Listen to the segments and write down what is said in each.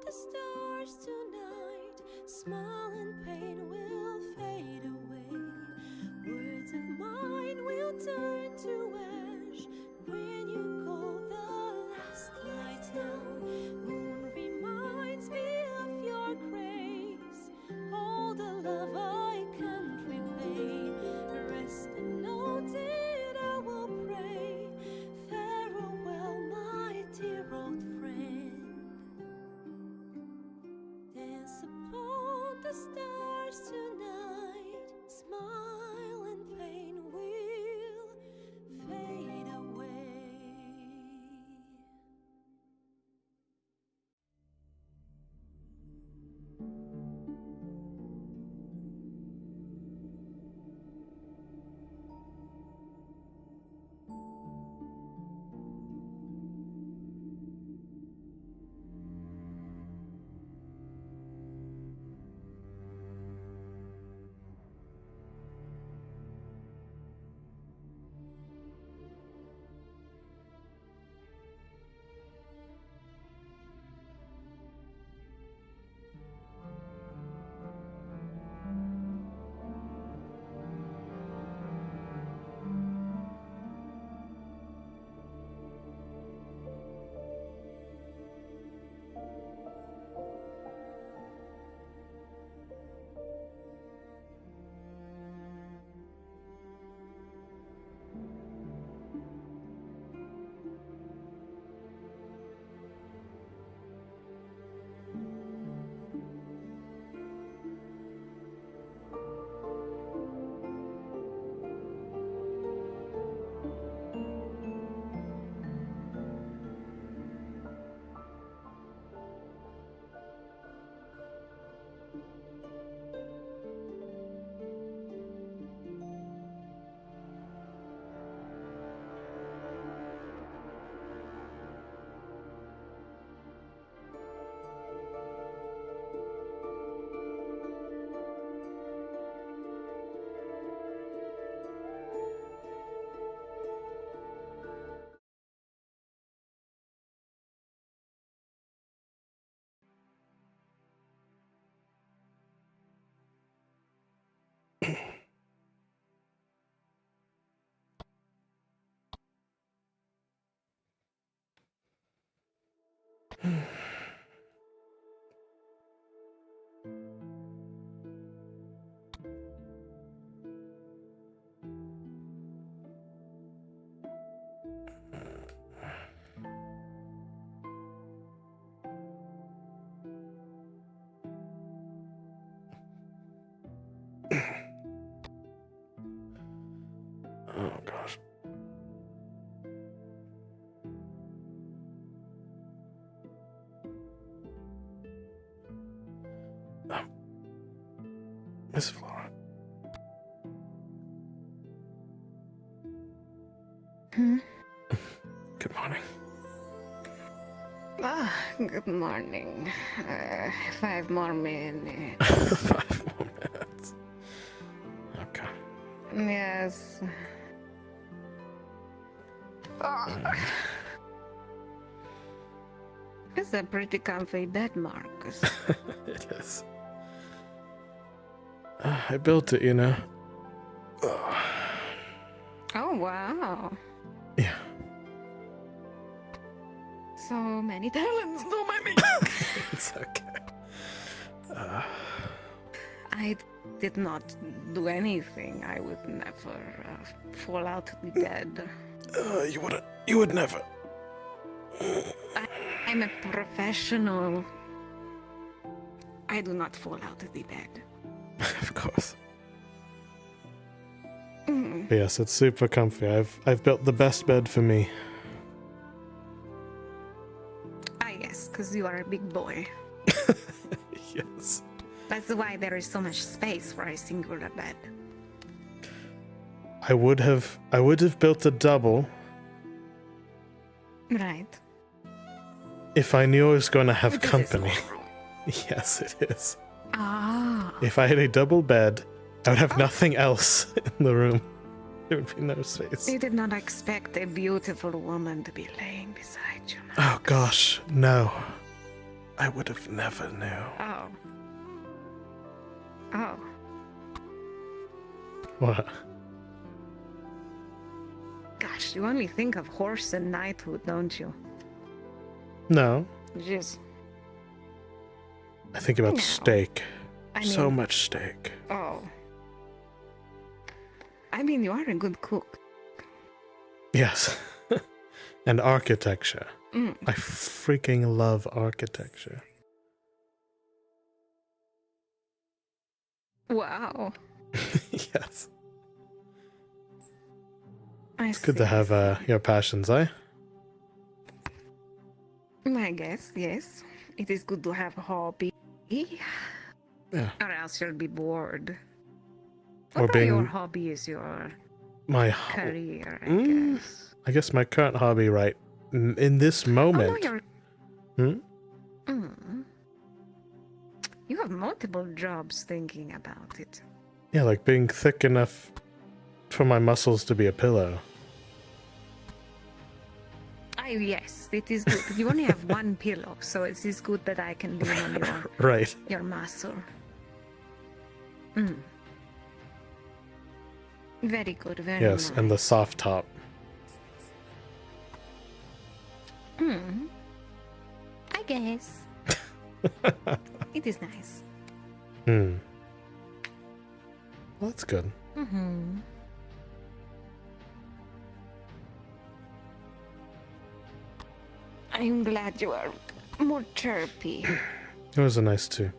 the stars tonight. Smile and pain will fade away. Words of mine will turn to ash when you call the last light down. Moon reminds me of your grace. All the love I can't repay. Rest and know that I will pray. Farewell, my dear old friend. Dance upon the stars tonight. Smile and pain will fade away. Oh gosh. Miss Flora. Good morning. Good morning. 5 more minutes. 5 more minutes. Okay. Yes. It's a pretty comfy bed, Marcus. It is. I built it, you know. Oh, wow. Yeah. So many talents, no mommy. It's okay. I did not do anything. I would never fall out of the bed. You wouldn't. You would never. I'm a professional. I do not fall out of the bed. Of course. Mm. Yes, it's super comfy. I've built the best bed for me. Ah, yes, because you are a big boy. Yes. That's why there is so much space for a singular bed. I would have built a double Right. if I knew I was going to have This is company. your room. Yes, it is. Ah. If I had a double bed, I would have nothing else in the room. There would be no space. You did not expect a beautiful woman to be laying beside you. Oh gosh, no. I would have never knew. Oh. Oh. What? Gosh, you only think of horse and knighthood, don't you? No, Just. I think about No. steak. I So mean- much steak. Oh. I mean, you are a good cook. Yes. And architecture. Mm. I freaking love architecture. Wow. Yes. It's Good to have your passions, eh? I guess, yes. It is good to have a hobby. Yeah. Or else you'll be bored. Or What are your being hobbies, your my career, I Mm. guess? I guess my current hobby right in this Oh, no, moment. you're... Hmm? Mm. You have multiple jobs thinking about it. Yeah, like being thick enough for my muscles to be a pillow. Yes, it is good. You only have one pillow, so it is good that I can lean on Right. your muscle. Mm. Very good, very Yes, nice. and the soft top. Mm. I guess. It is nice. Hmm. Well, that's good. Mm-hmm. I'm glad you are more chirpy. Yours are nice too.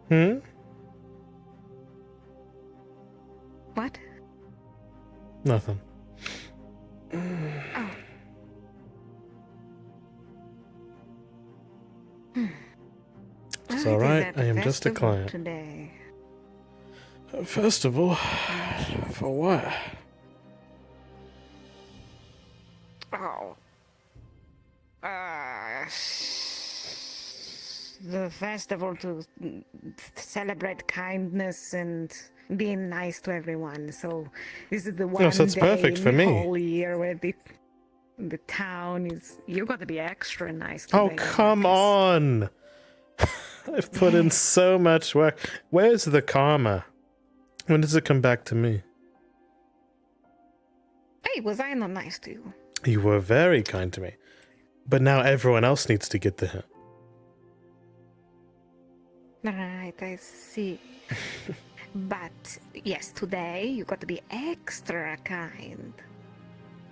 Hmm? What? Nothing. Oh. It's Oh, it is alright, at I the am just a festival client. today. A festival? For what? Oh. The festival to celebrate kindness and being nice to everyone. So this is the one Yes, that's day perfect in for the me. whole year where the town is. You got to be extra nice. Oh, Today, come Marcus. on! I've put in so much work. Where's the karma? When does it come back to me? Hey, was I not nice to you? You were very kind to me. But now everyone else needs to get the hint. Right, I see. But yes, today you got to be extra kind.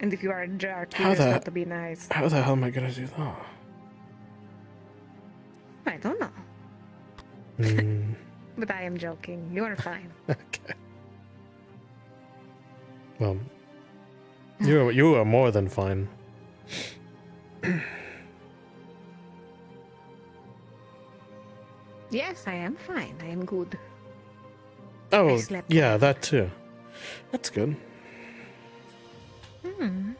And if you are a jerk, you How just the- got to be nice. How the hell am I gonna do that? I don't know. Hmm. But I am joking. You are fine. Okay. Well, you are more than fine. Yes, I am fine. I am good. Oh, slept yeah, well. that too. That's good. Hmm.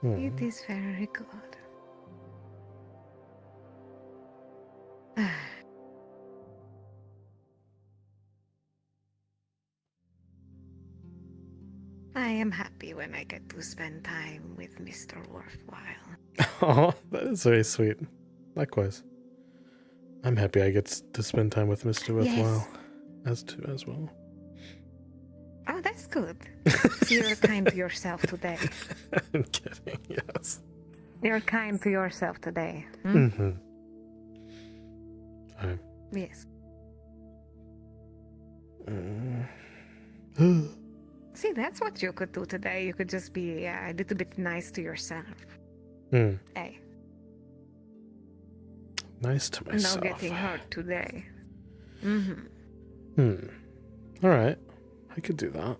Hmm. It is very good. I am happy when I get to spend time with Mr. Worthwhile. Oh, that is very sweet. Likewise. I'm happy I get to spend time with Mr. Worthwhile as well. Oh, that's good. So you're kind to yourself today. I'm kidding, yes. You're kind to yourself today. Hmm? Mm-hmm. Yes. Mm. See, that's what you could do today. You could just be a little bit nice to yourself. Hmm. Hey, Nice to myself. no getting hurt today. Mm-hmm. Hmm. All right. I could do that.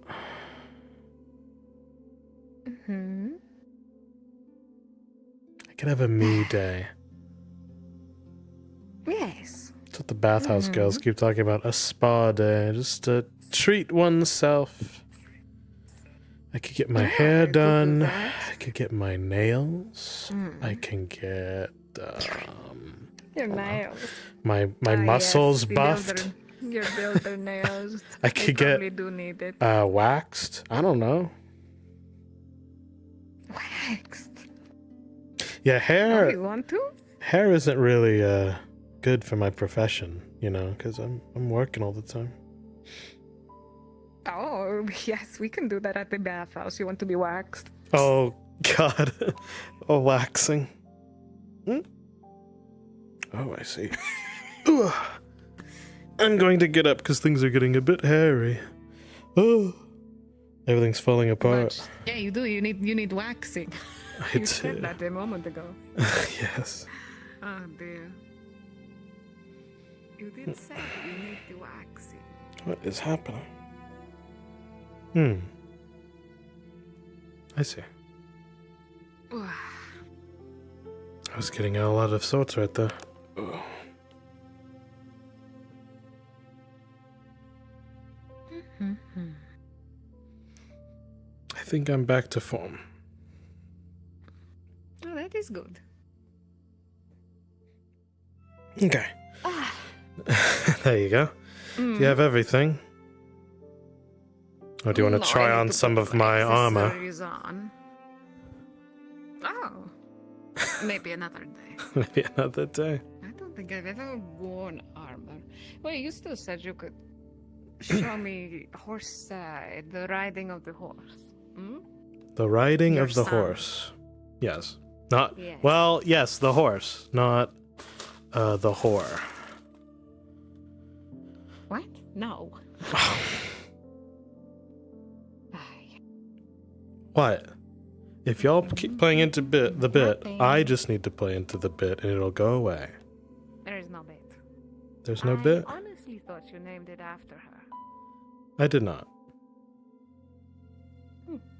Mm-hmm. I could have a me day. Yes. That's what the bathhouse girls keep talking about. A spa day. Just to treat oneself. I could get my Yeah, hair I could do done. that. I could get my nails. Mm. I can get Your Hold on. nails. my Ah, muscles yes, buffed. Your builder nails. I They could get probably do need it. waxed. I don't know. Waxed. Yeah, Oh, hair. you want to? Hair isn't really good for my profession, you know, because I'm working all the time. Oh, yes, we can do that at the bathhouse. You want to be waxed? Oh God, oh waxing. Hmm? Oh, I see. Ugh. I'm going to get up because things are getting a bit hairy. Oh, everything's falling apart. But, yeah, you do. You need waxing. You said that a moment ago. Yes. Oh dear. You did say you need the waxing. What is happening? I see. I was getting a lot of sorts right there. Ugh. I think I'm back to form. Oh, that is good. Okay. There you go. Do you have everything? Or do you want to try on some of my armor? On. Oh. Maybe another day. Maybe another day. I don't think I've ever worn armor. Well, you still said you could show me the riding of the horse. Hmm? The riding Your of the son. horse. Yes. Not Yes. well, yes, the horse, not the whore. What? No. Aye. What? If y'all keep playing into the bit, Nothing. I just need to play into the bit and it'll go away. There is no bit. There's no I bit? honestly thought you named it after her. I did not.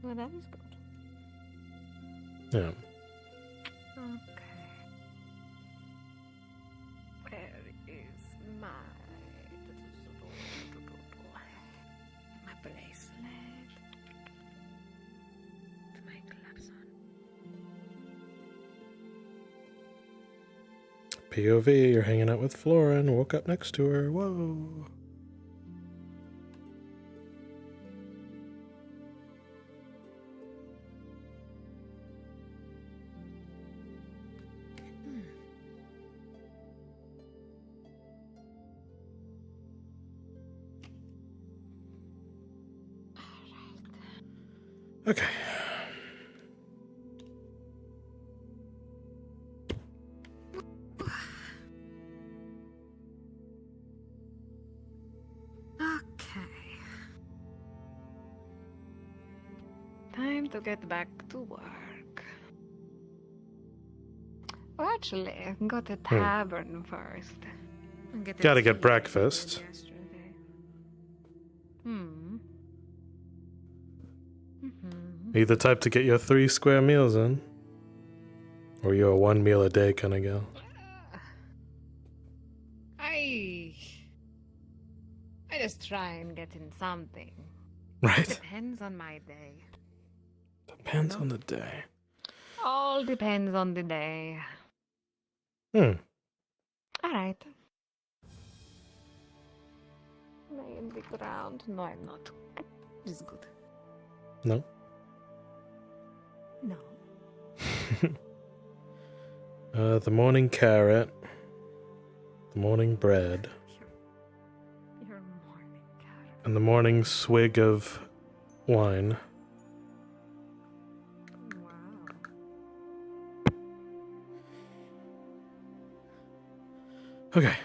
Well, that is good. Yeah. Okay. Where is my bracelet? My gloves on. POV, you're hanging out with Flora and woke up next to her. Whoa. Okay. Okay. Time to get back to work. Well, actually, go to tavern first. And get Gotta it get filled breakfast. yesterday. Are you the type to get your 3 square meals in? Or you're a 1 meal a day kind of gal? I just try and get in something. Right. Depends on my day. Depends on the day. All depends on the day. Hmm. Alright. Lay in the ground. No, I'm not. It's good. No? No. The morning carrot. The morning bread. Your morning carrot. And the morning swig of wine. Wow. Okay.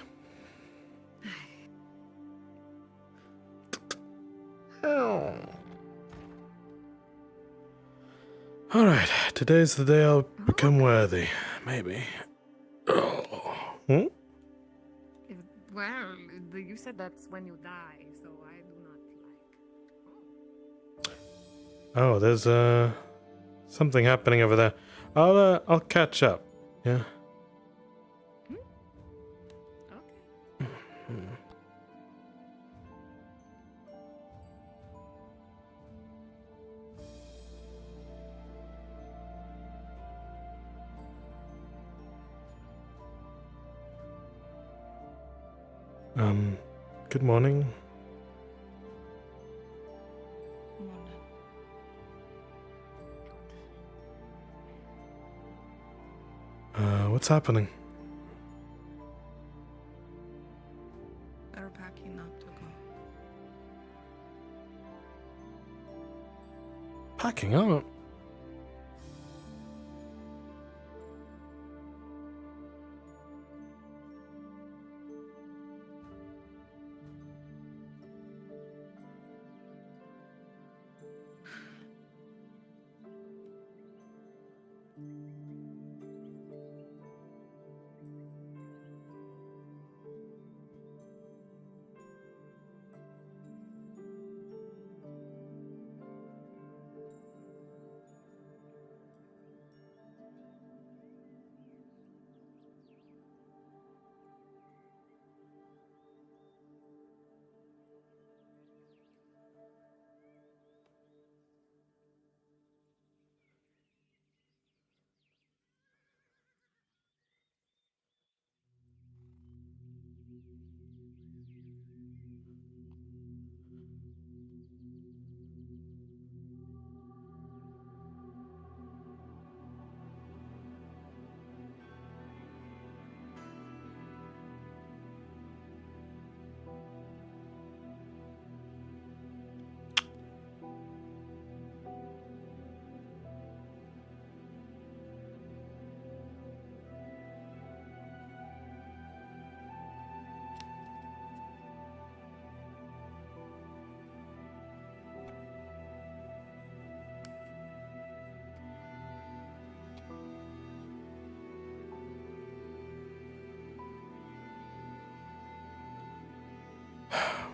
Alright, today's the day I'll become worthy. Maybe. Hmm? Well, you said that's when you die, so I do not like. Oh, there's something happening over there. I'll catch up. Yeah. Okay. Good morning. What's happening? They're packing up to go. Packing up?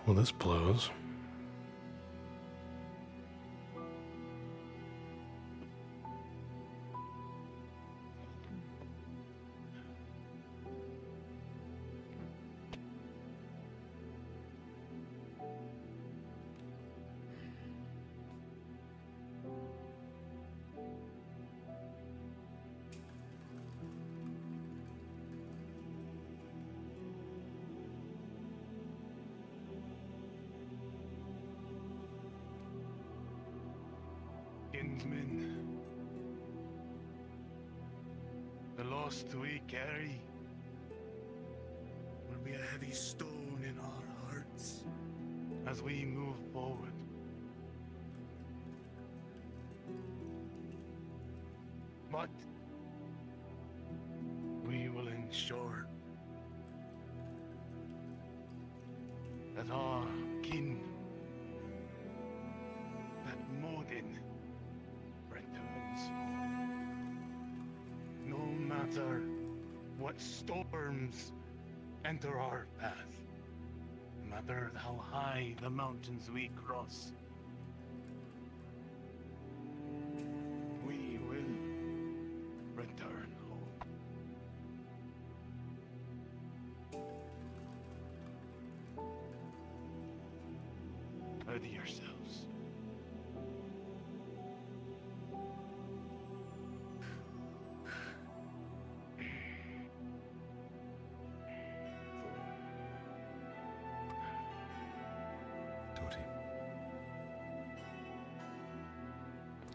Well, this blows. Kinsmen, the lost we carry will be a heavy stone in our hearts as we move forward. But we will ensure that our kin, that Modin, returns. No matter what storms enter our path, no matter how high the mountains we cross, we will return home. Ready yourselves. Toti.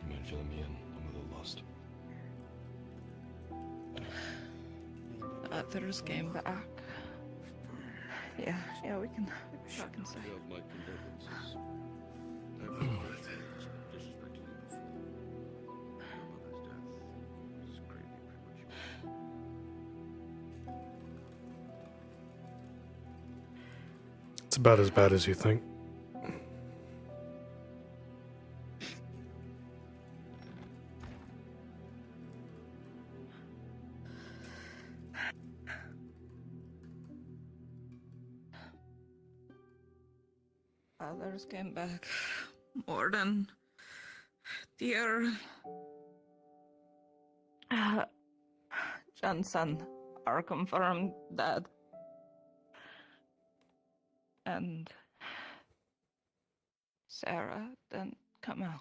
You mind filling me in? I'm a little lost. Others came back. Yeah, we can say. My condolences. I've heard disrespected you before. Your mother's death is greatly premature. It's about as bad as you think. Others came back. More than dear. Johnson are confirmed dead. And Sarah didn't come out.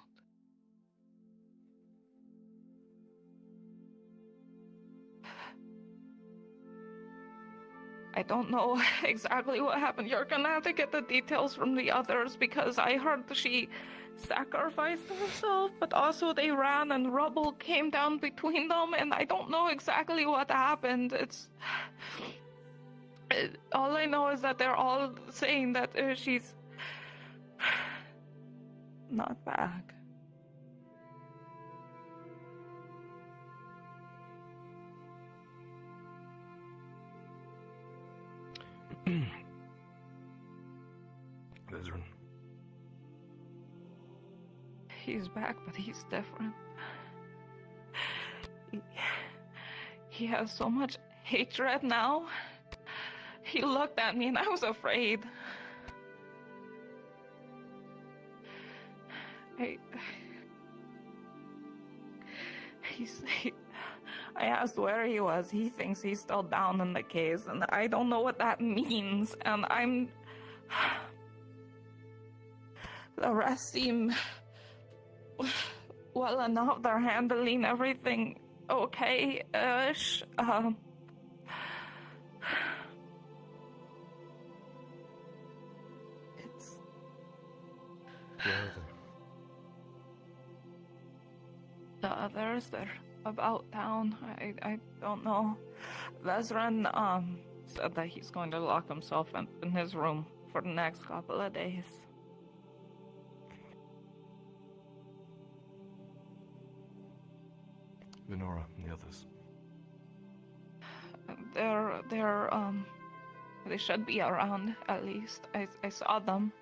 I don't know exactly what happened. You're gonna have to get the details from the others because I heard that she sacrificed herself, but also they ran and rubble came down between them, and I don't know exactly what happened. All I know is that they're all saying that she's not back. Vezran. He's back, but he's different. He has so much hatred now. He looked at me and I was afraid. I asked where he was. He thinks he's still down in the caves, and I don't know what that means. And the rest seem well enough. They're handling everything okay-ish. It's Where are they? the others. They're about town. I don't know. Vezran said that he's going to lock himself in his room for the next couple of days. Venora and the others. They should be around at least. I saw them.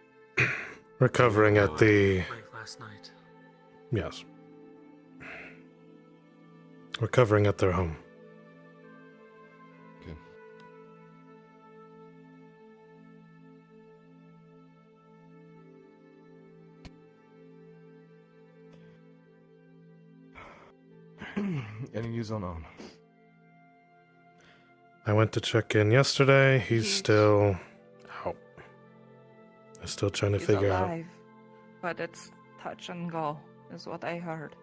Recovering at the... Late last night. Yes. Recovering at their home. Okay. Any news on Arn? I went to check in yesterday. He's still out. I'm still trying to He's figure alive, but it's touch and go, is what I heard.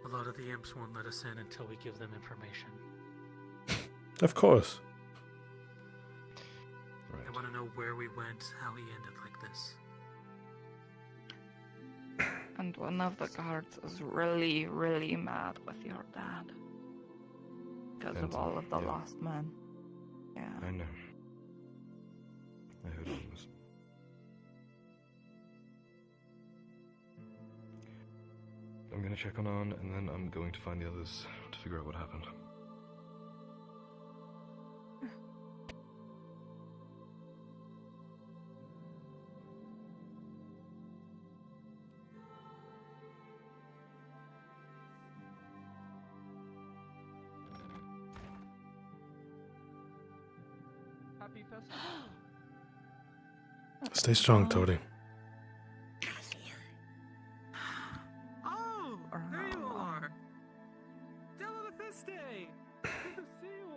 A lot of the imps won't let us in until we give them information. out. Of course. I Right. want to know where we went, how he ended like this. And one of the guards is really, really mad with your dad. Because of Anton, all of the yeah. lost men. Yeah. I know. I heard rumors. I'm gonna check on Arn, and then I'm going to find the others to figure out what happened. Happy festival. Stay strong, Toady. Oh, there you are! Della the Fiste! Good to see you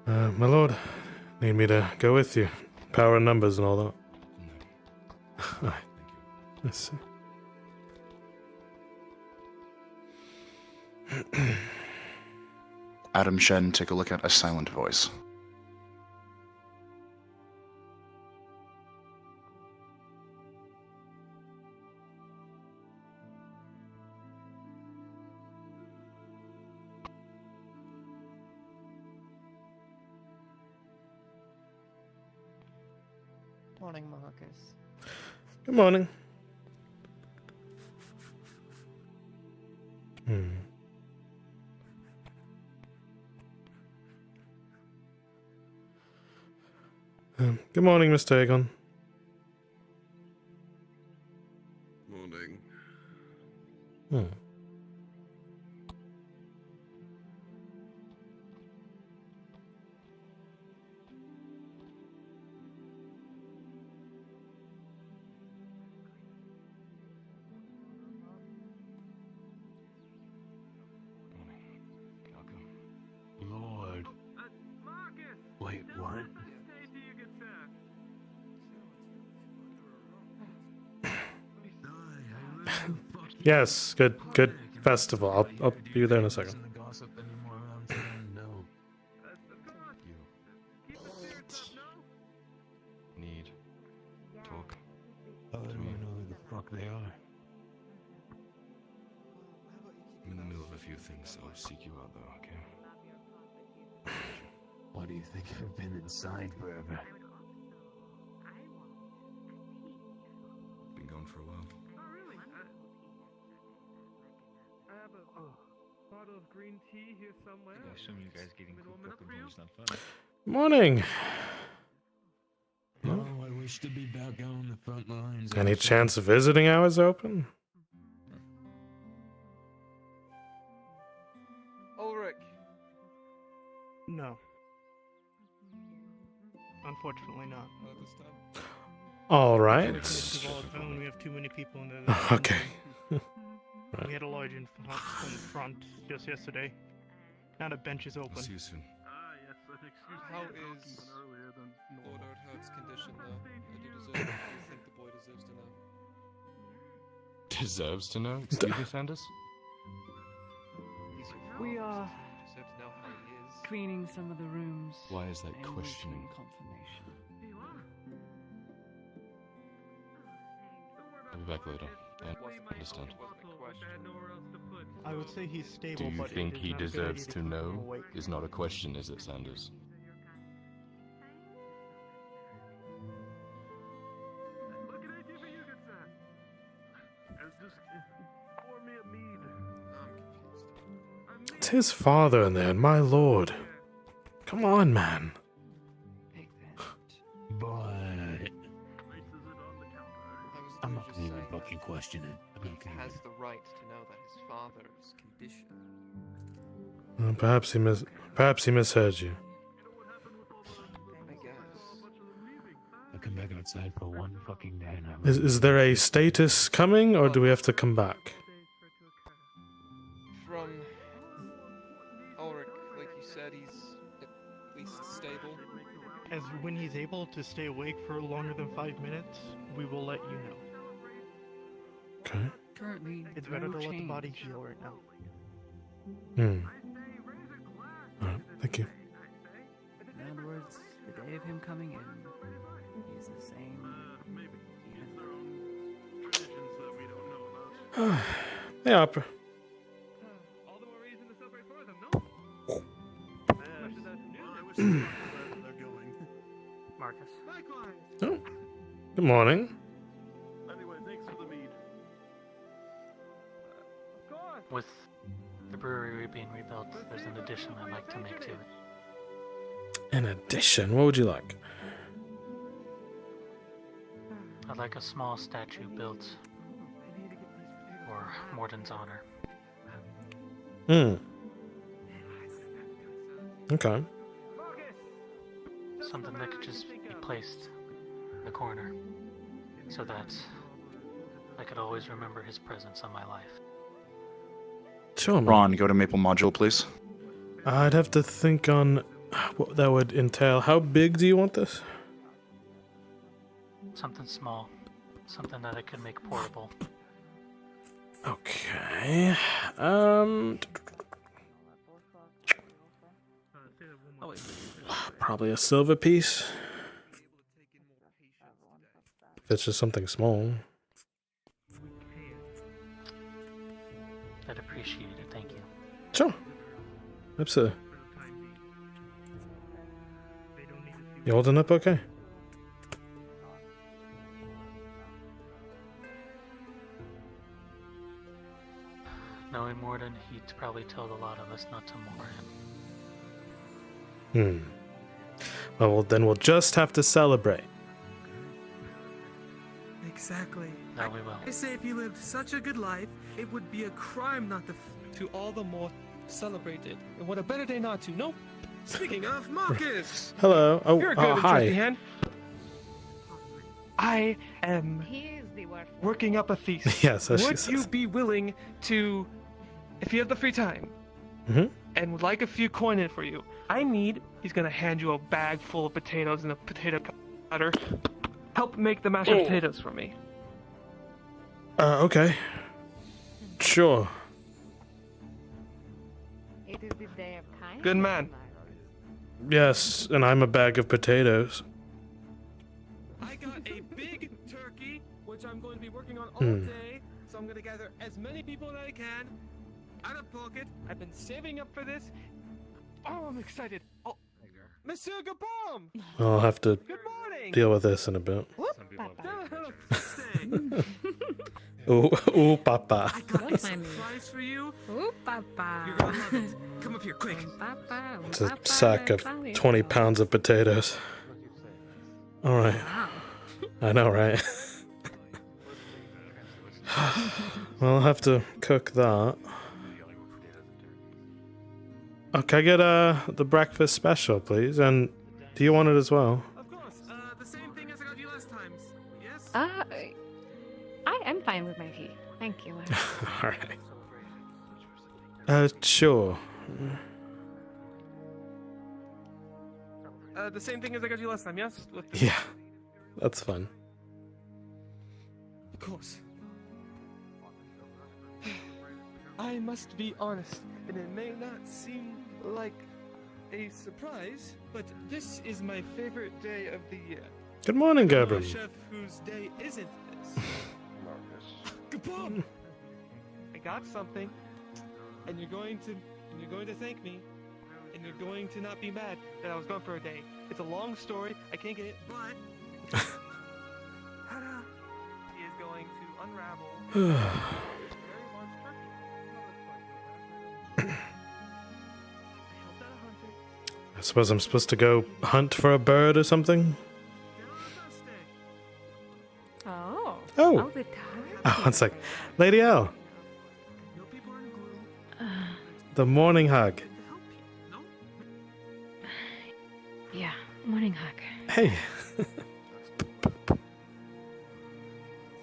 all! My lord, need me to go with you? Power and numbers and all that. No. Aye. Thank you. Let's see. Adam Shen, take a look at a silent voice. Morning, Marcus. Good morning. Good morning, Mr. Aegon. Morning. Lord. Marcus! Wait, what? Stay till you get back. Yes, good festival. I'll be there in a second. The gossip anymore around town? No. Need talk. How do I know who the fuck they are? I'm in the middle of a few things, so I'll seek you out though, okay? Why do you think I've been inside forever? Been gone for a while. I have a bottle of green tea here somewhere. I assume you guys getting cooped up and doing stuff. Morning. Oh, I wish to be back out on the front lines. Any chance of visiting hours open? Ulrich. No. Unfortunately not. All right. We have too many people in there. Okay. We had a large influx in front just yesterday. Now the bench is open. I'll see you soon. How is Lord Arthart's condition, though? Do you think the boy deserves to know? Deserves to know? Excuse me, Sanders? We are Deserve to know how he is. cleaning some of the rooms. Why is that and questioning? waiting confirmation. I'll be back later. I understand. I would say he's stable, Do you but think it is he not a good deserves idea to keep him know? awake. Is not a question, is it, Sanders? It's his father in there, my lord. Come on, man. But I'm not gonna even fucking question it. He has the right to know that his father's condition. Well, perhaps he misheard you. I guess. I'll come back outside for one fucking day. And Is there a status coming, or do we have to come back? From Ulrich, like you said, he's at least stable. As when he's able to stay awake for longer than 5 minutes, we will let you know. Okay. Currently, It's better no to let the body change. heal right now. Alright, thank you. In other words, the day of him coming in is the same. Hey, Opera. All the more reason to celebrate for them, no? Marcus. Oh, good morning. Anyway, thanks for the mead. With the brewery being rebuilt, there's an addition I'd like to make to it. An addition? What would you like? I'd like a small statue built for Morden's honor. Okay. Something that could just be placed in the corner so that I could always remember his presence in my life. Sure, man. Ron, go to Maple Module, please. I'd have to think on what that would entail. How big do you want this? Something small. Something that I could make portable. Okay. Probably a silver piece. If it's just something small. I'd appreciate it, thank you. Sure. Absolutely. You holding up okay? Knowing Morden, he'd probably told a lot of us not to mourn him. Well, then we'll just have to celebrate. Exactly. No, we will. I say if you lived such a good life, it would be a crime not to To all the more celebrated. And what a better day not to. No. Speaking of Marcus! Hello. Oh, You're a good and hi. trusty hand. I am working up a thesis. Yes, as she Would you says. be willing to, if you have the free time, and would like a few coin in for you, he's gonna hand you a bag full of potatoes and a potato cutter. Help make the mashed potatoes for me. Okay. Sure. It is the day of kindness. Good man. Yes, and I'm a bag of potatoes. I got a big turkey, which I'm going to be working on all Hmm. day. So I'm going to gather as many people as I can out of pocket. I've been saving up for this. Oh, I'm excited. Oh, Monsieur Gabom! I'll have to Good morning! deal with this in a bit. Stay. Ooh, ooh, papa. I got a surprise for you. Ooh, papa. You're gonna love it. Come up here, quick. Papa. It's a sack of 20 pounds of potatoes. Alright. Wow. I know, right? Well, I'll have to cook that. Oh, can I get the breakfast special, please? And do you want it as well? Of course. The same thing as I got you last time. Yes? I'm fine with my tea. Thank you. Alright. Sure. The same thing as I got you last time, yes? Yeah, that's fun. Of course. I must be honest, and it may not seem like a surprise, but this is my favorite day of the year. Good morning, I know a Gerben. chef whose day isn't this. Kaboom! I got something, and you're going to thank me, and you're going to not be mad that I was gone for a day. It's a long story. I can't get it, but ta-da! He is going to unravel. a very large turkey. I helped out a hunter. I suppose I'm supposed to go hunt for a bird or something? Oh. Oh. the Oh, one sec. Lady L. The morning hug. Yeah, morning hug. Hey.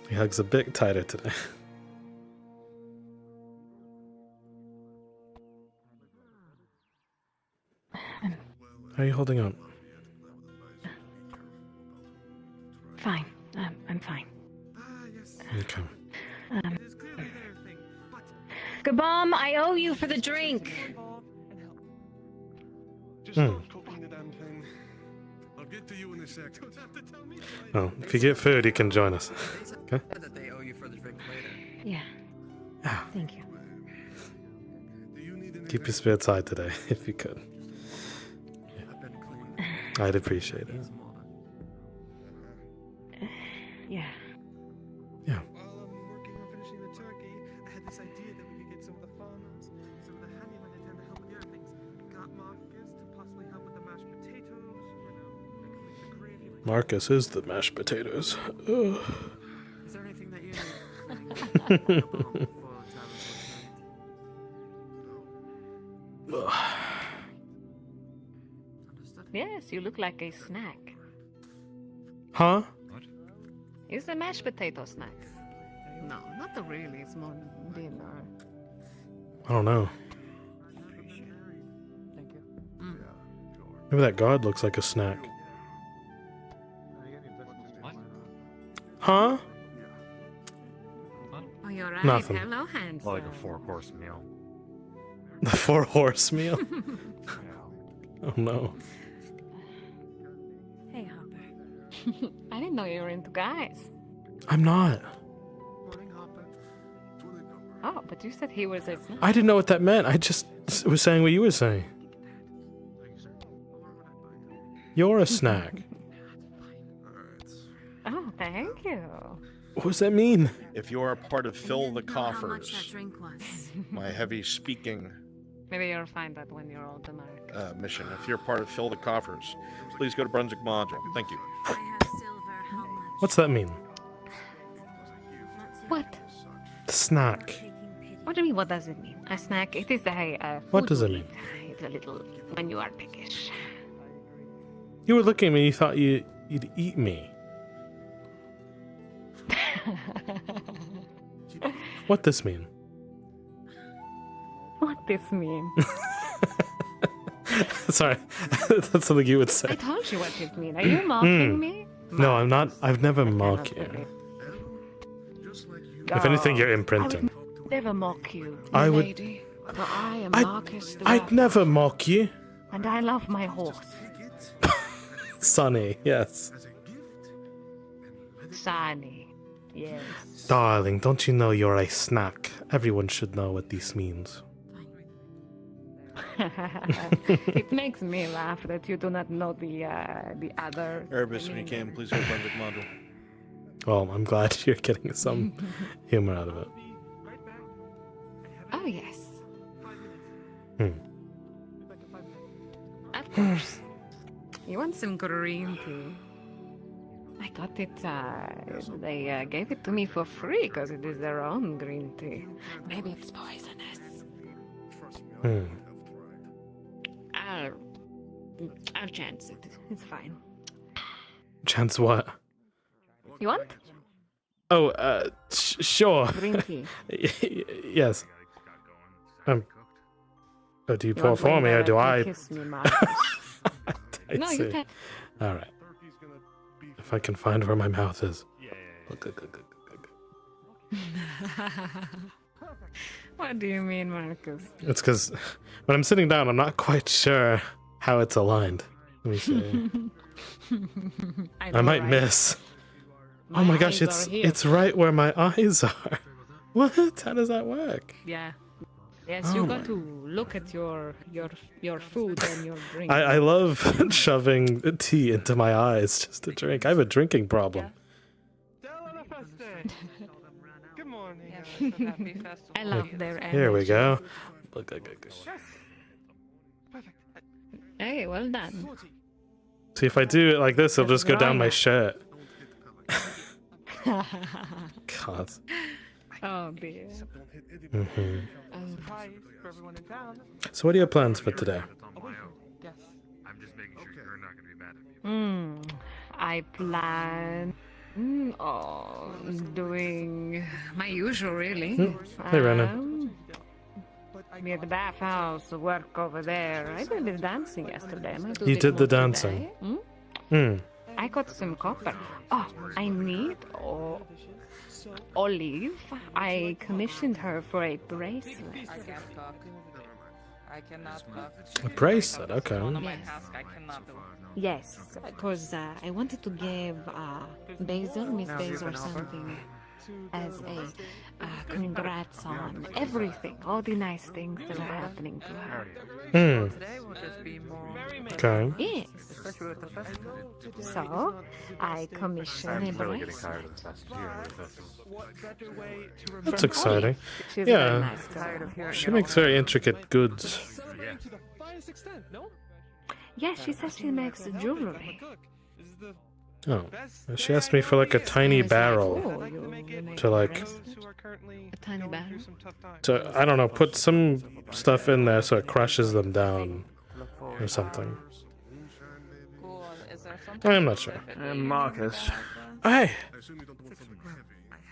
He hugs a bit tighter today. How are you holding on? Fine. I'm fine. Okay. Gabom, I owe you for the drink. Just Hmm. stop cooking the damn thing. I'll get to you in a sec. Don't have to tell me. Well, if you get food, you can join us. Okay? That they owe you for the drink later. Yeah. Thank you. Keep your spirits high today, if you could. I'd appreciate it. Yeah. Yeah. While I'm working on finishing the turkey, I had this idea that we could get some of the farmers, some of the handymen in town to help with the other things. Got Marcus to possibly help with the mashed potatoes, make the gravy. Marcus is the mashed potatoes. Ugh. Is there anything that you need? Yes, you look like a snack. Huh? It's a mashed potato snack. No, not the really. It's more dinner. I don't know. Thank you. Maybe that guard looks like a snack. Huh? Oh, you're right. Nothing. Hello, handsome. Like a 4-course meal. The 4-horse meal? Oh no. Hey, Hopper. I didn't know you were into guys. I'm not. Oh, but you said he was a snack. I didn't know what that meant. I just was saying what you were saying. You're a snack. Oh, thank you. What does that mean? If you are a part of Fill the How much that Coffers, drink was. my heavy speaking Maybe you'll find that when you're older, Mark. mission, if you're part of Fill the Coffers, please go to Brunswick Module. Thank you. What's that mean? What? Snack. What do you mean? What does it mean? A snack? It is a food What does it to mean? eat. It's a little when you are peckish. You were looking at me, you thought you'd eat me. What this mean? What this mean? Sorry, that's something you would say. I told you what this mean. Are you mocking me? No, I'm not. I've never mocked you. If anything, you're imprinting. never mock you, I would- lady. For I am Marcus the I'd Rough, never mock you. and I love my horse. Sonny, yes. Sunny, yes. Darling, don't you know you're a snack? Everyone should know what this means. It makes me laugh that you do not know the other. Erebus, when you can, please go to Brunswick module. Well, I'm glad you're getting some humor out of it. Oh yes, Hmm. of course. You want some green tea? I got it. They gave it to me for free because it is their own green tea. Maybe it's poisonous. Hmm. I'll chance it. It's fine. Chance what? You want? Oh, sure. Green tea. Yes. Oh, do you You pour want for me or to do I? kiss me, Marcus? I No, see. you can. All right. If I can find where my mouth is. What do you mean, Marcus? It's because when I'm sitting down, I'm not quite sure how it's aligned. Let me see. I might miss. Oh my gosh, eyes are here. it's right where my eyes are. What? How does that work? Yeah. Yes, Oh you my- got to look at your food and your drink. I love shoving tea into my eyes just to drink. I have a drinking problem. Good morning. Happy festival. I love their energy. Here we go. Hey, well done. See, if I do it like this, it'll just go down my shirt. God. Oh dear. Mhm. Surprise for everyone in town. So what are your plans for today? Yes. I'm just making sure you're not going to be mad at me. I plan. Doing my usual, really. Hey, Rena. Be at the bathhouse, work over there. I did the dancing yesterday. I might do a You bit did the more dancing. today. Hmm. I got some copper. Oh, I need Olive. I commissioned her for a bracelet. I can't talk. I cannot talk. A bracelet, okay. One of my Yes. tasks I cannot do. Yes, because I wanted to give Basil, Miss Basil, something as a congrats on everything, all the nice things that are happening to her. Today will just be more. Okay. Yes. Especially with the festival. So, I commissioned a bracelet. That's exciting. She's a very Yeah. nice girl. She makes very intricate goods. To the finest extent, no? Yeah, she says she makes jewelry. Oh. She asked me for like a tiny barrel to like A tiny barrel? to I don't know, put some stuff in there so it crushes them down or something. Cool. Is there something? I'm not sure. Marcus. Hey. I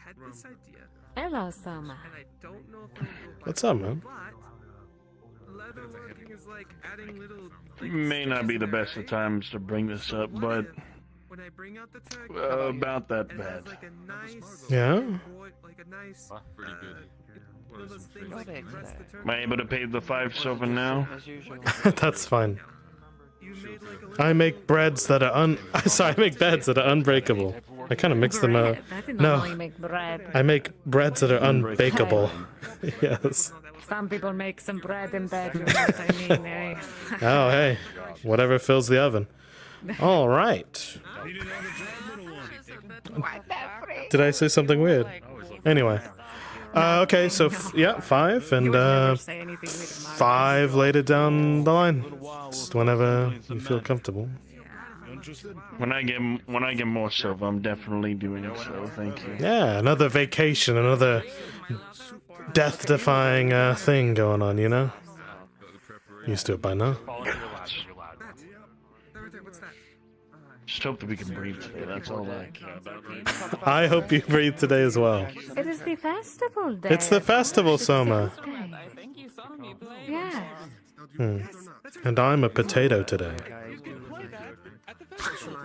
had this idea, Hello, Soma. and I don't know if it'll go What's up, man? but leatherworking is like adding little. May not be the best of times to bring this up, but When I bring out the turkey, about that it bad. has like a nice, Yeah? like a nice. Pretty good. One of those things like you press the turkey. Am I able to pay the 5 silver now? As usual. That's fine. You made like a I make breads that are sorry, I make beds that are unbreakable. I kind of mix them up. Bread. I didn't No. know you make bread. I make breads that are unbreakable. Yes. Some people make some bread in bed, you know what I mean, eh? Oh, hey. Whatever fills the oven. All right. Did I say something weird? Anyway. Okay, so yeah, 5 and 5 later down the line. Just whenever you feel comfortable. When I get more silver, I'm definitely doing so. Thank you. Yeah, another vacation, another death-defying thing going on, you know? Used to it by now. Just hope that we can breathe today. That's all I care about right now. I hope you breathe today as well. It is the festival day. It's the festival, Soma. Yeah. And I'm a potato today.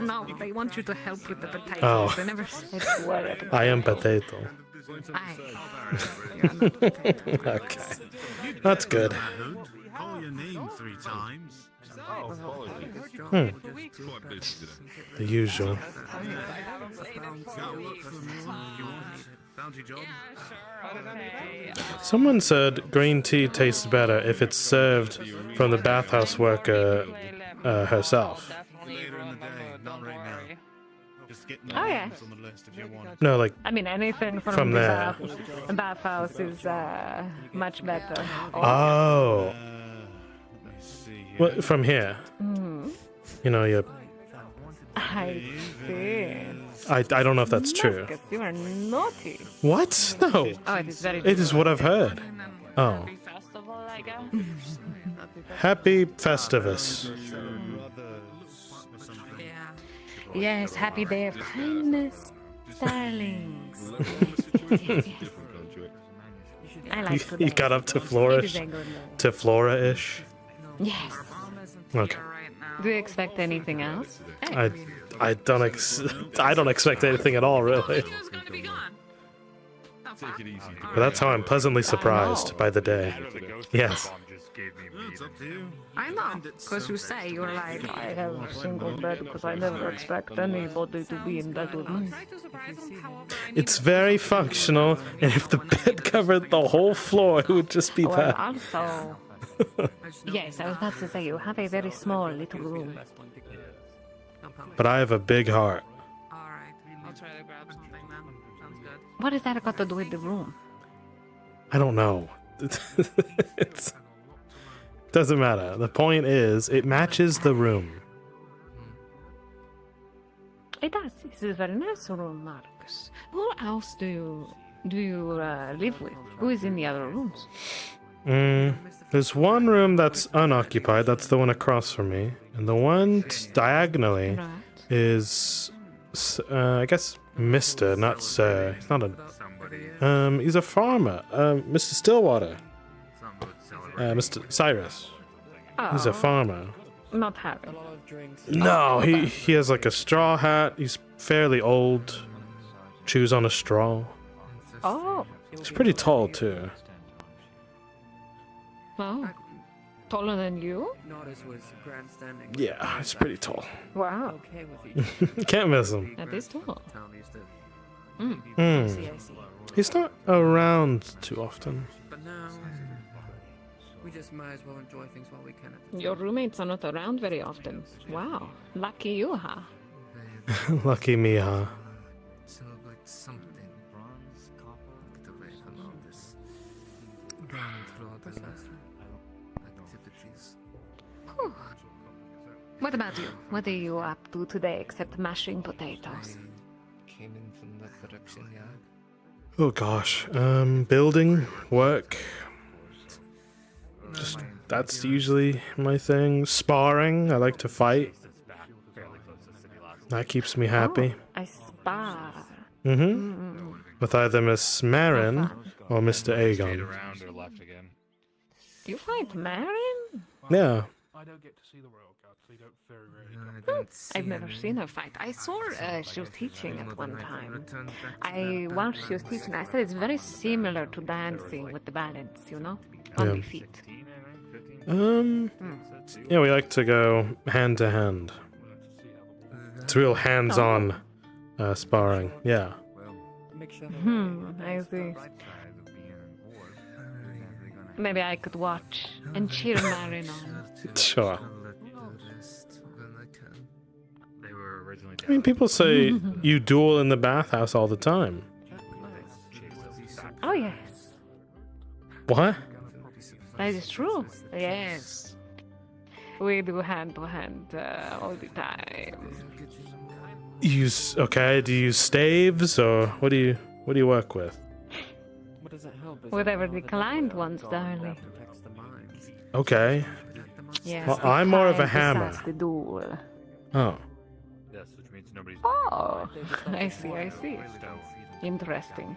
No, they want you to help with the potatoes. Oh. They never said where. I am potato. Okay. That's good. Call your name 3 times. Hmm. The usual. Someone said green tea tastes better if it's served from the bathhouse worker herself. Oh yeah. No, like I mean, anything from the there. bathhouse is much better. Oh. Well, from here. Mm. You know, you. I see. I don't know if that's true. Marcus, you are naughty. What? No. Oh, it is very. It is what I've heard. Oh. Festival, I guess. Happy Festivus. Yes, happy day of kindness, starlings. Yes. I like today. You got up to flourish? It is a good day. To Flora-ish? Yes. Okay. Do you expect anything else? I don't expect anything at all, really. But that's how I'm pleasantly surprised by the day. Yes. I know, because you say you're like, I have a single bed because I never expect anybody to be in that room. It's very functional, and if the bed covered the whole floor, it would just be Well, that. also, yes, I was about to say you have a very small little room. But I have a big heart. I'll try to grab something then. Sounds good. What has that got to do with the room? I don't know. It doesn't matter. The point is, it matches the room. It does. It's a very nice room, Marcus. Who else do you live with? Who is in the other rooms? There's one room that's unoccupied. That's the one across from me. And the one diagonally Right. is, I guess, Mr., not Sir. He's not a... he's a farmer. Mr. Stillwater. Mr. Cyrus. He's a Oh. farmer. Not Harry. No, he has like a straw hat. He's fairly old. Chews on a straw. Oh. He's pretty tall, too. Oh. Taller than you? Notice was grandstanding. Yeah, he's pretty tall. Wow. Okay with each Can't miss him. That is tall. town used to. Mm. Hmm. I see. He's not around too often. But now, we just might as well enjoy things while we can. Your roommates are not around very often. Wow. Lucky you, huh? Lucky me, huh? Celebrate something. Bronze, copper, get away from all this. Going through all the activities. Whew. What about you? What are you up to today except mashing potatoes? Came in from that direction, yeah. Oh gosh. Building, work. Just that's usually my thing. Sparring. I like to fight. That keeps me happy. I spar. Mm-hmm. With either Miss Marin or Mr. Aegon. Around or left again. You fight Marin? Yeah. I don't get to see the royal guard, so you don't very I've never seen her fight. I saw she was teaching at one time. While she was teaching, I said it's very similar to dancing with the balance, you know? On the feet. Yeah, we like to go hand to hand. It's real hands-on sparring. Yeah. I see. Maybe I could watch and cheer Marin on. Sure. They were originally I mean, people say you duel in the bathhouse all the time. Oh, yes. What? That is true. Yes. We do hand to hand all the time. Okay, do you use staves or what do you work with? Whatever the client wants, darling. Okay. Yes, Well, the I'm more of a client hammer. decides the duel. Oh. Yes, which means nobody's. Oh, I see. Interesting.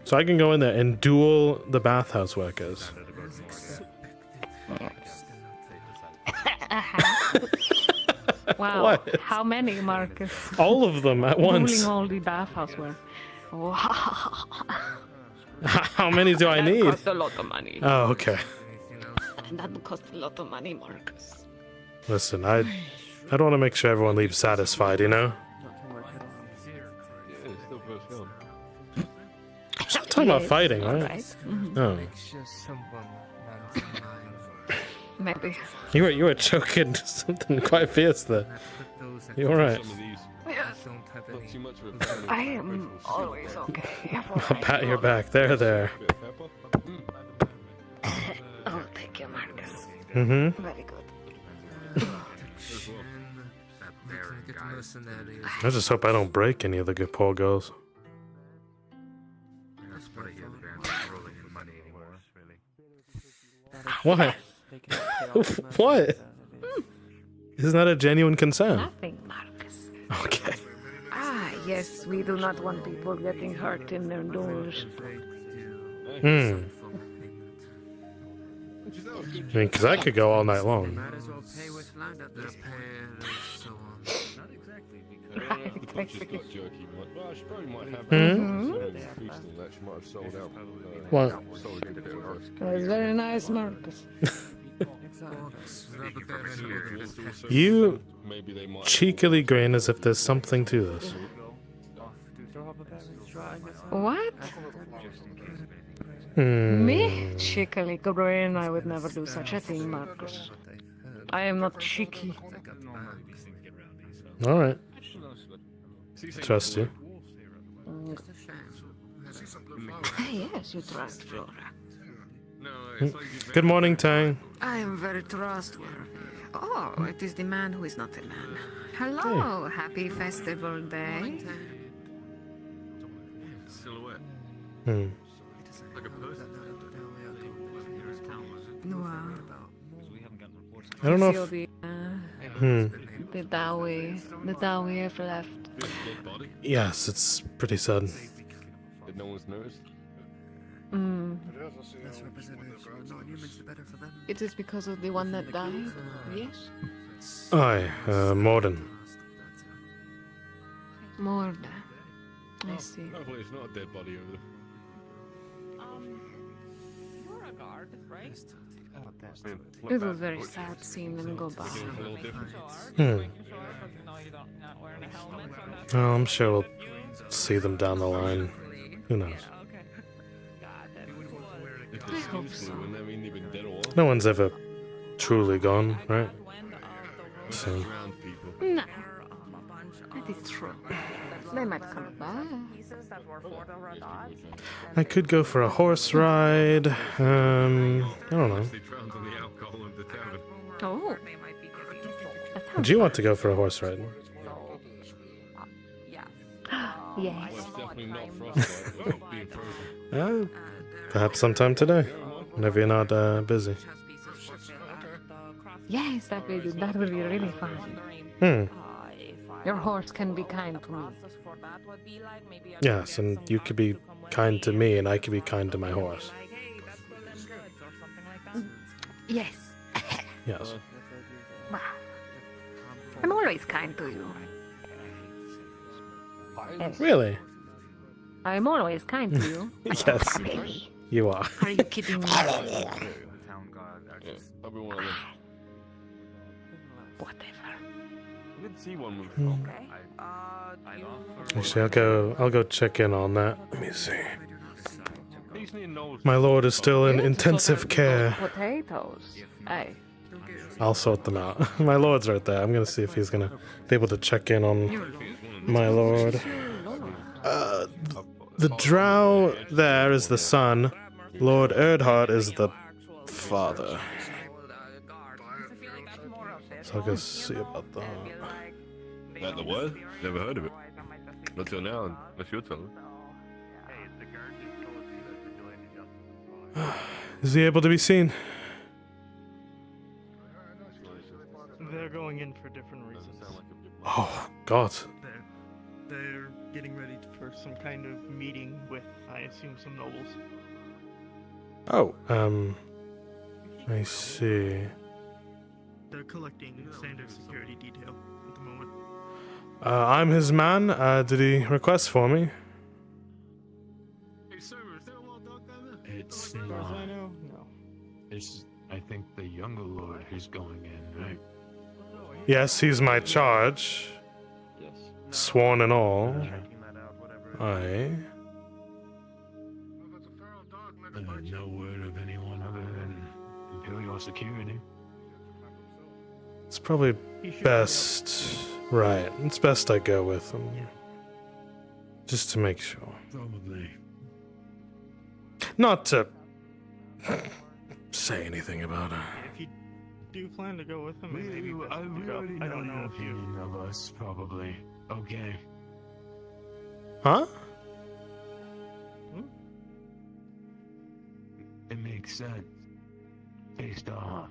So I can go in there and duel the bathhouse workers. Wow, What? how many, Marcus? All of them at once. Dueling all the bathhouse work. Wow. How many do I need? That cost a lot of money. Oh, okay. That would cost a lot of money, Marcus. Listen, I don't want to make sure everyone leaves satisfied, you know? We're talking about fighting, right? Mm-hmm. Oh. Maybe. You were choking something quite fierce there. You alright? I am always okay. I'll pat your back. There. Oh, thank you, Marcus. Mm-hmm. Very good. I just hope I don't break any of the good poor girls. What? What? Isn't that a genuine concern? Nothing, Marcus. Okay. Ah, yes, we do not want people getting hurt in their doors. I mean, because I could go all night long. Right, basically. What? That was very nice, Marcus. You cheekily grin as if there's something to this. What? Hmm. Me? Cheekily grin? I would never do such a thing, Marcus. I am not cheeky. Alright. Trust you. Yes, you trust Flora. Good morning, Tang. I am very trustworthy. Oh, it is the man who is not a man. Hello, happy festival day. Hmm. Wow. I don't know Feel if... the Dowie have left. Yes, it's pretty sudden. Did no one's noticed? It is because of the one that died? Yes? Aye, Morden. Morda. I see. Hopefully it's not a dead body over there. You're a guard, right? It was very sad seeing them go by. Well, I'm sure we'll see them down the line. Who knows? I hope so. No one's ever truly gone, right? So. No. That is true. They might come back. I could go for a horse ride. I don't know. Oh. Would you want to go for a horse ride? Yes. Perhaps sometime today, whenever you're not busy. Yes, that would be really fun. Your horse can be kind to me. Yes, and you could be kind to me, and I could be kind to my horse. Yes. Yes. I'm always kind to you. Really? I'm always kind to you. Yes, you are. Are you kidding me? Whatever. I did see one with. Actually, I'll go check in on that. Let me see. My lord is still in intensive care. Potatoes. Hey. I'll sort them out. My lord's right there. I'm gonna see if he's gonna be able to check in on my lord. The drow there is the son. Lord Erdhart is the father. So I'll go see about that. That the what? Never heard of it. Not till now, unless you're telling. Is he able to be seen? They're going in for different reasons. Oh, God. They're getting ready for some kind of meeting with, I assume, some nobles. Oh, I see. They're collecting standard security detail at the moment. I'm his man. Did he request for me? It's As far as I not. know, no. It's, I think, the younger lord who's going in, right? Yes, he's my charge. Yes. Sworn and all. Aye. No word of anyone other than Imperial security. It's probably best. Right. It's best I go with him. Just to make sure. Probably. Not to say anything about it. If you do plan to go with him, maybe We already I know don't know your if you. opinion of us, probably. Okay. Huh? It makes sense. Based off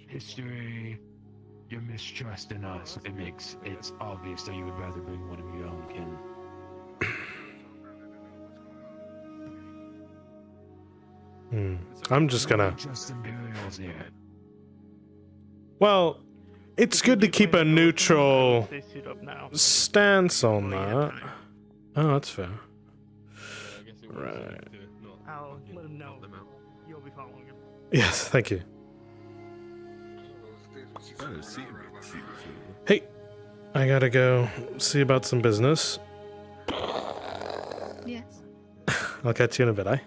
history, your mistrust in us. It's obvious that you would rather bring one of your own kin. I'm just gonna. Just Imperials here. Well, it's good to keep a neutral They suit up now. stance on that. Oh, that's fair. Right. I'll let him know. You'll be following him. Yes, thank you. Hey, I gotta go see about some business. Yes. I'll catch you in a bit, eh?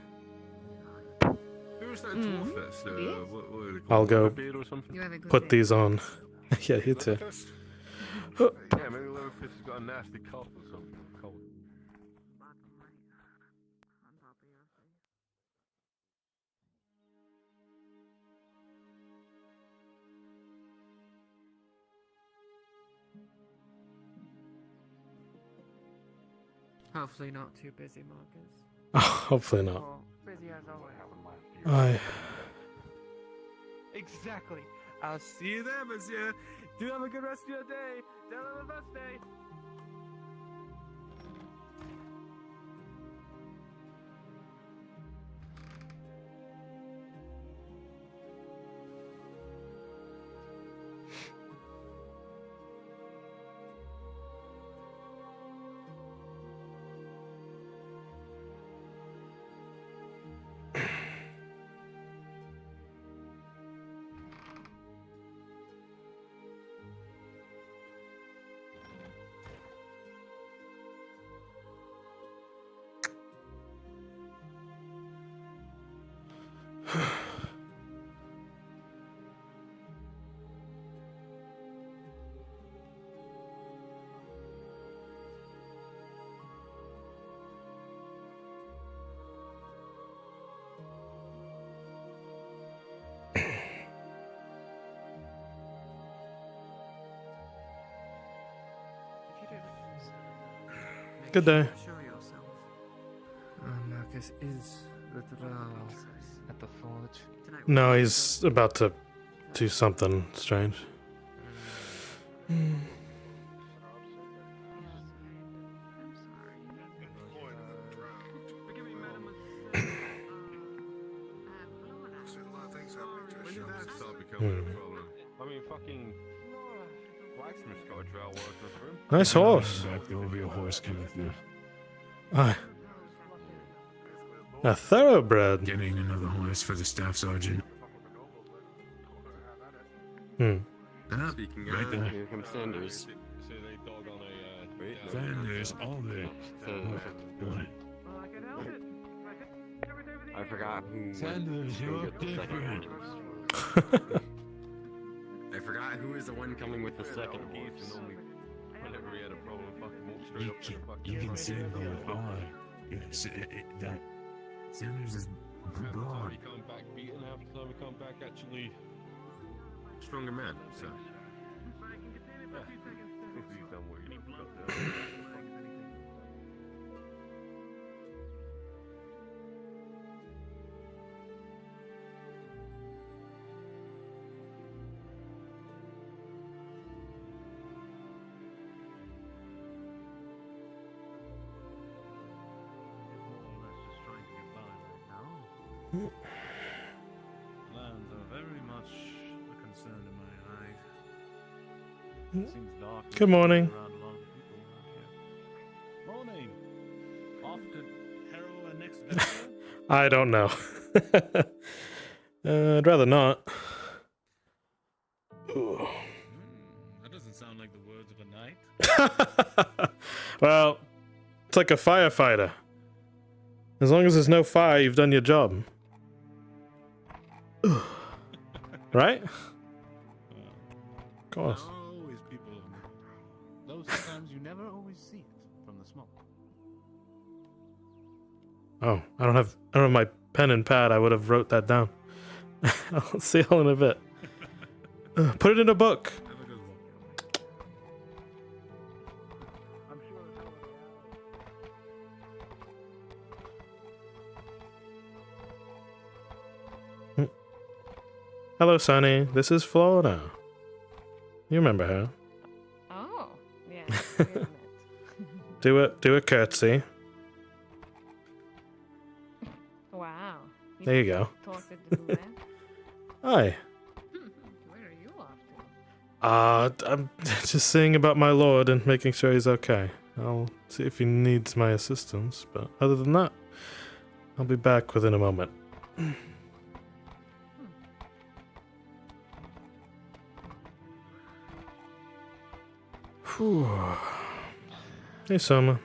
Who's that dwarf? I'll go You have a good put day. these on. Yeah, you too. Yeah, maybe Leatherface has got a nasty cough or something. Cold. Hopefully not too busy, Marcus. Hopefully not. Well, busy as always. I. Exactly. I'll see you there, monsieur. Do have a good rest of your day. Tell him the best day. Good day. Show yourself. Marcus is the Drow at the forge. No, he's about to do something strange. When did that start becoming a problem? I mean, fucking blacksmith's got a drow worker for him. Nice horse. There will be a horse coming through. Aye. A thoroughbred. Getting another horse for the staff sergeant. Speaking right of, there. here comes Sanders. So they dog on a, wait, no. Sanders, all there. I forgot who. Sanders, you look different. I forgot who is the one coming with the second horse. Whenever we had a problem, fucking walk straight up to the fucking. You can see the bar. Yes, that Sanders is broad. He come back beaten half the time. He come back actually stronger man. So. Yeah. He's done what he's got there. Lands are very much a concern in my eyes. It seems dark. Good morning. Around a lot of people around here. Morning. Off to next venture? I don't know. I'd rather not. Ooh. That doesn't sound like the words of a knight. Well, it's like a firefighter. As long as there's no fire, you've done your job. Right? Of course. Always people. Though sometimes you never always see it from the smoke. Oh, I don't have my pen and pad. I would have wrote that down. I'll see y'all in a bit. Put it in a book. Hello, Sonny. This is Florida. You remember her? Oh, yeah. Do a curtsy. Wow. There you go. Taught it to do that? Hi. Where are you off to? I'm just seeing about my lord and making sure he's okay. I'll see if he needs my assistance, but other than that, I'll be back within a moment. Whew. Hey, Soma.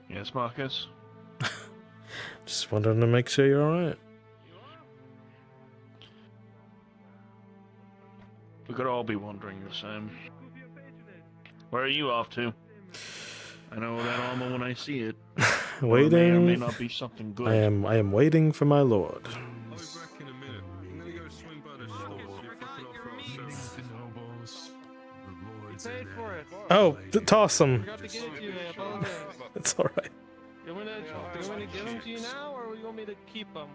Yes, Marcus? Just wanted to make sure you're alright. We could all be wondering the same. Where are you off to? I know that armor when I see it. Waiting. It may or may not be something good. I am waiting for my lord. I'll be back in a minute. I'm gonna go swing by the store, see if I can offer ourselves. Nobles, the lords Paid for it. Oh, toss him. Forgot to give it to you. I apologize. It's alright. You want me to give them to you now, or you want me to keep them?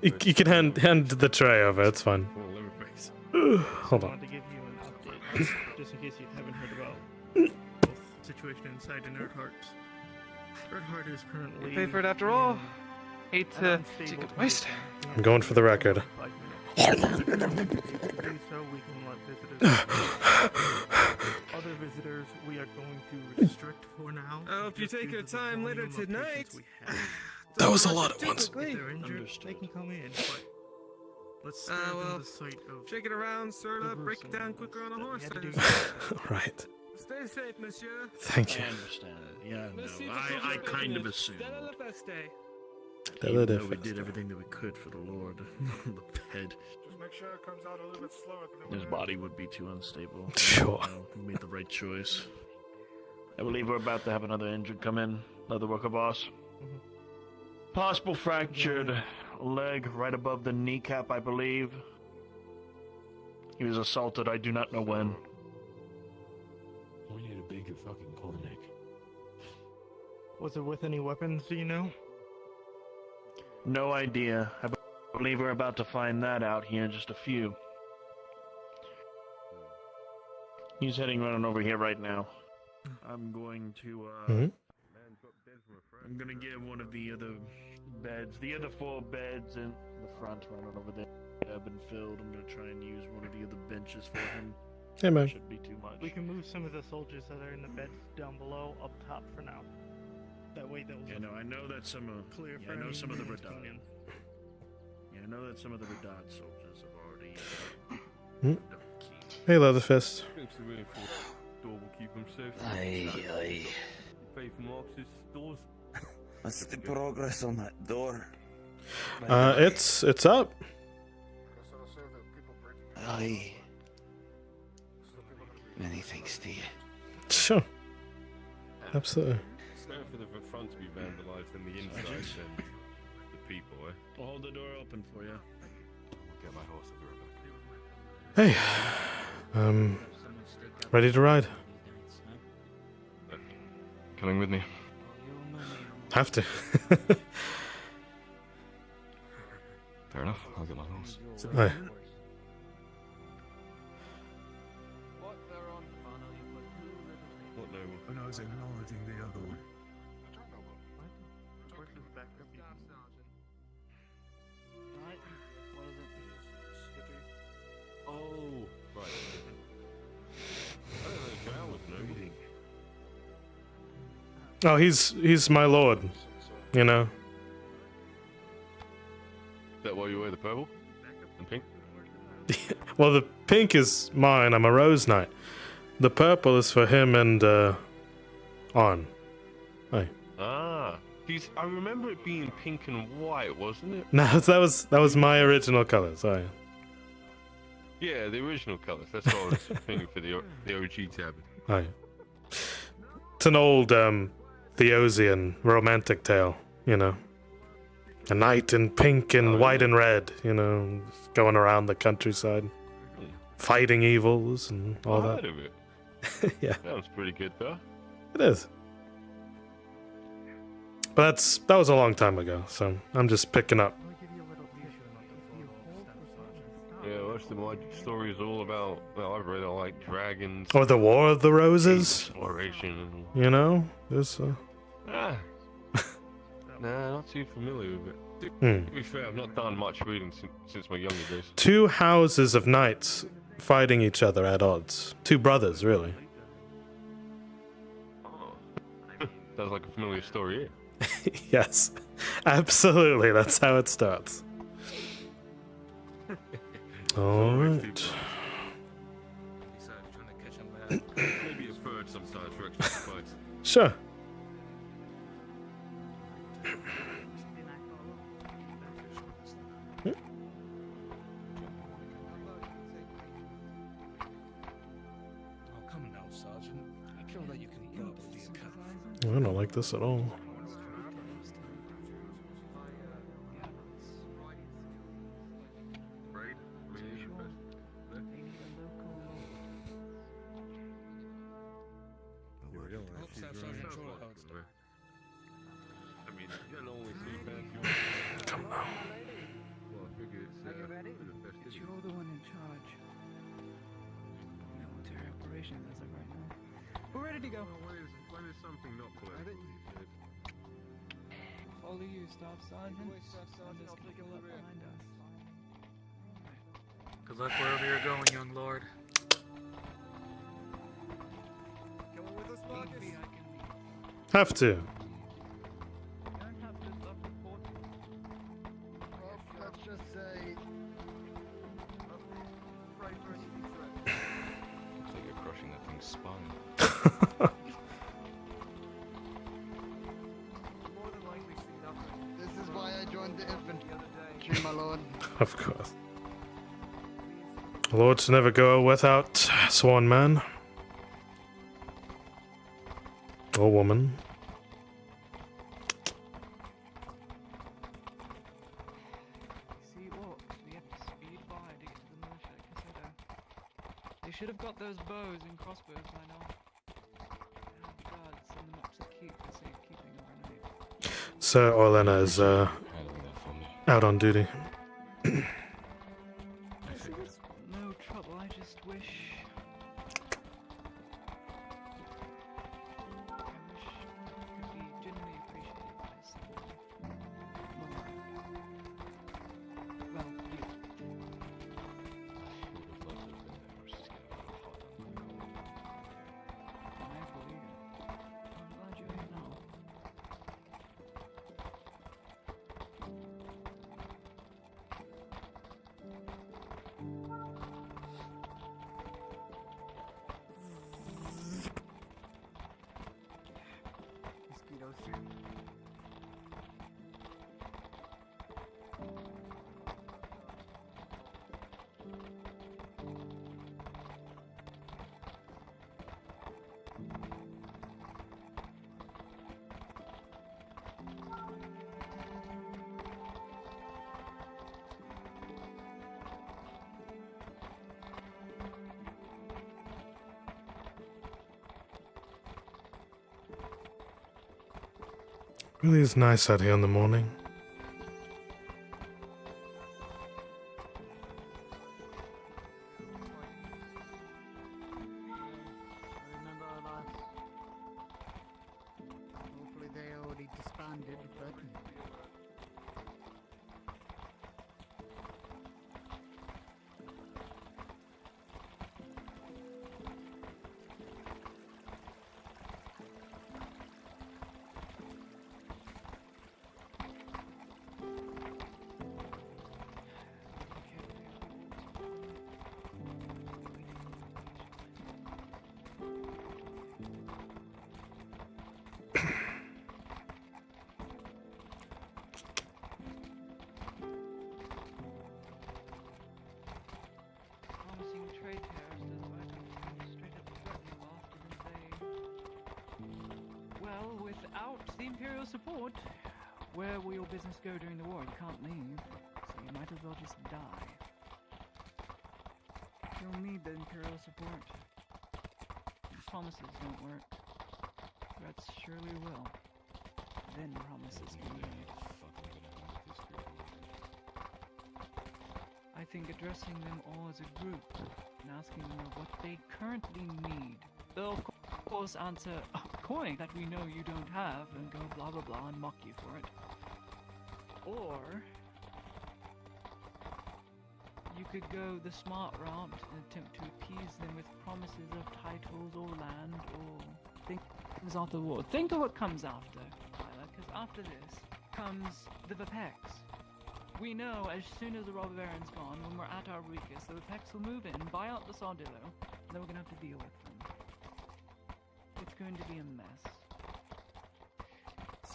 You can hand the tray over, it's fine. Hold I on. wanted to give you an update, just in case you haven't heard about the situation inside the Nerdheart. Nerdheart is currently... You paid for it after all. Hate to take it waste. I'm going for the record. So we can let visitors... Other visitors we are going to restrict for now. Oh, if you take your time later tonight... That was a lot at once. If they're injured, they can come in, but... Let's spare them the sight of... Shake it around, stir it up, break it down quicker on a horse. Right. Stay safe, monsieur. Thank you. I understand. Yeah, no, I kind of assumed. Even though we did everything that we could for the Lord, the ped. Just make sure it comes out a little bit slower. His body would be too unstable. Sure. We made the right choice. I believe we're about to have another injured come in. Another worker boss. Possible fractured leg right above the kneecap, I believe. He was assaulted, I do not know when. We need a bigger fucking clinic. Was it with any weapons, do you know? No idea. I believe we're about to find that out here in just a few. He's heading right over here right now. I'm going to, I'm gonna get one of the other beds, the other 4 beds in the front running over there have been filled. I'm gonna try and use one of the other benches for him. Hey, man. Shouldn't be too much. We can move some of the soldiers that are in the beds down below up top for now. That way they'll... Yeah, no, I know that some of... Clear yeah, for I know any some of the units Radad. coming in. Yeah, I know that some of the Radad soldiers have already... Hey, Leatherfist. Door will keep him safe. Aye. Pay for Marx's stores. What's the progress on that door? It's up. Aye. Many thanks to you. Sure. Absolutely. It's now for the front to be vandalized and the inside then the people, eh? I'll hold the door open for you. I'll get my horse, I'll be right back. Hey. Ready to ride? Coming with me. Have to. Fair enough, I'll get my horse. Aye. What level? When I was acknowledging the other one. Oh, right. I don't know, Cal was no. Oh, he's my lord. You know. Is that why you wear the purple and pink? Well, the pink is mine. I'm a rose knight. The purple is for him and On. Hey. Ah, I remember it being pink and white, wasn't it? No, that was my original color. Sorry. Yeah, the original colors. That's what I was thinking for the OG tab. Hi. It's an old Theosian romantic tale, you know. A knight in pink and white and red, you know, going around the countryside, fighting evils and all I that. heard of it. Yeah, Sounds pretty good, though. it is. But that was a long time ago, so I'm just picking up. Yeah, most of my story is all about. Well, I've read all like dragons. Or the War of the Roses. Exploration. You know, there's. Nah, not too familiar with it. Hmm. To be fair, I've not done much reading since my younger days. Two houses of knights fighting each other at odds. Two brothers, really. Sounds like a familiar story, yeah. Yes, absolutely. That's how it starts. All right. Maybe a third sometimes for extra spice. Sure. Oh, come now, Sergeant. I feel that you can go up to the academy. I don't like this at all. Come on. You're the one in charge. Military operations as of right now. We're ready to go. When is something not political? Follow you, Staff Sergeant. I'll take a look behind us. Good luck wherever you're going, young lord. Coming with us, Marcus? Have to. Let's just say. Looks like you're crushing that thing's spine. This is why I joined the infantry, my lord. Of course. Lords never go without sworn man. Or woman. See what? We have to speed by to get to the militia at Caseta. They should have got those bows and crossbows by now. God, send them up to keep for safekeeping overnight. Sir Orlena is out on duty. It's no trouble, I just wish. I wish it could be genuinely appreciated by someone. Well, you. I believe it. I'm glad you're here now. Mosquitoes. Really is nice out here in the morning. Remember our last. Hopefully they already disbanded, but. Well, without the Imperial support, where will your business go during the war? You can't leave, so you might as well just die. You'll need the Imperial support. Promises don't work. Threats surely will. Then promises can be made. I think addressing them all as a group and asking them what they currently need. They'll of course answer a coin that we know you don't have and go blah blah blah and mock you for it. Or you could go the smart route and attempt to appease them with promises of titles or land or things after the war. Think of what comes after, because after this comes the Vapex. We know as soon as the robber baron's gone, when we're at our weakest, the Vapex will move in, buy out the Sardillo, and then we're going to have to deal with them. It's going to be a mess.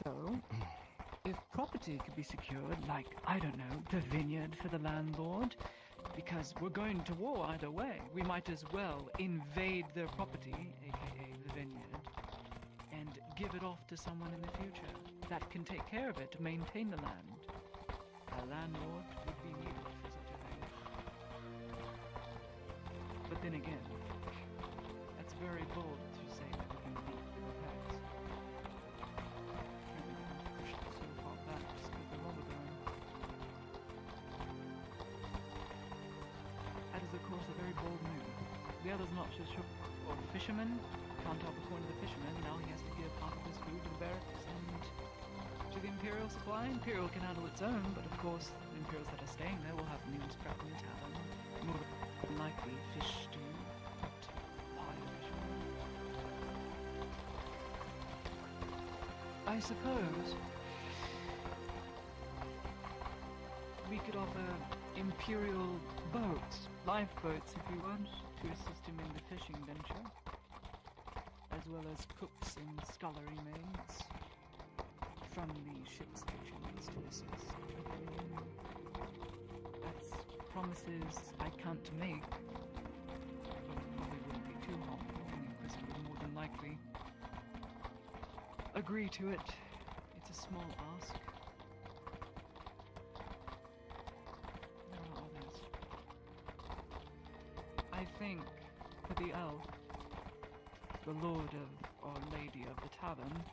So, if property could be secured, like, I don't know, the vineyard for the landlord, because we're going to war either way, we might as well invade their property, aka the vineyard, and give it off to someone in the future that can take care of it to maintain the land. A landlord would be needed for such a thing. But then again, that's very bold to say that we can beat the Vapex. Apparently we have to push it so far back just with the robber baron. That is of course a very bold move. The other's not so sure. Well, the fisherman can't help according to the fisherman. Now he has to give half of his food to the barracks and to the Imperial supply. Imperial can handle its own, but of course the Imperials that are staying there will have meals prepped in the tavern. More than likely fish stew, but pie of fishermen. I suppose we could offer Imperial boats, lifeboats if you want, to assist him in the fishing venture, as well as cooks and scullery maids from the ship's kitchens to assist. That's promises I can't make, but it probably wouldn't be too harmful. The Inquisitor would more than likely agree to it. It's a small ask. There are others. I think for the elf, the lord of or lady of the tavern,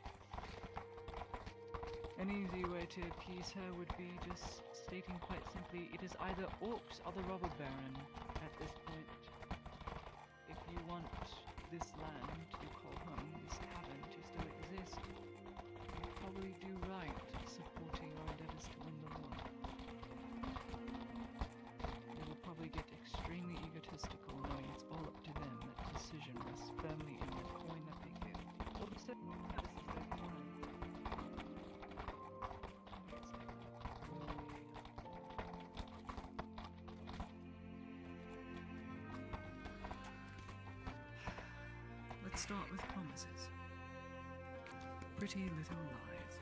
an easy way to appease her would be just stating quite simply, it is either orcs or the robber baron at this point. If you want this land to call home, this tavern to still exist, you probably do right supporting our endeavors to win the war. They will probably get extremely egotistical knowing it's all up to them, that decision rests firmly in the coin that they give. Or the set, this is their coin. Let's start with promises. Pretty little lies.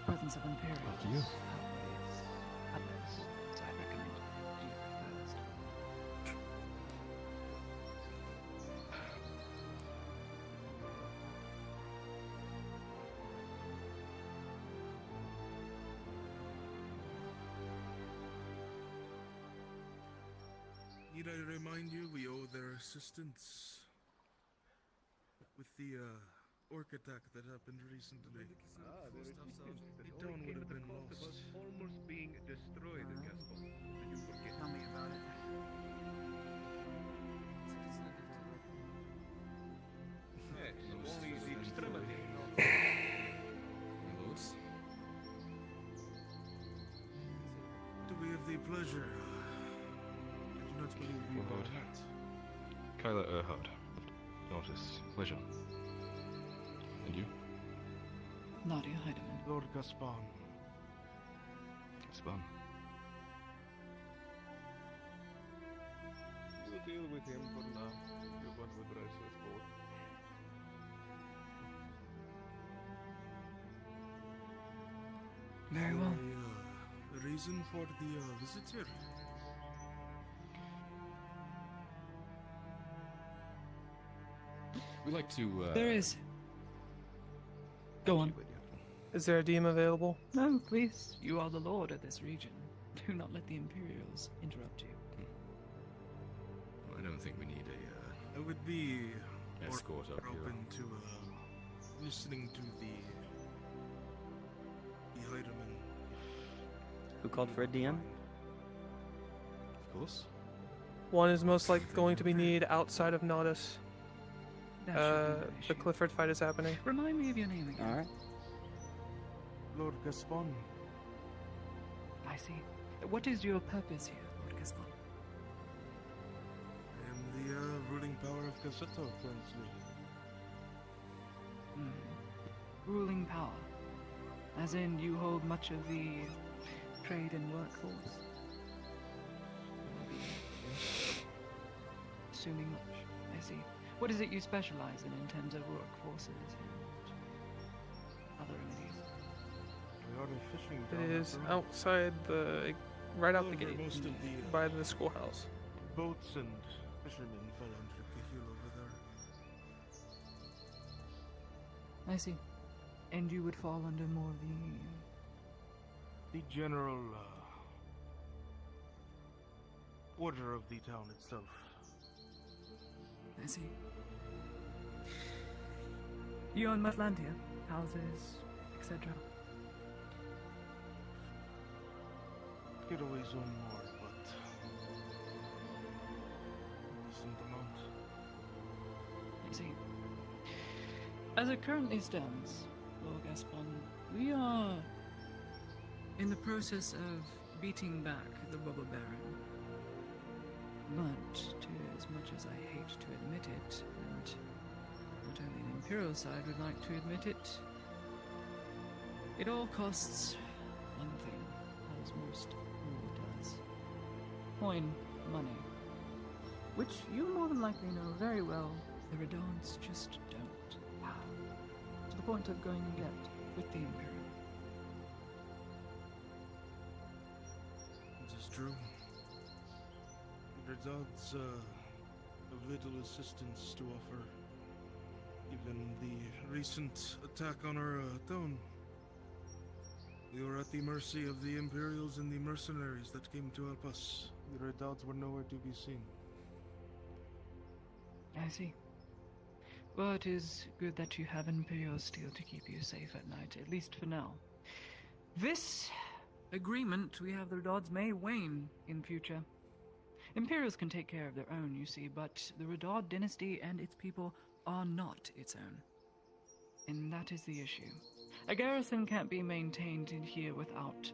Presence of Imperials. You. Others, so I recommend you first. Need I remind you, we owe their assistance with the orc attack that happened recently. The town would have been lost. Almost being destroyed in Gaspon. Did you forget? Tell me about it. only the extremity. My lords? Do we have the pleasure? I do not believe we Lord. are met. Kyla Erhard. Notice. Pleasure. And you? Nadia Heidemann. Lord Gaspon. Gaspon. We'll deal with him for now. You want to address us both. Very well. A reason for the visit here? We like to. There is. Go on. Is there a DM available? No, please. You are the lord of this region. Do not let the Imperials interrupt you. I don't think we need a I would be escort up here. open to listening to the Heidemann. Who called for a DM? Of course. One is most likely going to be needed outside of Naudus. That should be no The issue. Clifford fight is happening. Remind me of your name again. Alright. Lord Gaspon. I see. What is your purpose here, Lord Gaspon? I am the ruling power of Cassetto currently. Ruling power. As in, you hold much of the trade and workforce. Assuming much. I see. What is it you specialize in terms of workforces and other entities? We are a fishing It town is after all. outside the, right out the However, gate, most of the by the schoolhouse. boats and fishermen fell under Cahill over there. I see. And you would fall under more of The general order of the town itself. I see. You own much land here? Houses, etc. Could always own more, but a decent amount. I see. As it currently stands, Lord Gaspon, we are in the process of beating back the robber baron. But, to as much as I hate to admit it, and not only the Imperial side would like to admit it, it all costs one thing, as most war does. Coin money. Which you more than likely know very well the Redons just don't have. To the point of going in debt with the Imperial. This is true. The Redons have little assistance to offer. Even the recent attack on our town. We were at the mercy of the Imperials and the mercenaries that came to help us. The Redons were nowhere to be seen. I see. Well, it is good that you have Imperial steel to keep you safe at night, at least for now. This agreement we have the Redons may wane in future. Imperials can take care of their own, you see, but the Redod dynasty and its people are not its own. And that is the issue. A garrison can't be maintained in here without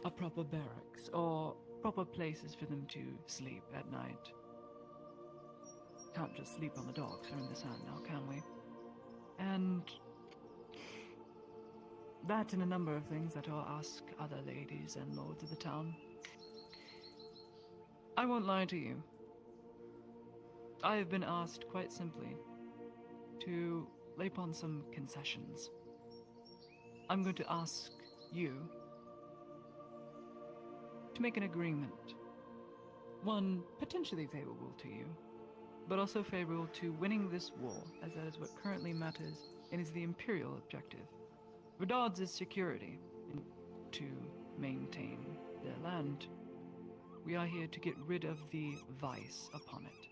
a proper barracks or proper places for them to sleep at night. Can't just sleep on the docks or in the sand now, can we? And that and a number of things that I'll ask other ladies and lords of the town. I won't lie to you. I have been asked, quite simply, to lay upon some concessions. I'm going to ask you to make an agreement. One potentially favorable to you, but also favorable to winning this war, as that is what currently matters and is the Imperial objective. Redod's is security, and to maintain their land. We are here to get rid of the vice upon it.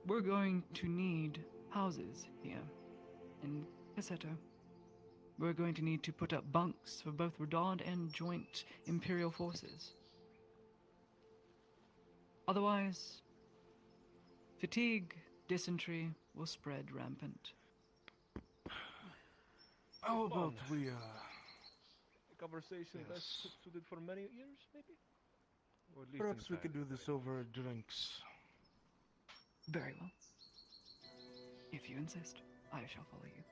We're going to need houses here in Cassetto. We're going to need to put up bunks for both Redod and joint Imperial forces. Otherwise, Fatigue, dysentery will spread rampant. How about we, A conversation best suited for many years, maybe? Or at least perhaps we could do this over drinks. Very well. If you insist, I shall follow you.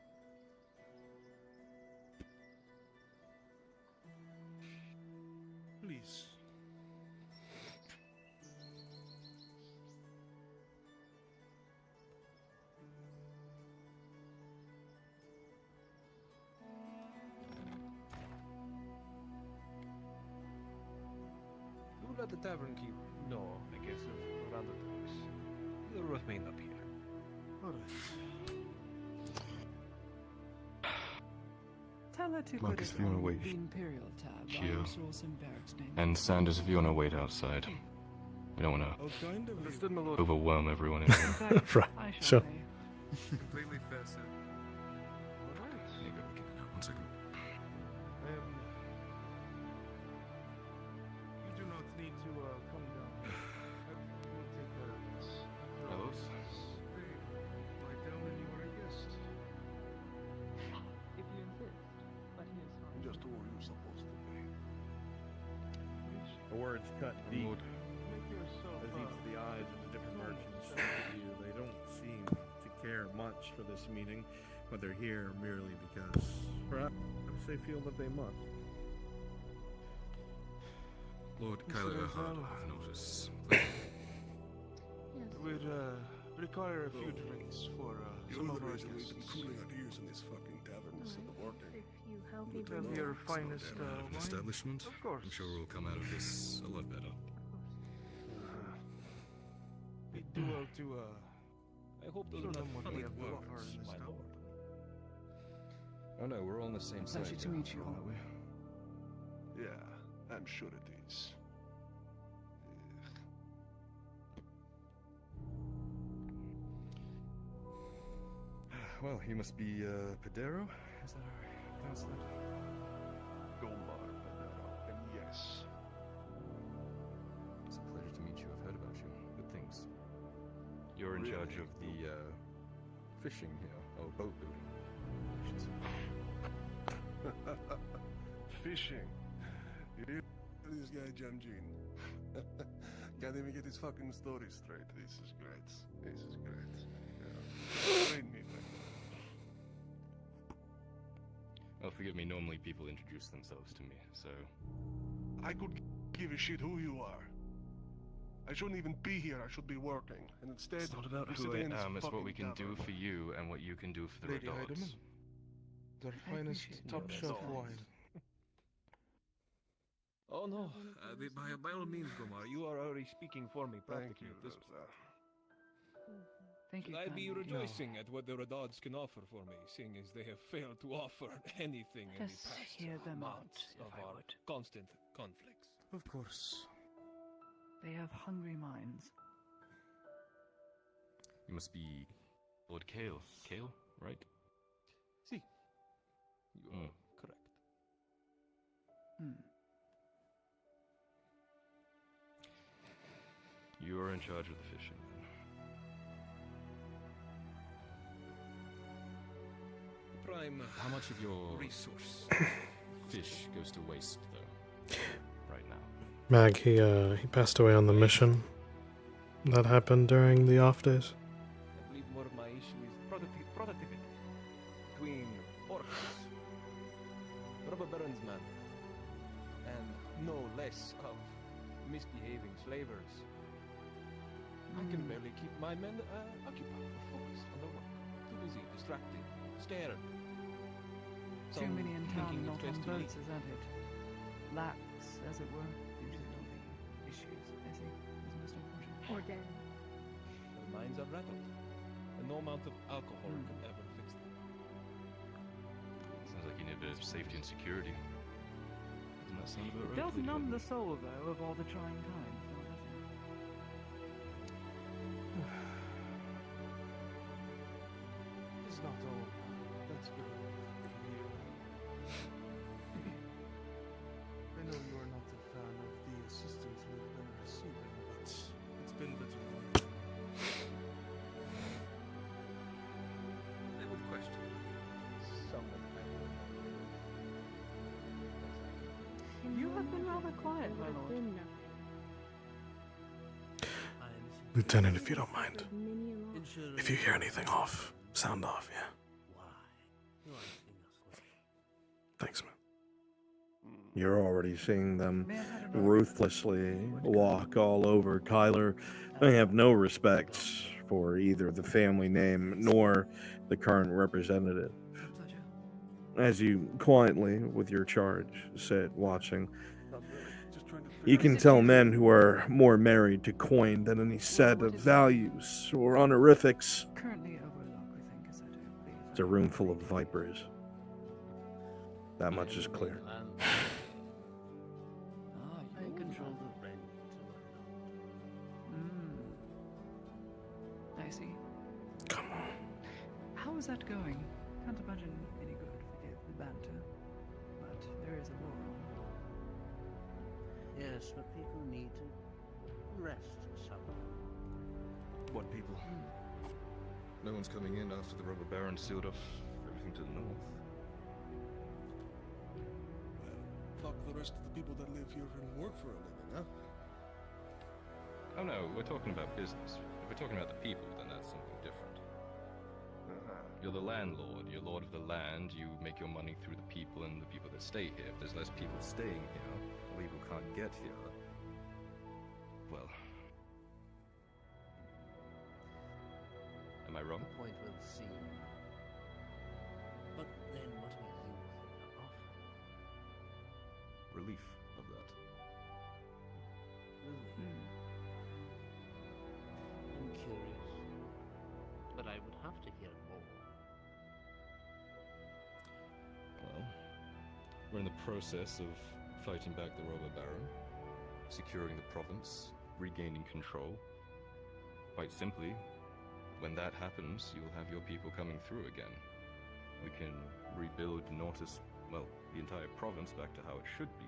Please. Do let the tavern keep know, I guess, of around the docks. You'll remain up here. Alright. Tell her to Marcus, put if you it wanna on wait, the Imperial tab. Geo. I'll source some barracks names. And Sanders, if you want to wait outside. We don't want I'll kind of Understood, my lord. to overwhelm everyone in here. Right, I shall sure. pay. completely fair, sir. There you go. One second. You do not need to come down. I will take care of this. Fellows? Lie down when you are a guest. If you insist, but he is fine. Just who are you supposed to be? The words cut deep Make yourself as each of the eyes of the different merchants look at you. They don't seem to care much for this meeting, but they're here merely because perhaps they feel that they must. Lord Mr. Kyler Gonzalo. Erhard, I've noticed. We'd require a few drinks for some of our guests. Cooling our ears in this fucking tavern instead of working. If you help me Have your finest wine. Establishment? Of course. I'm sure we'll come out of this a lot better. We do well to I hope those show are them not what we public have to offer words, in this my town. lord. Oh no, we're all on the same side. Pleasure to meet you all. aren't we? Yeah, I'm sure it is. Well, you must be Pedero? Is that how I pronounce that? Gomar Padero, and yes. It's a pleasure to meet you. I've heard about you. Good things. You're in charge of the fishing here, or boat building, I should say. Fishing. You this guy Jamjin. Can't even get his fucking story straight. This is great. This is great. Yeah. Train me, man. Well, forgive me, normally people introduce themselves to me, so... I could give a shit who you are. I shouldn't even be here. I should be working. And instead, It's not about you're who I sitting in this am, it's what fucking we can do tavern. for you and what you can do for the Lady Redards. Heidemann. Their finest appreciate top that. shelf That's all. wine. Oh no, by all means, Gomar, you are already speaking for me Thank practically you, at this Rosa. Thank Should you. I be kindly. rejoicing at what the Redards can offer for me, seeing as they have failed to offer anything in the Just past hear them out, months if of I our would. constant conflicts? Of course. They have hungry minds. You must be Lord Kale. Kale, right? See, you are correct. You are in charge of the fishing, then. Prime. How much of your resource fish goes to waste, though, right now? Mag, he passed away on the mission. That happened during the off days. I believe more of my issue is productivity between orcs, robber barons, man, and no less of misbehaving slavers. I can barely keep my men occupied or focused on the work. Too busy, distracted, scared. Too Some many in town, thinking not it's on best to leave. boats, is that it? Lacks, as it were, due to the issues. I see. Is most unfortunate. Or dead. Their minds are rattled, and no amount of alcohol can ever fix them. Sounds like you need a bit of safety and security. Doesn't that sound about It right? does numb the soul, though, of all the trying times, though, doesn't it? It's not all. Let's be real. I know you are not a fan of the assistance we've been receiving, but it's been better than rather quiet, my lord. Lieutenant, if you don't mind. If you hear anything off, sound off, yeah? Thanks, man. You're already seeing them ruthlessly walk all over Kyler. They have no respect for either the family name nor the current representative. As you quietly, with your charge, sit watching, you can tell men who are more married to coin than any set of values or honorifics. Currently overlook within Cassetto, please. It's a room full of vipers. That much is clear. You control the rent. I see. Come on. How is that going? Can't imagine any good, forgive the banter. But there is a war on. Yes, but people need to rest somewhere. What people? No one's coming in after the robber baron sealed off everything to the north. Fuck the rest of the people that live here and work for a living, huh? Oh no, we're talking about business. If we're talking about the people, then that's something different. You're the landlord, you're lord of the land, you make your money through the people and the people that stay here. If there's less people staying here, or people can't get here, well... Am I wrong? The point will seem. But then what are you here to offer? Relief of that. I'm curious, but I would have to hear more. Well, we're in the process of fighting back the robber baron, securing the province, regaining control. Quite simply, when that happens, you'll have your people coming through again. We can rebuild Nortus, well, the entire province back to how it should be.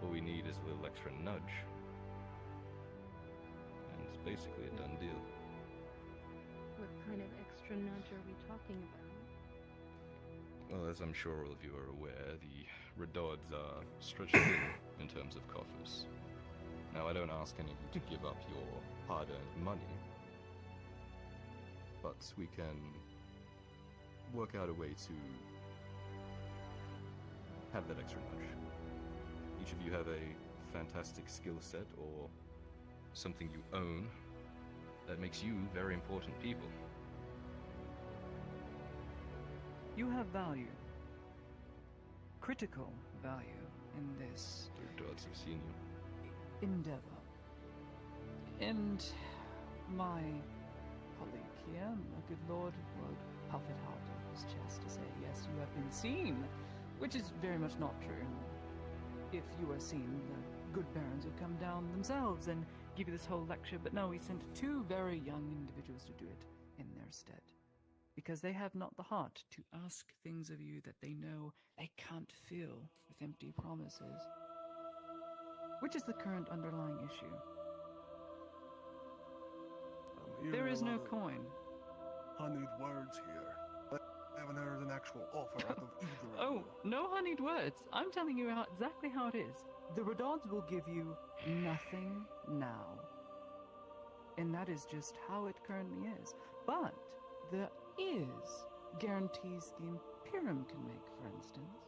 All we need is a little extra nudge. And it's basically a done deal. What kind of extra nudge are we talking about? Well, as I'm sure all of you are aware, the Redodds are stretched thin in terms of coffers. Now, I don't ask any of you to give up your hard-earned money, but we can work out a way to have that extra nudge. Each of you have a fantastic skill set or something you own that makes you very important people. You have value. Critical value in this The Redodds have seen you. endeavor. And my colleague here, a good lord, would puff it out of his chest to say, yes, you have been seen, which is very much not true. If you were seen, the good barons would come down themselves and give you this whole lecture, but no, he sent two very young individuals to do it in their stead. Because they have not the heart to ask things of you that they know they can't fill with empty promises. Which is the current underlying issue. There is no coin. Honeyed words here. I haven't heard an actual offer out of either of Oh, you. no honeyed words. I'm telling you exactly how it is. The Redodds will give you nothing now. And that is just how it currently is. But there is guarantees the Imperium can make, for instance.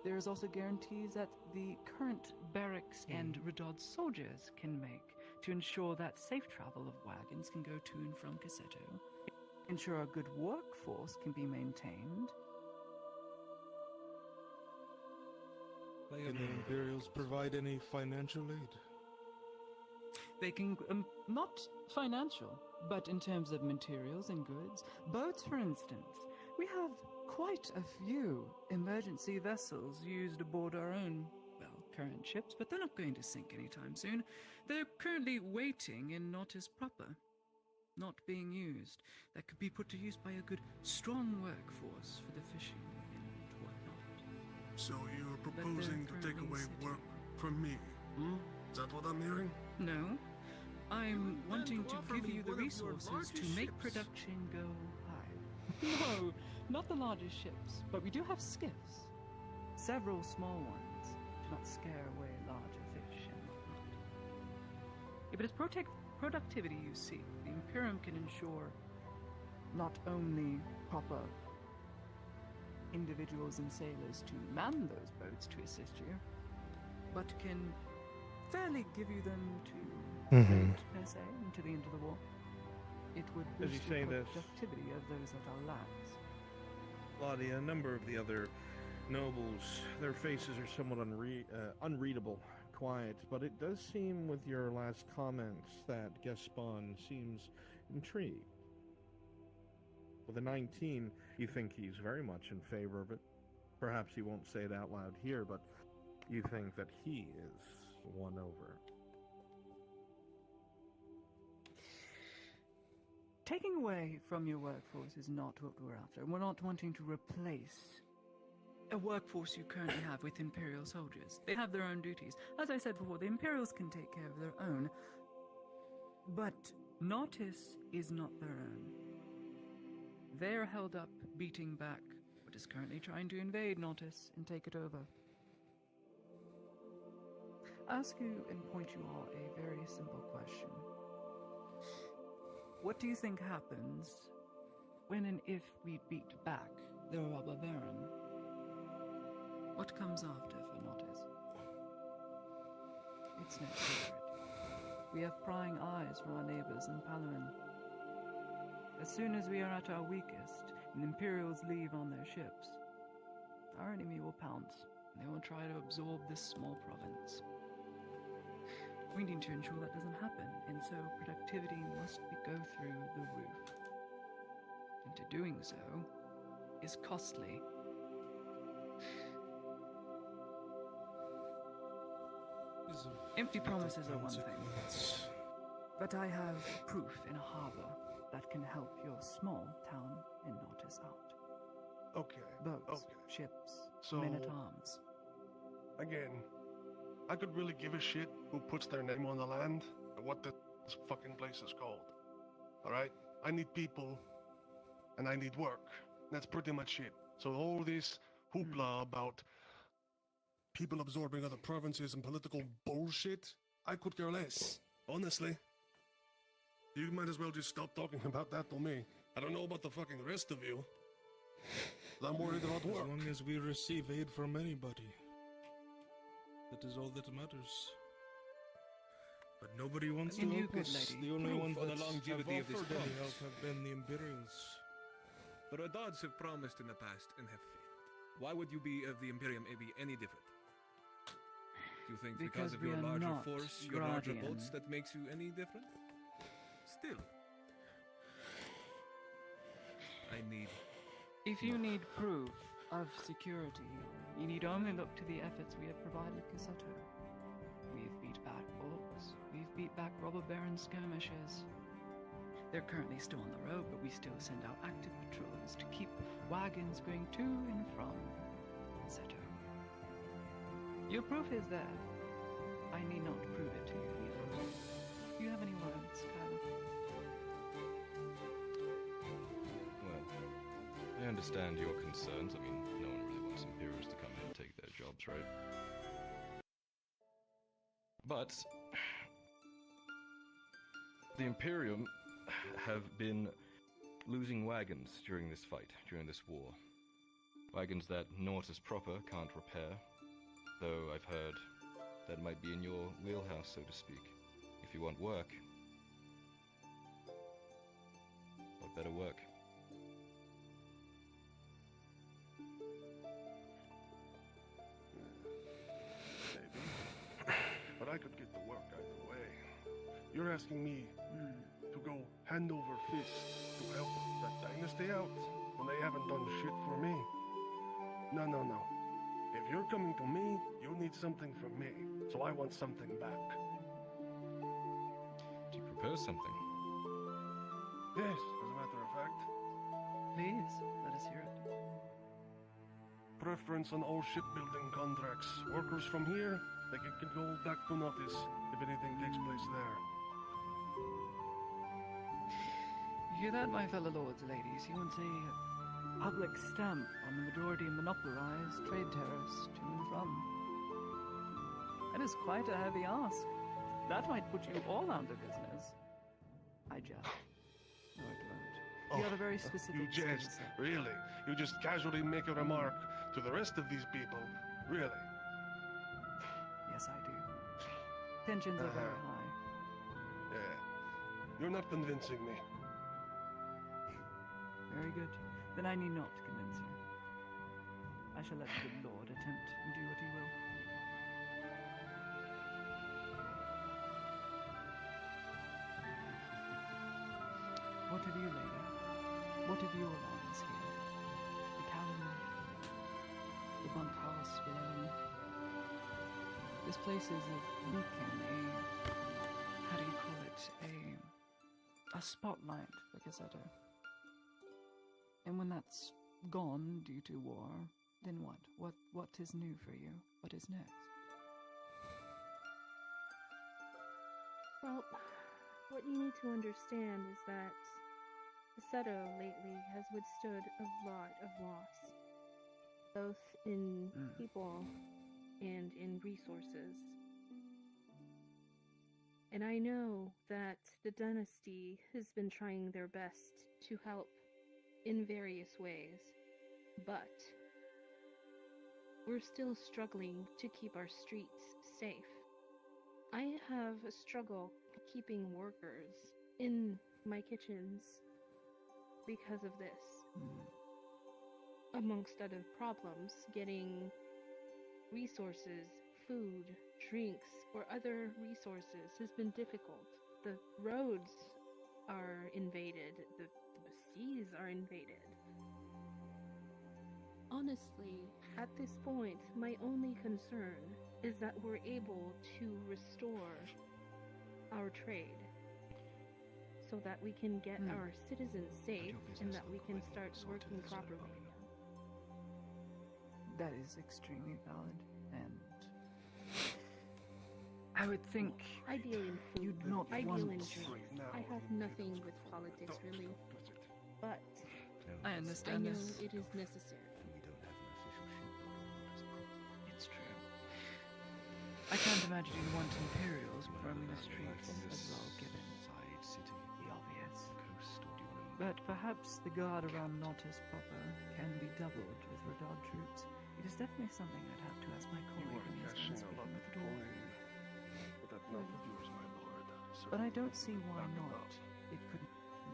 There is also guarantees that the current barracks and Redodd soldiers can make to ensure that safe travel of wagons can go to and from Cassetto, ensure a good workforce can be maintained. Can the Imperials provide any financial aid? They can, not financial, but in terms of materials and goods. Boats, for instance. We have quite a few emergency vessels used aboard our own, well, current ships, but they're not going to sink anytime soon. They're currently waiting in Nortus proper, not being used. That could be put to use by a good, strong workforce for the fishing and whatnot. So you're proposing to take away work from me, hmm? Is that what I'm hearing? No. I'm wanting to give you the resources to make production go high. No, not the largest ships, but we do have skiffs. Several small ones. not scare away larger fish and whatnot. If it is productivity you seek, the Imperium can ensure not only proper individuals and sailors to man those boats to assist you, but can fairly give you them to trade, per se, until the end of the war. It would As you boost say the this, productivity of those that are lands. Claudia, a number of the other nobles, their faces are somewhat unreadable, quiet, but it does seem with your last comments that Gaspon seems intrigued. With a 19, you think he's very much in favor of it. Perhaps he won't say it out loud here, but you think that he is won over. Taking away from your workforce is not what we're after. We're not wanting to replace a workforce you currently have with Imperial soldiers. They have their own duties. As I said before, the Imperials can take care of their own, but Nautis is not their own. They're held up beating back what is currently trying to invade Nautis and take it over. Ask you and point you all a very simple question. What do you think happens when and if we beat back the Robber Baron? What comes after for Nautis? It's no secret. We have prying eyes from our neighbors in Palawan. As soon as we are at our weakest and the Imperials leave on their ships, our enemy will pounce and they will try to absorb this small province. We need to ensure that doesn't happen, and so productivity must go through the roof. And to doing so is costly. Empty promises are one thing, but I have proof in a harbor that can help your small town in Nautis out. Okay. Boats, ships, So, men-at-arms. Again, I could really give a shit who puts their name on the land and what this fucking place is called. Alright? I need people and I need work. That's pretty much it. So all this hoopla about people absorbing other provinces and political bullshit, I could care less. Honestly. You might as well just stop talking about that to me. I don't know about the fucking rest of you. I'm worried about work. As long as we receive aid from anybody. That is all that matters. But nobody wants to help us. The only ones for that the longevity have of this offered any province. help have been the Imperials. The Rodads have promised in the past and have failed. Why would you be of the Imperium be any different? Do you think because of we your are larger not force, your larger Guardian. boats, that makes you any different? Still. I need... If you need proof of security, you need only look to the efforts we have provided Kasato. We've beat back orcs, we've beat back robber baron skirmishers. They're currently still on the road, but we still send out active patrols to keep wagons going to and from Kasato. Your proof is there. I need not prove it to you either. Do you have any words, Kyle? Well, I understand your concerns. I mean, no one really wants Imperials to come in and take their jobs, right? But the Imperium have been losing wagons during this fight, during this war. Wagons that Nautis proper can't repair, though I've heard that might be in your wheelhouse, so to speak. If you want work, what better work? Maybe. But I could get to work either way. You're asking me to go hand over fist to help that dynasty out when they haven't done shit for me. No, no, no. If you're coming to me, you need something from me. So I want something back. Do you propose something? Yes, as a matter of fact. Please, let us hear it. Preference on all shipbuilding contracts. Workers from here, they can go back to Nautis if anything takes place there. You hear that, my fellow lords and ladies? He wants a public stamp on the majority monopolized trade tariffs to and from. That is quite a heavy ask. That might put you all out of business. I jest. No, it won't. You have a very specific You skill jest, set. really? You just casually make a remark to the rest of these people, really? Yes, I do. Tensions are very high. Yeah. You're not convincing me. Very good. Then I need not convince you. I shall let the good Lord attempt and do what he will. What of you, lady? What of your lives here? The calendar, the bunkhouse below. This place is a beacon, how do you call it? A spotlight for Cassetto. And when that's gone due to war, then what? What is new for you? What is next? Well, what you need to understand is that Cassetto lately has withstood a lot of loss, both in people and in resources. And I know that the dynasty has been trying their best to help in various ways, but we're still struggling to keep our streets safe. I have a struggle keeping workers in my kitchens because of this. Amongst other problems, getting resources, food, drinks, or other resources has been difficult. The roads are invaded, the seas are invaded. Honestly, at this point, my only concern is that we're able to restore our trade so that we can get our citizens safe and that we can start working properly again. That is extremely valid, and I would think I deal in food. you'd not I want... deal in drinks. I have nothing with politics, really. But I understand I know this. it is necessary. It's true. I can't imagine you'd want Imperials roaming the streets as well, given the obvious. But perhaps the guard around Nautis proper can be doubled with Redod troops. It is definitely something I'd have to ask my colleague when he is done speaking with the dwarf. But I don't see why not. It couldn't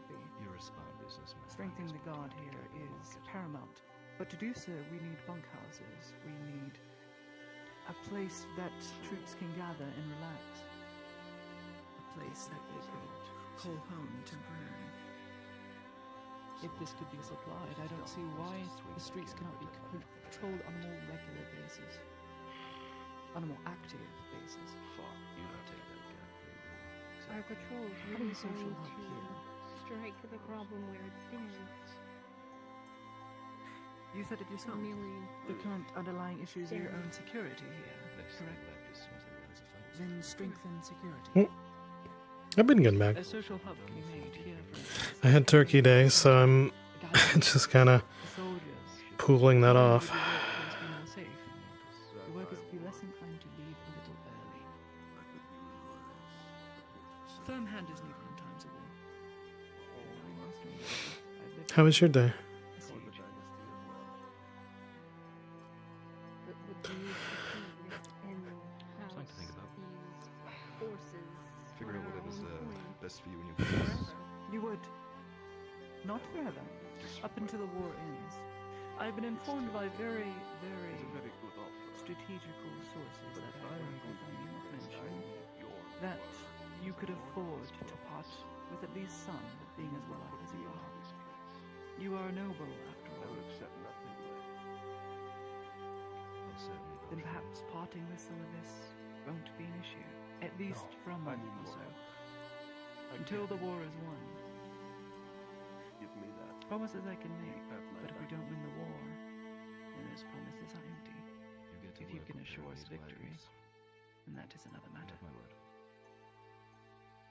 be. You're a smart businessman. Strengthening the guard here is paramount. But to do so, we need bunkhouses. We need a place that troops can gather and relax. A place that they could call home temporarily. If this could be supplied, I don't see why the streets cannot be patrolled on a more regular basis. On a more active basis. You don't take that again. Our patrols Having really a social going hub to here. strike the problem where it stands. You said it yourself. Merely The current underlying issue is your own security here, correct? Then strengthen security. I've been getting back. A social hub can be made here, for instance. I had Turkey Day, so I'm just kind of pooling that off. The workers will be less inclined to leave a little early. Firm hand is needed in times of war. How was your day? but would need to in-house Something to think about. these forces. Figure out on our whatever's own coin. best for you and your business. You would. Not forever. Up until the war ends. I've been informed by very, very strategical sources that I work with, I need not mention, that you could afford to part with at least some, being as well off as you are. You are a noble, after all. Then perhaps parting with some of this won't be an issue. At least for a month or so. Until the war is won. Give me that. Promises I can make, but if we don't win the war, then those promises are empty. If you can assure us victory, then that is another matter.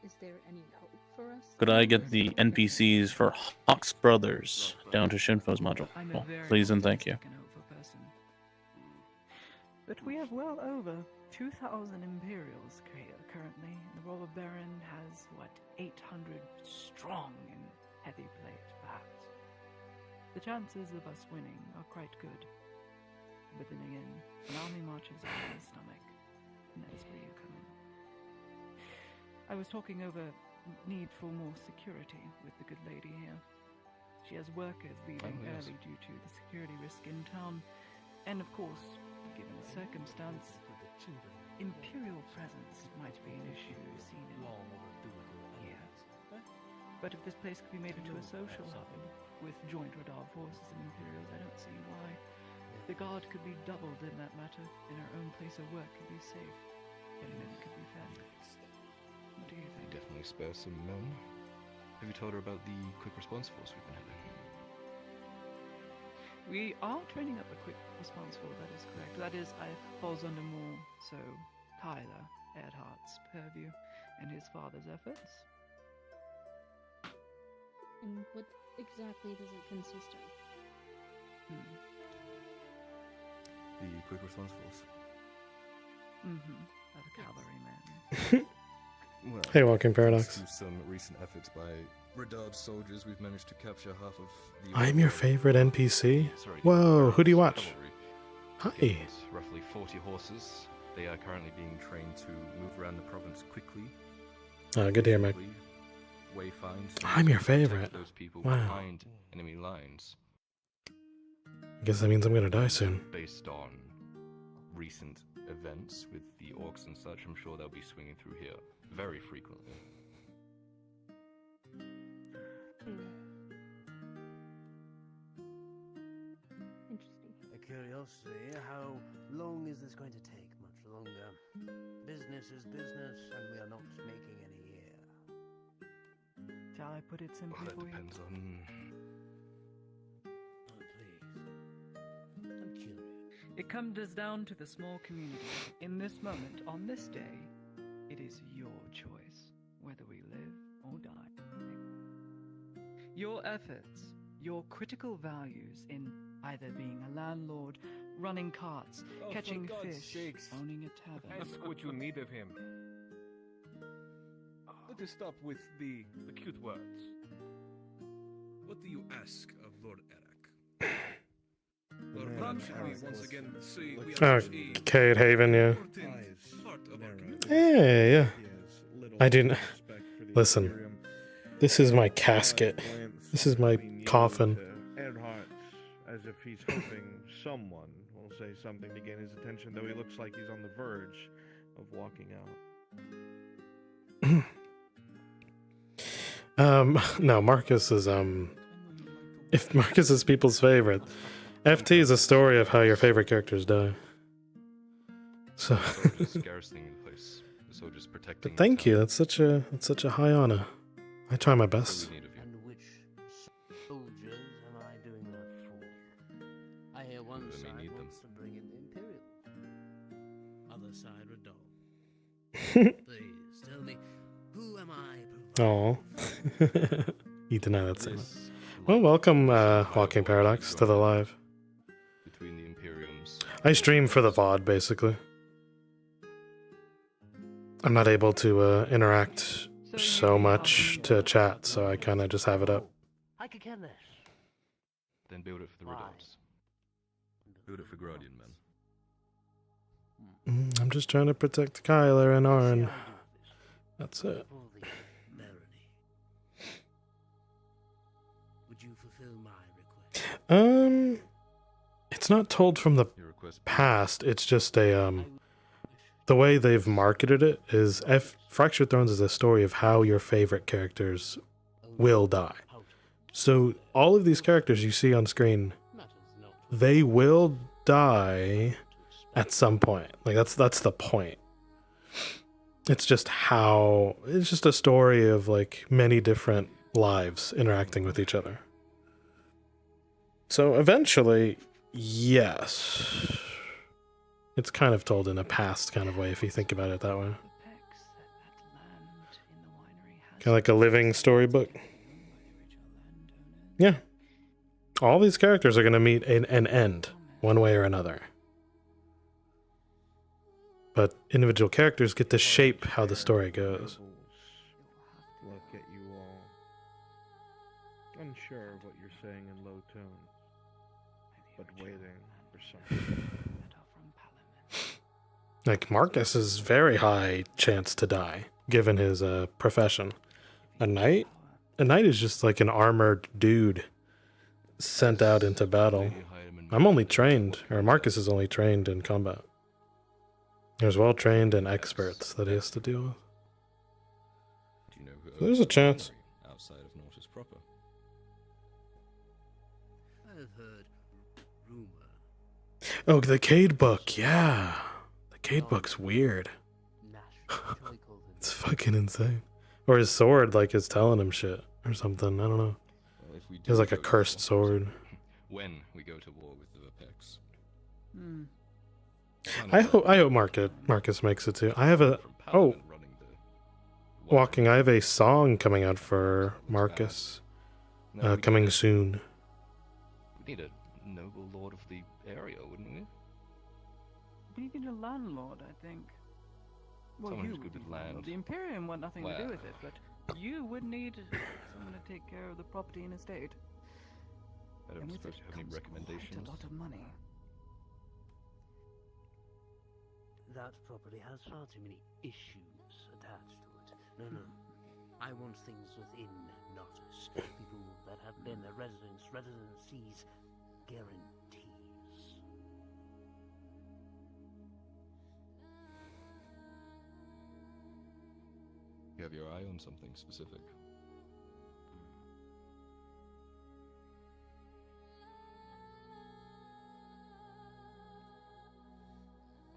Is there any hope for us? Could I get the NPCs for Hawks Brothers down to Shinfo's module? Please and thank you. But we have well over 2,000 Imperials currently. The robber baron has, what, 800 strong in heavy plate, perhaps. The chances of us winning are quite good. But then again, an army marches on my stomach, and that's where you come in. I was talking over need for more security with the good lady here. She has workers leaving early due to the security risk in town, and of course, given the circumstance, Imperial presence might be an issue seen in years. But if this place could be made into a social hub with joint radar forces and Imperials, I don't see why. The guard could be doubled in that matter, and our own place of work could be safe, and it could be fed. What do you think? Definitely spare some men. Have you told her about the quick response force we've been having? We are training up a quick response force, that is correct. That is, I falls under more so Tyler Earhart's purview and his father's efforts. And what exactly does it consist of? The quick response force. Of a cavalryman. Well, Hey, Walking Paradox. through some recent efforts by Redard's soldiers, we've managed to capture half of the... I'm your favorite NPC? Sorry, Whoa, who do you watch? cavalry. Hi. It's roughly 40 horses. They are currently being trained to move around the province quickly. Oh, good to hear, Mike. Wayfind. I'm your protect favorite. Those people Wow. behind enemy lines. I guess that means I'm gonna die soon. Based on recent events with the orcs and such, I'm sure they'll be swinging through here very frequently. Interesting. A curiosity, how long is this going to take? Much longer. Business is business, and we are not making any here. Shall I put it simply Well, that for you? depends on... Oh, please. I'm curious. It comes down to the small community. In this moment, on this day, it is your choice whether we live or die. Your efforts, your critical values in either being a landlord, running carts, Oh, catching for God's fish, sakes. owning a tavern. Ask what you need of him. Let us stop with the cute words. What do you ask of Lord Eric? Lord Eric, should we once again say we are such a Cade Haven, yeah. important part of our community? Hey, yeah. I didn't. Listen, this is my casket. This is my coffin. Earhart, as if he's hoping someone will say something to gain his attention, though he looks like he's on the verge of walking out. No, Marcus is, if Marcus is people's favorite, FT is a story of how your favorite characters die. So, scarce thing in the place. The soldiers protecting. but thank you, that's such a high honor. I try my best. And which soldiers am I doing that for? I hear one They may side need them. wants to bring in the Imperial. Other side Radol. Please tell me, who am I? Oh, you deny that statement. Well, welcome, Walking Paradox, to the live. Between the Imperiums. I stream for the VOD, basically. I'm not able to interact so much to chat, so I kind of just have it up. I could care less. Then build it for the Redoubts. Build it for Guardian men. I'm just trying to protect Kyler and Arn. That's it. For the barony. Would you fulfill my request? It's not told from the past. It's just a the way they've marketed it is Fractured Thrones is a story of how your favorite characters will die. So all of these characters you see on screen, they will die at some point. Like that's the point. It's just a story of like many different lives interacting with each other. So eventually, yes. It's kind of told in a past kind of way if you think about it that way. Kind of like a living storybook. Yeah. All these characters are going to meet an end, one way or another. but individual characters get to shape how the story goes. Look at you all. Unsure of what you're saying in low tones, but waiting for something. Like, Marcus is very high chance to die, given his profession. A knight? A knight is just like an armored dude sent out into battle. I'm only trained, or Marcus is only trained in combat. There's well-trained and experts that he has to deal with. Do you know who So there's a chance. outside of Nortus proper? I've heard rumor. Oh, the Cade book, yeah. The Cade book's weird. It's fucking insane. Or his sword, like, is telling him shit or something. I don't know. Well, if we He has do like a go to cursed war, sword. When we go to war with the Verpex. I hope Marcus makes it too. I have a I have a song coming out for Marcus. Coming soon. We need a noble lord of the area, wouldn't we? We need a landlord, I think. Well, Someone you who's good would with need one. land. The Imperium want nothing to do Well. with it, but you would need someone to take care of the property and estate. I don't And with suppose it you have any comes recommendations? quite a lot of money. That property has far too many issues attached to it. No. I want things within Nortus. People that have been their residencies, guarantees. You have your eye on something specific.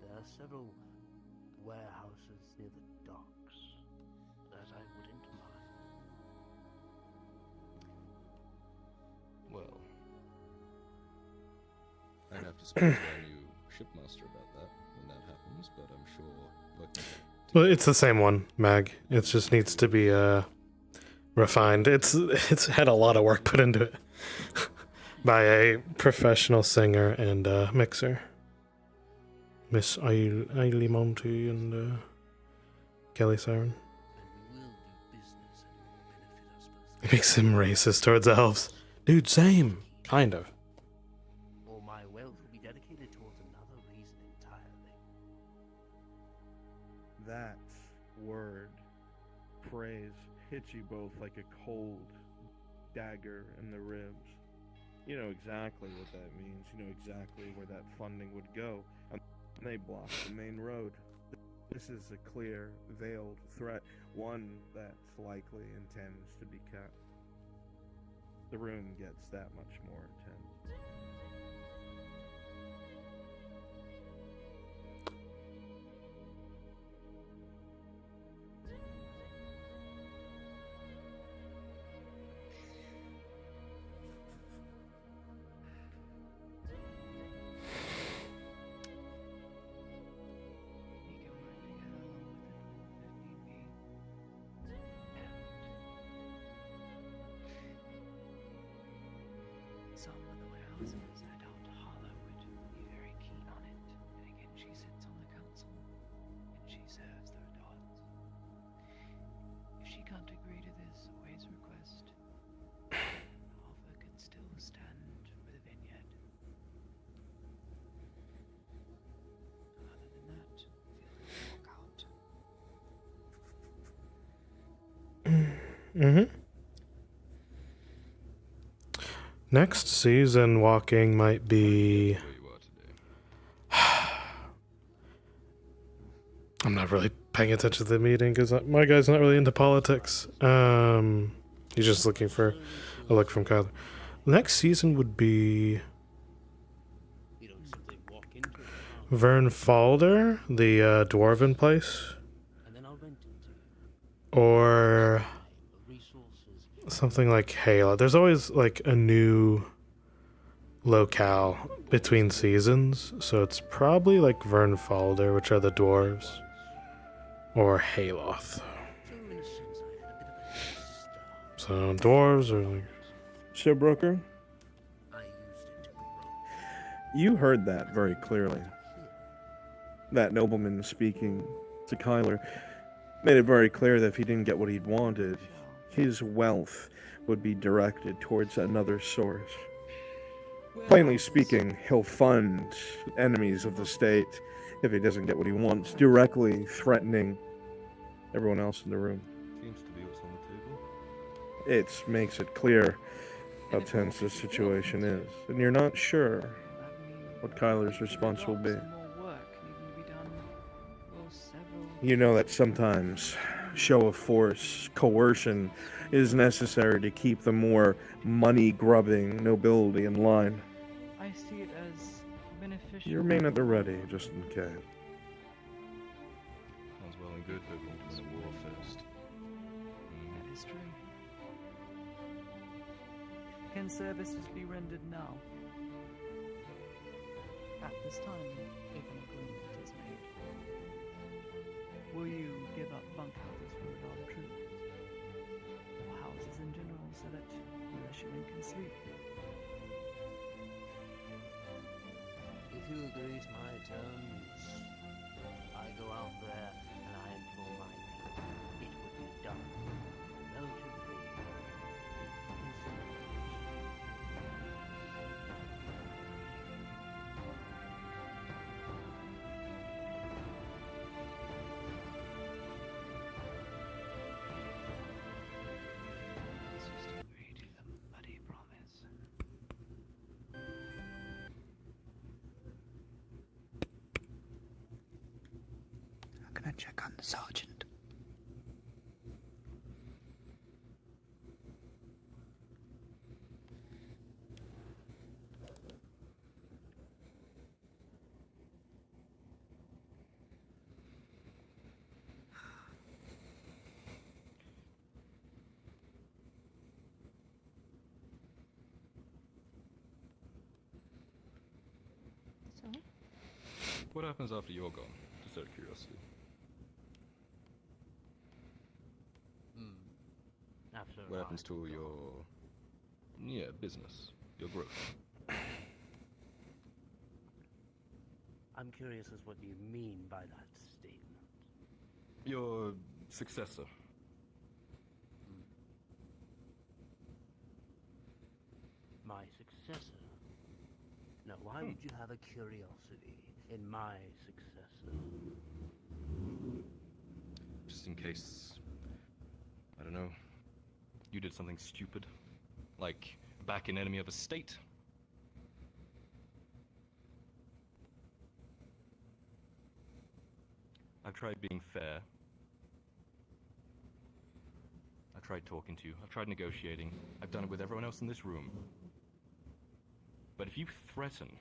There are several warehouses near the docks that I wouldn't mind. Well, I'd have to speak to our new shipmaster about that when that happens, but I'm sure. Well, it's the same one, Mag. It just needs to be refined. It's had a lot of work put into it by a professional singer and mixer, Miss Ailey Monty and Kelly Siren. It makes him racist towards elves, dude. Same, kind of. All my wealth will be dedicated towards another reason entirely. That word, praise, hits you both like a cold dagger in the ribs. You know exactly what that means. You know exactly where that funding would go. And they block the main road. This is a clear, veiled threat, one that likely intends to be kept. The room gets that much more intense. Some of the warehouses, I doubt Harlow would be very keen on it. And again, she sits on the council, and she serves their daughters. If she can't agree to this wage request, the offer can still stand for the vineyard. Other than that, feel free to walk out. Mm-hmm. Next season, walking might be. I'm not really paying attention to the meeting because my guy's not really into politics. He's just looking for a look from Kyler. Next season would be Vernfalder, the dwarven place, or something like Halo. There's always like a new locale between seasons, so it's probably like Vernfalder, which are the dwarves, or Haloth. So dwarves are like. Showbroker? You heard that very clearly. That nobleman speaking to Kyler made it very clear that if he didn't get what he'd wanted, his wealth would be directed towards another source. Plainly speaking, he'll fund enemies of the state if he doesn't get what he wants, directly threatening everyone else in the room. Seems to be what's on the table. It makes it clear how tense this situation is, and you're not sure what Kyler's response will be. You know that sometimes show of force, coercion, is necessary to keep the more money-grubbing nobility in line. I see it as beneficial. You remain at the ready, just in case. Sounds well and good, but we want to win a war first. That is true. Can services be rendered now? At this time, if an agreement is made. Will you give up bunkhouses for guard troops? Or houses in general so that militiamen can sleep? If you agree to my terms, I go out there and I inform my people. It would be done relatively easily. Let's just agree to the bloody promise. I'm gonna check on the sergeant. So? What happens after you're gone? Just out of curiosity. After What happens to your business, your growth? I'm curious as what you mean by that statement. Your successor. My successor? No, why would you have a curiosity in my successor? Just in case, I don't know, you did something stupid, like back an enemy of a state. I've tried being fair. I've tried talking to you. I've tried negotiating. I've done it with everyone else in this room. But if you threaten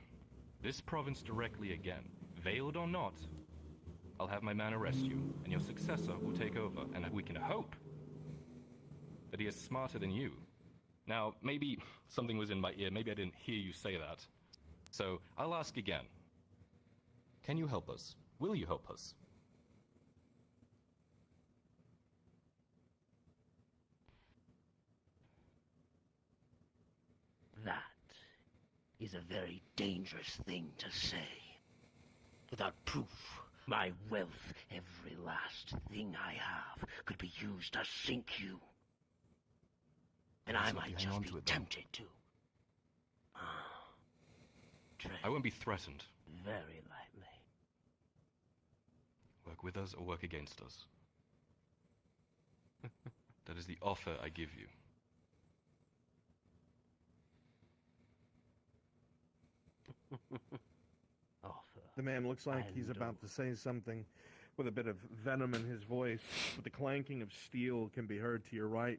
this province directly again, veiled or not, I'll have my man arrest you, and your successor will take over, and we can hope that he is smarter than you. Now, maybe something was in my ear. Maybe I didn't hear you say that. So, I'll ask again. Can you help us? Will you help us? That is a very dangerous thing to say. Without proof, my wealth, every last thing I have, could be used to sink you. And I might just be tempted to. I won't be threatened. Very lightly. Work with us or work against us. That is the offer I give you. The man looks like he's about to say something with a bit of venom in his voice, but the clanking of steel can be heard to your right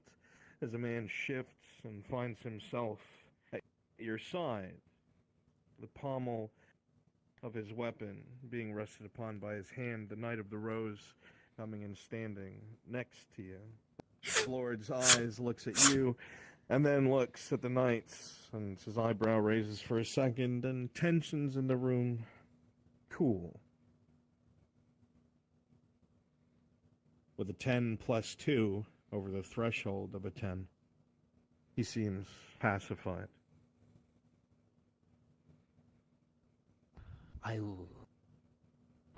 as the man shifts and finds himself at your side, the pommel of his weapon being rested upon by his hand, the Knight of the Rose coming and standing next to you. Lord's eyes looks at you and then looks at the knight, and his eyebrow raises for a second, and tensions in the room cool. With a 10 plus 2 over the threshold of a 10, he seems pacified. I will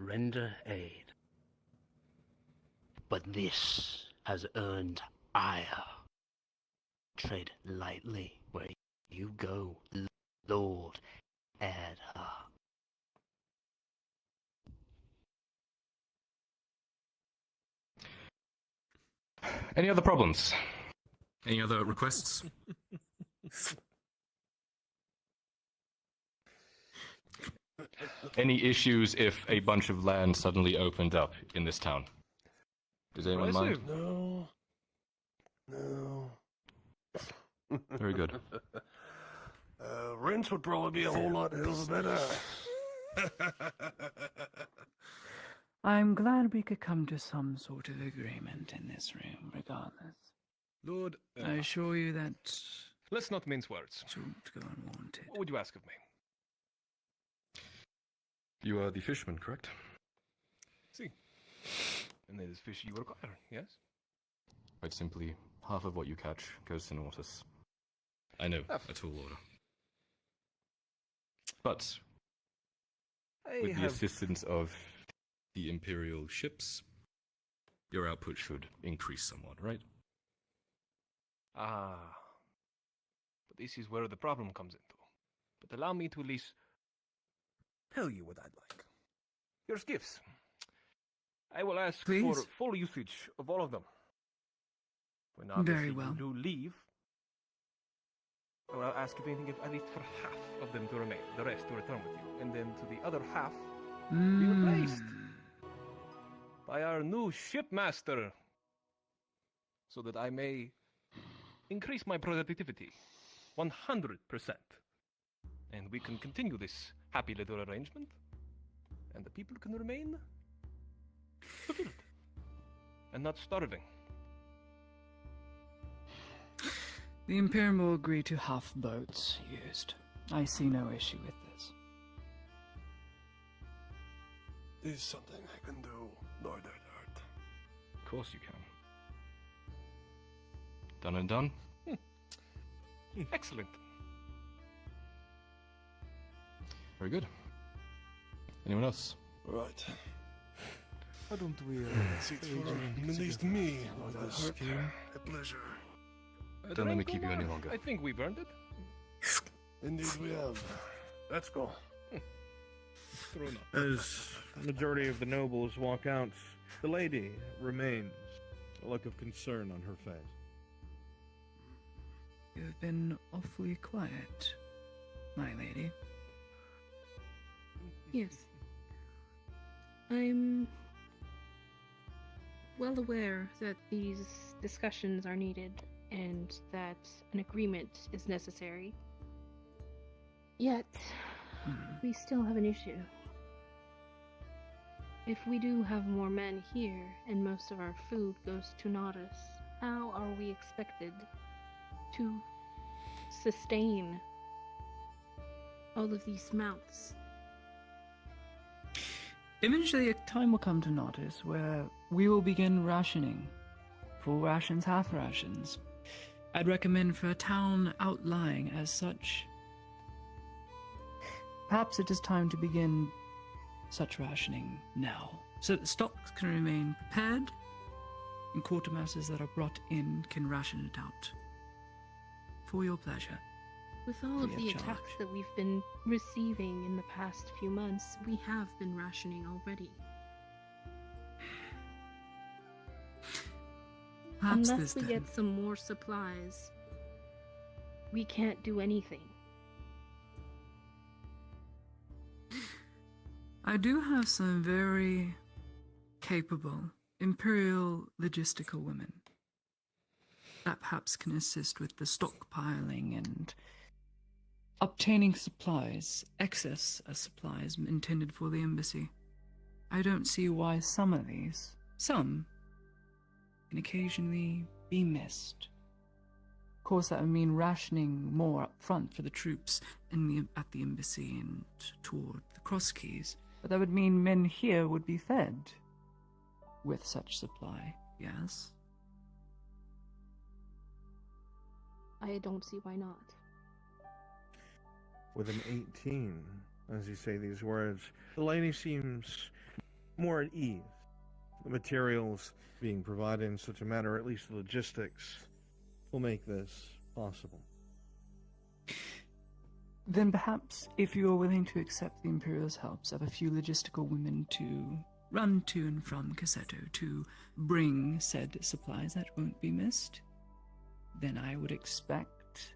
render aid. But this has earned ire. Tread lightly where you go, Lord Adha. Any other problems? Any other requests? Any issues if a bunch of land suddenly opened up in this town? Does anyone mind? No. No. Very good. Rents would probably be a whole lot hell of a better. I'm glad we could come to some sort of agreement in this room, regardless. Lord, I assure you that let's not mince words. Don't go unwanted. What would you ask of me? You are the fisherman, correct? See. And it is fish you require, yes? Quite simply, half of what you catch goes to Nautis. I know, a tall order. But with the assistance of the Imperial ships, your output should increase somewhat, right? Ah. But this is where the problem comes into. But allow me to at least tell you what I'd like. Here's gifts. I will ask for full usage of all of them. When obviously you do leave, I will ask if anything, at least for half of them to remain, the rest to return with you, and then to the other half be replaced by our new shipmaster, so that I may increase my productivity 100%, and we can continue this happy little arrangement, and the people can remain fulfilled and not starving. The Imperium will agree to half boats used. I see no issue with this. This is something I can do, Lord Alert. Of course you can. Done and done? Excellent. Very good. Anyone else? Right. Why don't we Seats for at least me on this scheme. A pleasure. Don't let me keep you any longer. I think we've earned it. Indeed we have. Let's go. As the majority of the nobles walk out, the lady remains, a look of concern on her face. You've been awfully quiet, my lady. Yes. I'm well aware that these discussions are needed and that an agreement is necessary. Yet, we still have an issue. If we do have more men here and most of our food goes to Nautis, how are we expected to sustain all of these mouths? Eventually, a time will come to Nautis where we will begin rationing. Full rations, half rations. I'd recommend for a town outlying as such. Perhaps it is time to begin such rationing now, so that stocks can remain prepared, and quartermasters that are brought in can ration it out. For your pleasure. With all of Free the of charge. attacks that we've been receiving in the past few months, we have been rationing already. Perhaps Unless this we then. get some more supplies, we can't do anything. I do have some very capable Imperial logistical women that perhaps can assist with the stockpiling and obtaining supplies, excess of supplies intended for the embassy. I don't see why some of these, some, can occasionally be missed. Of course, that would mean rationing more up front for the troops at the embassy and toward the cross keys. But that would mean men here would be fed with such supply, yes? I don't see why not. With an 18, as you say these words, the lady seems more at ease. The materials being provided in such a manner, at least the logistics, will make this possible. Then perhaps, if you are willing to accept the Imperial's helps of a few logistical women to run to and from Cassetto to bring said supplies that won't be missed, then I would expect,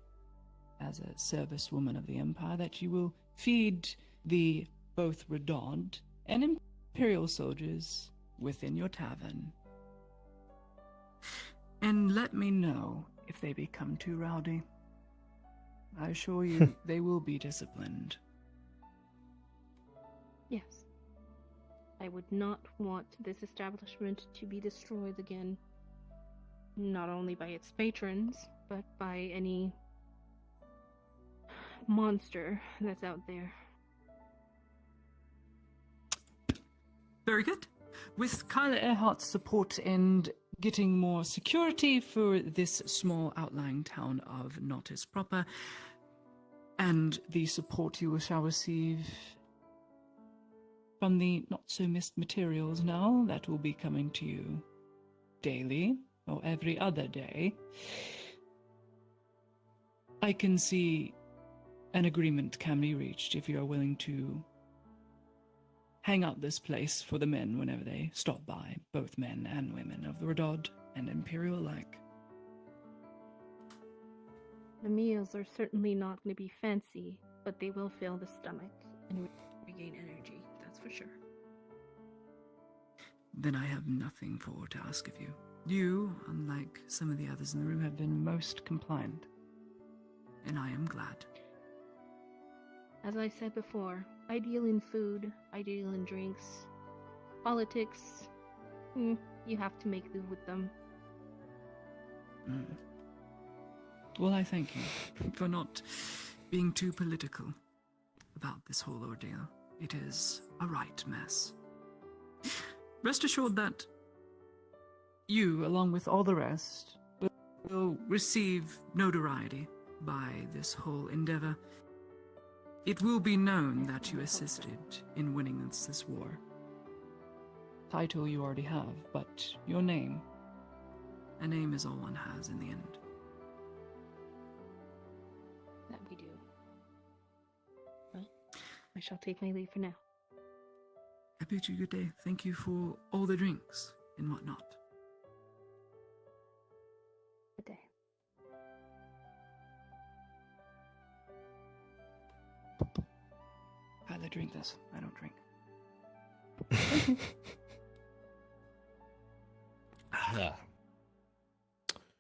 as a servicewoman of the Empire, that you will feed the both Redod and Imperial soldiers within your tavern. And let me know if they become too rowdy. I assure you they will be disciplined. Yes. I would not want this establishment to be destroyed again. Not only by its patrons, but by any monster that's out there. Very good. With Kyla Earhart's support and getting more security for this small outlying town of Nautis proper, and the support you shall receive from the not-so-missed materials now that will be coming to you daily, or every other day, I can see an agreement can be reached if you are willing to hang out this place for the men whenever they stop by, both men and women of the Redod and Imperial alike. The meals are certainly not going to be fancy, but they will fill the stomach and regain energy, that's for sure. Then I have nothing more to ask of you. You, unlike some of the others in the room, have been most compliant, and I am glad. As I said before, I deal in food, I deal in drinks. Politics, you have to make do with them. Well, I thank you for not being too political about this whole ordeal. It is a right mess. Rest assured that you, along with all the rest, will receive notoriety by this whole endeavor. It will be known that you assisted in winning this war. Title you already have, but your name. A name is all one has in the end. That we do. Well, I shall take my leave for now. I bid you good day. Thank you for all the drinks and whatnot. Good day. Kyla, drink this. I don't drink.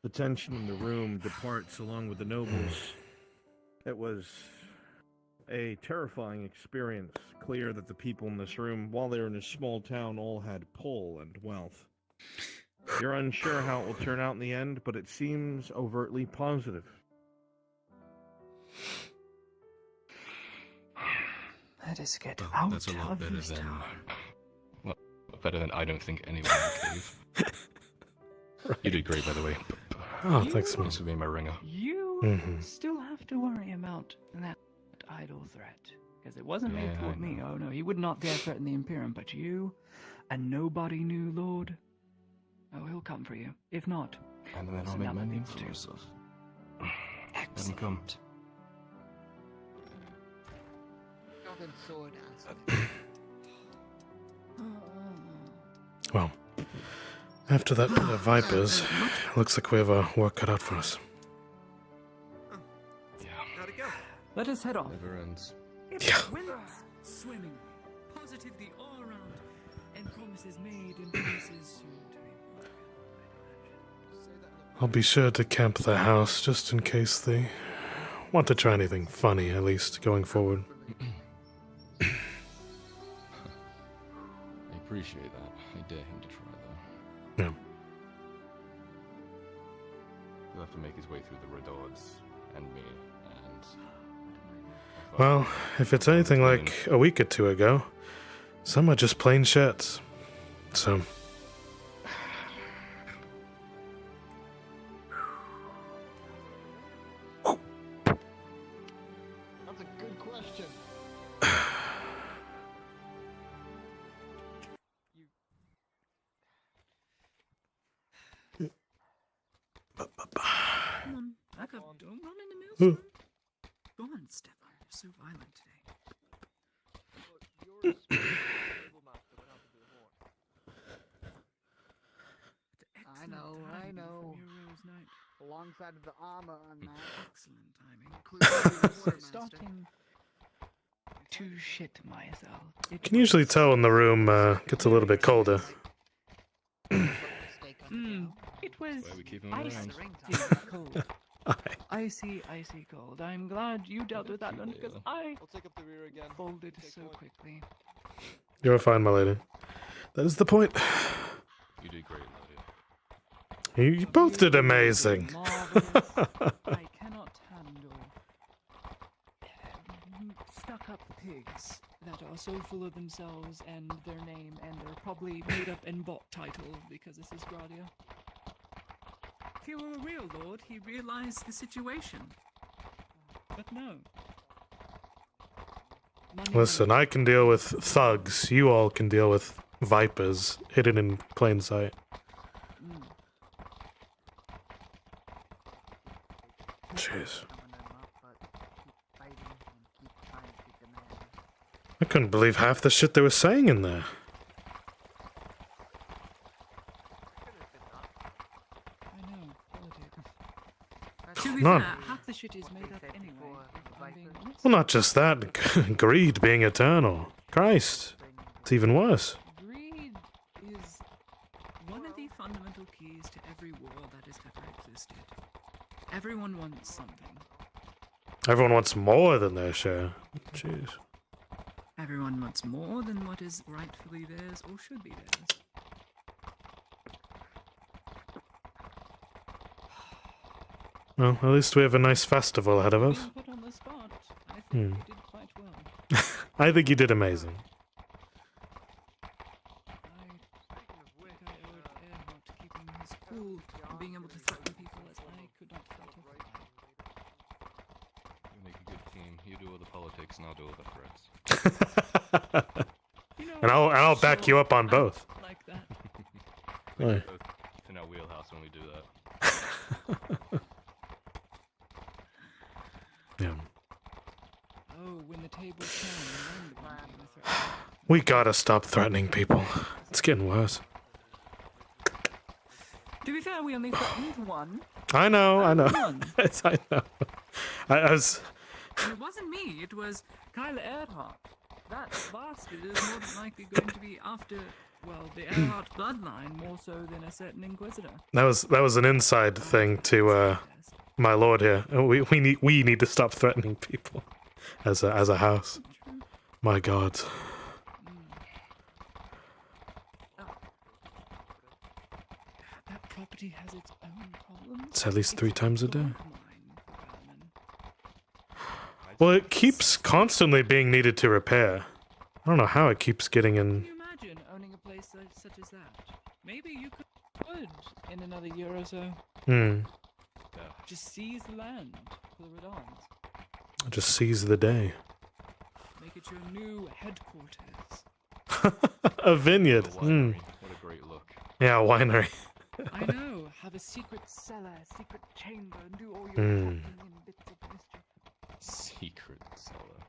The tension in the room departs along with the nobles. It was a terrifying experience. Clear that the people in this room, while they're in a small town, all had pull and wealth. You're unsure how it will turn out in the end, but it seems overtly positive. Let us get Well, out that's a lot of better this than, town. well, better than I don't think anyone in the cave. You did great, by the way. Oh, thanks, man. Thanks for being my ringer. You still have to worry about that idle threat. Because it wasn't made Yeah, toward I me. Oh no, he would not dare threaten the Imperium, but you, a nobody new lord, oh, he'll come for you. If not, And then there's I'll make my another name thing for too. myself. Let him come. Northern sword answered. Well, after that bit of vipers, looks like we have our work cut out for us. How'd it go? Let us head off. Never ends. It went swimmingly, positively all around, and promises made and promises soon to be. I'll be sure to camp the house just in case they want to try anything funny, at least, going forward. I appreciate that. I dare him to try, though. Yeah. He'll have to make his way through the Redods and me, and... Well, if it's anything like a week or two ago, some are just plain shirts. So... That's a good question. You back up. Don't run in the Huh. maelstrom. Go on, Stefan. You're so violent today. I know. From your rose knight. Alongside of the armor on that. Excellent timing. Starting to shit myself. You can usually tell when the room gets a little bit colder. It was Why we keep him icy around? cold. Icy cold. I'm glad you dealt with that one because I I'll take up the rear again. folded so quickly. You're fine, my lady. That is the point. You did great, Lydia. You both did amazing. I cannot handle stuck-up pigs that are so full of themselves and their name and their probably made-up and bought title because this is Gradia. If he were a real lord, he'd realize the situation. But no. Listen, I can deal with thugs. You all can deal with vipers hidden in plain sight. Jeez. I couldn't believe half the shit they were saying in there. I know, politics. To be Not- fair, half the shit is made up anyway. if I'm being honest. Well, not just that. Greed being eternal. Christ. It's even worse. Greed is one of the fundamental keys to every war that has ever existed. Everyone wants something. Everyone wants more than their share. Jeez. Everyone wants more than what is rightfully theirs or should be theirs. Well, at least we have a nice festival ahead of us. Being put on the spot, I think Hmm. you did quite well. I think you did amazing. Keeping his cool and being able to threaten people as I could not flatter. We make a good team. You do all the politics, and I'll do all the threats. And I'll back you up on both. Like that. Aye. It's in our wheelhouse when we do that. Yeah. Oh, when the tables turn, I'm the one being the threat. We gotta stop threatening people. It's getting worse. To be fair, we only threatened one. I know. One. Yes, I know. I was. And it wasn't me, it was Kyle Earhart. That bastard is more than likely going to be after, well, the Earhart bloodline more so than a certain Inquisitor. That was an inside thing to my lord here. We need to stop threatening people as a house. My God. That property has its own problems. It's at least 3 times a day. Well, it keeps constantly being needed to repair. I don't know how it keeps getting in. Can you imagine owning a place such as that? Maybe you could in another year or so. Just seize the land, pull it on. Just seize the day. Make it your new headquarters. A vineyard. What a great look. Yeah, a winery. I know. Have a secret cellar, secret chamber, and do all your Hmm. crafting in bits of mischief. Secret cellar.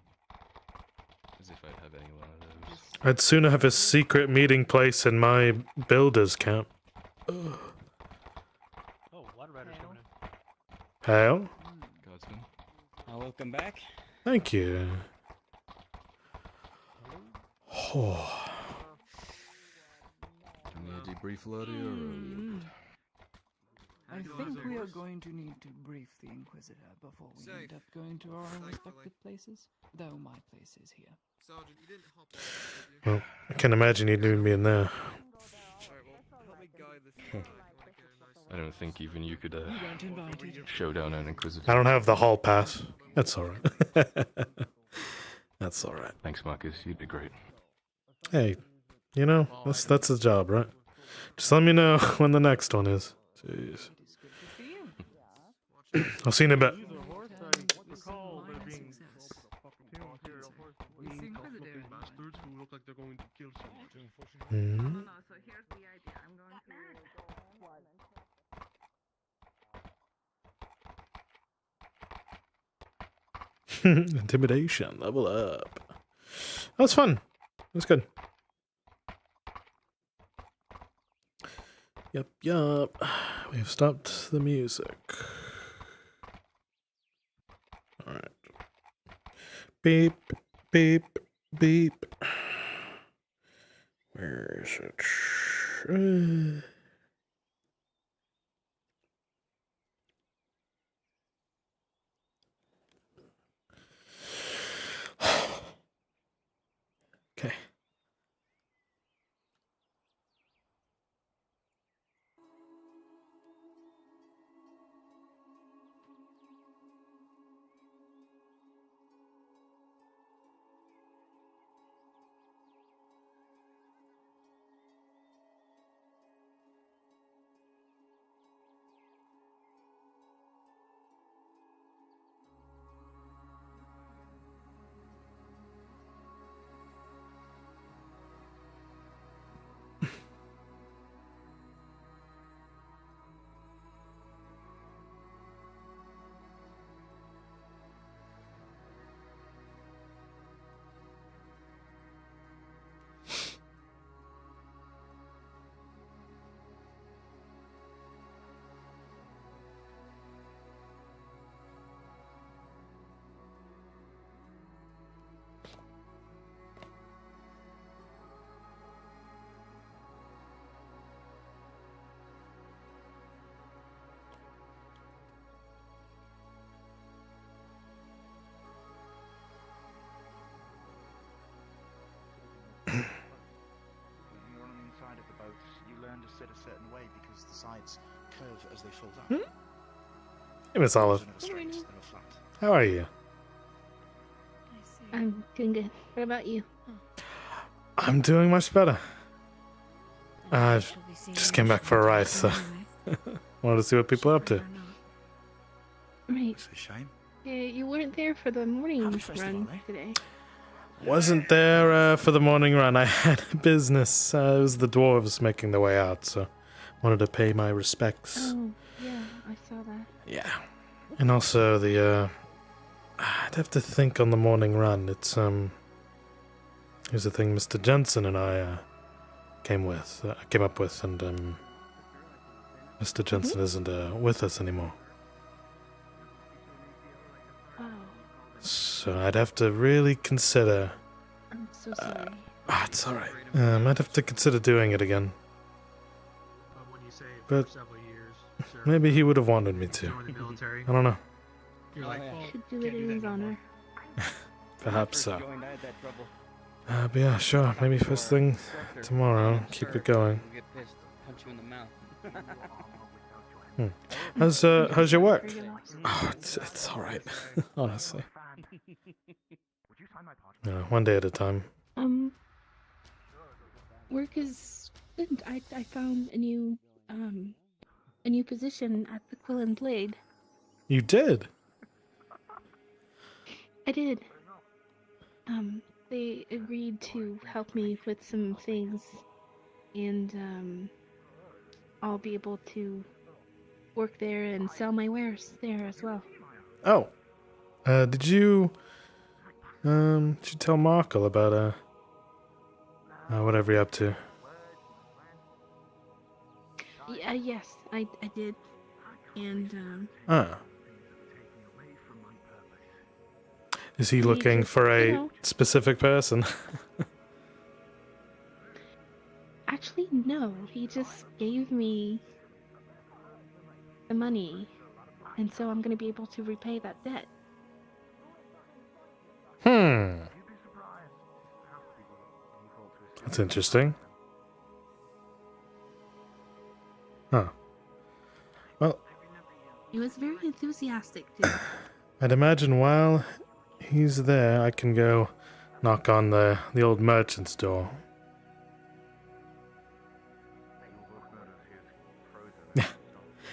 As if I'd have any one of those. I'd sooner have a secret meeting place in my builder's camp. Oh, water rider's coming in. Hell? Guardsman. Welcome back. Thank you. Oh. Give me a debrief, Lydia, or are we good? I think we are going to need to brief the Inquisitor before we end up going to our respective places. Though my place is here. Sergeant, you didn't hop on, Well, I can imagine you'd need me in there. I don't think even you could weren't invited. show down an Inquisitor. I don't have the hall pass. That's alright. That's alright. Thanks, Marcus. You did great. Hey, you know, that's a job, right? Just let me know when the next one is. Jeez. I'll see you in a bit. Hmm? So here's the idea. I'm going to Intimidation, level up. That was fun. It was good. Yup, yup. We have stopped the music. Alright. Beep, beep, beep. Where is it? Okay. When you're on the inside of the boat, you learn to sit a certain way because the sides curve as they fold up. Hey, Miss Olive. They're never straight, they're never flat. How are you? I'm doing good. What about you? I'm doing much better. I just came back for a ride, so wanted to see what people are up to. Right. It's a shame. Yeah, you weren't there for the morning run today. Wasn't there for the morning run. I had business. It was the dwarves making their way out, so wanted to pay my respects. Oh, yeah, I saw that. Yeah. And also the I'd have to think on the morning run. It's here's the thing Mr. Jensen and I came up with, and Mr. Jensen isn't with us anymore. Oh, So I'd have to really consider. I'm so sorry. It's alright. I'd have to consider doing it again. But maybe he would have wanted me to. I don't know. Should do it in his honor. Perhaps so. But yeah, sure. Maybe first thing tomorrow. Keep it going. How's your work? Oh, it's all right. Honestly. One day at a time. Work is good. I found a new position at the Quill and Blade. You did? I did. They agreed to help me with some things, and I'll be able to work there and sell my wares there as well. Oh. Did you tell Markle about whatever you're up to? Yeah, yes, I did. And Is he looking for a specific person? actually, no. He just gave me the money, and so I'm going to be able to repay that debt. That's interesting. Huh. Well, He was very enthusiastic, too. I'd imagine while he's there, I can go knock on the old merchant's door.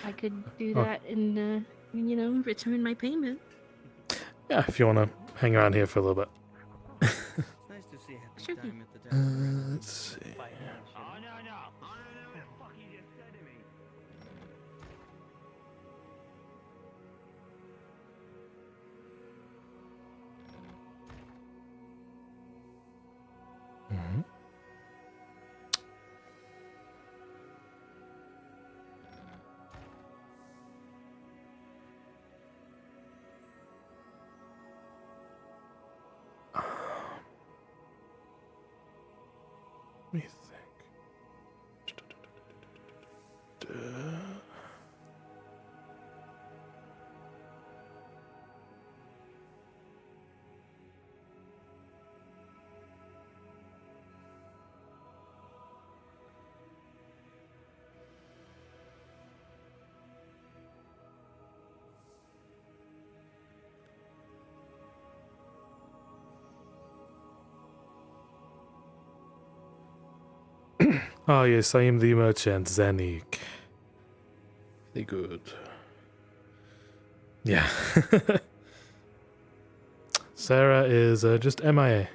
I could do that and, return my payment. Yeah, if you want to hang around here for a little bit. Sure thing. Let's see. me think. Ah, yes, I am the merchant, Zanik. Very good. Yeah. Sarah is just MIA.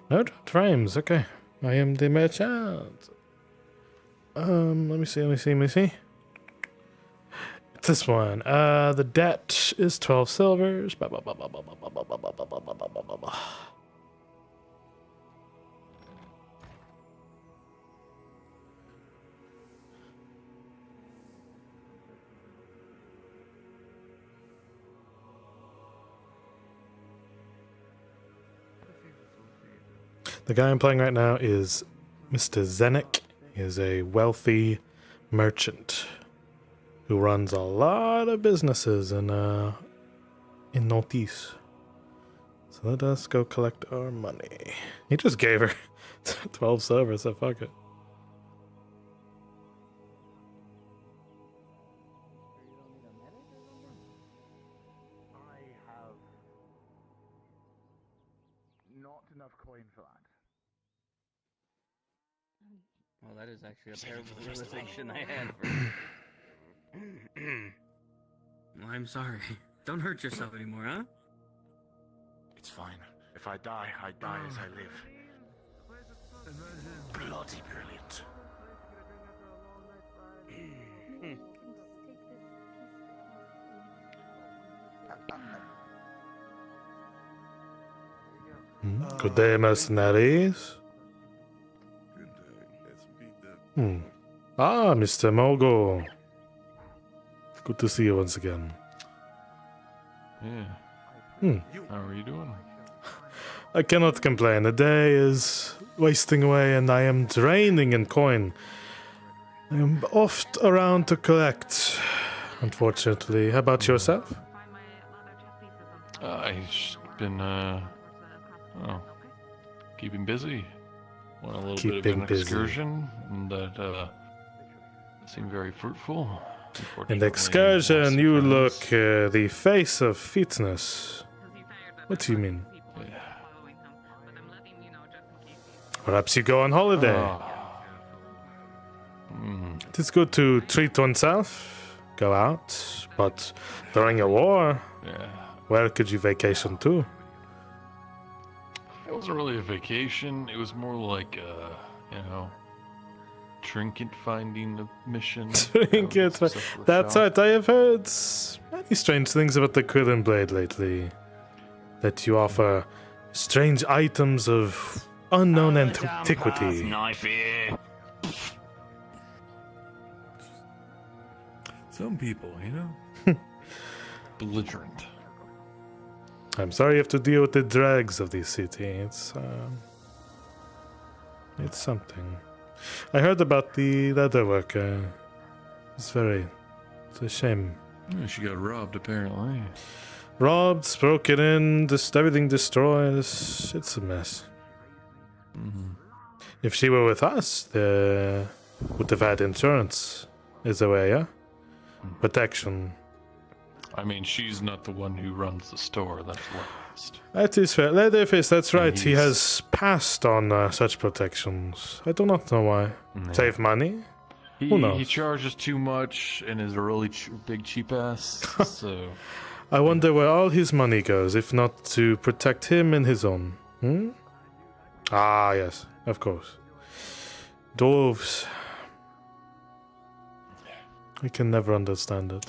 No dropped rhymes. Okay. I am the merchant. Let me see. It's this one. The debt is 12 silvers. Ba, ba, ba, ba, ba, ba, ba, ba, ba, ba, ba, ba, ba, ba, ba. The guy I'm playing right now is Mr. Zenik. He is a wealthy merchant who runs a lot of businesses in Northeast. So let us go collect our money. He just gave her 12 silver, so fuck it. I have not enough coin for that. Well, that is actually a terrible realization I had. Well, I'm sorry. Don't hurt yourself anymore, huh? It's fine. If I die, I die as I live. Bloody brilliant. Good day, mercenaries. Ah, Mr. Mogo. Good to see you once again. Yeah. How are you doing? I cannot complain. The day is wasting away and I am draining in coin. I am oft around to collect, unfortunately. How about yourself? I've just been, keeping busy. Went on a little bit of an excursion, and that seemed very fruitful. An excursion, you look the face of fitness. What do you mean? Perhaps you go on holiday. It is good to treat oneself, go out, but during a war, where could you vacation to? It wasn't really a vacation. It was more like, trinket finding mission. Trinket. That's right. I have heard many strange things about the Quillen Blade lately. That you offer strange items of unknown antiquity. Knife here. Some people, belligerent. I'm sorry you have to deal with the dregs of this city. It's something. I heard about the leather worker. It's a shame. Yeah, she got robbed, apparently. Robbed, broken in, just everything destroyed. It's a mess. If she were with us, would have had insurance. Is a way, yeah? Protection. I mean, she's not the one who runs the store. That's Leatherfist. That is fair. Leatherface, that's right. He has passed on such protections. I do not know why. Save money? Who knows? He charges too much and is a really big cheap ass. So I wonder where all his money goes, if not to protect him and his own. Ah, yes, of course. Dwarves. I can never understand it.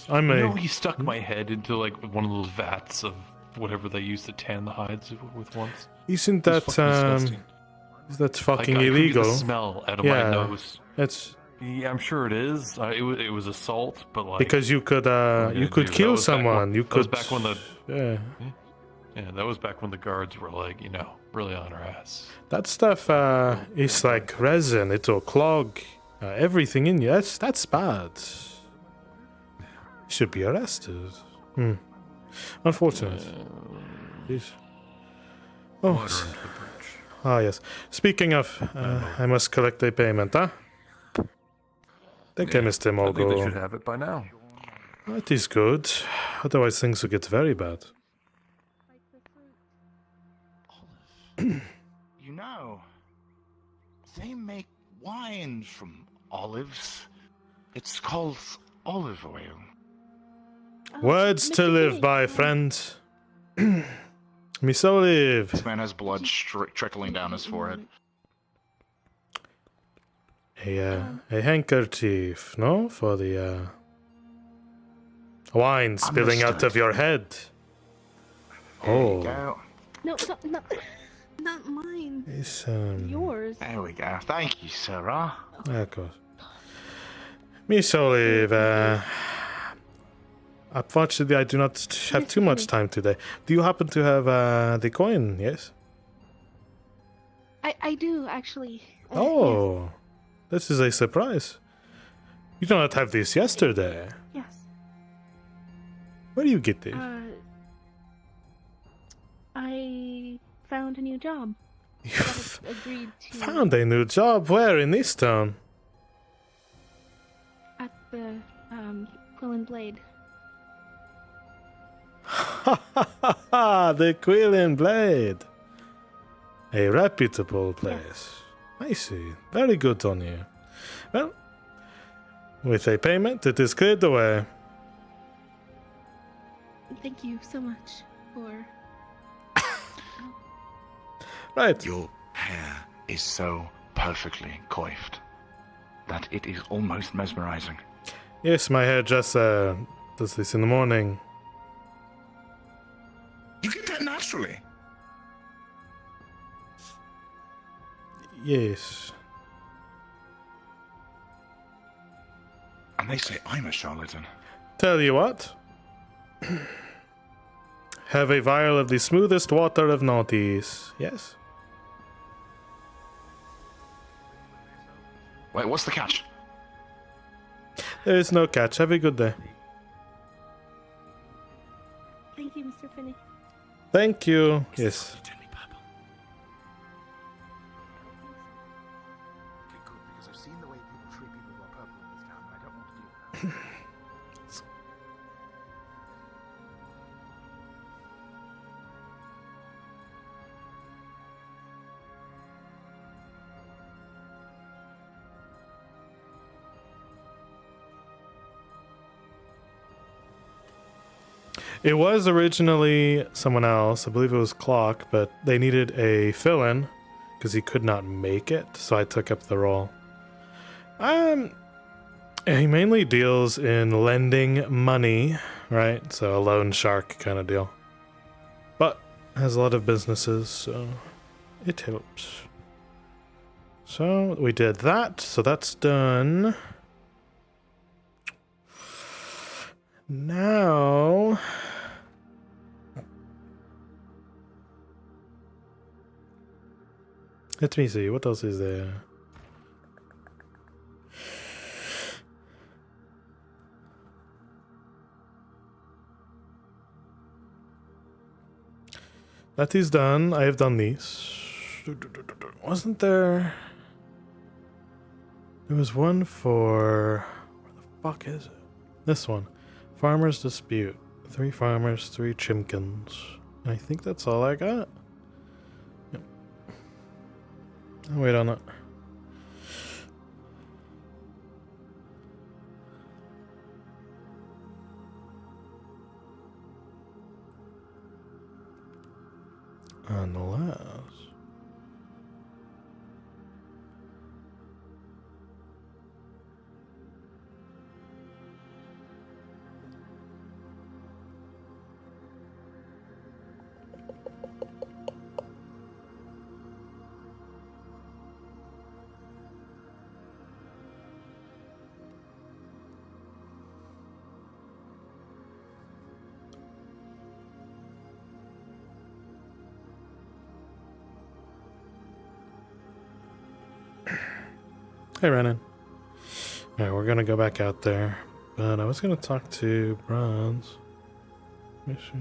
He stuck my head into like one of those vats of whatever they used to tan the hides with once. Isn't that is that fucking illegal? I couldn't get the smell out of my nose. Yeah, I'm sure it is. It was assault, but like because you could kill someone. You could. That was back when Yeah, that was back when the guards were like, you know, really on our ass. That stuff is like resin. It'll clog everything in you. That's bad. Should be arrested. Unfortunate. Jeez. Oh. Water under the bridge. Ah, yes. Speaking of, I must collect a payment, huh? Think I missed him, I think they Olgo. should have it by now. That is good. Otherwise, things will get very bad. You know, they make wine from olives. It's called olive oil. Words to live by, friend. Miss Olive. This man has blood trickling down his forehead. A handkerchief, no? For the wine spilling out of your head. There you go. No, not mine. It's, Yours. There we go. Thank you, Sarah. Of course. Miss Olive, unfortunately, I do not have too much time today. Do you happen to have the coin, yes? I do, actually. Oh, this is a surprise. You do not have this yesterday. Yes. Where do you get this? I found a new job. Agreed to Found a new job. Where in this town? at the Quill and Blade. Ha ha ha ha! The Quill and Blade. A reputable place. I see. Very good on you. Well, with a payment, it is cleared away. Thank you so much for. Right. Your hair is so perfectly coiffed that it is almost mesmerizing. Yes, my hairdresser does this in the morning. You get that naturally. Yes. And they say I'm a charlatan. Tell you what. Have a vial of the smoothest water of naughties. Yes? Wait, what's the catch? There is no catch. Have a good day. Thank you, Mr. Finney. Thank you. Yes. Okay, good, because I've seen the way people treat people who are purple in this town, and I don't want to do that. It was originally someone else. I believe it was Clock, but they needed a fill-in because he could not make it, so I took up the role. He mainly deals in lending money, right? So a loan shark kind of deal. But has a lot of businesses, so it helps. So we did that, so that's done. Now... let me see, what else is there? That is done. I have done these. Wasn't there... there was one for... where the fuck is it? This one. Farmer's Dispute. 3 farmers, 3 chimkins. I think that's all I got. Yep. I'll wait on it. Unless... Hey, Renan. Alright, we're gonna go back out there. But I was gonna talk to Bronze. Let me see.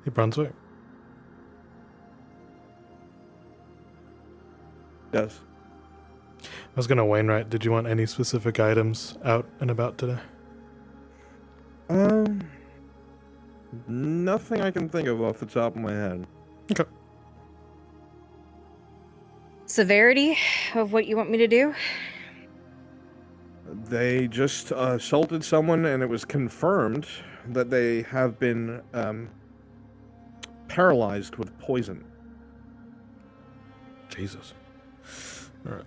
Hey, Brunswick. Yes. I was gonna Wainwright. Did you want any specific items out and about today? Nothing I can think of off the top of my head. Okay. Severity of what you want me to do? They just assaulted someone, and it was confirmed that they have been paralyzed with poison. Jesus. All right.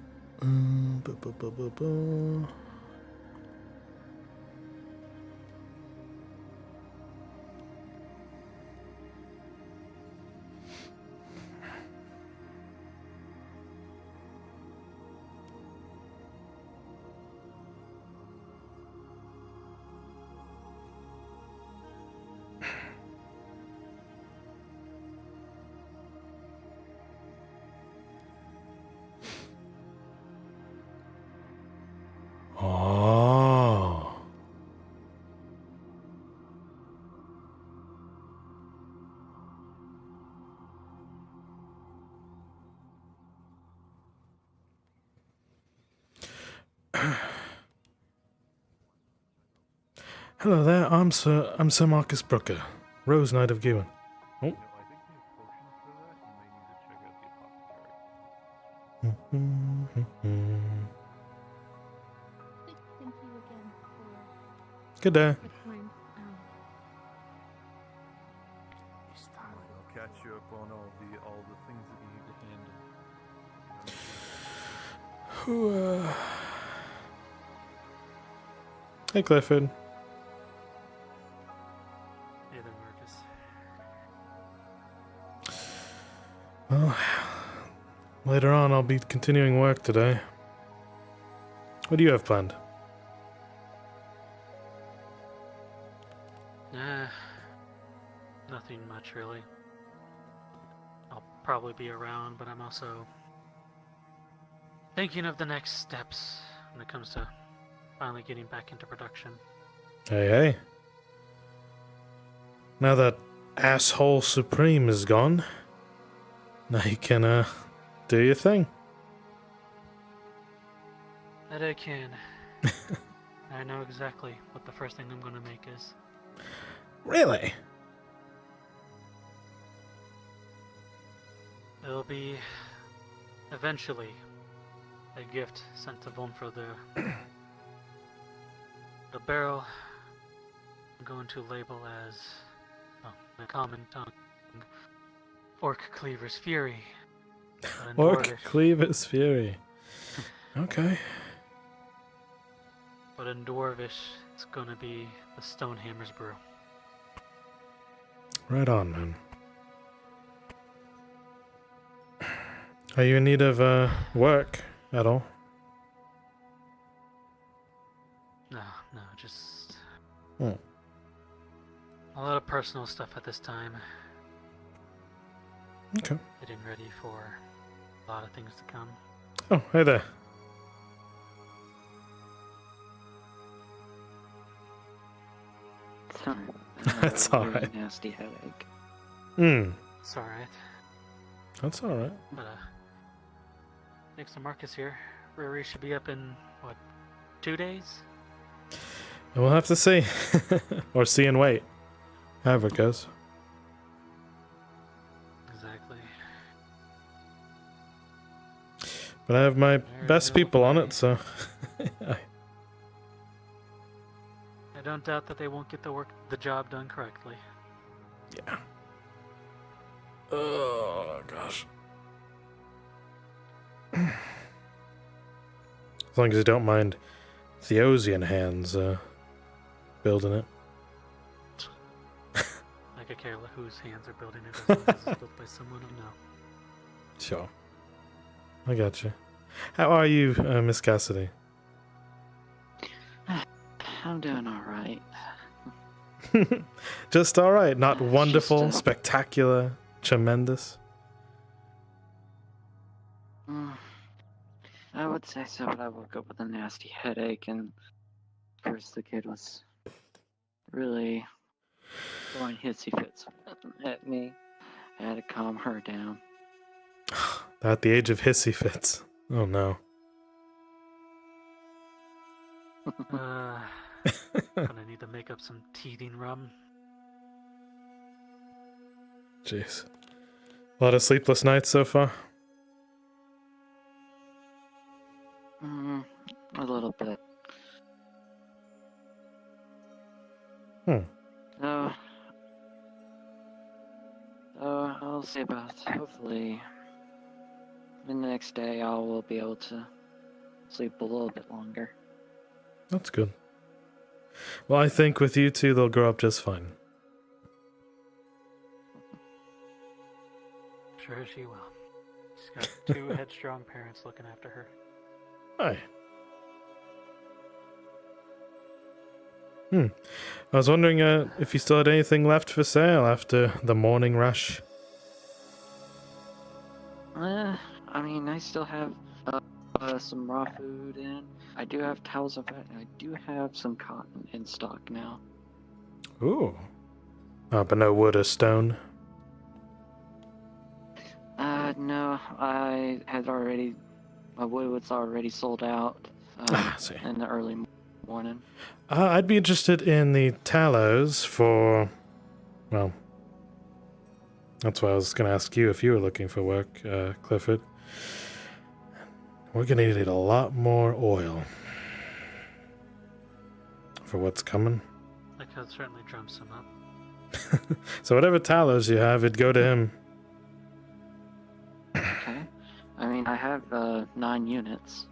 Oh. Hello there, I'm Sir Marcus Brooker, Rose Knight of Gewin. Oh. Thank you again for Good day. the time. I'll catch you up on all the things that you need to handle. Hey, Clifford. Hey there, Marcus. Well, later on I'll be continuing work today. What do you have planned? Nothing much really. I'll probably be around, but I'm also thinking of the next steps when it comes to finally getting back into production. Hey. Now that asshole Supreme is gone, now you can, do your thing. That I can. I know exactly what the first thing I'm gonna make is. Really? It'll be eventually a gift sent to Von for the barrel. I'm going to label as the common tongue Orc Cleaver's Fury. Orc Cleaver's Fury. Okay. But in Dwarvish, it's gonna be the Stonehammer's Brew. Right on, man. Are you in need of work at all? No, just Hmm. a lot of personal stuff at this time. Okay. Getting ready for a lot of things to come. Oh, hey there. Sorry. That's Really alright. nasty headache. It's alright. That's alright. But thanks to Marcus here, Riri should be up in what, 2 days? We'll have to see. Or see and wait. However it goes. Exactly. But I have my best people on it, so... I don't doubt that they won't get the job done correctly. Yeah. Oh, gosh. As long as you don't mind Theosian hands building it. I could care whose hands are building it as long as it's built by someone who knows. Sure. I got you. How are you, Miss Cassidy? I'm doing alright. Just alright, not It's wonderful, just, spectacular, tremendous. I would say so, but I woke up with a nasty headache, and of course the kid was really throwing hissy fits at me. I had to calm her down. At the age of hissy fits. Oh no. Gonna need to make up some teething rum. Jeez. A lot of sleepless nights so far? A little bit. So I'll see about hopefully the next day I will be able to sleep a little bit longer. That's good. Well, I think with you two, they'll grow up just fine. Sure she will. She's got two headstrong parents looking after her. Hi. I was wondering if you still had anything left for sale after the morning rush. I mean, I still have some raw food, and I do have towels of it, and I do have some cotton in stock now. Ooh. But no wood or stone. No, I had already. My wood was already sold out in the early morning. I'd be interested in the tallows for. Well, that's why I was going to ask you if you were looking for work, Clifford. We're going to need a lot more oil for what's coming. I could certainly drum some up. So whatever tallows you have, it'd go to him. Okay. I mean, I have 9 units.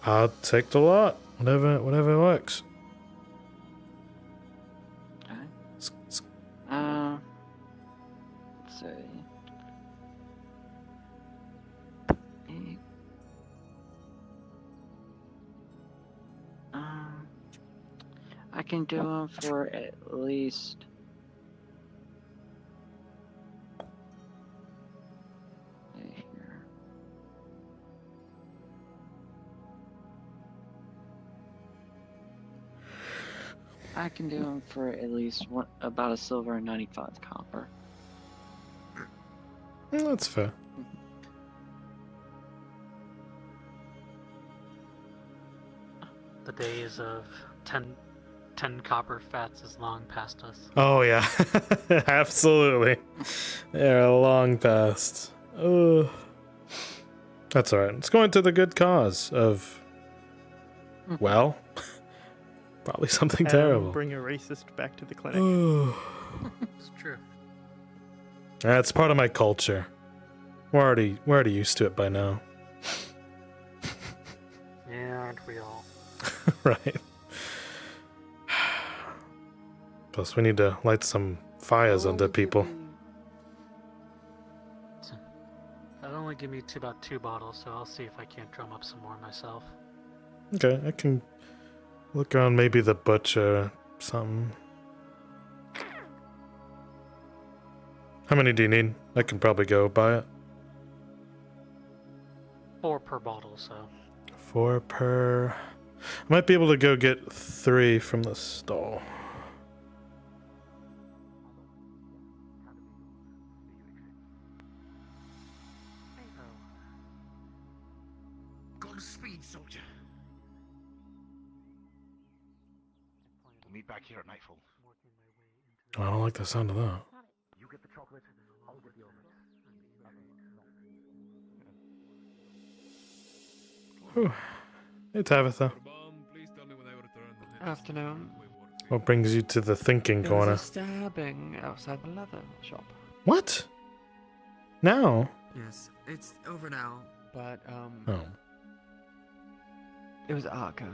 I'll take the lot. Whatever works. Okay. Let's see. I can do them for at least. I can do them for at least about a silver and 95 copper. That's fair. The days of 10 copper fats is long past us. Oh yeah, absolutely. They're long past. Oh, that's all right. It's going to the good cause of, well, probably something terrible. Bring a racist back to the clinic. It's true. That's part of my culture. We're already used to it by now. Yeah, aren't we all? Right. Plus, we need to light some fires under people. That'll only give me about 2 bottles, so I'll see if I can't drum up some more myself. Okay, I can look around maybe the butcher or something. How many do you need? I can probably go buy it. 4 per bottle, so. 4 per. I might be able to go get 3 from the stall. Godspeed, soldier. We'll meet back here at nightfall. I don't like the sound of that. You get the chocolate, I'll get the omelette. Whew. Hey, Tabitha. Afternoon. What brings you to the thinking There was corner? a stabbing outside the leather shop. What? Now? Yes, it's over now. But, Oh. it was Arco.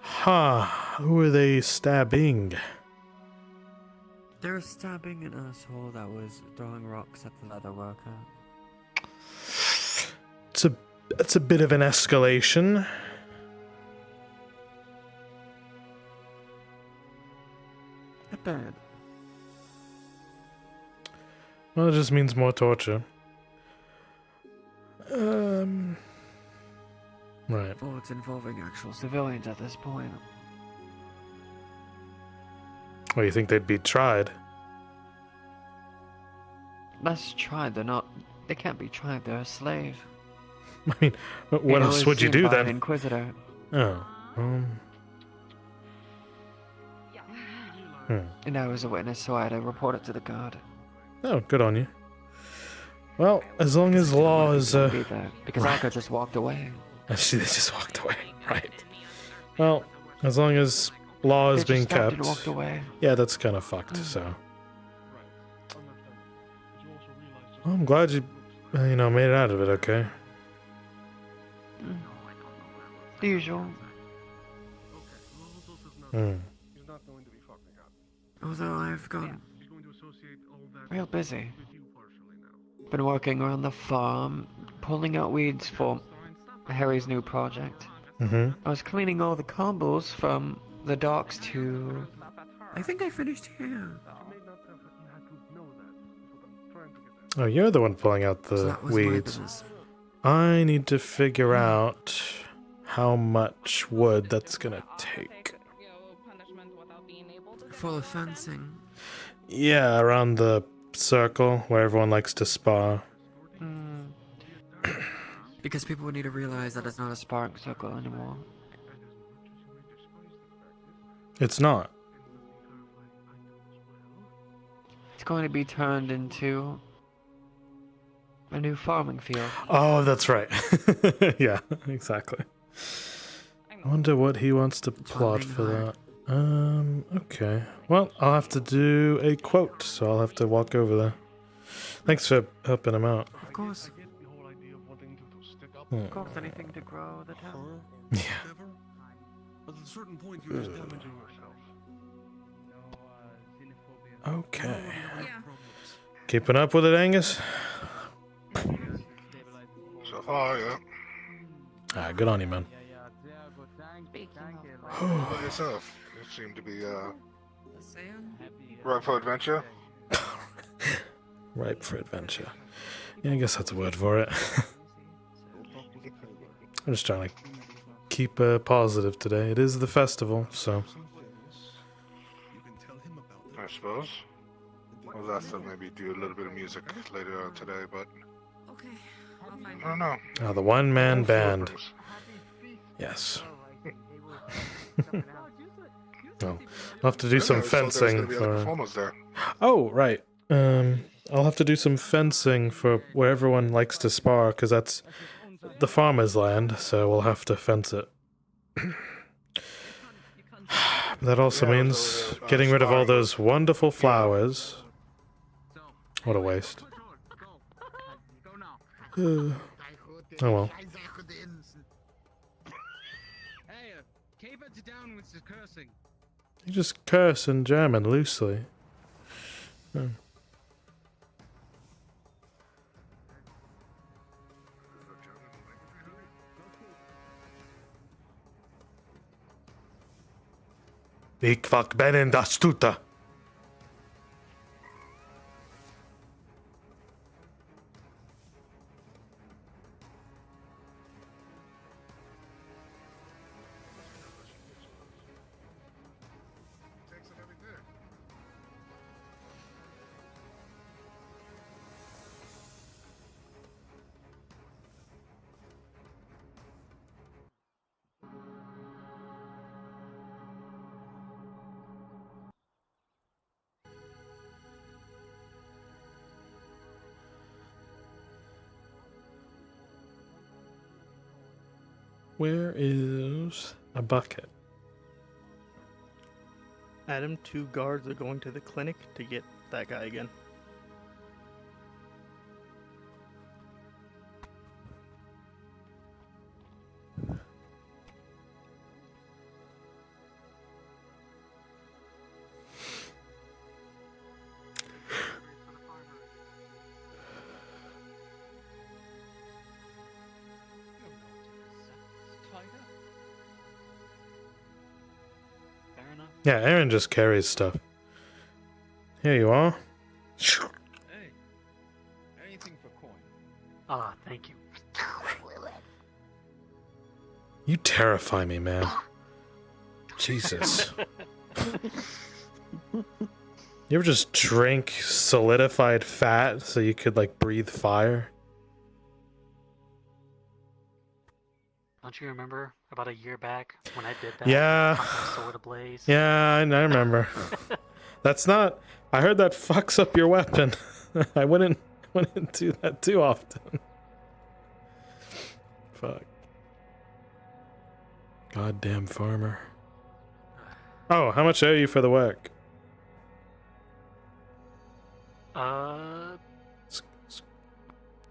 Ha! Who are they stabbing? They were stabbing an asshole that was throwing rocks at the leather worker. It's a That's a bit of an escalation. Not bad. Well, it just means more torture. Right. Well, it's involving actual civilians at this point. Well, you think they'd be tried? That's tried. They're not. They can't be tried. They're a slave. I mean, what else would you do then? An inquisitor. Oh. And I was a witness, so I had to report it to the guard. Oh, good on you. Well, as long as law is because Alka just walked away. I see, they just walked away. Right. Well, as long as law is being kept. And walked away. Yeah, that's kind of fucked. So. Well, I'm glad you, made it out of it. Okay. The usual. Although I've gone real busy. Been working around the farm, pulling out weeds for Harry's new project. Mm-hmm. I was cleaning all the cobbles from the docks to... I think I finished here. Oh, you're the one pulling out the weeds. I need to figure out how much wood that's gonna take. For the fencing. Yeah, around the circle where everyone likes to spar. Because people would need to realize that it's not a sparring circle anymore. It's not. It's going to be turned into a new farming field. Oh, that's right. Yeah, exactly. I wonder what he wants to plot for that. Okay. Well, I'll have to do a quote, so I'll have to walk over there. Thanks for helping him out. Of course. Of course, anything to grow the town. Yeah. But at a certain point, you're just damaging yourself. Okay. Keeping up with it, Angus? So far, yeah. Ah, good on you, man. How about yourself? You seem to be, ripe for adventure? Ripe for adventure. Yeah, I guess that's a word for it. I'm just trying to keep positive today. It is the festival, so. I suppose. I was asked to maybe do a little bit of music later on today, but I don't know. Oh, the one-man band. Yes. Well, I'll have to do some fencing for. Oh, right. I'll have to do some fencing for where everyone likes to spar, because that's the farmer's land, so we'll have to fence it. That also means getting rid of all those wonderful flowers. What a waste. Oh well. Keep it down with the cursing. You just curse in German loosely. Ik vak ben in dat stoete. Where is a bucket? Adam, 2 guards are going to the clinic to get that guy again. Yeah, Aaron just carries stuff. Here you are. Hey, anything for coin. Ah, thank you. You terrify me, man. Jesus. You ever just drink solidified fat so you could, like, breathe fire? Don't you remember about a year back when I did that? Yeah. Fucking sword ablaze. Yeah, I remember. That's not... I heard that fucks up your weapon. I wouldn't do that too often. Fuck. Goddamn farmer. Oh, how much owe you for the work?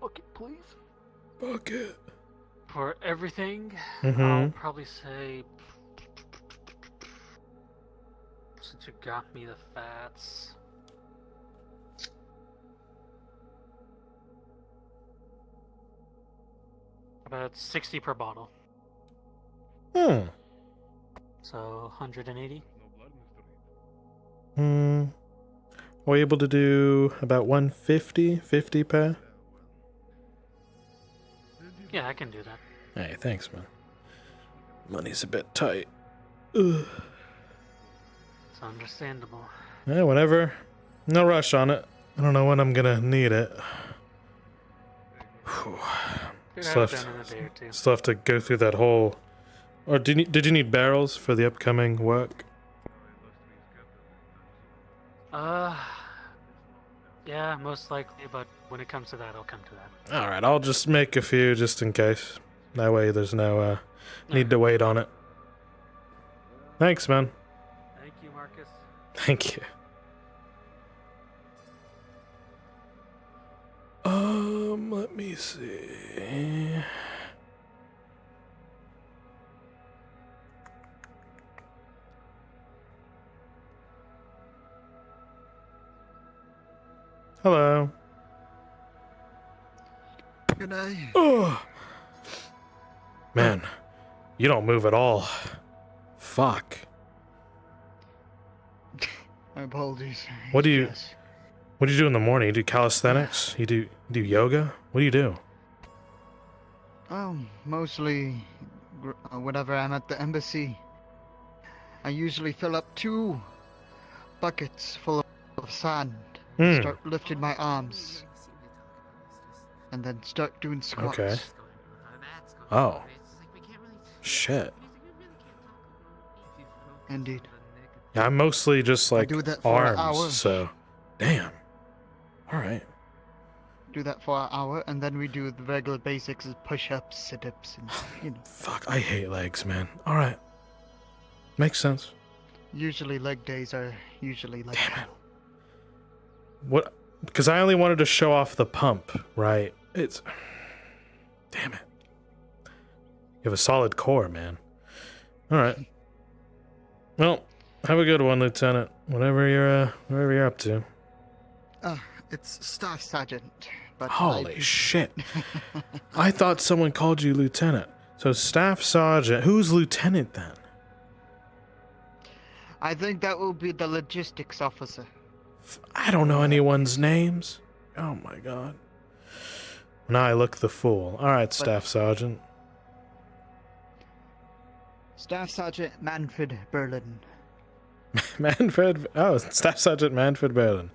Bucket, please. Bucket. For everything, Mhm. I'll probably say, since you got me the fats, about 60 per bottle. Hmm. So 180. We're able to do about 150, 50 per. Yeah, I can do that. Hey, thanks, man. Money's a bit tight. Ugh. It's understandable. Yeah, whatever. No rush on it. I don't know when I'm gonna need it. Whew. Still have to go through that whole... Or did you need barrels for the upcoming work? Yeah, most likely, but when it comes to that, I'll come to that. Alright, I'll just make a few just in case. That way there's no need to wait on it. Thanks, man. Thank you, Marcus. Thank you. Let me see. Hello. Good day. Oh. Man, you don't move at all. Fuck. My apologies. What do you do in the morning? You do calisthenics? You do yoga? What do you do? Mostly whenever I'm at the embassy, I usually fill up 2 buckets full of sand, start lifting my arms, and then start doing squats. Okay. Oh. Shit. Indeed. Yeah, I'm mostly just like do that for an hour. arms, so damn. Alright. Do that for an hour, and then we do the regular basics of push-ups, sit-ups, and, you know. Fuck, I hate legs, man. Alright. Makes sense. Usually leg days are usually like that. What? Because I only wanted to show off the pump, right? It's... Damn it. You have a solid core, man. Alright. Well, have a good one, Lieutenant. Whatever you're up to. It's Staff Sergeant, but Holy shit. I thought someone called you Lieutenant. So Staff Sergeant. Who's Lieutenant then? I think that will be the logistics officer. I don't know anyone's names. Oh my god. Now I look the fool. Alright, Staff Sergeant. Staff Sergeant Manfred Berlin. Manfred... Oh, Staff Sergeant Manfred Berlin.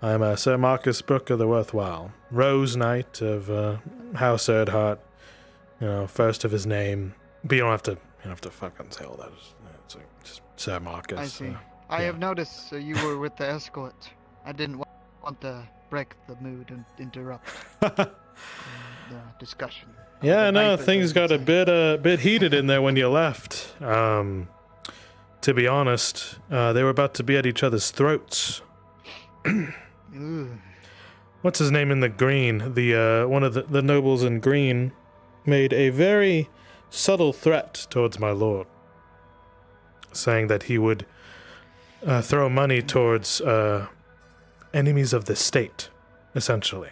I'm Sir Marcus Brooker the Worthwhile. Rose Knight of House Erdhart. You know, first of his name. But you don't have to fucking say all that. It's like just Sir Marcus. I see. I have noticed you were with the escort. I didn't want to break the mood and interrupt the discussion. Yeah, no, things got a bit heated in there when you left. To be honest, they were about to be at each other's throats. What's his name in the green? The one of the nobles in green made a very subtle threat towards my lord, saying that he would throw money towards enemies of the state, essentially,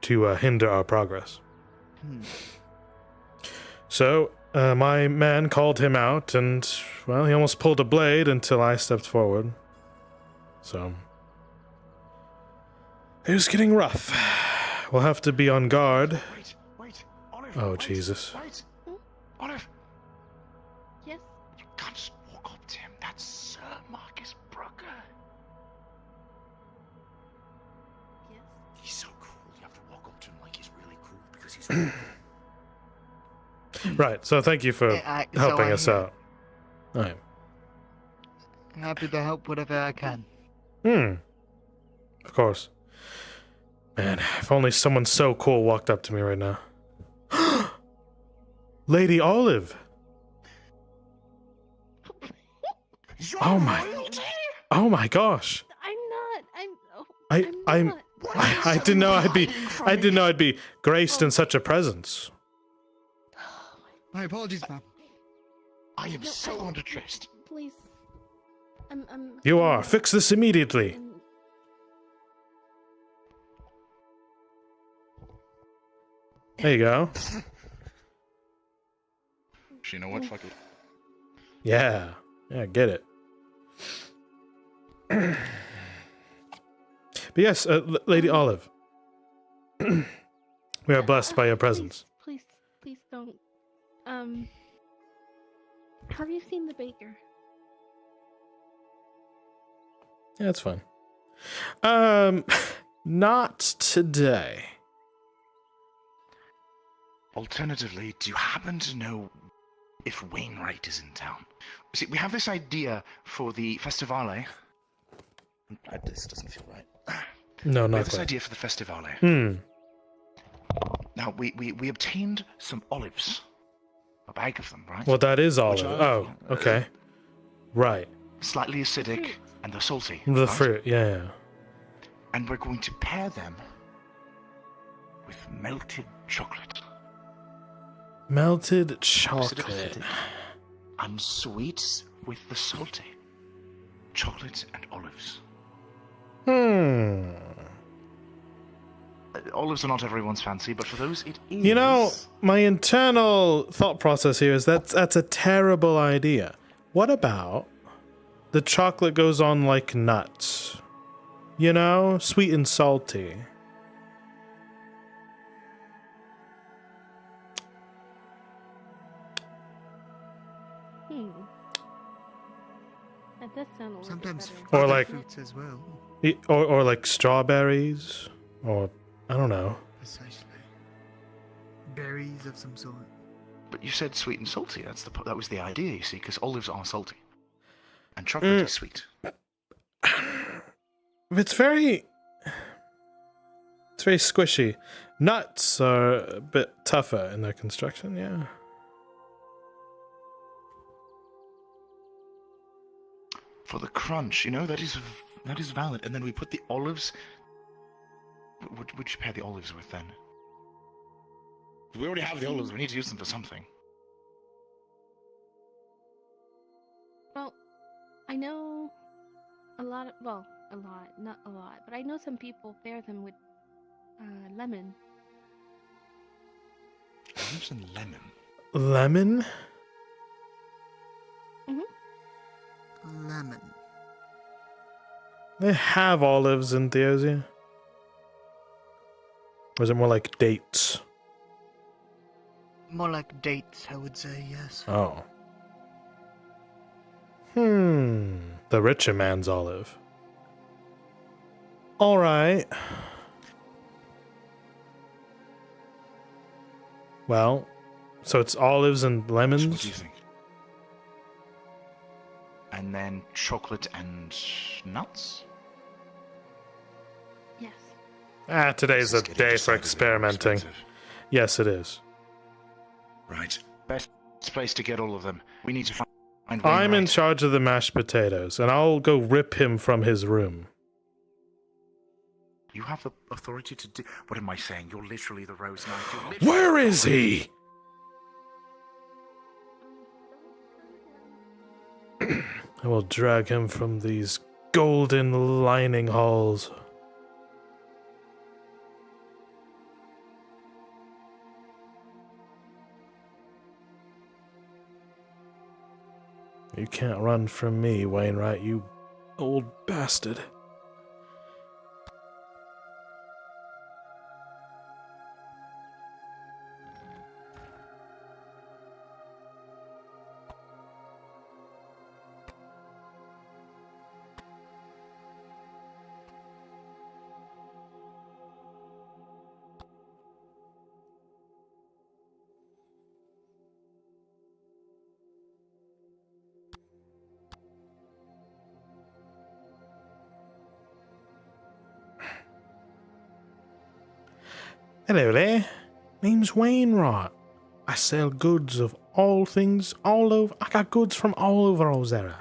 to hinder our progress. So My man called him out, and, well, he almost pulled a blade until I stepped forward. So, it was getting rough. We'll have to be on guard. Wait, Olive. Oh, wait, Jesus. Wait, Olive. Yes. You can't just walk up to him. That's Sir Marcus Brooker. Yes. He's so cool. You have to walk up to him like he's really cool because he's. Really Right, so thank you for helping us out. Alright. Happy to help whatever I can. Of course. Man, if only someone so cool walked up to me right now. Lady Olive! Oh my gosh! I didn't know I'd be graced in such a presence. My apologies, ma'am. I am so underdressed. Please. You are. Fix this immediately. There you go. You know what? Fuck it. Yeah. Yeah, get it. But yes, Lady Olive. We are blessed by your presence. Please don't. Have you seen the baker? Yeah, that's fine. Not today. Alternatively, do you happen to know if Wainwright is in town? See, we have this idea for the Festivale. This doesn't feel right. No, We not have this quite. idea for the Festivale. Now, we obtained some olives. A bag of them, right? Well, that is Which olive. are, Oh, okay. Right. Slightly acidic, and they're salty. The right? fruit, yeah. And we're going to pair them with melted chocolate. Melted Opposite of chocolate. acidic and sweet with the salty. Chocolate and olives. Olives are not everyone's fancy, but for those it is. You know, my internal thought process here is that's a terrible idea. What about the chocolate goes on like nuts? You know, sweet and salty. That does sound a little Sometimes bit Or better. like fruits as well. Or like strawberries, or I don't know. Precisely. Berries of some sort. But you said sweet and salty. That was the idea, you see, because olives are salty. And chocolate is sweet. It's very squishy. Nuts are a bit tougher in their construction, yeah. For the crunch, you know, that is valid. And then we put the olives. Would you pair the olives with then? We already have the olives. We need to use them for something. Well, I know not a lot, but I know some people pair them with lemon. Olives and lemon. Lemon? Lemon. They have olives in Theosia. Or is it more like dates? More like dates, I would say, yes. Oh. The richer man's olive. Alright. Well, so it's olives and lemons? What do you think? And then chocolate and nuts? Yes. Today's a day for experimenting. Yes, it is. Right. Best place to get all of them. We need to find I'm in Wainwright. charge of the mashed potatoes, and I'll go rip him from his room. You have the authority to do... What am I saying? You're literally the Rose Knight. Where is he? I will drag him from these golden lining halls. You can't run from me, Wainwright, you old bastard. Hello there. Name's Wainwright. I sell goods of all things all over. I got goods from all over Ozera.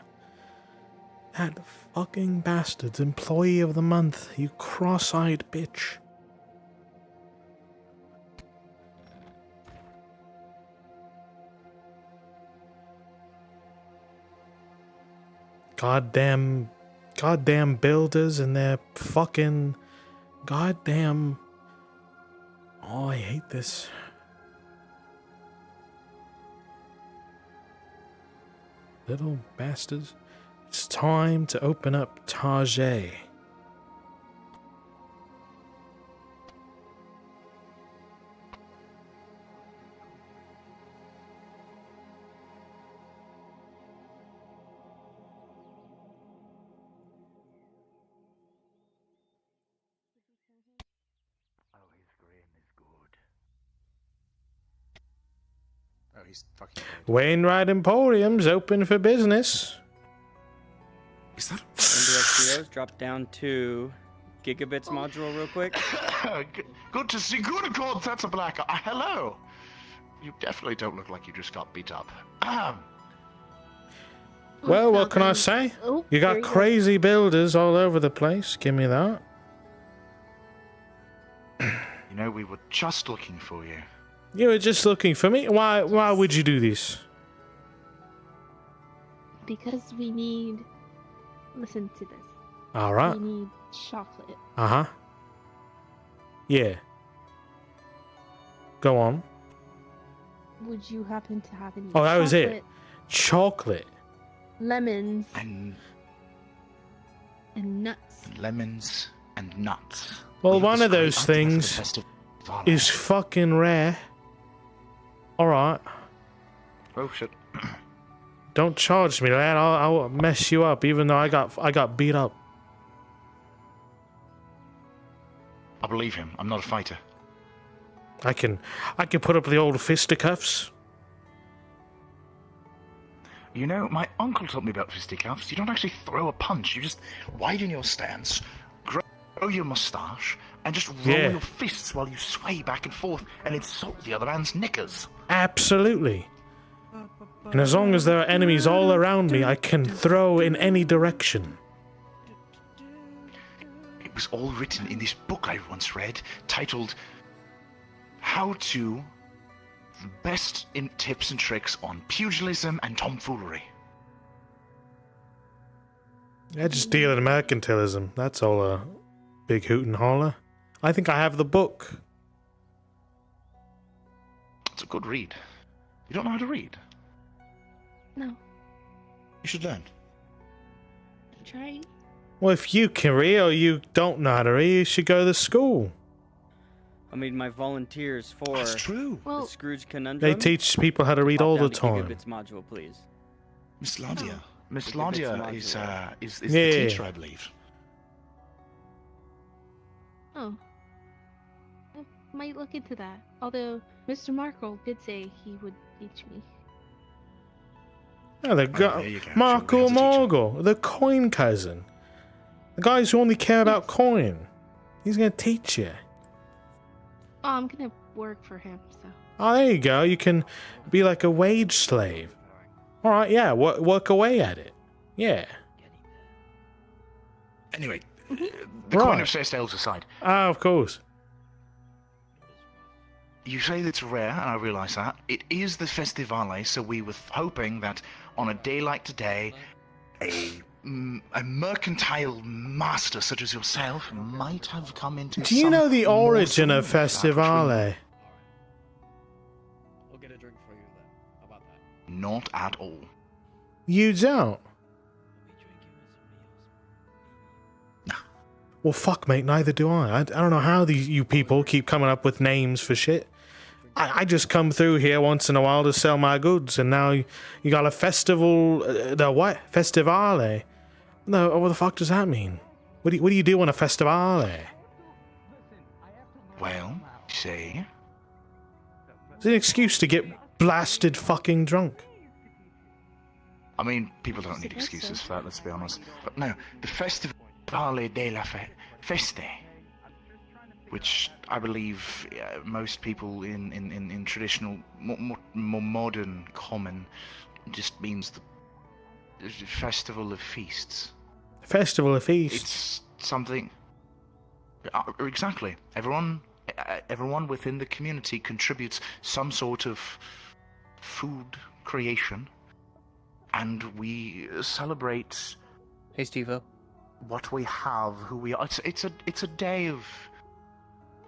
That fucking bastard's employee of the month, you cross-eyed bitch. Goddamn builders and their fucking goddamn. Oh, I hate this. Little bastards. It's time to open up Tajay. Oh, he's fucking. Wainwright Emporium's open for business. Is that? Indirect drop down to gigabits module real quick. Good to see. Good accord. That's a black. Hello. You definitely don't look like you just got beat up. Well, what can I say? You got crazy builders all over the place. Give me that. You know, we were just looking for you. You were just looking for me? Why would you do this? Because we need. Listen to this. All right. We need chocolate. Uh-huh. Yeah. Go on. Would you happen to have any? Oh, that was it. chocolate, Chocolate. Lemons. And nuts. Lemons and nuts. Well, one of those things is fucking rare. All right. Oh shit. Don't charge me, lad. I'll mess you up, even though I got beat up. I believe him. I'm not a fighter. I can put up the old fisticuffs. You know, my uncle taught me about fisticuffs. You don't actually throw a punch. You just widen your stance, grow your mustache, and just roll your fists while you sway back and forth and insult the other man's knickers. Absolutely. And as long as there are enemies all around me, I can throw in any direction. It was all written in this book I once read, titled How to Best in Tips and Tricks on Pugilism and Tomfoolery. I just deal in mercantilism. That's all a big hoot and holler. I think I have the book. It's a good read. You don't know how to read? No. You should learn. I'm trying. Well, if you can read or you don't know how to read, you should go to school. I mean, my volunteers for That's true. the Scrooge Conundrum. They teach people how to read all the time. Gigabits module, please. Miss Ladia. Miss The Ladia Gigabits is Yeah. the teacher, I believe. Oh. I might look into that. Although Mr. Markle did say he would teach me. Yeah, there you go. Marco Morgul, the coin cousin. The guys who only care about coin. He's gonna teach you. Oh, I'm gonna work for him, so. Oh, there you go. You can be like a wage slave. All right, yeah, work away at it. Yeah. Anyway, the coin of Sestales aside. Ah, of course. You say that it's rare, and I realise that. It is the Festivale, so we were hoping that on a day like today, a mercantile master such as yourself might have come into. Do you know the origin of Festivale? I'll get a drink for you then. How about that? Not at all. You don't? Well, fuck, mate, neither do I. I don't know how you people keep coming up with names for shit. I just come through here once in a while to sell my goods, and now you got a festival, the what? Festivale? No, what the fuck does that mean? What do you do on a festivale? Well, see? It's an excuse to get blasted fucking drunk. I mean, people don't need excuses for that, let's be honest. But no, the Festivale della Feste, which I believe most people in traditional, more modern common, just means the Festival of Feasts. Festival of Feasts. It's something... exactly. Everyone within the community contributes some sort of food creation, and we celebrate... Hey, Steve-O. What we have, who we are. It's a day of...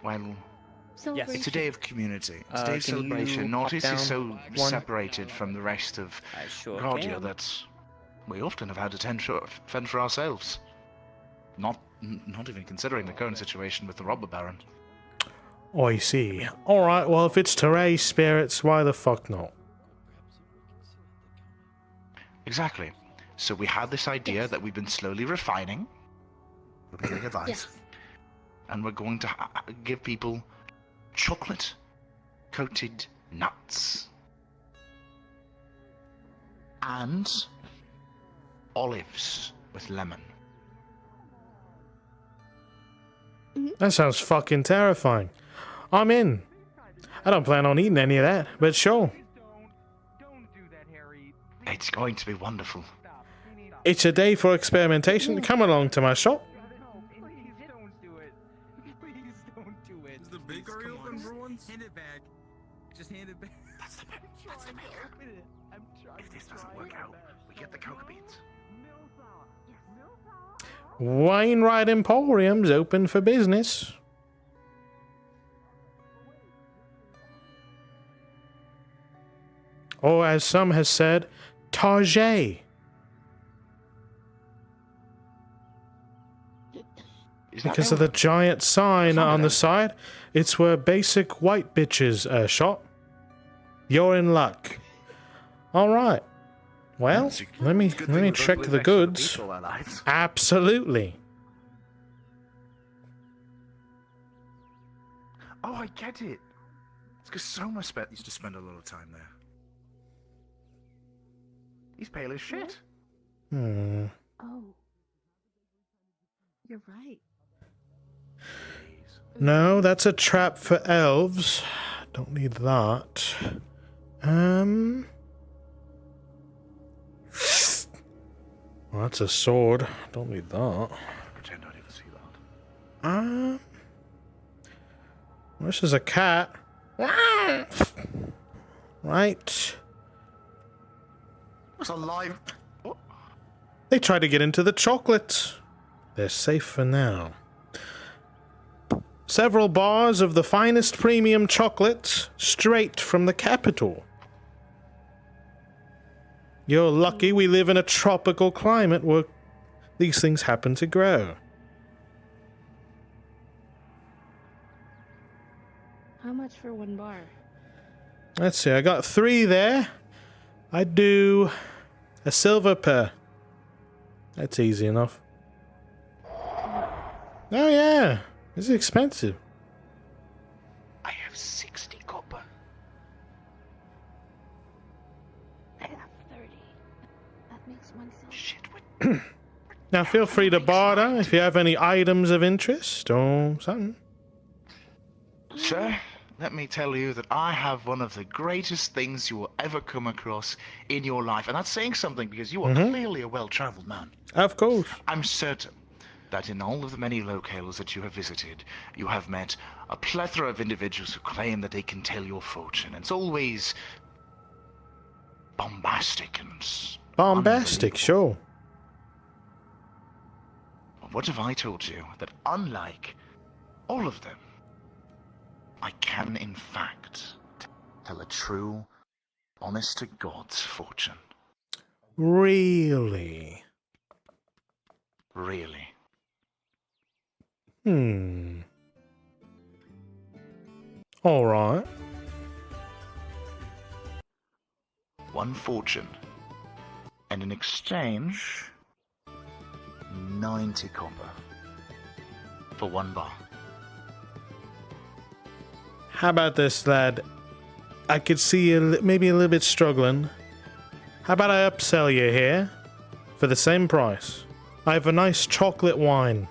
Well... Yes. It's a day of community. It's a day of celebration. Nautis is so separated from the rest of Guardia that we often have had to fend for ourselves. Not even considering the current situation with the robber baron. I see. Alright, well, if it's to raise spirits, why the fuck not? Exactly. So we had this idea that we've been slowly refining. We're giving advice. Yes. And we're going to give people chocolate-coated nuts. And olives with lemon. That sounds fucking terrifying. I'm in. I don't plan on eating any of that, but sure. It's going to be wonderful. It's a day for experimentation. Come along to my shop. Is the bakery open for once? Hand it back. Just hand it back. That's the bit. If this doesn't work out, we get the cocoa beans. Wainwright Emporium's open for business. Or as some has said, Target. Because of the giant sign on the side, it's where basic white bitches shop. You're in luck. All right. Well, let me check the goods. Absolutely. Oh, I get it. It's because Soma used to spend a lot of time there. He's pale as shit. Hmm. Oh. You're right. No, that's a trap for elves. Don't need that. Well, that's a sword. Don't need that. Pretend I didn't see that. This is a cat. Right. What's alive? What? They tried to get into the chocolate. They're safe for now. Several bars of the finest premium chocolate straight from the capital. You're lucky we live in a tropical climate where these things happen to grow. How much for one bar? Let's see, I got 3 there. I'd do a silver per. That's easy enough. Oh yeah, this is expensive. I have 60 copper. I have 30. That makes 1 silver. Shit, Now feel free to barter if you have any items of interest or something. Sir, let me tell you that I have one of the greatest things you will ever come across in your life. And that's saying something because you are clearly a well-traveled man. Of course. I'm certain that in all of the many locales that you have visited, you have met a plethora of individuals who claim that they can tell your fortune. It's always bombastic and bombastic, sure. What if I told you that unlike all of them, I can in fact tell a true, honest to God's fortune? Really? Really? All right. 1 fortune. And in exchange, 90 copper. For 1 bar. How about this, lad? I could see you maybe a little bit struggling. How about I upsell you here for the same price? I have a nice chocolate wine.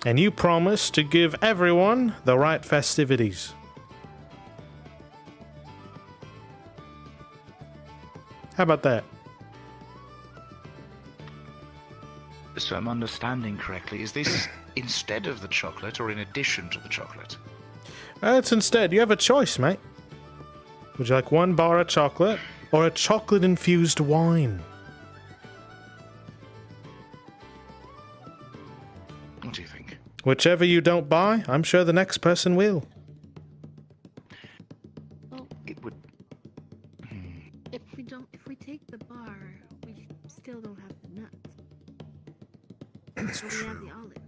And you promise to give everyone the right festivities. How about that? So I'm understanding correctly. Is this instead of the chocolate or in addition to the chocolate? It's instead. You have a choice, mate. Would you like 1 bar of chocolate or a chocolate-infused wine? What do you think? Whichever you don't buy, I'm sure the next person will. It would... If we take the bar, we still don't have the nuts. It's So we have the olives.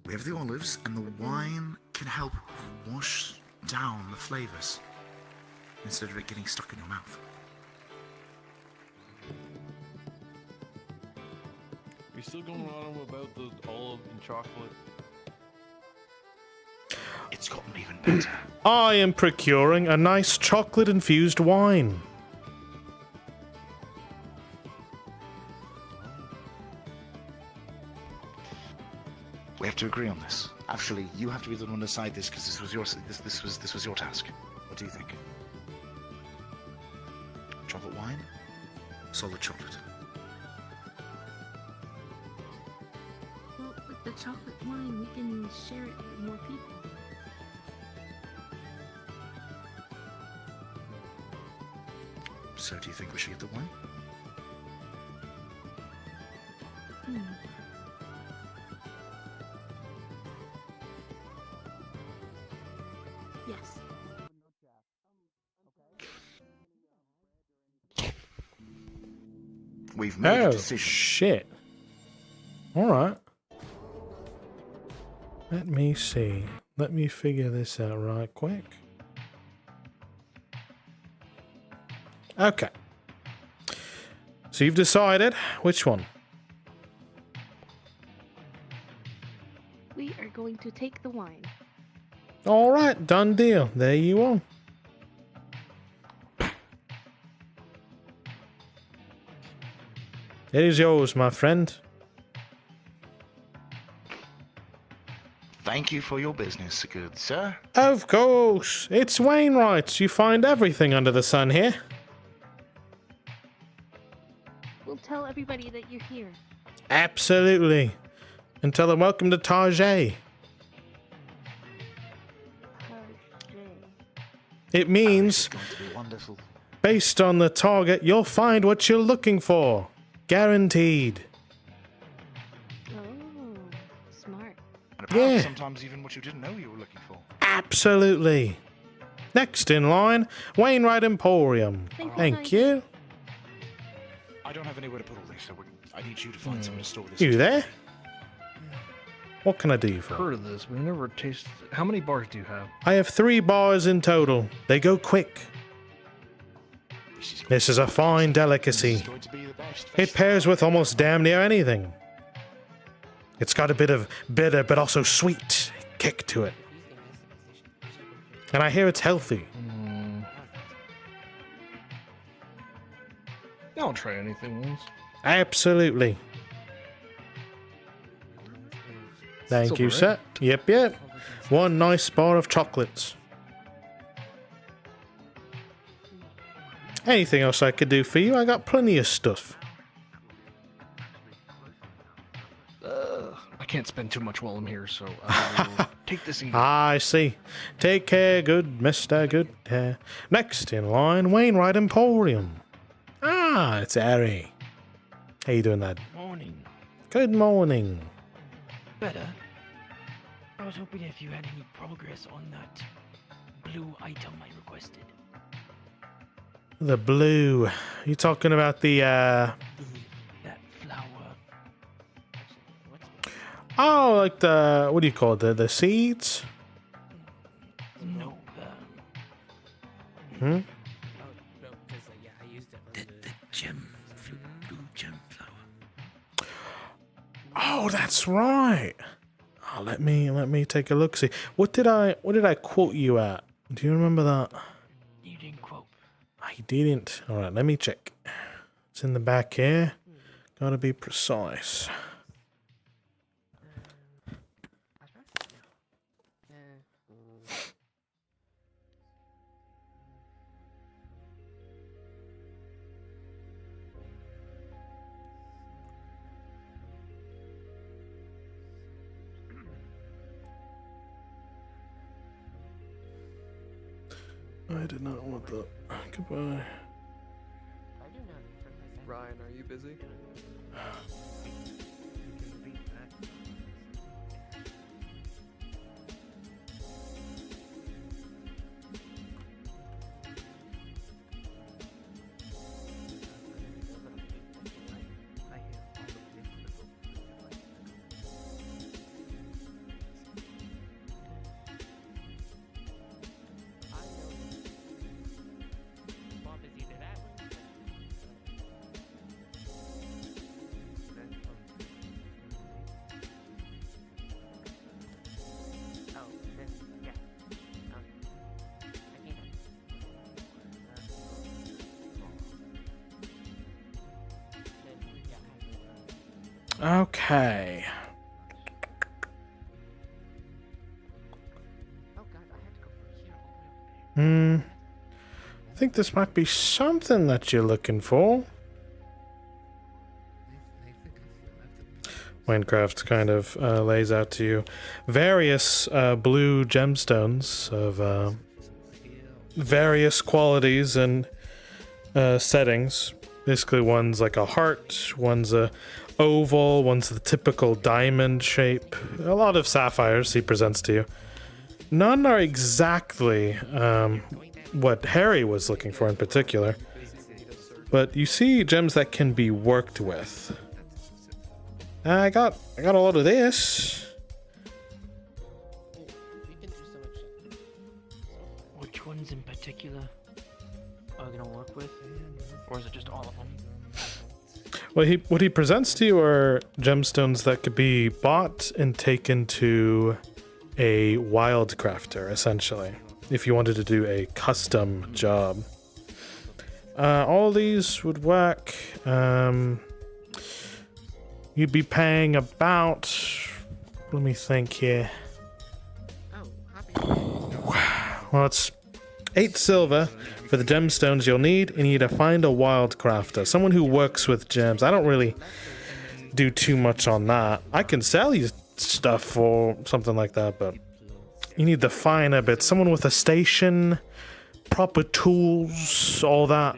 We have the olives, and the wine can help wash down the flavors instead of it getting stuck in your mouth. Are you still going on about the olive and chocolate? It's gotten even better. I am procuring a nice chocolate-infused wine. We have to agree on this. Actually, you have to be the one to decide this because this was your task. What do you think? Chocolate wine? Solid chocolate. Well, with the chocolate wine, we can share it with more people. So do you think we should get the wine? Yes. We've made a Oh, decision. shit. Alright. Let me see. Let me figure this out right quick. Okay. So you've decided which one? We are going to take the wine. Alright, done deal. There you are. It is yours, my friend. Thank you for your business, good sir. Of course. It's Wainwright's. You find everything under the sun here. We'll tell everybody that you're here. Absolutely. And tell them welcome to Tarjay. It means, Wonderful. based on the target, you'll find what you're looking for. Guaranteed. Oh, smart. And apparently Yeah. sometimes even what you didn't know you were looking for. Absolutely. Next in line, Wainwright Emporium. Thank you. I don't have anywhere to put all this, so I need you to find somewhere to store this. You there? What can I do for you? Heard of this? We've never tasted. How many bars do you have? I have 3 bars in total. They go quick. This is a fine delicacy. It pairs with almost damn near anything. It's got a bit of bitter but also sweet kick to it. And I hear it's healthy. I'll try anything once. Absolutely. Thank you, Silver, sir. Yep. 1 nice bar of chocolates. Anything else I could do for you? I got plenty of stuff. I can't spend too much while I'm here, so I will take this and go. I see. Take care, good Mr. Good Hair. Next in line, Wainwright Emporium. Ah, it's Harry. How you doing, lad? Morning. Good morning. Better. I was hoping if you had any progress on that blue item I requested. The blue. You talking about the That flower. Oh, like the, what do you call it? The seeds? No, Hmm? the gem, blue gem flower. Oh, that's right. Oh, let me take a look. See, what did I quote you at? Do you remember that? You didn't quote. I didn't. All right, let me check. It's in the back here. Gotta be precise. I did not want that. Goodbye. Ryan, are you busy? Okay. I think this might be something that you're looking for. Minecraft kind of lays out to you various blue gemstones of various qualities and settings. Basically, one's like a heart, one's a oval, one's the typical diamond shape. A lot of sapphires he presents to you. None are exactly what Harry was looking for in particular, but you see gems that can be worked with. I got a lot of this. Which ones in particular are you gonna work with, or is it just all of them? Well, what he presents to you are gemstones that could be bought and taken to a wild crafter, essentially, if you wanted to do a custom job. All these would work. You'd be paying about, let me think here. Well, it's 8 silver for the gemstones you'll need, and you need to find a wild crafter, someone who works with gems. I don't really do too much on that. I can sell you stuff for something like that, but you need the finer bits. Someone with a station, proper tools, all that.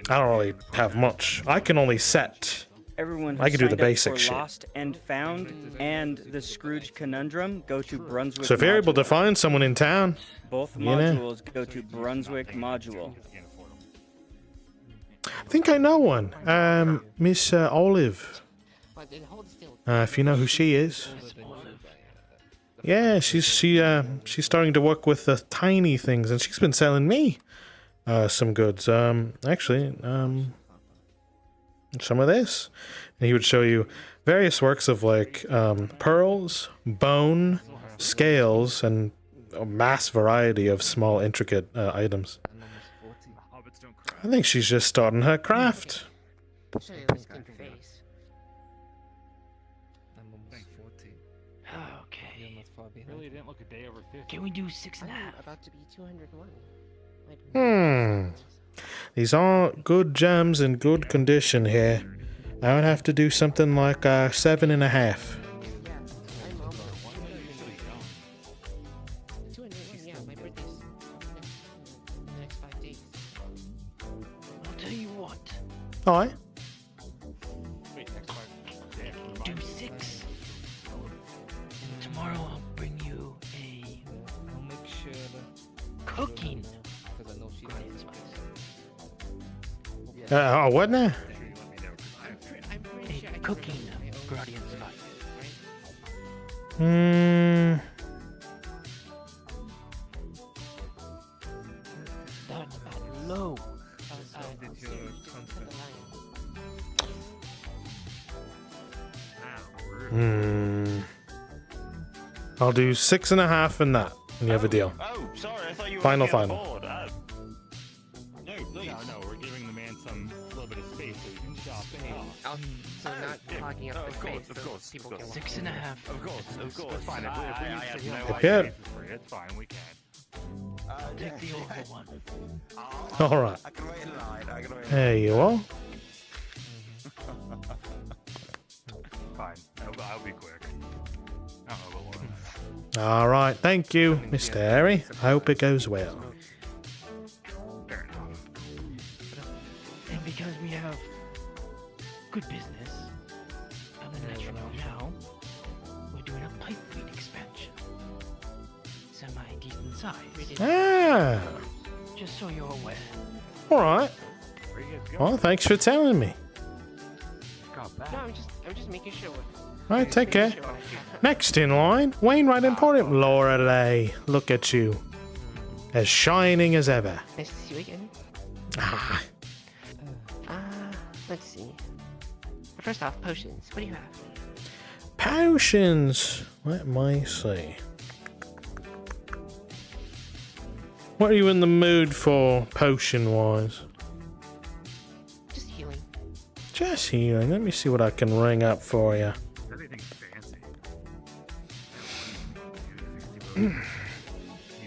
I don't really have much. I can only set. Everyone who I can do the signed up basic for shit. Lost and Found and the Scrooge Conundrum go to Brunswick. So if you're able to Module. find someone in town, Both you know. modules go to Brunswick Module. I think I know one. Miss Olive. If you know who she is. Yeah, she's starting to work with the tiny things, and she's been selling me some goods. Actually, some of this. And he would show you various works of like pearls, bone, scales, and a mass variety of small, intricate items. I think she's just starting her craft. Okay. Really didn't look a day over 50. Can we do 6.5? About to be 201. These are good gems in good condition here. I would have to do something like 7.5. 201, yeah, my birthday's next 5 days. I'll tell you what. Aye. Do 6. And tomorrow I'll bring you a. I'll make sure Wasn't it? A cooking Guardian spice. That's at low. I'll do 6.5 in that, and you have a deal. Oh, sorry, I thought you were Final. No, please. No, we're giving the man some little bit of space so he can shop. So not clogging up the space. Of course. 6.5. Of course. It's fine. If we need to Yep. it's fine. We can. Take the order one. All right. I can wait in line. There you are. Fine. I'll be quick. I don't know about one. All right. Thank you, Mr. Harry. I hope it goes well. Fair enough. And because we have good business, I'm gonna let you know now, we're doing a pipeweed expansion. Semi-decent size. Ah. Just so you're aware. All right. Well, thanks for telling me. No, I'm just making sure. All right, take care. Next in line, Wainwright Emporium. Laura Lay, look at you. As shining as ever. Nice to see you again. Ah. Let's see. First off, potions. What do you have? Potions. Let me see. What are you in the mood for, potion-wise? Just healing. Just healing. Let me see what I can ring up for you. Anything fancy? You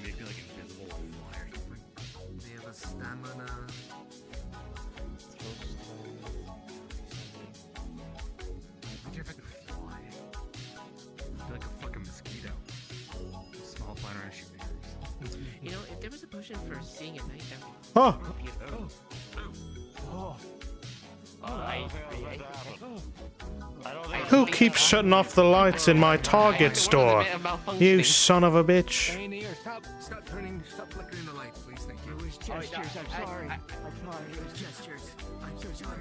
make me like invisible or fly or something. They have a stamina. Would you ever fly? Be like a fucking mosquito. Small fly around shooting. You know, if there was a potion for seeing at night, that would Oh. be beautiful. Who keeps shutting off the lights in my Target store? You son of a bitch. Stop flickering the lights, please. Thank you. It was gestures. I'm sorry. It was gestures. I'm so sorry.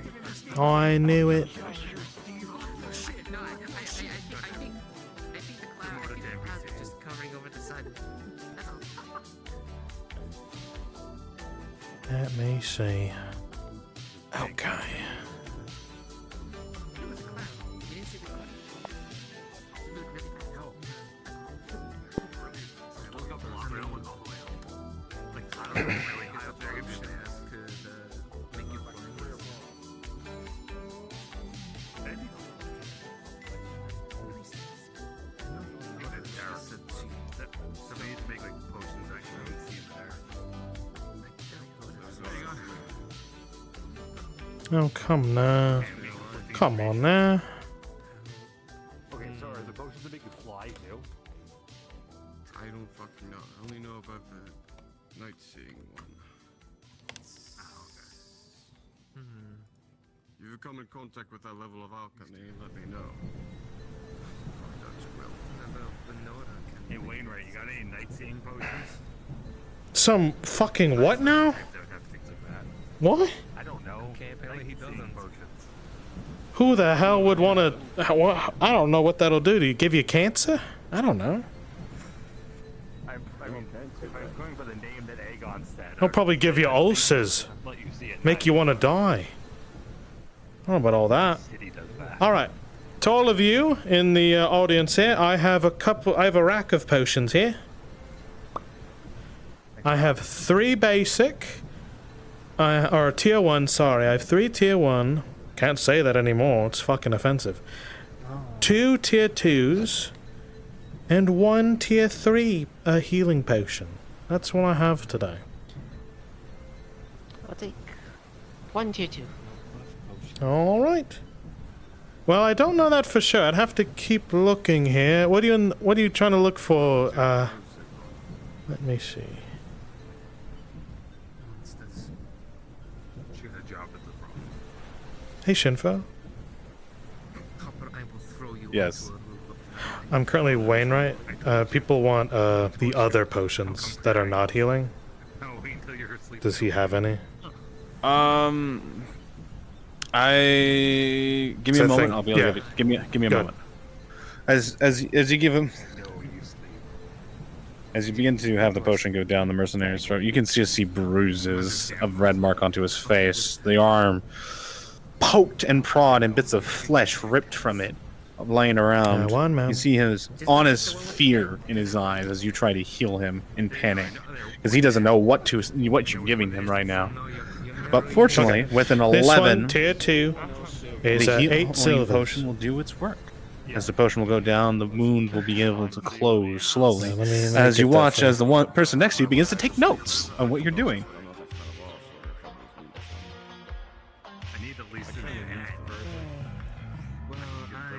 I knew it. Oh shit! No, I think the clouds are just covering over the sun. That's all. Let me see. Okay. It was a cloud. You didn't see the cloud. It looked really fast. No. I woke up and it went all the way up. Like, I don't know, really high up there. If chance could make you blind. That'd be cool. Dara said that somebody needs to make like potions. Actually, I didn't see it there. There you go. Oh, come now. Come on now. Okay, so are the potions that make you fly too? I don't fucking know. I only know about the night seeing one. Ah, okay. If you come in contact with that level of alchemy, let me know. That's will. Hey Wainwright, you got any night seeing potions? Some fucking what now? Don't have things like that. What? I don't know. Okay, apparently he doesn't. Potions. Who the hell would want to... I don't know what that'll do. Do you give you cancer? I don't know. I mean, if I was going for the name that Aegon said, It'll probably give you ulcers. let you see it. Make you want to die. I don't know about all that. All right. To all of you in the audience here, I have a rack of potions here. I have 3 basic, or tier 1, sorry. I have 3 tier 1. Can't say that anymore. It's fucking offensive. 2 tier 2s, and 1 tier 3 healing potion. That's what I have today. I'll take 1 tier 2. All right. Well, I don't know that for sure. I'd have to keep looking here. What are you trying to look for? Let me see. She had a job at the brothel. Hey, Shinfo. Copper, I will throw you Yes. into a room of I'm currently Wainwright. People want the other potions that are not healing. No, wait until you're asleep. Does he have any? Give me a moment. I'll be able to give it. Give me a Go moment. As you give him, as you begin to have the potion go down the mercenary's throat, you can just see bruises of red mark onto his face. The arm poked and prod, and bits of flesh ripped from it, laying around. You see his honest fear in his eyes as you try to heal him in panic, because he doesn't know what you're giving him right now. But fortunately, with an 11, this one, tier 2, is the 8 healing silvers. potion will do its work. As the potion will go down, the wound will be able to close slowly. Let me As you get that watch thing. as the one person next to you begins to take notes on what you're doing.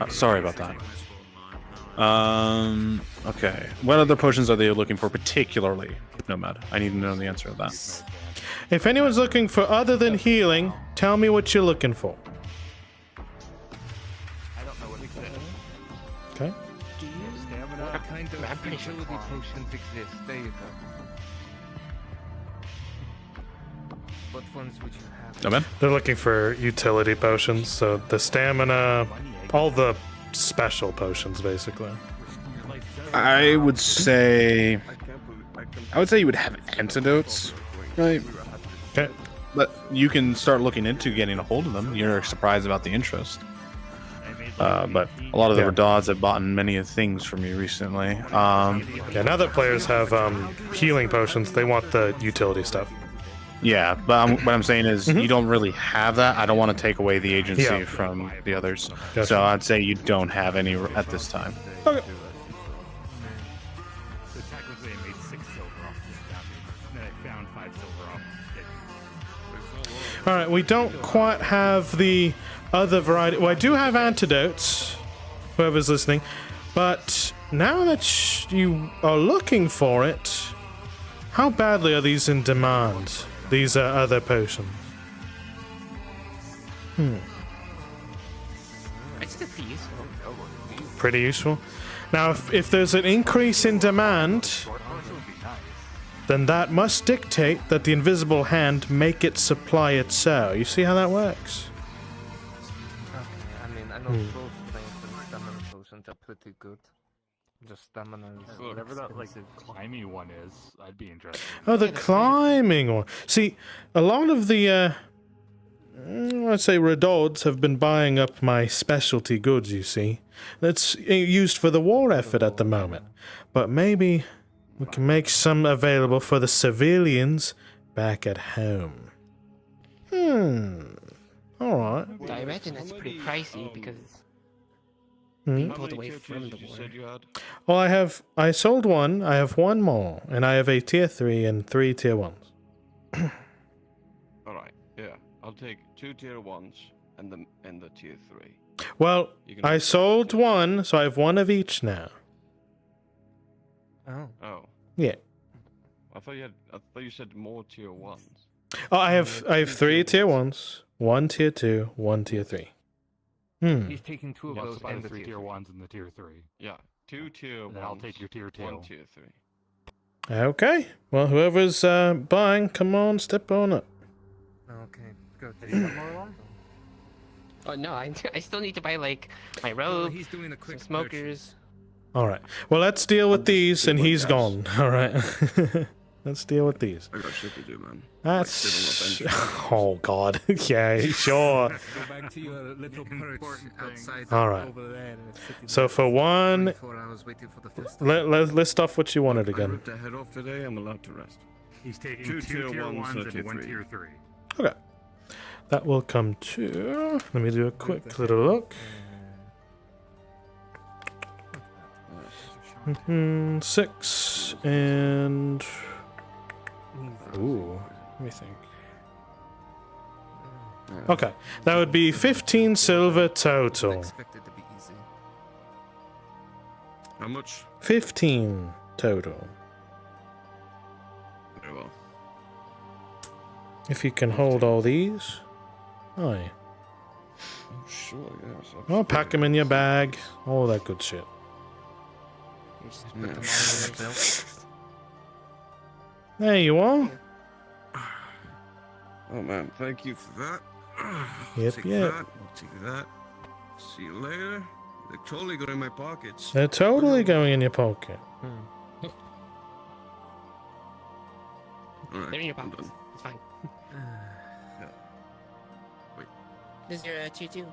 Sorry about that. Okay. What other potions are they looking for particularly, Nomad? I need to know the answer to that. If anyone's looking for other than healing, tell me what you're looking for. Okay. What kind of utility potions exist? There you go. What ones would you have? No, man? They're looking for utility potions, so the stamina, all the special potions, basically. I would say you would have antidotes, right? Okay. But you can start looking into getting a hold of them. You're surprised about the interest. But a lot of the Redaws have bought many of things from me recently. Yeah, now that players have healing potions, they want the utility stuff. Yeah, but what I'm saying is you don't really have that. I don't want to take away the agency from the others. Gotcha. So I'd say you don't have any at this time. Okay. So technically I made 6 silver off this copy. Then I found 5 silver off it. All right, we don't quite have the other variety. Well, I do have antidotes, whoever's listening, but now that you are looking for it, how badly are these in demand? These are other potions. It's pretty useful. Pretty useful. Now, if there's an increase in demand, then that must dictate that the invisible hand make it supply itself. You see how that works? Okay, I mean, I know full strength and stamina potions are pretty good. Just stamina is Whatever that like climby one is, I'd be interested. Oh, the climbing one. See, a lot of the, I'd say Redods have been buying up my specialty goods, you see. That's used for the war effort at the moment. But maybe we can make some available for the civilians back at home. Alright. I imagine that's pretty pricey because Hmm? being pulled away from the war. Well, I sold one, I have one more, and I have a tier 3 and 3 tier 1s. Alright, yeah. I'll take 2 tier 1s and the tier 3. Well, I sold one, so I have one of each now. Oh. Yeah. I thought you said more tier 1s. Oh, I have 3 tier 1s, 1 tier 2, 1 tier 3. He's taking 2 of those and the 3 tier 1s and the tier 3. Yeah, 2 tier 1s. Then I'll take your tier 2. 1 tier 3. Okay. Well, whoever's buying, come on, step on it. Okay, good. Did you have more on? Oh no, I still need to buy like my robe, he's doing a quick some smokers. All right. Well, let's deal with these, and he's gone. All right. Let's deal with these. I got shit to do, man. That's... Oh, God. Yeah, sure. Go back to your little perch outside. All right. Over there and sit in So the for one... 24 hours waiting for the festival. List off what you wanted I again. ripped a head off today. I'm allowed to rest. He's taking 2 tier 1s and and 1 3. tier 3. Okay. That will come to... Let me do a quick little look. 6 and... Ooh, let me think. Okay, that would be 15 silver total. Expected to be easy. How much? 15 total. Very well. If you can hold all these. Aye. Oh, sure, yes. I'll pack them in your bag. All that good shit. There you are. Oh man, thank you for that. Yep, Take yep. that. I'll take that. See you later. They're totally going in my pockets. They're totally going in your pocket. Alright, They're in your I'm pockets. done. It's fine. Yeah. Wait. This is your tier 2.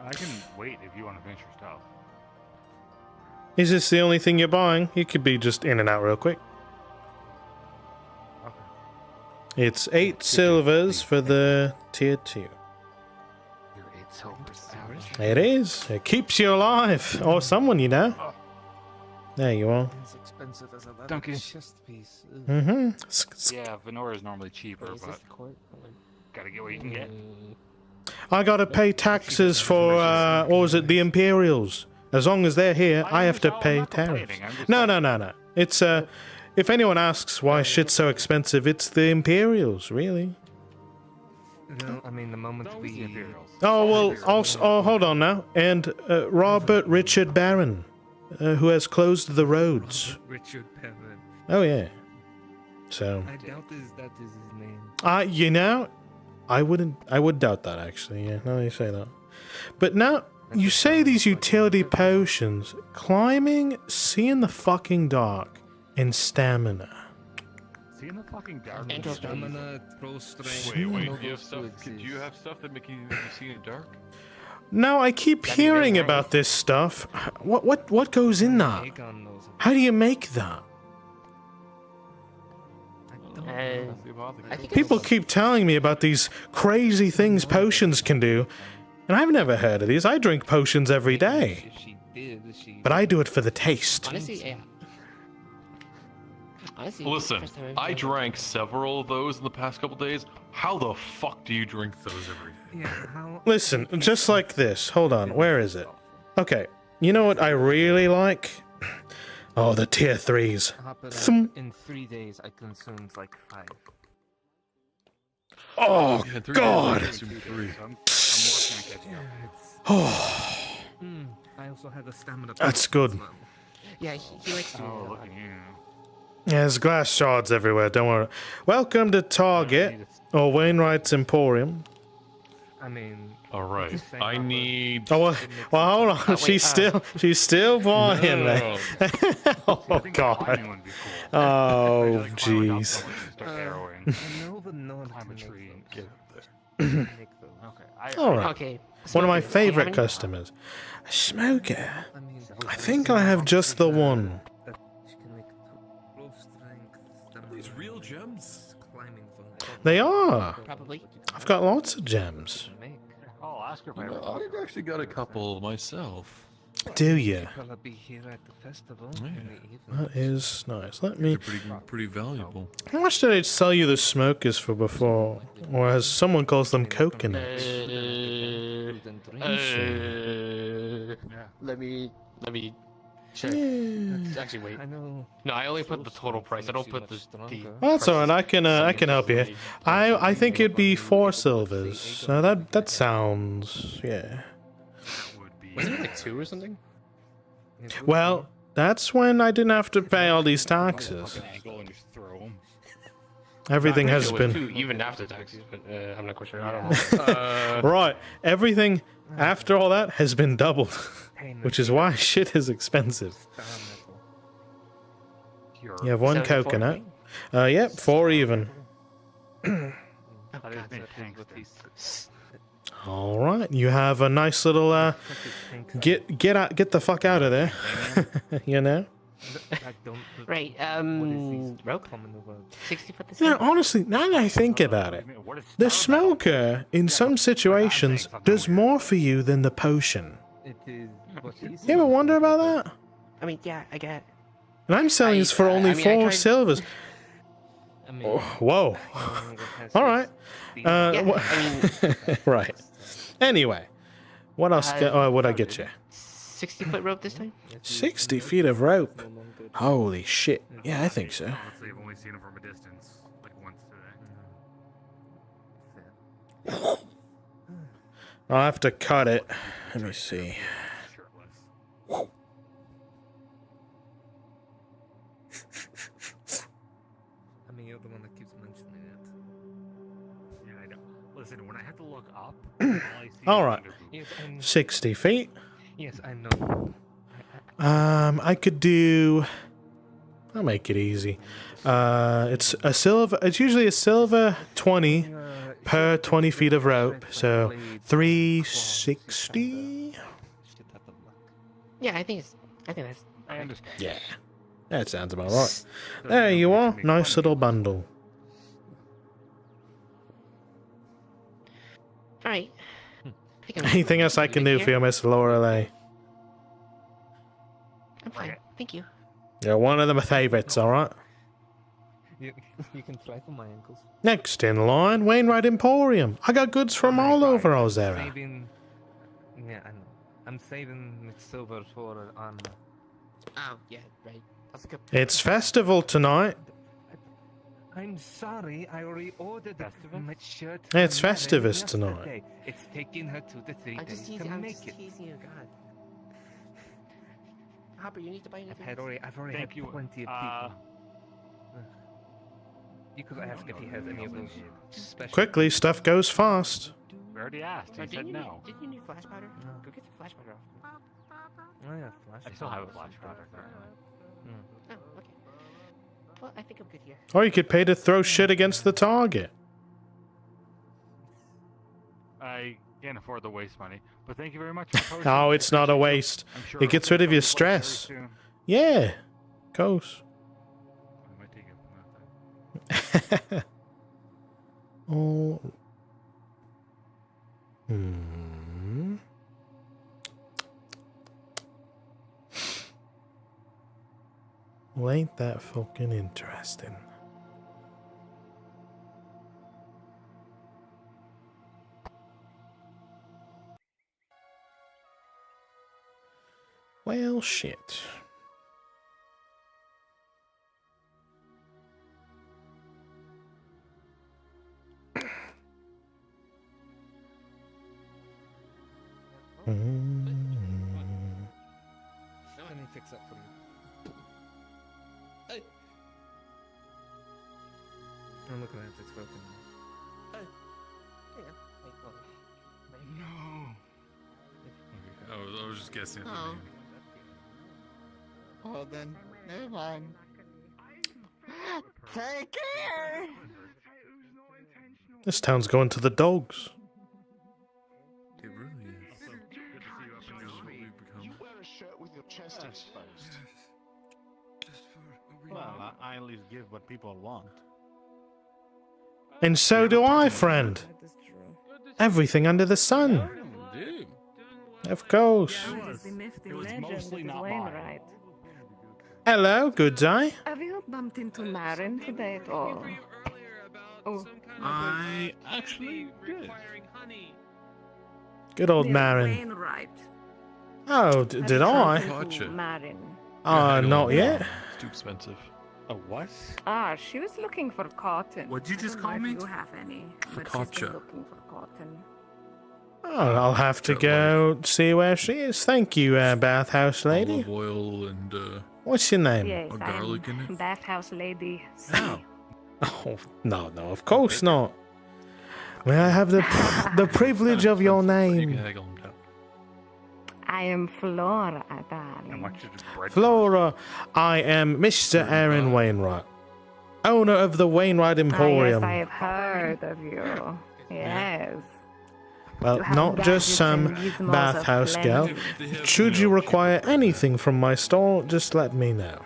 I can wait if you want to finish your stuff. Is this the only thing you're buying? You could be just in and out real quick. It's 8 silvers for the tier 2. You're 8 silvers. It is. It keeps you alive. Or someone you know. There you are. As expensive as a leather Donkey. chest piece. Ugh. Mm-hmm. Yeah, Venora is normally cheaper, Is this but the court? gotta get what you can get. I gotta pay taxes for, what was it, the Imperials. As long as they're here, I have to pay tariffs. No. It's, if anyone asks why shit's so expensive, it's the Imperials, really. No, I mean the moment we. Oh, well, also, hold on now. And Robert Richard Barron, who has closed the roads. Richard Perrin. Oh, yeah. So, I doubt that is his name. you know, I would doubt that, actually, yeah, now you say that. But now, you say these utility potions, climbing, seeing the fucking dark, and stamina. See in the fucking dark. Stamina, throw strength. Wait, no do you have those stuff? two Do you have stuff that make you see in the dark? Now, I keep hearing about this stuff. What goes in that? How do you make that? I think People keep telling me about these crazy things potions can do, and I've never heard of these. I drink potions every day. But I do it for the taste. Honestly, yeah. Honestly, Listen, first time I've I ever- drank several of those in the past couple days. How the fuck do you drink those every day? Yeah, how. Listen, just like this. Hold on, where is it? Okay, you know what I really like? Oh, the tier 3s. In 3 days, I consumed like 5. Oh, Yeah, 3 days, I God. consumed 3. I'm working on catching up. Oh, I also had a stamina. that's good. Yeah, he likes to. Oh, look at you. Yeah, there's glass shards everywhere, don't worry. Welcome to Target, or Wainwright's Emporium. I mean. Alright, I need. Oh, well hold on. She's still buying No. that. Oh, God. Oh, jeez. I know the nod Climb a to tree and make get those. up there. Make those. Okay. All right. Okay. One of my Smoker, do you have favorite any? customers. A smoker. I mean, I think I have just the one. that she can make throw strength, stamina, These real gems? climbing phone. They are. Probably. I've got lots of gems. I'll ask her if I ever. I've actually got a couple myself. Do you? Will I be here at the festival Yeah. in the evening? That is nice. Let They're me. pretty valuable. How much did I sell you the smokers for before? Or as someone calls them, coconuts? Let me check. Actually, wait. I know. No, I only put the total price. I don't put the. Well, that's alright. I can help you. I think it'd be 4 silvers. So that sounds, yeah. Wasn't it like 2 or something? Well, that's when I didn't have to pay all these taxes. Angle and just throw them. Everything has It was been 2 even after taxes, but I'm not quite sure. I don't know. right. Everything after all that has been doubled, which is why shit is expensive. You have 1 74? coconut. Yep, 4 even. All right, you have a nice little get the fuck out of there. You know. Right, rope? 60 for the You know, honestly, now that I think about it, the smoker, in some situations, does more for you than the potion. It is what he You ever wonder about that? I mean, yeah, I get. And I'm selling this for only I mean, I 4 tried- silvers. I mean, Oh, whoa. All right. Right. Anyway, what else? What'd I get you? 60-foot rope this time? 60 feet of rope. Holy shit. Yeah, I think so. Honestly, I've only seen him from a distance, like once today. I'll have to cut it. Let me see. I mean, you're the one that keeps mentioning it. Yeah, I know. Listen, when I have to look up, all I see is Alright. underboob. Yes, 60 feet. yes, I know. I could do... I'll make it easy. It's a silver... It's usually a silver 20 per 20 feet of rope. So, 360? Yeah, I think that's. I understand. Yeah. That sounds about right. There you are. Nice little bundle. All right. Anything else I can do for you, Miss Lorelei? I'm fine. Thank you. You're one of my favorites, alright? You can fly for my ankles. Next in line, Wainwright Emporium. I got goods from all over Ozera. Saving... Yeah, I know. I'm saving silver for on. Oh, yeah, right. That's a good. It's festival tonight. I'm sorry, I reordered the shirt. It's for Festivus Mary tonight. yesterday. It's taking her 2 to 3 days to I'm make just it. teasing you, God. Hopper, you need to buy anything. I've already Thank had you. plenty of people. You could ask if he has any of those special. Quickly, stuff goes fast. We already asked. He said no. Didn't you need flash powder? Go get the flash powder off. Oh yeah, flash. I still have a flash powder. Oh, okay. Well, I think I'm good here. Or you could pay to throw shit against the target. I can't afford the waste money, but thank you very much for the potion. Oh, it's not a waste. I'm sure It gets rid of your stress. soon. Yeah. Goes. I might take it. Oh. Hmm. Well, ain't that fucking interesting? Well, shit. Let me fix that for you. Hey. I'm looking at it, it's broken. Hey. No. I was just guessing at the Oh. name. Well then, never mind. Take care! This town's going to the dogs. It really is. Good to see you up and down. You wear a shirt with your chest exposed. Well, I at least give what people want. And so do I, friend. Everything under the sun. Dude. Of course. It was mostly not mine. Hello, good day. Have you bumped into Marin today at all? Oh, I actually did. Good old Near Marin. Wainwright. Oh, did I? To Marin. Not yet. It's too expensive. A what? Ah, she was looking for cotton. What'd you I just don't call know me? If you have any, but she's Focaccia. been looking for cotton. Oh, I'll have to go see where she is. Thank you, bathhouse lady. Olive oil and What's your name? Yes, or I'm garlic in it. bathhouse lady. C. Oh, no, of course not. May I have the privilege of your You name? can haggle them down. I am Flora, darling. Flora, I am Mr. Aaron Wainwright, owner of the Wainwright Emporium. Ah, yes, I have heard of you. Yes. Well, You have not just gadgets some and gizmos of bathhouse girl. plenty. Should you require anything from my store, just let me know.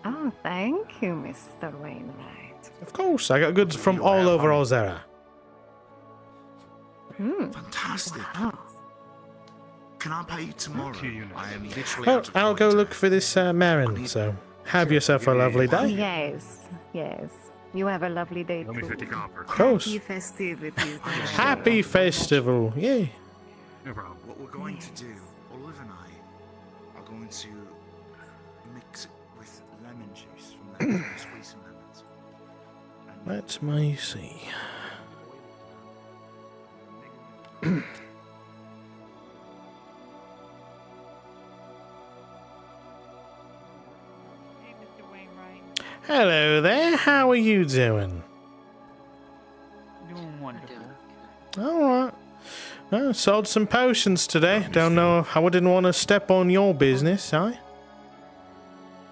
Oh, thank you, Mr. Wainwright. Of course, I got goods from all over Ozera. Fantastic. Wow. Can I pay you tomorrow? I am literally Well, out of I'll go look for this Marin, so have yourself a lovely day. Yes, yes. You have a lovely day Let me too. 50 copper. Of course. Happy festivities. Happy festival, yeah. No problem. What we're going to do, Olive and I are going to mix it with lemon juice from that. Squeeze some lemons. Let me see. Hello there, how are you doing? Doing Alright. Well, sold some potions today. Don't know if I didn't want to step on your business, eh?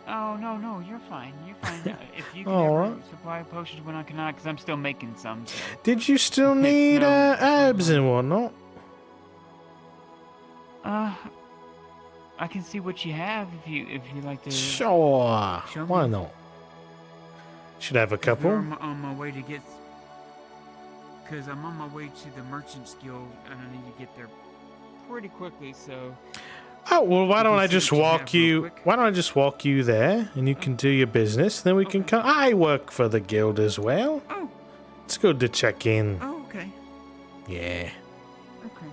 Oh, no, you're fine. You're fine. If you can All ever right. supply potions when I cannot, because I'm still making some. So. Did you still It's need no- herbs and whatnot? I can see what you have if you like to. Sure. Show Why me. not? Should have a 'Cause we're couple. on my way to get. Because I'm on my way to the Merchant's Guild, and I need to get there pretty quickly. So. Oh well, why You don't can I see just what you walk have real you? quick. Why don't I just walk you there, and you can do your business. Then we can come. I work for the guild as well. Oh. It's good to check in. Oh, okay. Yeah. Okay.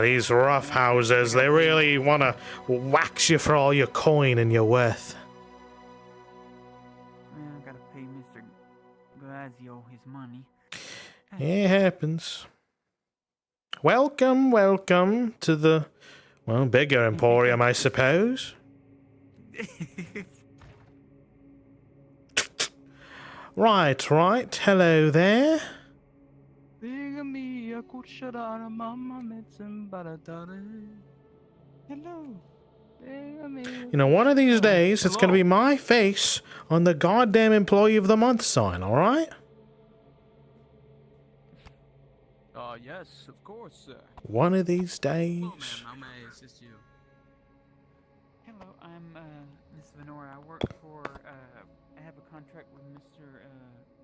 These rough houses, they really want to wax you for all your coin and your worth. Well, I gotta pay Mr. Glazio his money. It happens. Welcome to the, well, bigger emporium, I suppose. Right. Hello there. Hello. You know, one of these days, it's going to be my face on the goddamn Employee of the Month sign, alright? Yes, of course, sir. One of these days. How may I assist you? Hello, I'm Miss Venora. I work for I have a contract with Mr.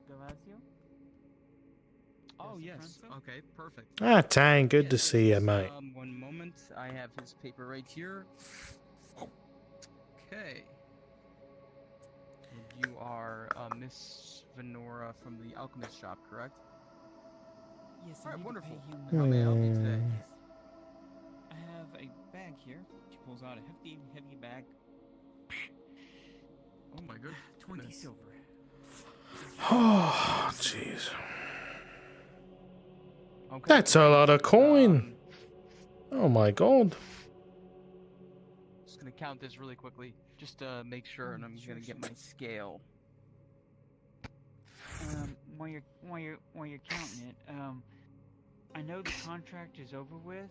Glazio. Oh, yes. Okay, perfect. Ah, Tang, good to see you, mate. One moment. I have his paper right here. Okay. You are Miss Venora from the Alchemist shop, correct? Yes, All right, wonderful. How How may I help you today? I have a bag here. She pulls out a heavy bag. Oh my goodness. 20 silver. Oh, jeez. Okay. That's a lot of coin. Oh my god. Just gonna count this really quickly, just to make sure, and I'm gonna get my scale. While you're counting it, I know the contract is over with.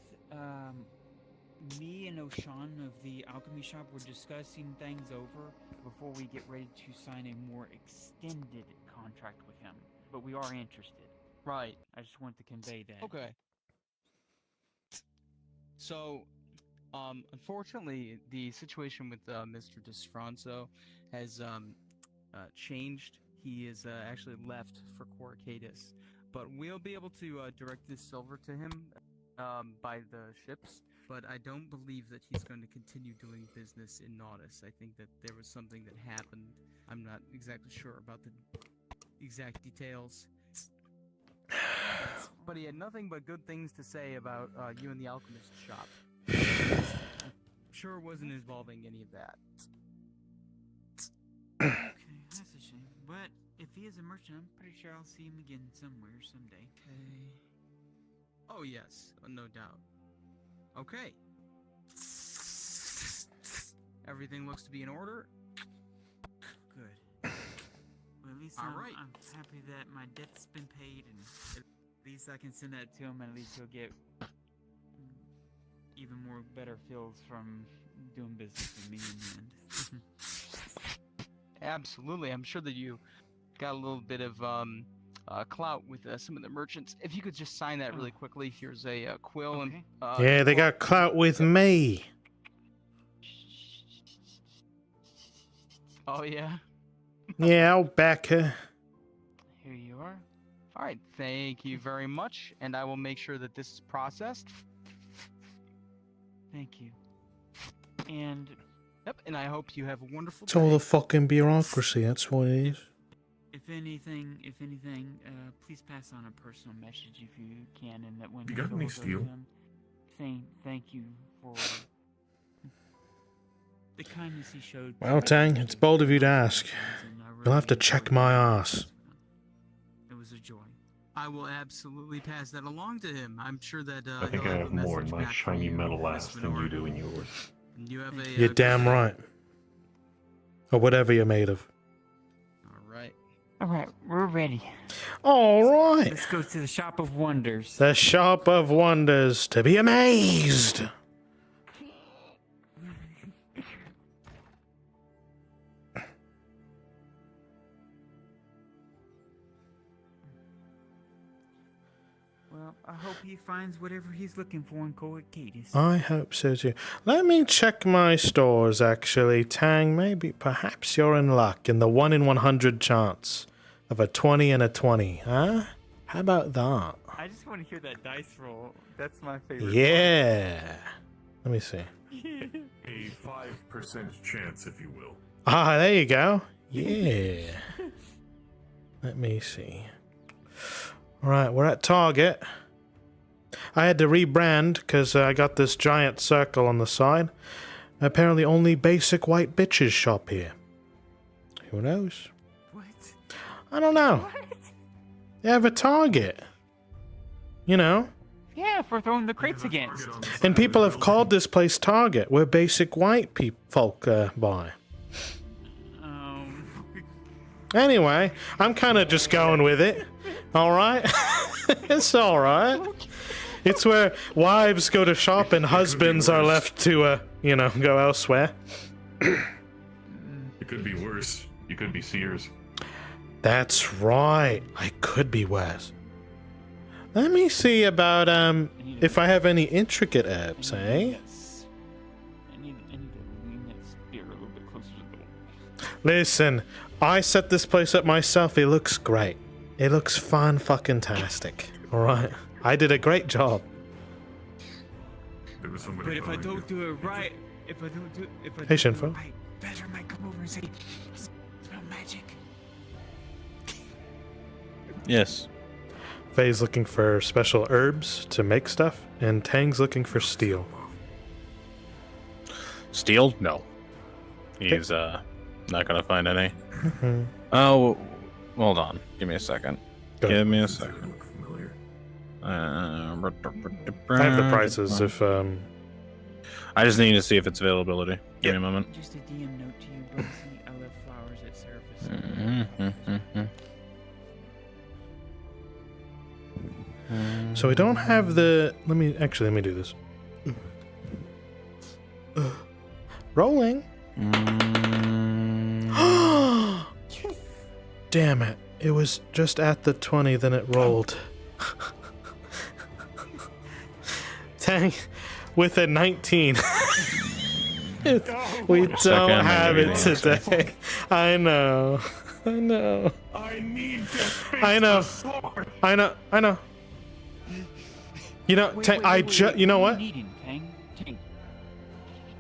Me and O'Shawn of the alchemy shop were discussing things over before we get ready to sign a more extended contract with him. But we are interested. Right. I just want to convey that. Okay. So, unfortunately, the situation with Mr. Desfranco has changed. He is actually left for Coracadus, but we'll be able to direct this silver to him by the ships. But I don't believe that he's going to continue doing business in Nautis. I think that there was something that happened. I'm not exactly sure about the exact details. But he had nothing but good things to say about you and the alchemist shop. I'm sure it wasn't involving any of that. Okay, that's a shame. But if he is a merchant, I'm pretty sure I'll see him again somewhere someday. Okay. Oh yes, no doubt. Okay. Everything looks to be in order. Good. Well, at least I'm Alright. happy that my debt's been paid, and at least I can send that to him, and at least he'll get even more better feels from doing business with me in the end. Absolutely. I'm sure that you got a little bit of clout with some of the merchants. If you could just sign that really quickly. Here's a quill and Yeah, they got clout with me. Oh yeah. Yeah, I'll back her. Here you are. All right. Thank you very much, and I will make sure that this is processed. Thank you. And yep. And I hope you have a wonderful It's day. all the fucking bureaucracy, that's what it is. if anything, please pass on a personal message if you can, and that when You got Phil any goes to steel? him, thank you for the kindness he showed. Well, Tang, it's bold of you to ask. You'll have to check my ass. It was a joy. I will absolutely pass that along to him. I'm sure that I think he'll I a have more in message my back for shiny you, metal Miss ass than you Venora. do in yours. And you have a, You're damn right. Or whatever you're made of. All right. Alright, we're ready. All right. Let's go to the Shop of Wonders. The Shop of Wonders, to be amazed. Well, I hope he finds whatever he's looking for in Coacatus. I hope so too. Let me check my stores, actually. Tang, perhaps you're in luck in the 1 in 100 chance of a 20 and a 20, huh? How about that? I just want to hear that dice roll. That's my favorite. Yeah. Let me see. A 5% chance, if you will. Ah, there you go. Yeah. Let me see. All right, we're at Target. I had to rebrand because I got this giant circle on the side. Apparently only basic white bitches shop here. Who knows? What? I don't know. What? They have a Target. You know? Yeah, for throwing the crates against. And people have called this place Target, where basic white folk buy. Anyway, I'm kind of just going with it. All right? It's all right. It's where wives go to shop and husbands are left to, go elsewhere. It could be worse. You could be Sears. That's right. I could be worse. Let me see about, if I have any intricate herbs, eh? I need to lean that spear a little bit closer to the wall. Listen, I set this place up myself. It looks great. It looks fan-fucking-tastic. All right? I did a great job. There was But somebody if I behind don't you. do it right, if I don't do Hey, it Shinfo. right, Badger might come over and say, "Smell magic." Yes. Faye's looking for special herbs to make stuff, and Tang's looking for steel. Steel? No. He's not gonna find any. Mhm. Oh, hold on. Give me a second. Go. Give me a second. I have the prices if, I just need to see if it's availability. Give me a moment. Just a DM note to you, Bugsy. I left flowers at service. So we don't have the... Let me do this. Rolling. Damn it. It was just at the 20, then it rolled. Tang, with a 19. We don't have it today. I know. I need this. I know. You know, Tang, you know what?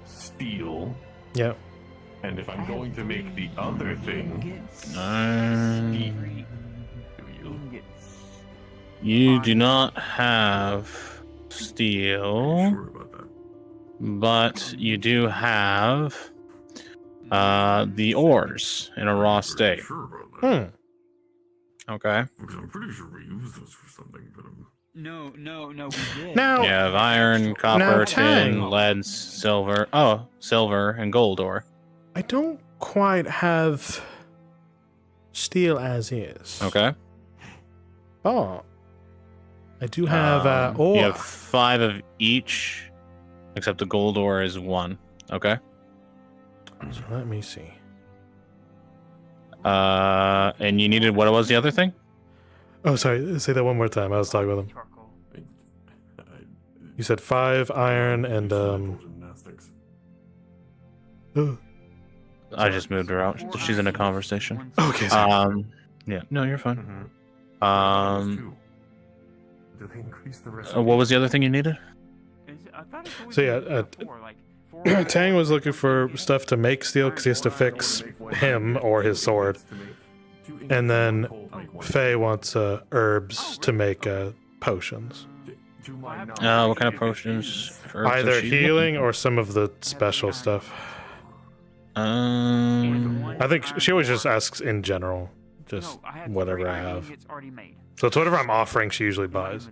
Steel. Yeah. And if I'm going to make the other thing, You do not have steel, but you do have the ores in a raw state. Okay. I'm pretty sure we used those for something, but No, we did. Now, You have iron, copper, tin, lead, silver. Oh, silver and gold ore. I don't quite have steel as is. Okay. Oh. I do have ore. You have 5 of each, except the gold ore is 1. Okay. So let me see. And you needed, what was the other thing? Oh, sorry. Say that one more time. I was talking with him. You said 5 iron and I just moved her out. She's in a conversation. Okay. Sorry. Yeah. No, you're fine. did they increase the rest? What was the other thing you needed? So yeah, Tang was looking for stuff to make steel because he has to fix him or his sword, and then Faye wants herbs to make potions. What kind of potions? Either healing or some of the special stuff. I think she always just asks in general, just whatever I have. So it's whatever I'm offering, she usually buys.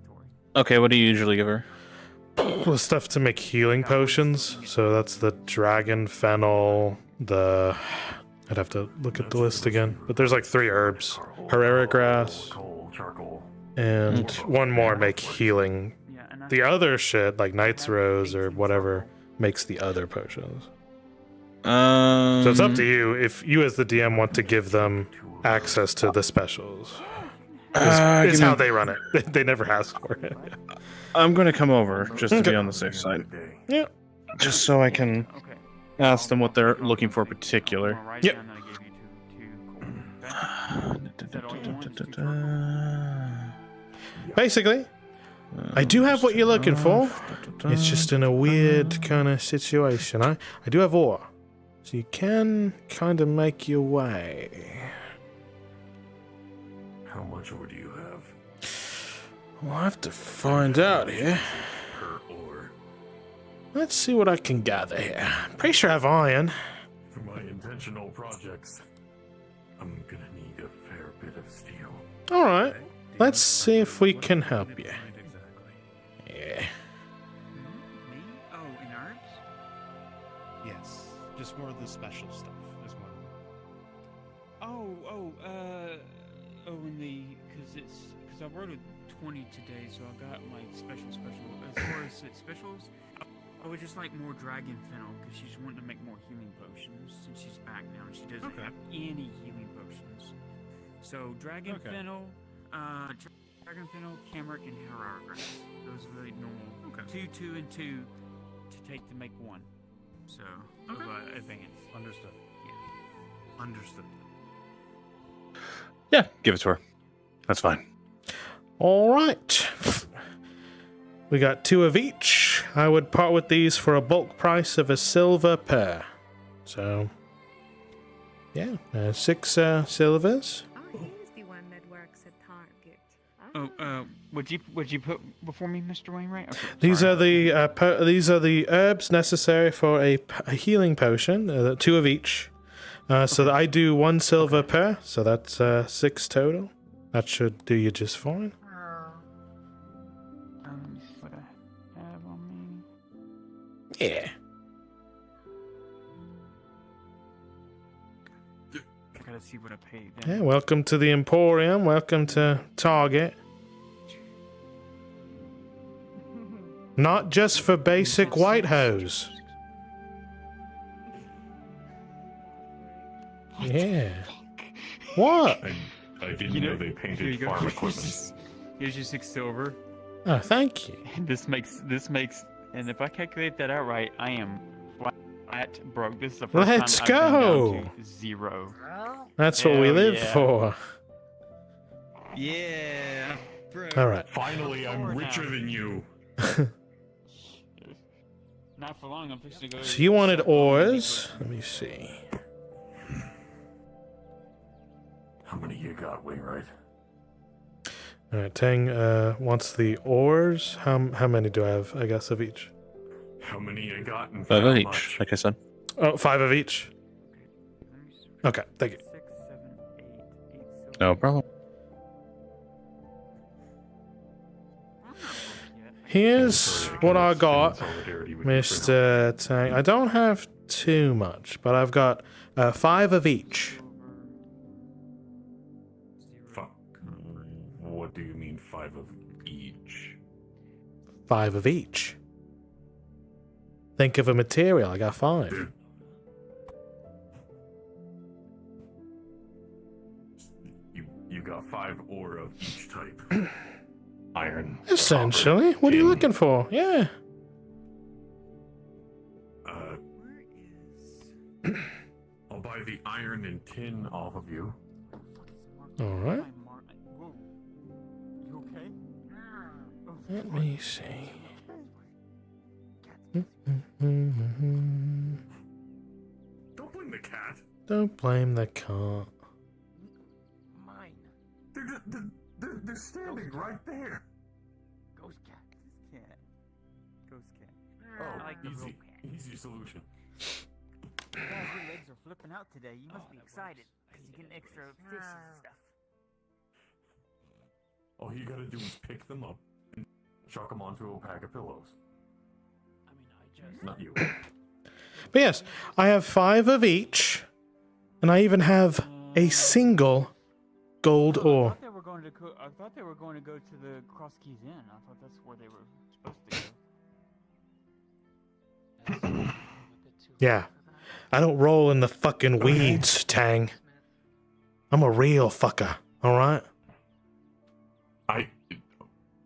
Okay, what do you usually give her? Well, stuff to make healing potions. So that's the dragon fennel, the I'd have to look at the list again. But there's like 3 herbs. Herrera grass. And one more make healing. The other shit, like Knight's Rose or whatever, makes the other potions. So it's up to you if you as the DM want to give them access to the specials. Is how they run it. They never ask for it. I'm going to come over just to be on the safe side. Yeah. Just so I can ask them what they're looking for particular. Yep. Basically, I do have what you're looking for. It's just in a weird kind of situation. I do have ore. So you can kind of make your way. How much ore do you have? We'll have to find out here. Per ore. Let's see what I can gather here. Pretty sure I have iron. For my intentional projects, I'm gonna need a fair bit of steel. Alright. Let's see if we can help you. Yeah. Me? Oh, in herbs? Yes, just more of the special stuff is what. In the because I wrote a 20 today, so I got my special. As far as specials, I would just like more dragon fennel because she's wanting to make more healing potions since she's back now and she doesn't have any healing potions. So dragon fennel, cameric, and Herrera grass. Those are the normal 2, and 2 to take to make 1. So advance. Understood. Yeah. Understood. Yeah, give it to her. That's fine. All right. We got 2 of each. I would part with these for a bulk price of a silver per. So, yeah, 6 silvers. He's the one that works at Target. Would you put before me, Mr. Wainwright? Okay, These are the herbs necessary for a healing potion. 2 of each. So that I do 1 silver per. So that's 6 total. That should do you just fine. What I have on me. Yeah. I gotta see what I paid. Yeah. Welcome to the Emporium. Welcome to Target. Not just for basic white hose. Yeah. What? I didn't know they painted farm equipment. Here's your 6 silver. Oh, thank you. And this makes, and if I calculate that out right, I am flat broke. This is the first Let's time I've go. been down to 0. That's what we live for. Yeah. Bro. All right. Finally, I'm richer than you. Not for long. I'm fixing to go. So you wanted ores? Let me see. How many you got, Wainwright? All right, Tang wants the ores. How many do I have? I guess of each. How many you got? And 5 how of each, much? like I said. Oh, 5 of each. Okay, thank you. No problem. Here's what I got, Mr. Tang. I don't have too much, but I've got 5 of each. Fuck. What do you mean 5 of each? 5 of each. Think of a material. I got 5. You got 5 ore of each type. Iron. Essentially. Copper, What are you tin. looking for? Yeah. I'll buy the iron and tin off of you. All right. You okay? Let me see. Don't blame the cat. Don't blame the cat. Mine. They're standing right there. Ghost cat. Cat. Ghost cat. Oh, I like the easy, real cat. easy solution. Guys, your legs are flipping out today. You must be excited because you're getting extra fishes and stuff. All you gotta do is pick them up and chuck them onto a pack of pillows. I mean, I just. Not you. But yes, I have 5 of each. And I even have a single gold ore. I thought they were going to go to the Cross Keys Inn. I thought that's where they were supposed to go. Yeah. I don't roll in the fucking weeds, Tang. I'm a real fucker, alright? I'm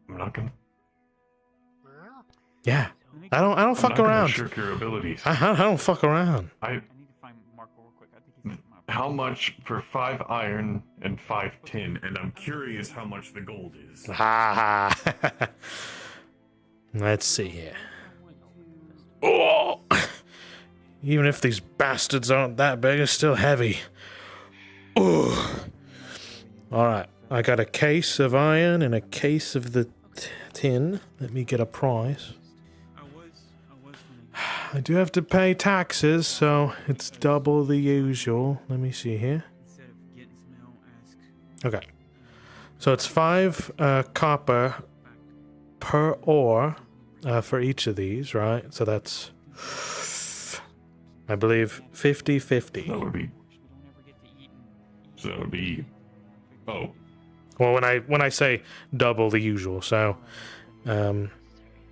not gonna. Yeah. I don't fuck around. Shirk your abilities. I don't fuck around. How much for 5 iron and 5 tin? And I'm curious how much the gold is. Ha ha. Let's see here. Oh! Even if these bastards aren't that big, it's still heavy. Oh. Alright, I got a case of iron and a case of the tin. Let me get a price. I do have to pay taxes, so it's double the usual. Let me see here. Okay. So it's 5 copper per ore for each of these, right? So that's, I believe, 50-50. That would be. So that would be. Oh. Well, when I say double the usual, so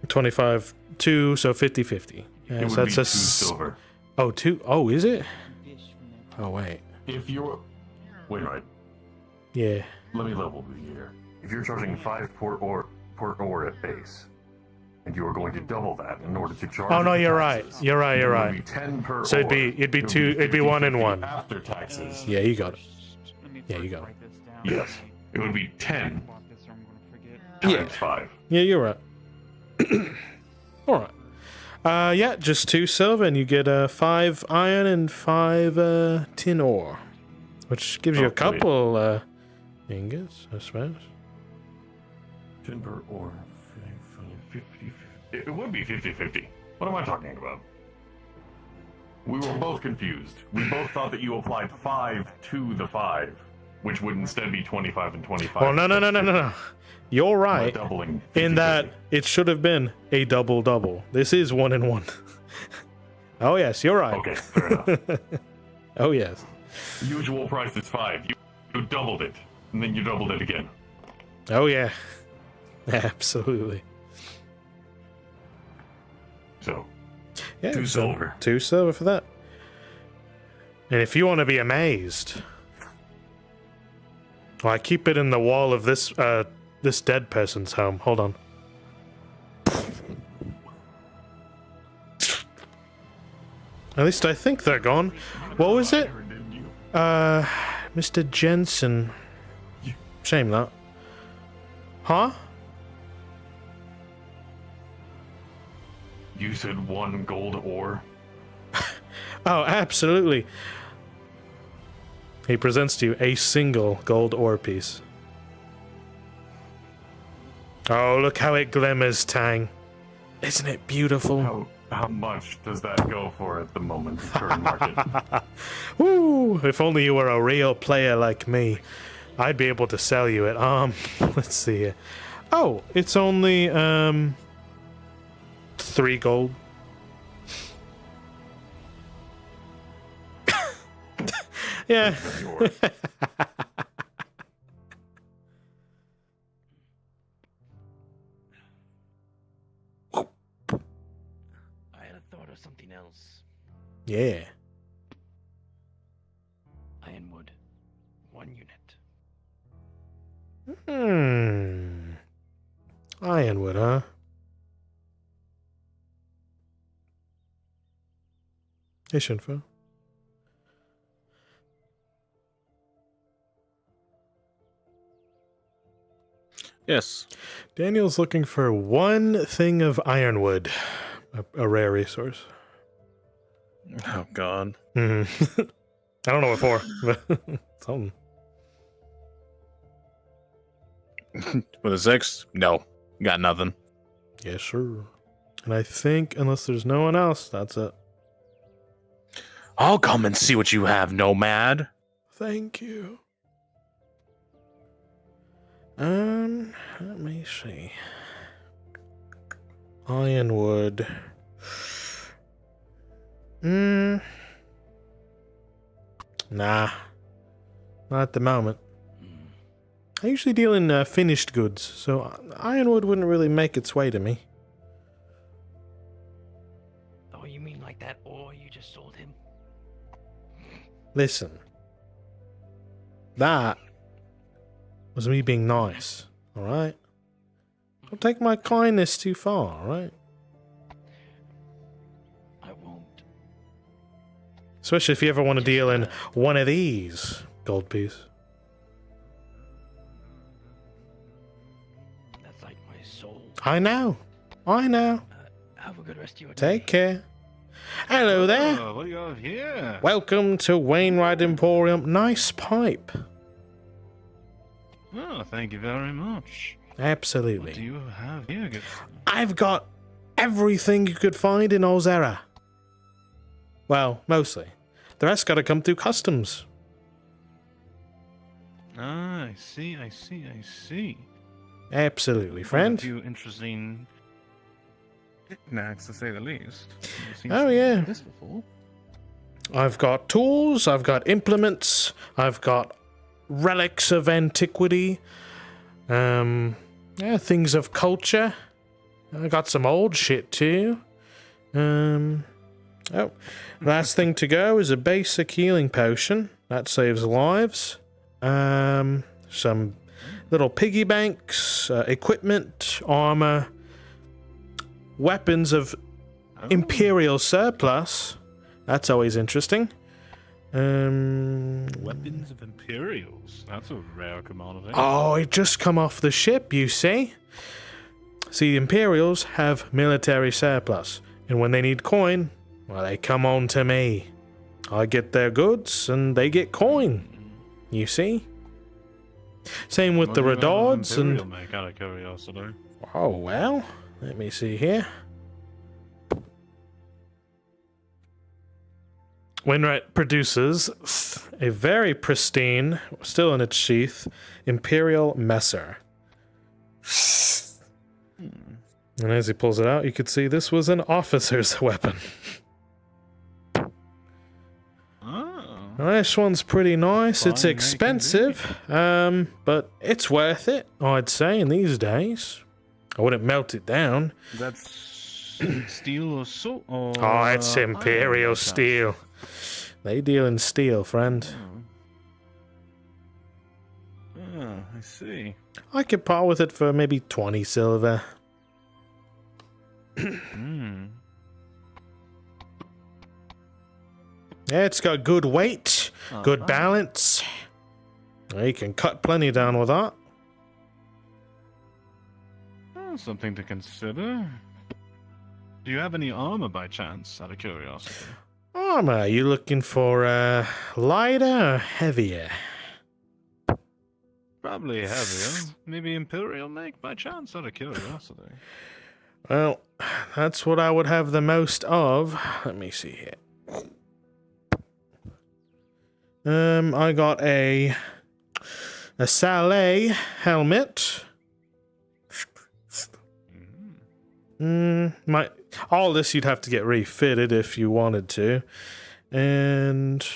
25 2, so 50-50. It would so be 2 silver. Oh, 2. Oh, is it? Oh, wait. If you're. Wait, right. Yeah. Let me level the year. If you're charging 5 per ore at base, and you are going to double that in order to charge. Oh no, the you're right. taxes, You're right. You're it would right. be 10 per So ore. it'd be 2. It'd be 1 and 1 after taxes. Yeah, you got it. Yeah, you got it. Yes, it would be 10 Yeah. times 5. Yeah, you're right. All right. Yeah, just 2 silver, and you get 5 iron and 5 tin ore, which gives you a couple ingots, I suppose. 10 per ore. 50. It would be 50-50. What am I talking about? We were both confused. We both thought that you applied 5 to the 5, which would instead be 25 and 25. Oh no! You're right. Doubling In that it should have been a double. This is 1 and 1. Oh yes, you're right. Okay, fair enough. Oh yes. Usual price is 5. You doubled it, and then you doubled it again. Oh yeah. Absolutely. So, yeah, 2 so silver. 2 silver for that. And if you want to be amazed, well, I keep it in the wall of this this dead person's home. Hold on. At least I think they're gone. What was it? Mr. Jensen. Shame that. Huh? You said 1 gold ore? Oh, absolutely. He presents to you a single gold ore piece. Oh, look how it glimmers, Tang. Isn't it beautiful? How much does that go for at the moment, current market? Woo! If only you were a real player like me, I'd be able to sell you it. Let's see here. Oh, it's only 3 gold. Yeah. I had a thought of something else. Yeah. Ironwood. 1 unit. Ironwood, huh? Hey, Shinfo. Yes. Daniel's looking for 1 thing of ironwood, a rare resource. Oh God. I don't know what for, but something. With a 6? No. Got nothing. Yes, sir. And I think, unless there's no one else, that's it. I'll come and see what you have, nomad. Thank you. Let me see. Ironwood. Nah. Not at the moment. I usually deal in finished goods, so ironwood wouldn't really make its way to me. Oh, you mean like that ore you just sold him? Listen. That was me being nice, alright? Don't take my kindness too far, alright? I won't. Especially if you ever want to deal in one of these gold piece. That's like my soul. I know. Have a good rest of your day. Take care. Hello there. Oh, what do you have here? Welcome to Wainwright Emporium. Nice pipe. Oh, thank you very much. Absolutely. What do you have here? Good. I've got everything you could find in Ozera. Well, mostly. The rest gotta come through customs. Ah, I see. Absolutely, friend. A few interesting knickknacks, to say the least. Oh, yeah. This before. I've got tools, I've got implements, I've got relics of antiquity, things of culture. I got some old shit too. Last thing to go is a basic healing potion. That saves lives. Some little piggy banks, equipment, armor, weapons of imperial surplus. That's always interesting. Weapons of Imperials. That's a rare commodity. Oh, it just come off the ship, you see? See, the Imperials have military surplus, and when they need coin, well, they come on to me. I get their goods, and they get coin. You see? Same with the Redards and... Make out of curiosity. Oh, well, let me see here. Wainwright produces a very pristine, still in its sheath, Imperial Messer. And as he pulls it out, you could see this was an officer's weapon. This one's pretty nice. It's expensive, but it's worth it, I'd say, in these days. I wouldn't melt it down. That's steel or salt? Or, Oh, it's Imperial steel. They deal in steel, friend. Oh, I see. I could part with it for maybe 20 silver. Yeah, it's got good weight, good balance. You can cut plenty down with that. Something to consider. Do you have any armor by chance, out of curiosity? Armor, are you looking for lighter or heavier? Probably heavier. Maybe Imperial make by chance, out of curiosity. Well, that's what I would have the most of. Let me see here. I got a Saleh helmet. All this you'd have to get refitted if you wanted to. And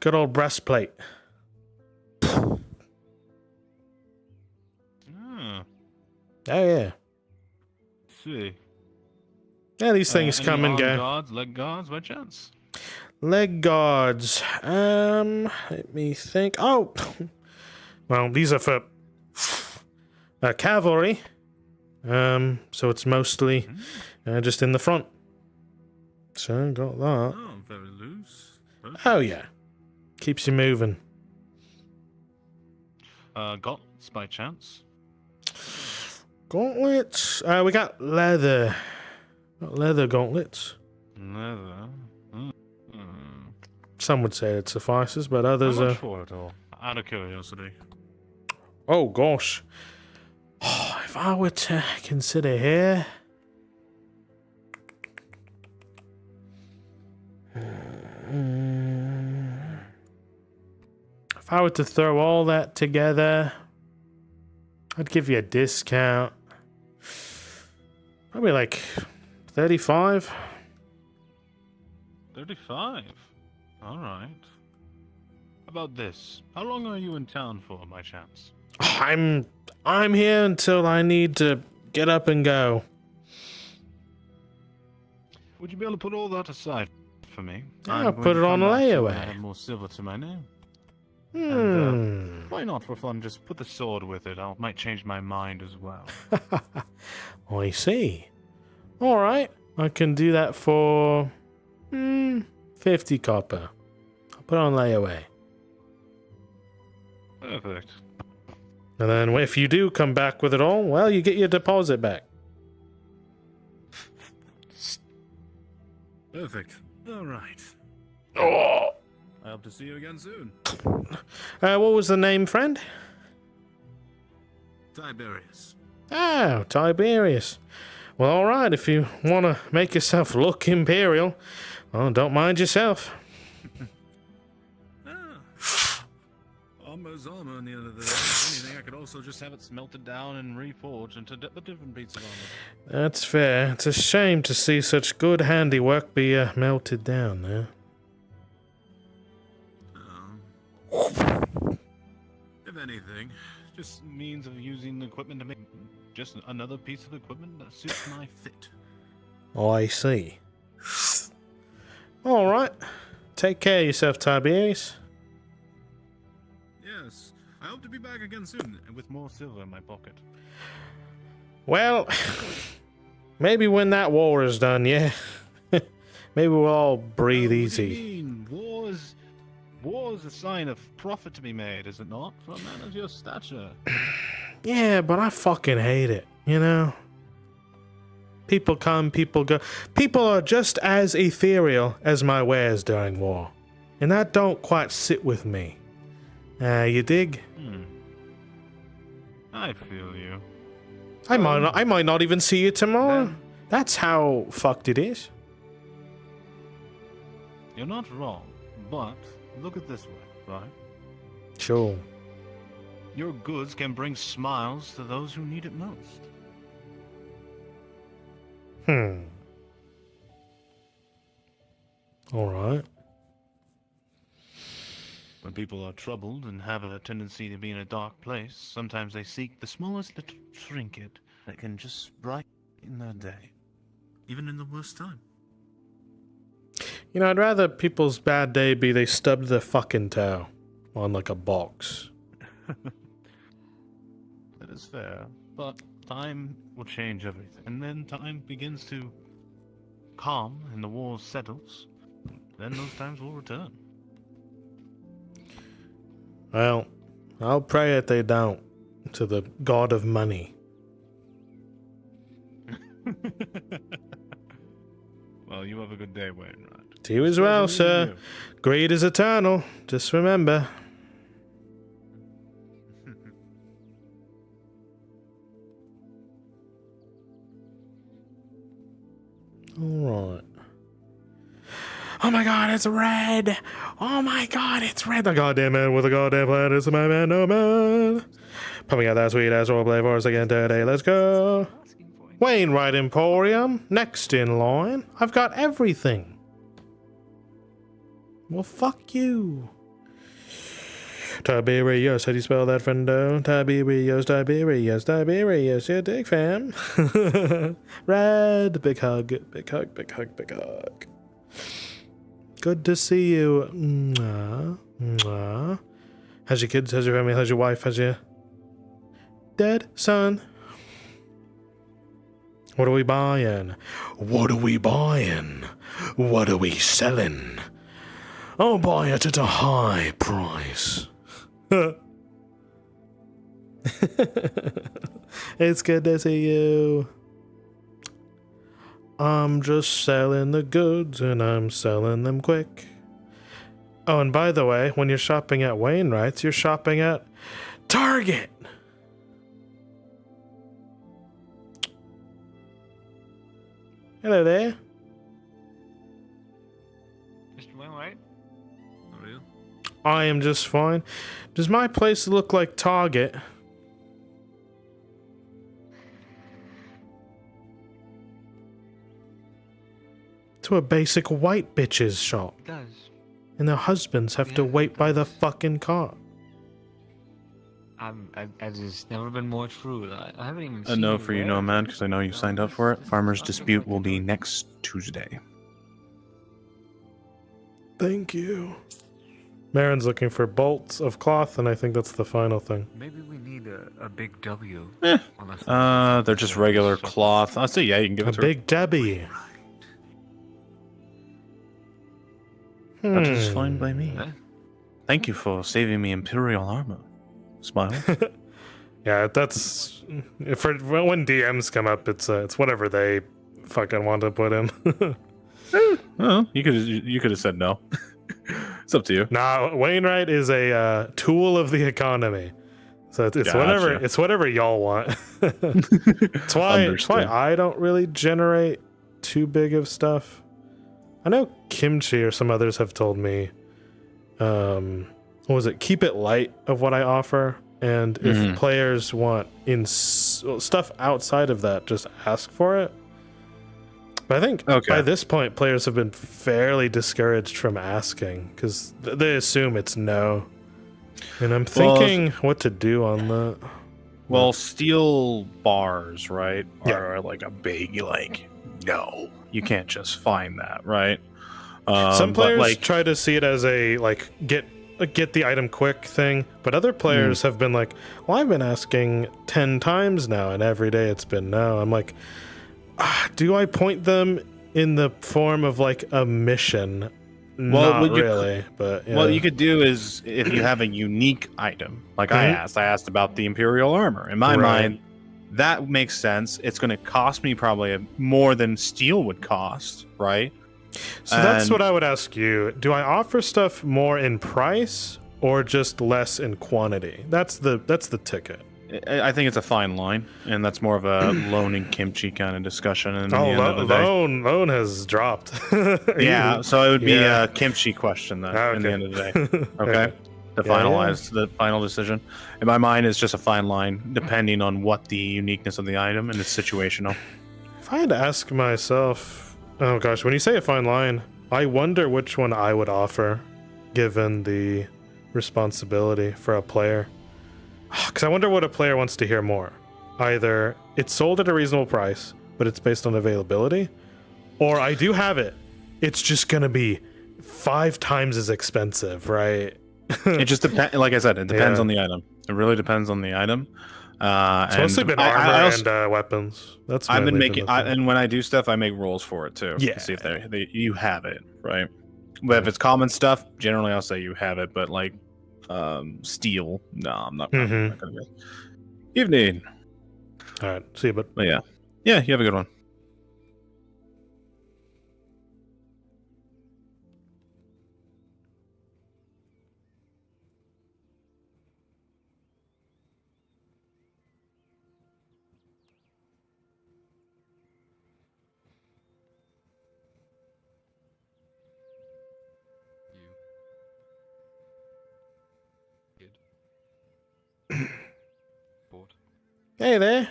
good old breastplate. Oh yeah. See. Yeah, these things come and go. Guards, leg guards, by chance? Leg guards. Let me think. Oh, well, these are for cavalry. So it's mostly just in the front. So got that. Oh, very loose. Oh yeah, keeps you moving. Gauntlets by chance? Gauntlets. We got leather. Got leather gauntlets. Leather. Some would say it suffices, but others How are. much for it all? Out of curiosity. Oh gosh. If I were to consider here. If I were to throw all that together, I'd give you a discount. Probably like 35. 35. All right. How about this? How long are you in town for, by chance? I'm here until I need to get up and go. Would you be able to put all that aside for me? Yeah, I'm I'll going put to it on come back to you layaway. when I have more silver to my name. And Hmm. why not for fun? Just put the sword with it. I might change my mind as well. I see. All right, I can do that for 50 copper. I'll put it on layaway. Perfect. And then if you do come back with it all, well, you get your deposit back. Perfect. All right. Oh. I hope to see you again soon. What was the name, friend? Tiberius. Oh, Tiberius. Well, all right, if you want to make yourself look imperial, well, don't mind yourself. Armor's armor in the end of the day. If anything, I could also just have it smelted down and reforged into a different piece of armor. That's fair. It's a shame to see such good handiwork be melted down there. If anything, Just means of using the equipment to make just another piece of equipment that suits my fit. I see. All right. Take care of yourself, Tiberius. yes, I hope to be back again soon. And with more silver in my pocket. Well, maybe when that war is done, yeah. Maybe we'll all breathe easy. War's a sign of profit to be made, is it not? For a man of your stature. Yeah, but I fucking hate it, you know? People come, people go. People are just as ethereal as my wares during war. And that don't quite sit with me. You dig? I feel you. I might not even see you tomorrow. That's how fucked it is. You're not wrong, but look at this way, right? Sure. Your goods can bring smiles to those who need it most. All right. When people are troubled and have a tendency to be in a dark place, sometimes they seek the smallest little trinket that can just brighten their day, even in the worst time. You know, I'd rather people's bad day be they stubbed their fucking toe on like a box. That is fair, but time will change everything. And then time begins to calm and the war settles. Then those times will return. Well, I'll pray that they don't, to the god of money. Well, you have a good day, Wainwright. To you as well, sir. Greed is eternal. Just remember. Alright. Oh my god, it's red! Oh my god, it's red! The goddamn man with a goddamn plan is my man, no man! Pumping out that sweet ass roleplay for us again today, let's go! Wainwright Emporium, next in line. I've got everything. Well, fuck you. Tiberius, how do you spell that, friendo? Tiberius, Tiberius, Tiberius, you dig, fam? Red, big hug, big hug, big hug, big hug. Good to see you. Mwah, mwah. How's your kids? How's your family? How's your wife? How's your dead son? What are we buying? What are we buying? What are we selling? I'll buy it at a high price. It's good to see you. I'm just selling the goods and I'm selling them quick. Oh, and by the way, when you're shopping at Wainwright's, you're shopping at Target. Hello there. Mr. Wainwright? How are you? I am just fine. Does my place look like Target? to a basic white bitch's shop. It does. And their husbands have to wait by the fucking cart. That has never been more true. I haven't even A seen no you for you, wear no it. man, because I know you signed up for it. Farmer's Dispute will be next Tuesday. Thank you. Marin's looking for bolts of cloth, and I think that's the final thing. Maybe we need a big W. They're just regular cloth. I'll say, yeah, you can give A it to her. big Debbie. That is fine by me. Thank you for saving me Imperial armor. Smile. Yeah, that's when DMs come up. It's whatever they fucking want to put in. Well, you could have said no. It's up to you. Nah, Wainwright is a tool of the economy, so it's Gotcha. whatever y'all want. It's why I don't really generate too big of stuff. I know Kimchi or some others have told me, what was it? Keep it light of what I offer, and if players want stuff outside of that, just ask for it. But I think by this point, players have been fairly discouraged from asking because they assume it's no. And I'm thinking what to do on that. Well, steel bars, right, are like a big, no. You can't just find that, right? Some players try to see it as a, get the item quick thing, but other players have been like, well, I've been asking 10 times now, and every day it's been no. I'm like, do I point them in the form of a mission? Not really, but yeah. What you could do is if you have a unique item, like I asked about the Imperial armor. In my mind, that makes sense. It's going to cost me probably more than steel would cost, right? So that's what I would ask you. Do I offer stuff more in price or just less in quantity? That's the ticket. I think it's a fine line, and that's more of a Lone and Kimchi kind of discussion. And Lone has dropped. Yeah, so it would be a Kimchi question then. In the end of the day, okay. To finalize the final decision, in my mind, it's just a fine line, depending on what the uniqueness of the item and it's situational. If I had to ask myself, oh gosh, when you say a fine line, I wonder which one I would offer, given the responsibility for a player. Because I wonder what a player wants to hear more. Either it's sold at a reasonable price, but it's based on availability, or I do have it. It's just going to be 5 times as expensive, right? It just depends. Like I said, it depends on the item. It really depends on the item. It's mostly been armor and weapons. That's I've been making, and when I do stuff, I make rolls for it too. Yeah. To see if you have it, right? But if it's common stuff, generally I'll say you have it. But steel, no, I'm not gonna do it. Evening. All right, see you, bud. But yeah, you have a good one. Hey there.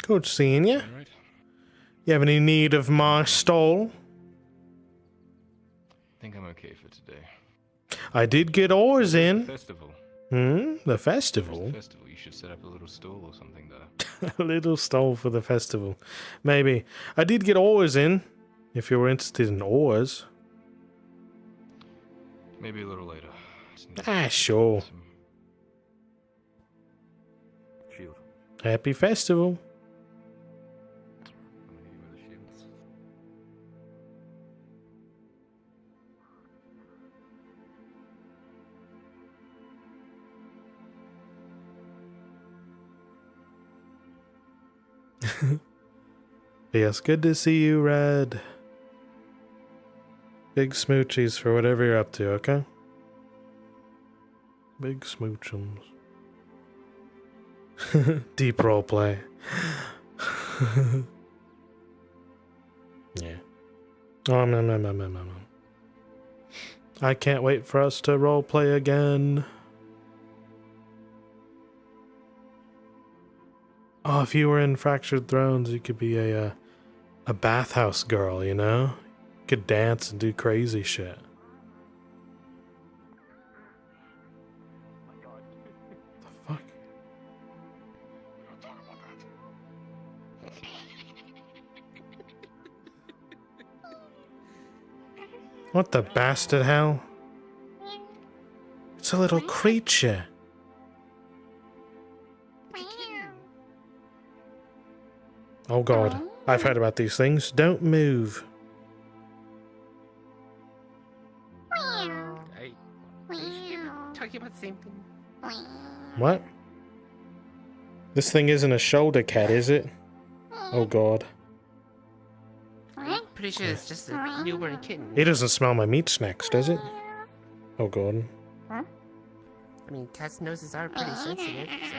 Good seeing you. Right. You have any need of my stole? I think I'm okay for today. I did get oars in. Festival. The festival? Festival. You should set up a little stall or something there. A little stall for the festival. Maybe. I did get oars in, if you were interested in oars. Maybe a little later. Sure. Shield. Happy festival. Yes, good to see you, Red. Big smoochies for whatever you're up to, okay? Big smoochums. Deep roleplay. Yeah. Oh, no. I can't wait for us to roleplay again. Oh, if you were in Fractured Thrones, you could be a a bathhouse girl, you know? Could dance and do crazy shit. The fuck? What the bastard hell? It's a little creature. Oh god, I've heard about these things. Don't move. Are you talking about the same thing? What? This thing isn't a shoulder cat, is it? Oh god. I'm pretty sure it's just a newborn kitten. It doesn't smell my meat snacks, does it? Oh god. I mean, cats' noses are pretty sensitive, so.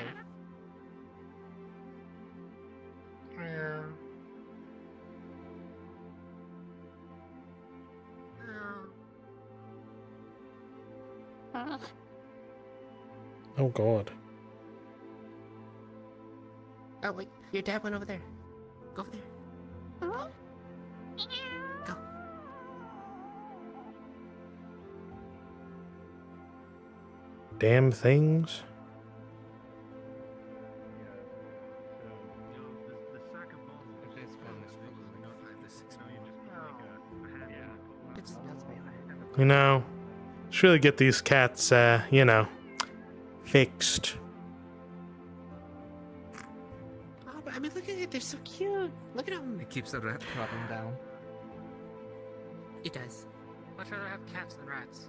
Oh god. Oh wait, your dad went over there. Go over there. Go. Damn things. You know, should really get these cats, you know, fixed. Oh, but I mean, look at it. They're so cute. Look at them. It keeps the rat problem down. It does. Much rather have cats than rats.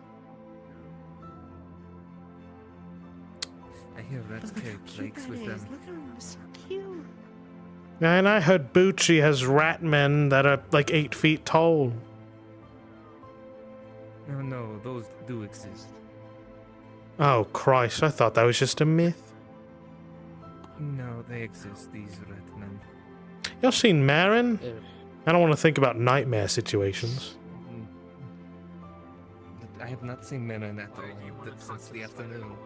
I hear rats carry plagues with them. Look at them. They're so cute. And I heard Bucci has rat men that are like 8 feet tall. No, no, those do exist. Oh Christ, I thought that was just a myth. No, they exist, these rat men. Y'all seen Marin? I don't want to think about nightmare situations. I have not seen Marin at all since the afternoon.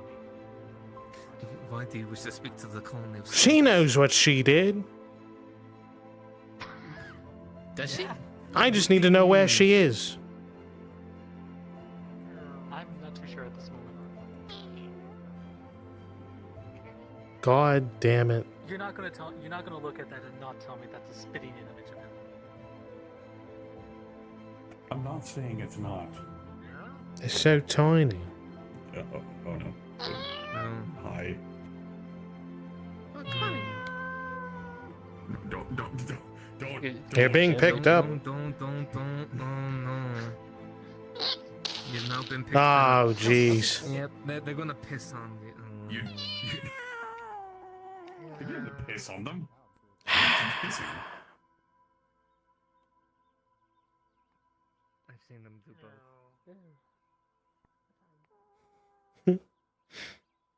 Why do you wish to speak to the colony of... She knows what she did. Does she? I just need to know where she is. I'm not too sure at this moment. God damn it. You're not gonna look at that and not tell me that's a spitting image of him. I'm not saying it's not. It's so tiny. Oh no. Hi. Oh, come on. Don't. They're being picked up. Don't, oh no. You've now been picked Oh, up. jeez. Yep, they're gonna piss on you. You're gonna piss on them? I've seen them do both.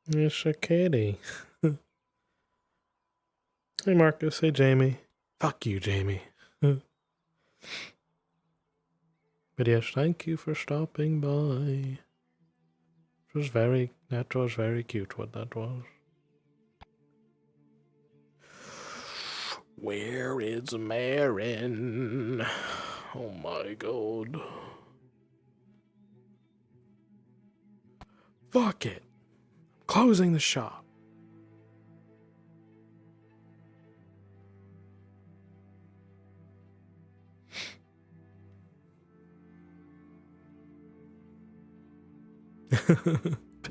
It's a kitty. Hey Marcus, hey Jamie. Fuck you, Jamie. But yes, thank you for stopping by. That was very cute what that was. Where is Marin? Oh my god. Fuck it. Closing the shop.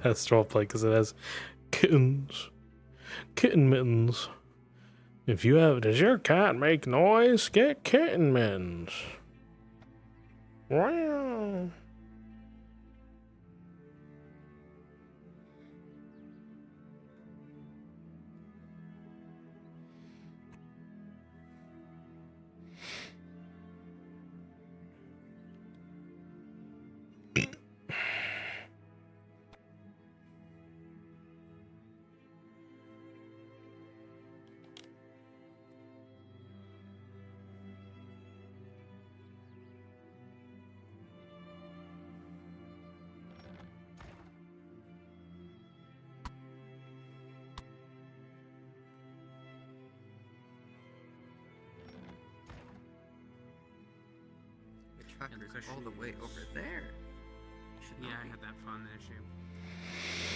Best roleplay because it has kittens. Kitten mittens. Does your cat make noise? Get kitten mittens. Wow. truck is all the way over there. Yeah, I had that fun issue.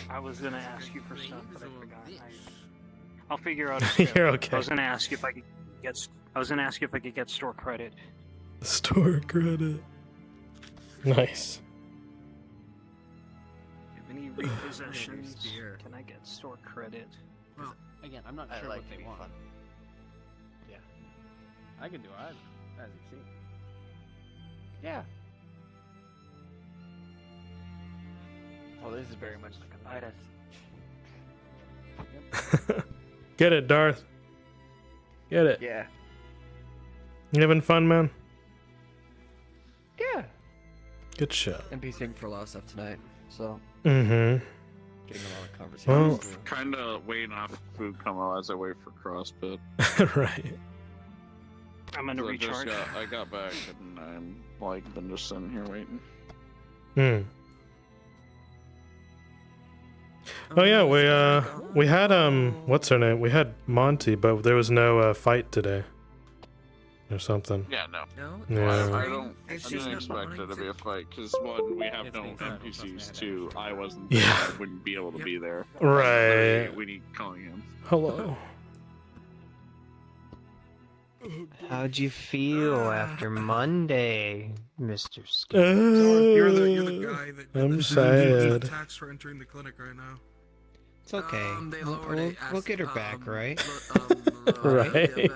I was gonna ask you for stuff, but I forgot. I'll figure out. A You're okay. I was gonna ask you if I could get. I was gonna ask you if I could get store credit. Store credit. Nice. If any repossessions, can I get store credit? Well, again, I'm not I sure like what to they be want. fun. Yeah. I can do either, as you see. Yeah. Well, this is very much like a night. Get it, Darth. Get it. Yeah. You having fun, man? Yeah. Good shit. NPCing for a lot of stuff tonight, so. Mm-hmm. Getting a lot of Well, conversations. Kind of waiting off food come out as I wait for CrossFit. Right. I'm gonna recharge. I got back and I'm like been just sitting here waiting. Hmm. Oh yeah, we had what's her name? We had Monty, but there was no fight today. Or something. Yeah, no. Yeah. I didn't expect there to be a fight because one, we have no NPCs. Two, I wasn't there. Yeah. I wouldn't be able to be there. Right. We need calling him. Hello. How'd you feel after Monday, Mr. Skip? You're the guy that I'm needs sad. tax for entering the clinic right now. It's okay. They We'll, lowered it. we'll get her back, right? Right.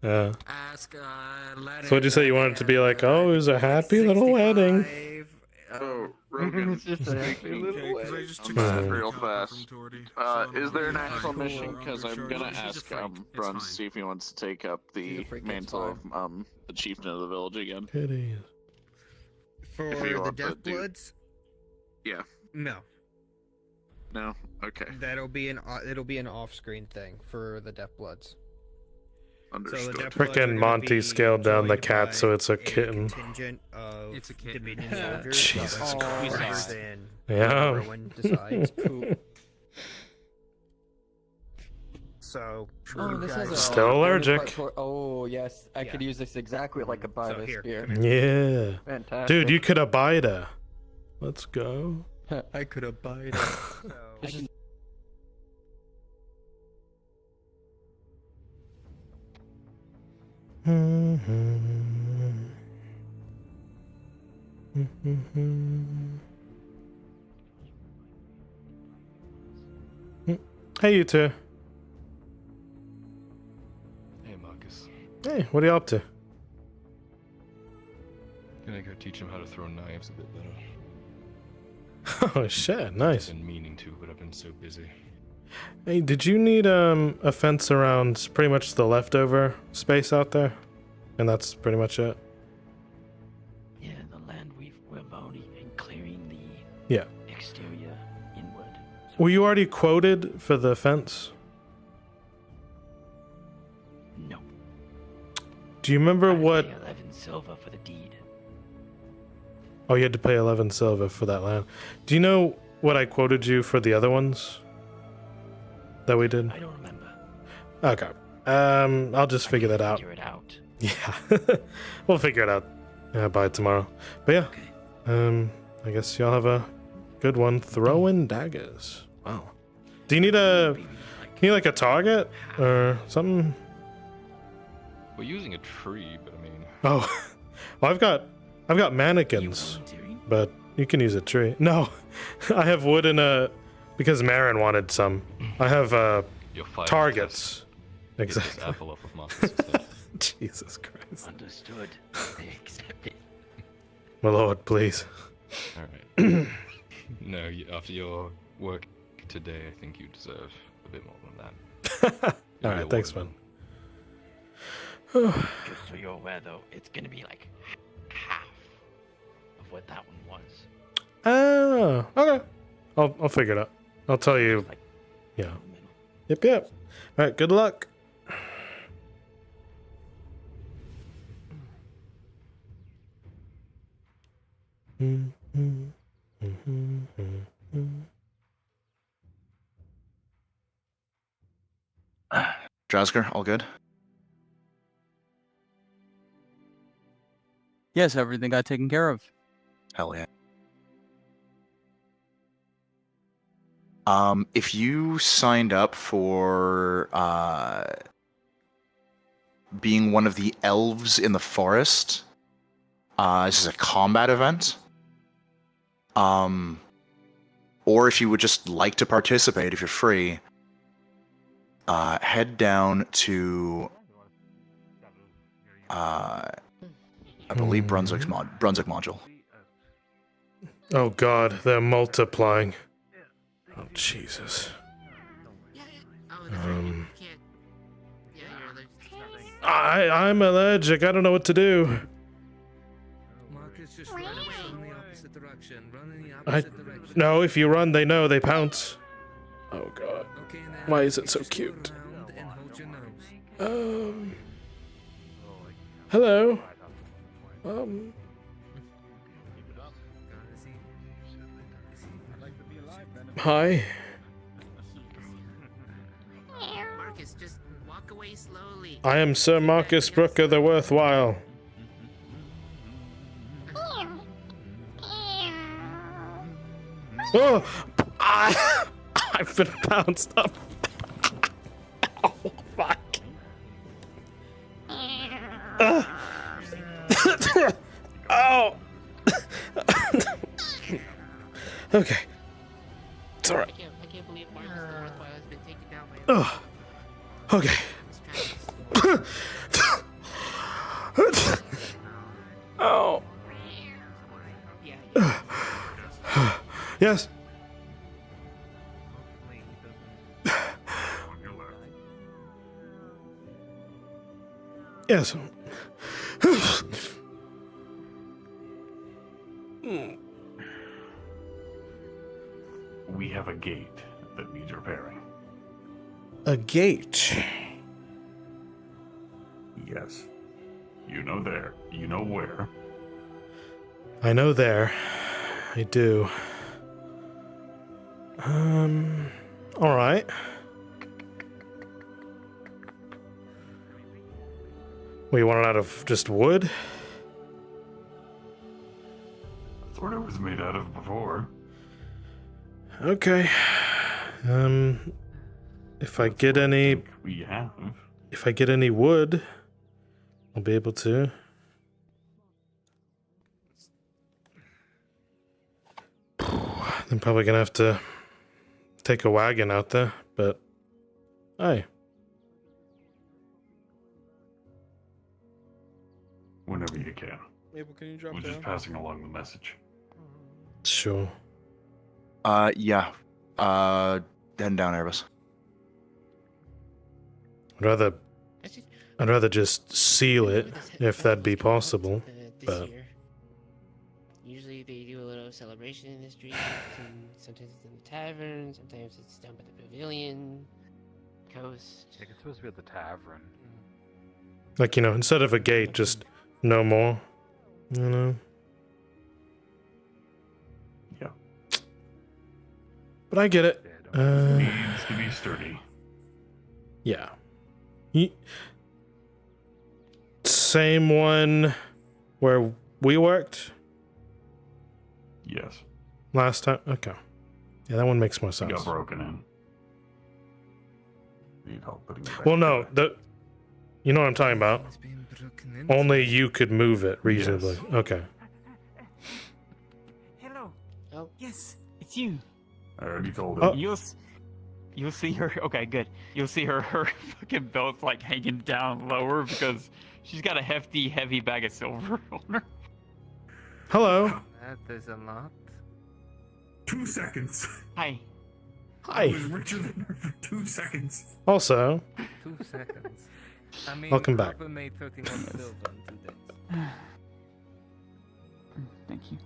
Yeah. Ask, So what'd you say? You wanted it to be like, oh, it was a happy little wedding. Oh, Rogan. It's just a happy little wedding. Real fast. Is there an actual mission? Because I'm gonna ask Brun to see if he wants to take up the mantle of the chieftain of the village again. Kitties. For If you the want to Death do- Bloods? Yeah. No. No. Okay. That'll be an it'll be an off-screen thing for the Death Bloods. Understood. Death Bloods are Frickin' gonna Monty be scaled down the joined cat by so it's a a kitten. contingent of It's a kitten. Dominion Yeah. soldiers. Jesus other Christ. than Yeah. Rowan decides. So. Oh, this has a Still allergic. Oh, yes. I could use this exactly like a Bible here, spear. Yeah. Fantastic. Dude, you could abide her. Let's go. I could abide. Hey, you two. Hey, Marcus. Hey, what are you up to? Gonna go teach him how to throw knives a bit better. Oh shit, nice. I've been meaning to, but I've been so busy. Hey, did you need a fence around pretty much the leftover space out there? And that's pretty much it. Yeah, the land we're mowing and clearing the Yeah. exterior inward. Were you already quoted for the fence? No. Do you remember what? 11 silver for the deed. Oh, you had to pay 11 silver for that land. Do you know what I quoted you for the other ones that we did? I don't remember. Okay. I'll just figure that out. Figure it out. Yeah. We'll figure it out by tomorrow. But yeah. I guess y'all have a good one. Throwing daggers. Wow. Do you need like a target or something? We're using a tree, but I mean... Oh. Well, I've got mannequins, but you can use a tree. No. I have wood in because Marin wanted some. I have Your fire targets. Get this Exactly. apple off of Marcus's head. Jesus Christ. Understood. I accept it. My lord, please. Alright. No, after your work today, I think you deserve a bit more than that. Alright, thanks, man. Just so you're aware, though, it's gonna be like half of what that one was. Oh, okay. I'll figure it out. I'll tell you. Yeah. Yep. All right. Good luck. Drasker, all good? Yes, everything got taken care of. Hell yeah. If you signed up for being one of the elves in the forest, this is a combat event. Or if you would just like to participate, if you're free, head down to I believe Brunswick module. Oh god, they're multiplying. Oh Jesus. I'm allergic. I don't know what to do. Marcus, just run away in the opposite direction. Run in the opposite direction. No, if you run, they know. They pounce. Oh god. Okay, now Why is it so just cute? go around and hold your nose. Hello. Hi. Marcus, just walk away slowly. I am Sir Marcus Brooker the Worthwhile. Oh! I've been bounced up. Oh, fuck. Oh! Okay. It's alright. I can't believe Marcus the Worthwhile has been taken down by Oh. Okay. Oh. Yes. Yes. We have a gate that needs repairing. A gate. Yes. You know there. You know where. I know there. I do. Alright. We want it out of just wood? That's what it was made out of before. Okay. If I get any... We have. If I get any wood, I'll be able to. I'm probably gonna have to take a wagon out there, but hey. Whenever you can. Mabel, can you drop We're just down? passing along the message. Sure. Yeah. Heading down, Airbus. I'd rather just seal it if that'd be possible, but Usually they do a little celebration in the streets, and sometimes it's in the tavern, sometimes it's down by the pavilion, coast. Like it's supposed to be at the tavern. like, you know, instead of a gate, just no more. You know? Yeah. But I get it. Needs to be sturdy. Yeah. Same one where we worked? Yes. Last time? Okay. Yeah, that one makes more It sense. got broken in. Need help putting it back Well, no, you know what I'm talking about. Only you could move it reasonably. Yes. Okay. Hello. Oh. Yes, it's you. I already told him. You'll see her. Okay, good. You'll see her fucking belt's like hanging down lower because she's got a hefty, heavy bag of silver on her. Hello. That is a lot. 2 seconds. Hi. I was richer than her for 2 seconds. Also, 2 seconds. I mean, Welcome back. Papa made 31 silver in 2 days. Thank you.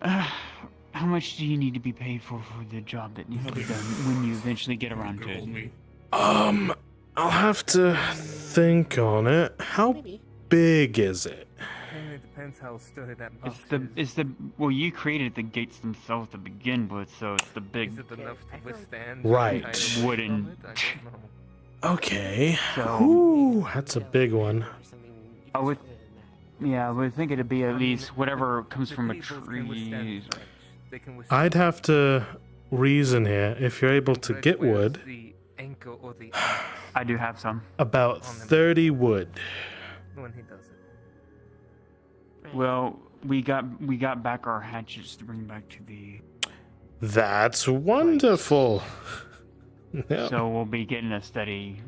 How much do you need to be paid for the job that needs to be done when you eventually get around to it? I'll have to think on it. How big is it? It depends how sturdy that box is. It's the well, you created the gates themselves to begin with, so it's the big. Is it enough to withstand? Right. the entire weight Wooden. of it? I don't know. Okay. So- Ooh, that's a big one. Yeah, we think it'd be at least whatever comes from a tree. They can withstand I'd have to reason here if you're able to get wood. the anchor or the I do have some. About 30 wood. when he does it. Well, we got back our hatchets to bring back to the. That's wonderful. Yeah. So we'll be getting a steady.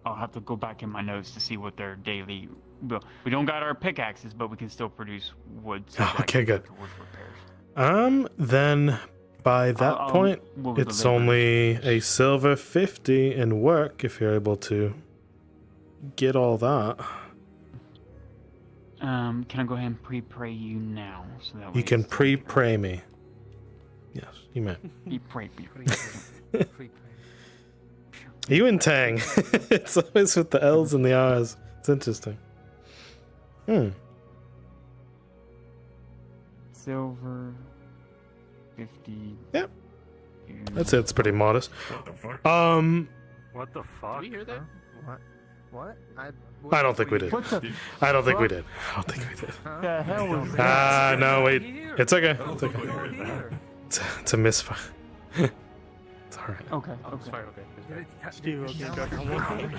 I'll have to go back in my notes to see what their daily. Well, we don't got our pickaxes, but we can still produce wood. So that Okay, can good. go towards repairs. Then by that point, what was the it's labor? only a silver 50 in work if you're able to get all that. Can I go ahead and pre-pray you now, so that way You can it's- pre-pray me. Yes, you may. Pre-pray me. You and Tang. It's always with the L's and the R's. It's interesting. Silver 50. Yep. That's it. It's pretty modest. What the fuck? What the fuck? Did we hear that? What? I don't think we did. What the I don't think we fuck? did. I don't think we did. The hell was that? No, wait. It's okay. It's okay. It's a misfire. It's alright. Okay. It's fine, okay. Steve, It's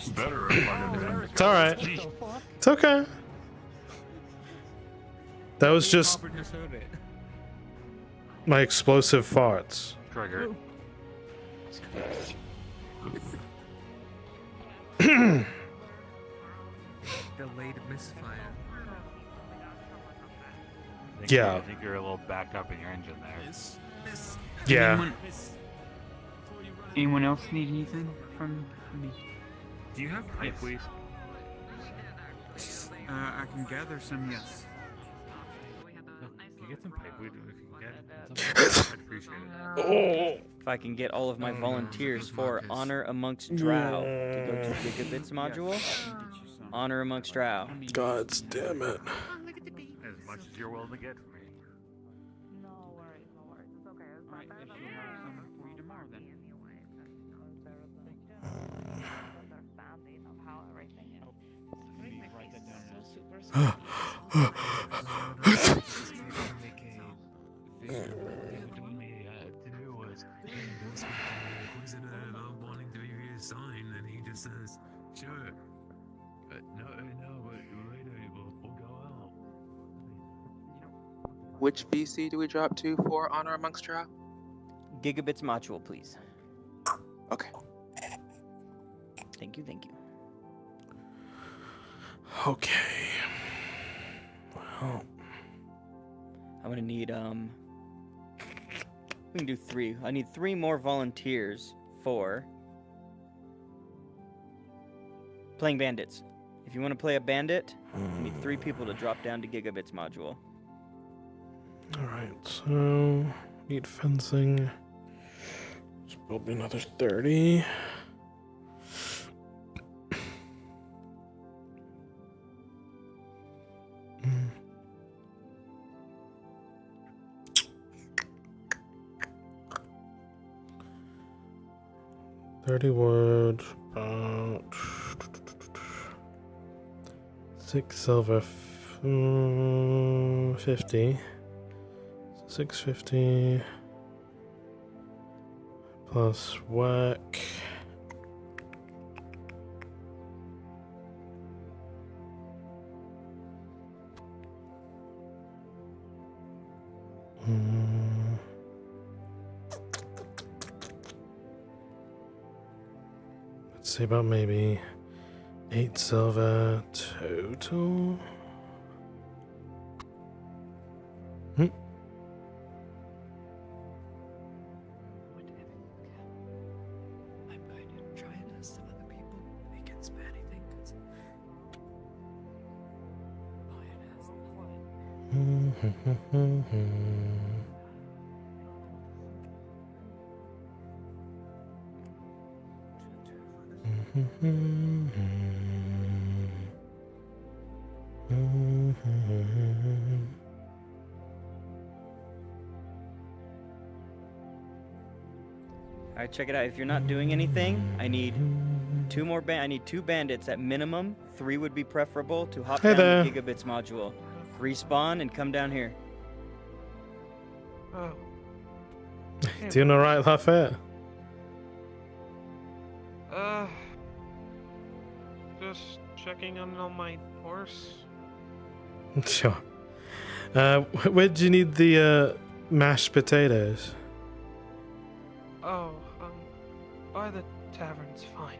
better if I didn't. It's alright. It's okay. That was just my explosive farts. Trigger. Delayed misfire. Yeah. I think you're a little backed up in your engine there. Yeah. Anyone else need anything from me? Do you have pipe weed? I can gather some, yes. Can you get some pipe weed if you can get it? I'd appreciate it. If I can get all of my volunteers for Honor Amongst Drow to go to Gigabits module. Honor Amongst Drow. God damn it. As much as you're willing to get from me. Alright, I should have some for you tomorrow then. Write that down wanting to be reassigned, and he just says, "Sure." But no, but later we'll go out. Which VC do we drop to for Honor Amongst Drow? Gigabits module, please. Okay. Thank you, thank you. Okay. Well, I'm gonna need we can do 3. I need 3 more volunteers for playing bandits. If you want to play a bandit, I need 3 people to drop down to Gigabits module. alright, so need fencing. Let's build me another 30. Mm. 30 wood, about 6 silver, 50. 650 plus work. Let's see, about maybe 8 silver total. I'm going to try and ask some other people if they can spare anything, because Lion has Alright, check it out. If you're not doing anything, I need 2 more I need 2 bandits at minimum. 3 would be preferable to hop Hey down there. the gigabits module. Respawn and come down here. Oh. Doing alright, Lafayette? Just checking on my horse. Sure. Where'd you need the mashed potatoes? Oh, by the tavern's fine.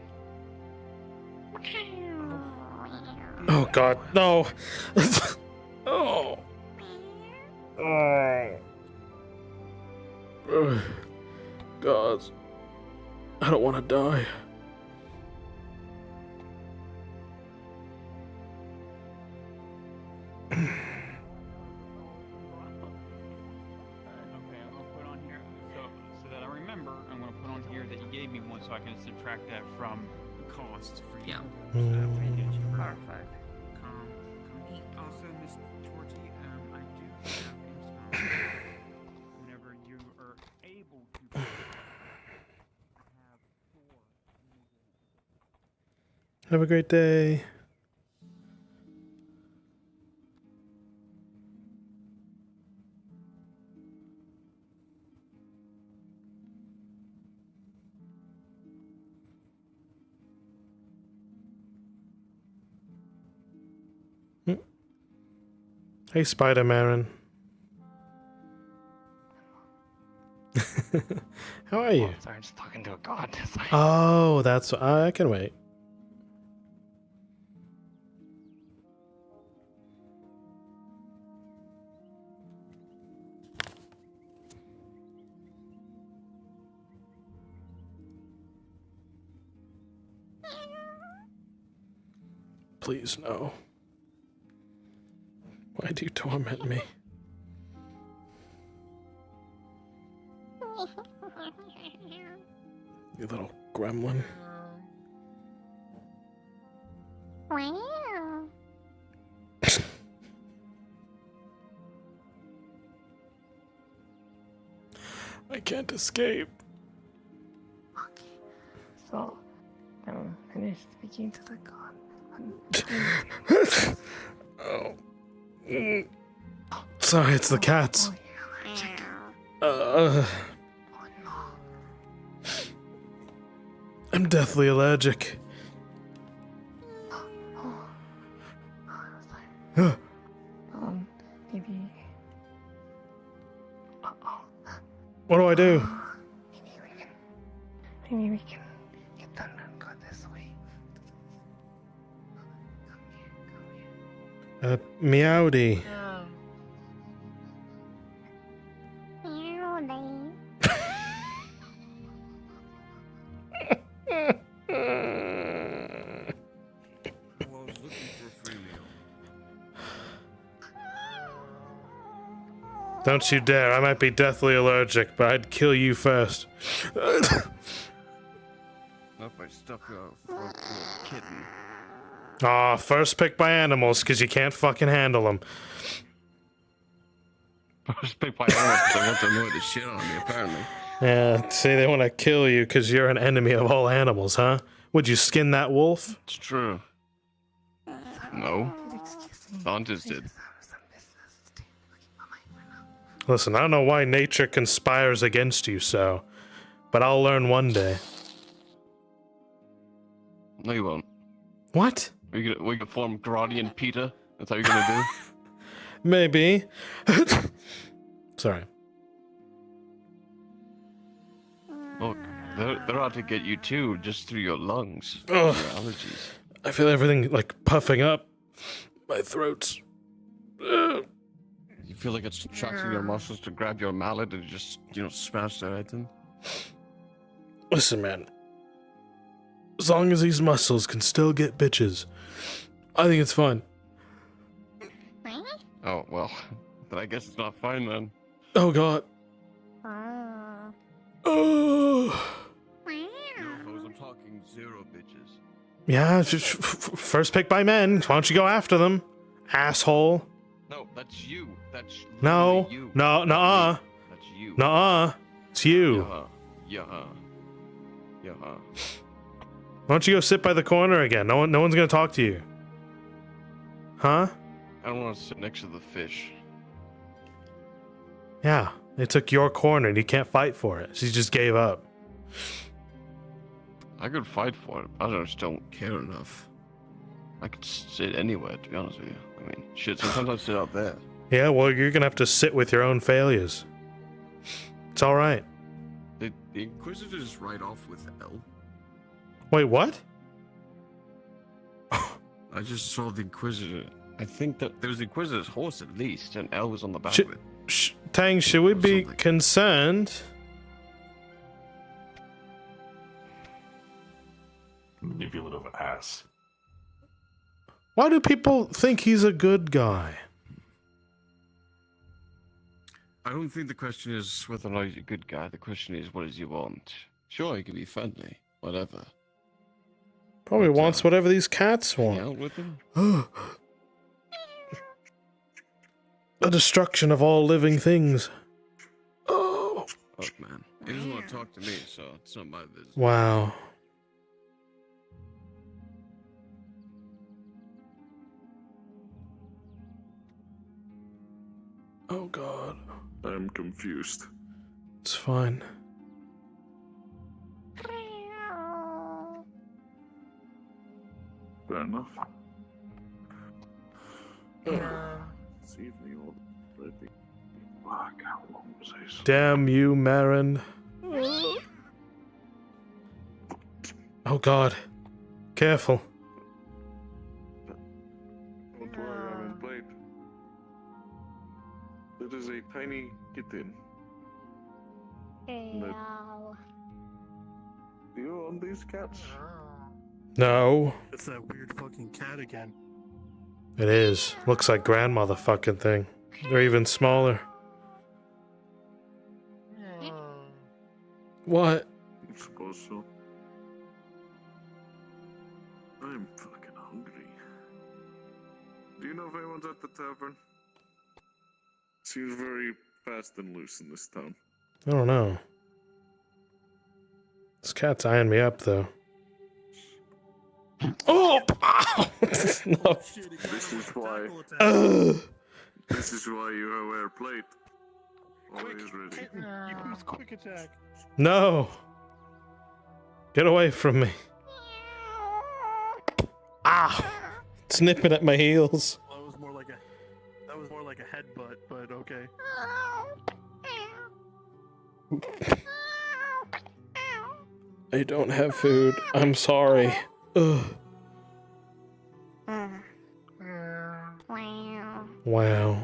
Oh God, no! Oh. Oh. Ugh. God, I don't want to die. Okay, I'm gonna put on here so that I remember. I'm gonna put on here that you gave me one, so I can subtract that from the costs for you. Yeah. So that way I get you Perfect. Also, Miss Torty, I do have in stock whenever you are able to. Have a great day. Hey, Spider-Man. How are you? Oh, sorry, I'm just talking to a god. Sorry. Oh, that's... I can wait. Please, no. Why do you torment me? You little gremlin. I can't escape. So, I'm finished speaking to the god. Oh. Sorry, it's the cats. I'm deathly allergic. Maybe. What do I do? Maybe we can get done and go this way. Meowdy. Don't you dare, I might be deathly allergic, but I'd kill you first. Not if I stuff your throat full of kitten. Aw, first pick by animals, because you can't fucking handle them. First pick by animals because I want to annoy the shit out of me, apparently. Yeah, say they want to kill you because you're an enemy of all animals, huh? Would you skin that wolf? It's true. No. Dantes did. Listen, I don't know why nature conspires against you so, but I'll learn one day. No, you won't. What? We can form Karate and PETA? That's how you're gonna do? Maybe. Sorry. Look, they're out to get you too, just through your lungs. Ugh. Your allergies. I feel everything, like, puffing up. My throat's... You feel like it's attracting your muscles to grab your mallet and just, smash their head in? Listen, man. As long as these muscles can still get bitches, I think it's fun. Oh, well, then I guess it's not fine then. Oh, God. Oh. I'm talking 0 bitches. Yeah, first pick by men. Why don't you go after them, asshole? No, that's you. That's No, literally you. no, nuh-uh. That's you. Nuh-uh. It's you. Yeah. Why don't you go sit by the corner again? No one's gonna talk to you. Huh? I don't want to sit next to the fish. Yeah, they took your corner and you can't fight for it. She just gave up. I could fight for it. I just don't care enough. I could sit anywhere, to be honest with you. I mean, shit, sometimes I sit out there. Yeah, well, you're gonna have to sit with your own failures. It's alright. The Inquisitors ride off with L. Wait, what? I just saw the Inquisitor. I think that there was the Inquisitor's horse at least, and L was on the back Sh- of it. Tang, should we be concerned? Manipulative of ass. Why do people think he's a good guy? I don't think the question is whether or not he's a good guy. The question is, what does he want? Sure, he can be friendly, whatever. Probably wants whatever these cats Hang out want. with him? The destruction of all living things. Look, man, he doesn't want to talk to me, so it's not my business. Wow. Oh god. I'm confused. It's fine. Fair enough. It's evening already. Fuck, how long was this? Damn you, Marin. Oh god. Careful. Don't worry, I'm in plate. It is a tiny kitten. Do you own these cats? No. It's that weird fucking cat again. It is. Looks like grandmother fucking thing. They're even smaller. What? I suppose so. I'm fucking hungry. Do you know if anyone's at the tavern? Seems very fast and loose in this town. I don't know. This cat's eyeing me up, though. Oh! Ow! No. This is why. This is why you wear plate. Always ready. Use quick attack. No! Get away from me. Ah! It's nipping at my heels. That was more like a headbutt, but okay. I don't have food. I'm sorry. Ugh. Wow.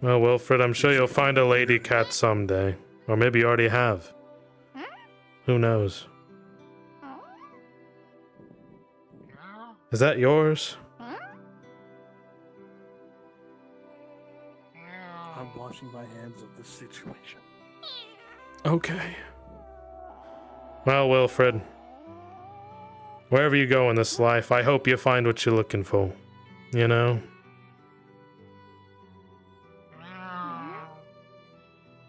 Well, Wilfred, I'm sure you'll find a lady cat someday. Or maybe you already have. Who knows? Is that yours? I'm washing my hands of this situation. Okay. Well, Wilfred, wherever you go in this life, I hope you find what you're looking for. You know?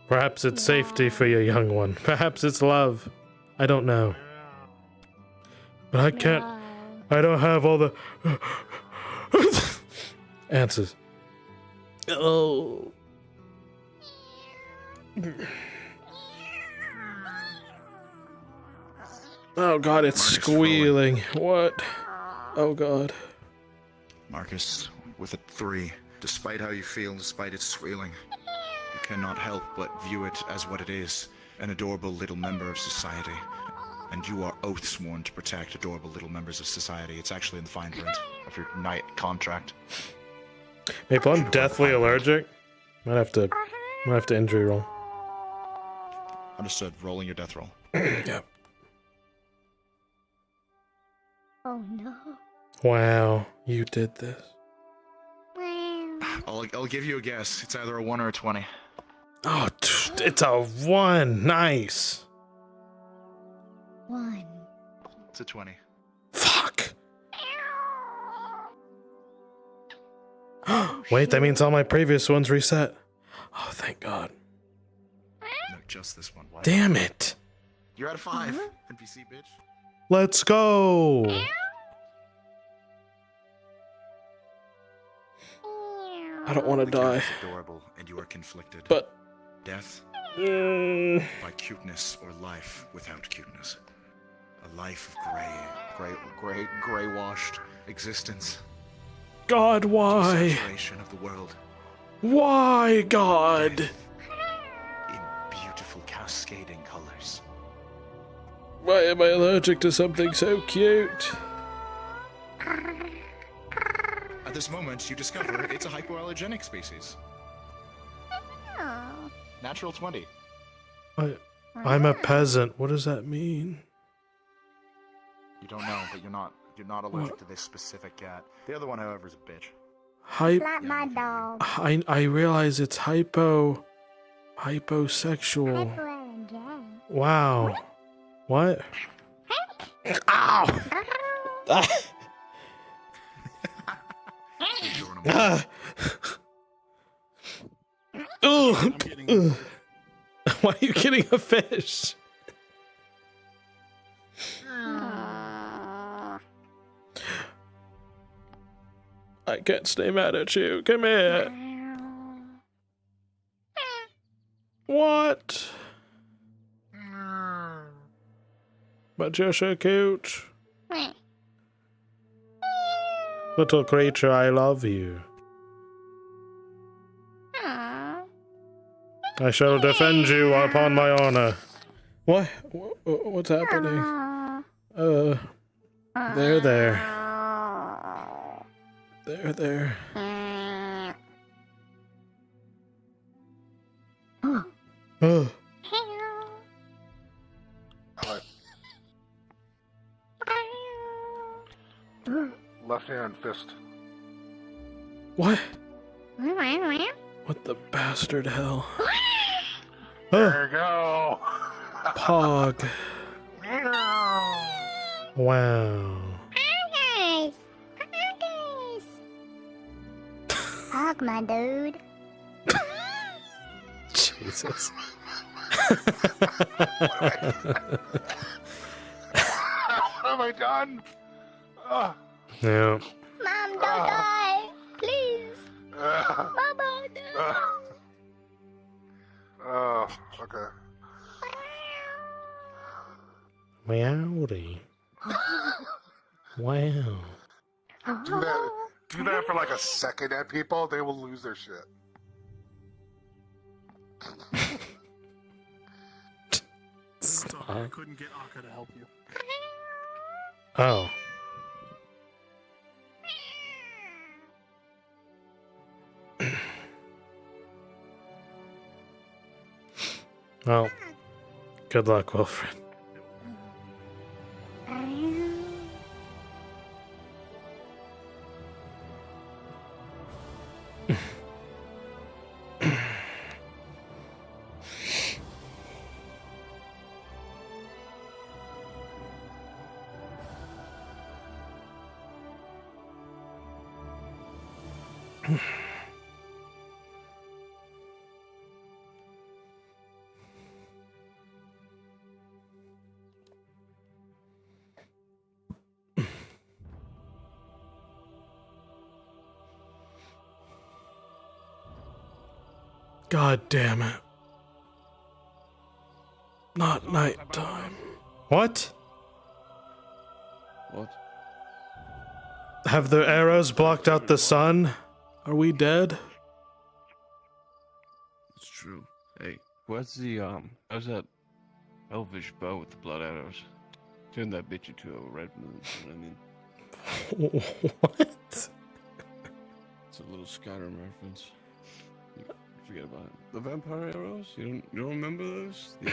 Perhaps it's safety for your young one. Perhaps it's love. I don't know. But I can't... I don't have all the... answers. Oh... Oh god, it's squealing. What? Oh god. Marcus, with a 3, despite how you feel, despite its squealing, you cannot help but view it as what it is, an adorable little member of society. And you are oath sworn to protect adorable little members of society. It's actually in the fine print of your knight contract. Maple, I'm deathly allergic. Might have to injury roll. Understood. Rolling your death roll. Yep. Oh no. Wow, you did this. I'll give you a guess. It's either a 1 or a 20. Oh, it's a 1. Nice. 1. It's a 20. Fuck. Wait, that means all my previous ones reset. Oh, thank God. No, just this one. Why? Damn it. You're out of 5. NPC, bitch. Let's go. I don't want to The die. cat is adorable, and you are conflicted. But death by cuteness or life without cuteness. A life of gray washed existence. God, why? Saturation of the world. Why, God? In beautiful cascading colors. Why am I allergic to something so cute? At this moment, you discover it's a hypoallergenic species. Natural 20. I'm a peasant. What does that mean? You don't know, but you're not allergic to this specific cat. The other one, however, is a bitch. Not my dog. I realize it's hyposexual. Wow. What? Ow! Ah. Ugh. Why are you getting a fish? I can't stay mad at you. Come here. What? But you're so cute. Little creature, I love you. I shall defend you upon my honor. What? What's happening? There. There. Oh. Left hand fist. What? What the bastard hell? There you go. Pog. Wow. Hug my dude. Jesus. What have I done? Yeah. Mom, don't die. Please. Mama, no. Oh, okay. Meowdy. Wow. Do that for like a second at people, they will lose their shit. I couldn't get Akka to help you. Oh. Well, good luck, Wilfred. God damn it. Not nighttime. What? What? Have the arrows blocked out the sun? Are we dead? It's true. Hey, what's how's that elvish bow with the blood arrows? Turn that bitch into a red moon, you know what I mean? What? It's a little Skyrim reference. You forget about it. The vampire arrows? You don't remember those? The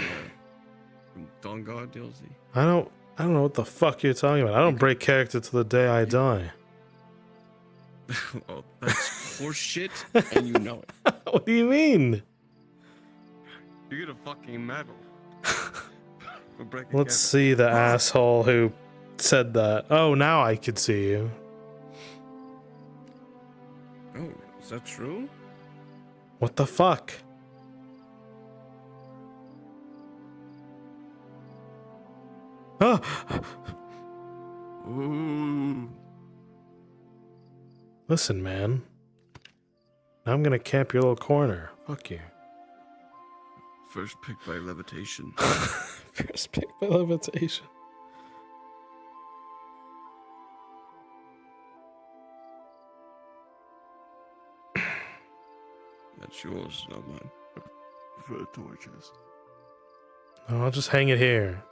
from Dawn Guard DLC? I don't know what the fuck you're talking about. I don't break character till the day I die. Oh, that's horse shit, and you know it. What do you mean? You get a fucking medal. For breaking Let's character. see the asshole who said that. Oh, now I can see you. Oh, Is that true? What the fuck? Ah! Ooh. Listen, man. Now I'm gonna camp your little corner. Fuck you. First pick by levitation. First pick by levitation. That's yours, not mine. For the torches. Oh, I'll just hang it here.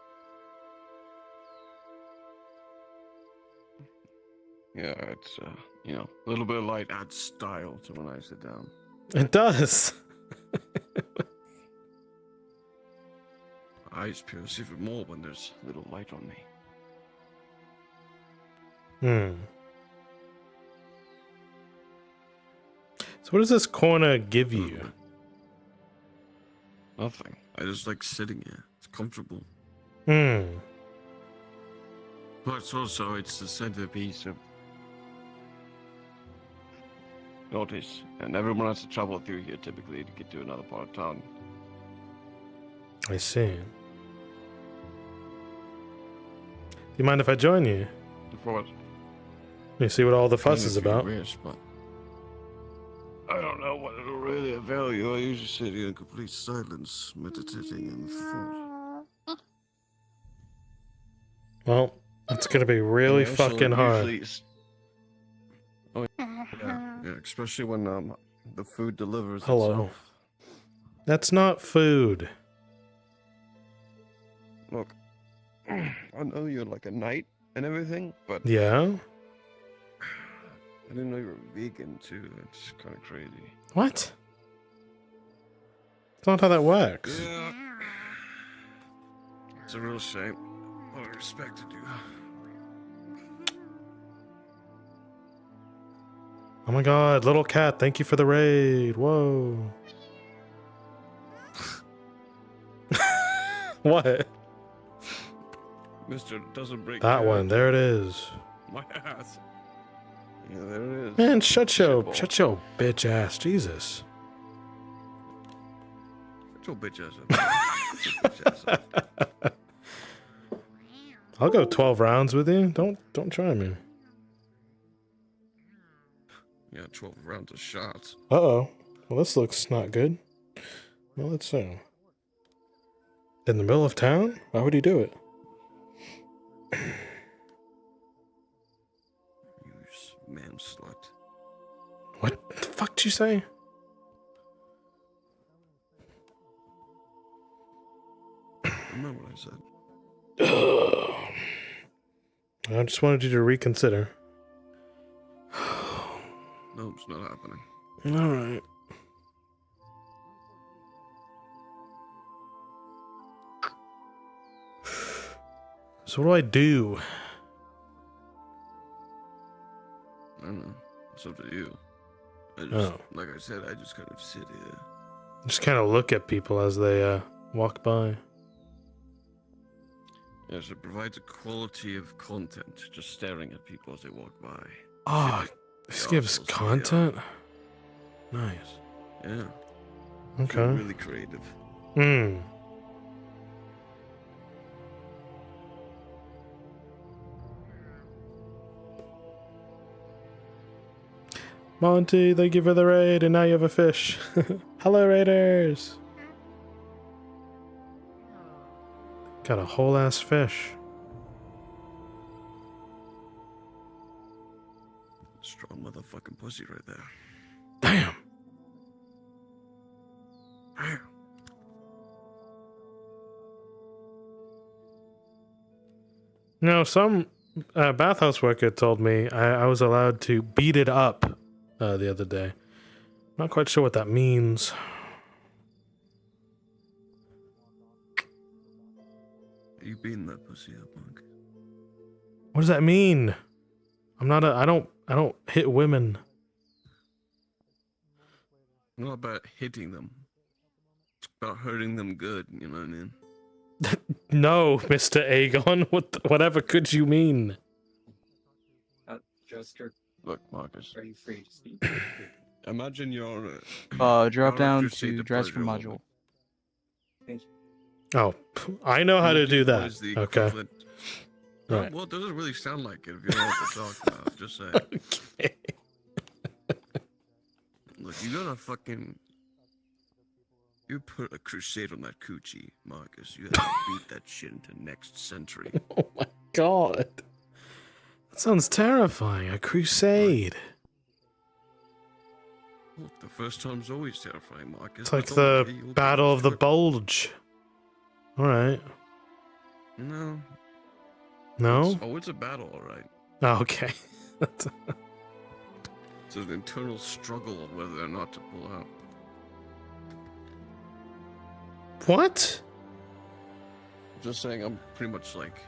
Yeah, it's you know, a little bit of light adds style to when I sit down. It does. Eyes pierce even more when there's little light on me. So what does this corner give you? Nothing. I just like sitting here. It's comfortable. Hmm. But it's the centerpiece of notice, and everyone has to travel through here typically to get to another part of town. I see. Do you mind if I join you? For what? You see what all the fuss is If you about? wish, but I don't know what it'll really avail you. I usually sit here in complete silence, meditating in thought. Well, it's gonna be really Yeah, so fucking hard. usually Oh yeah, especially when the food delivers Hello. itself. That's not food. Look, I know you're like a knight and everything, but Yeah? I didn't know you were vegan too. That's kind of crazy. What? That's not how that works. Yeah, it's a real shame. I respected you. Oh my god, little cat, thank you for the raid. Whoa. What? Mister doesn't break. That one, there it is. My ass. Yeah, there it is. Man, shut your bitch ass, Jesus. Shut your bitch ass up. Shut your bitch ass up. I'll go 12 rounds with you. Don't try me. Yeah, 12 rounds of shots. Uh-oh. Well, this looks not good. Well, let's see. In the middle of town? Why would he do it? You man slut. What the fuck did you say? Remember what I said. I just wanted you to reconsider. No, it's not happening. Alright. So what do I do? I don't know. It's up to you. Like I said, I just kind of sit here. Just kind of look at people as they walk by. Yes, it provides a quality of content, just staring at people as they walk by. Oh, this gives content? Nice. Yeah. Okay. Feel really creative. Hmm. Monty, thank you for the raid, and now you have a fish. Hello, raiders. Got a whole ass fish. Strong motherfucking pussy right there. Damn. No, some bathhouse worker told me I was allowed to beat it up the other day. Not quite sure what that means. You beating that pussy up, Monk? What does that mean? I'm not I don't hit women. Not about hitting them. It's about hurting them good, you know what I mean? No, Mr. Aegon. Whatever could you mean? Jester. Look, Marcus. Are you free to speak? Imagine you're Drop down crusade to drive for pleasure module. Oh, I know how to do What that. is the Okay. equivalent? Right. Well, it doesn't really sound like it if you know what to talk about. Just saying. Okay. Look, you gotta fucking. You put a crusade on that coochie, Marcus. You gotta beat that shit into next century. Oh my god. That sounds terrifying. A crusade. Look, the first time's always terrifying, Marcus. It's like but don't the worry, you'll Battle of the Bulge. Alright. No. No? It's a battle, alright. Oh, okay. It's an internal struggle of whether or not to pull out. What? Just saying, I'm pretty much like.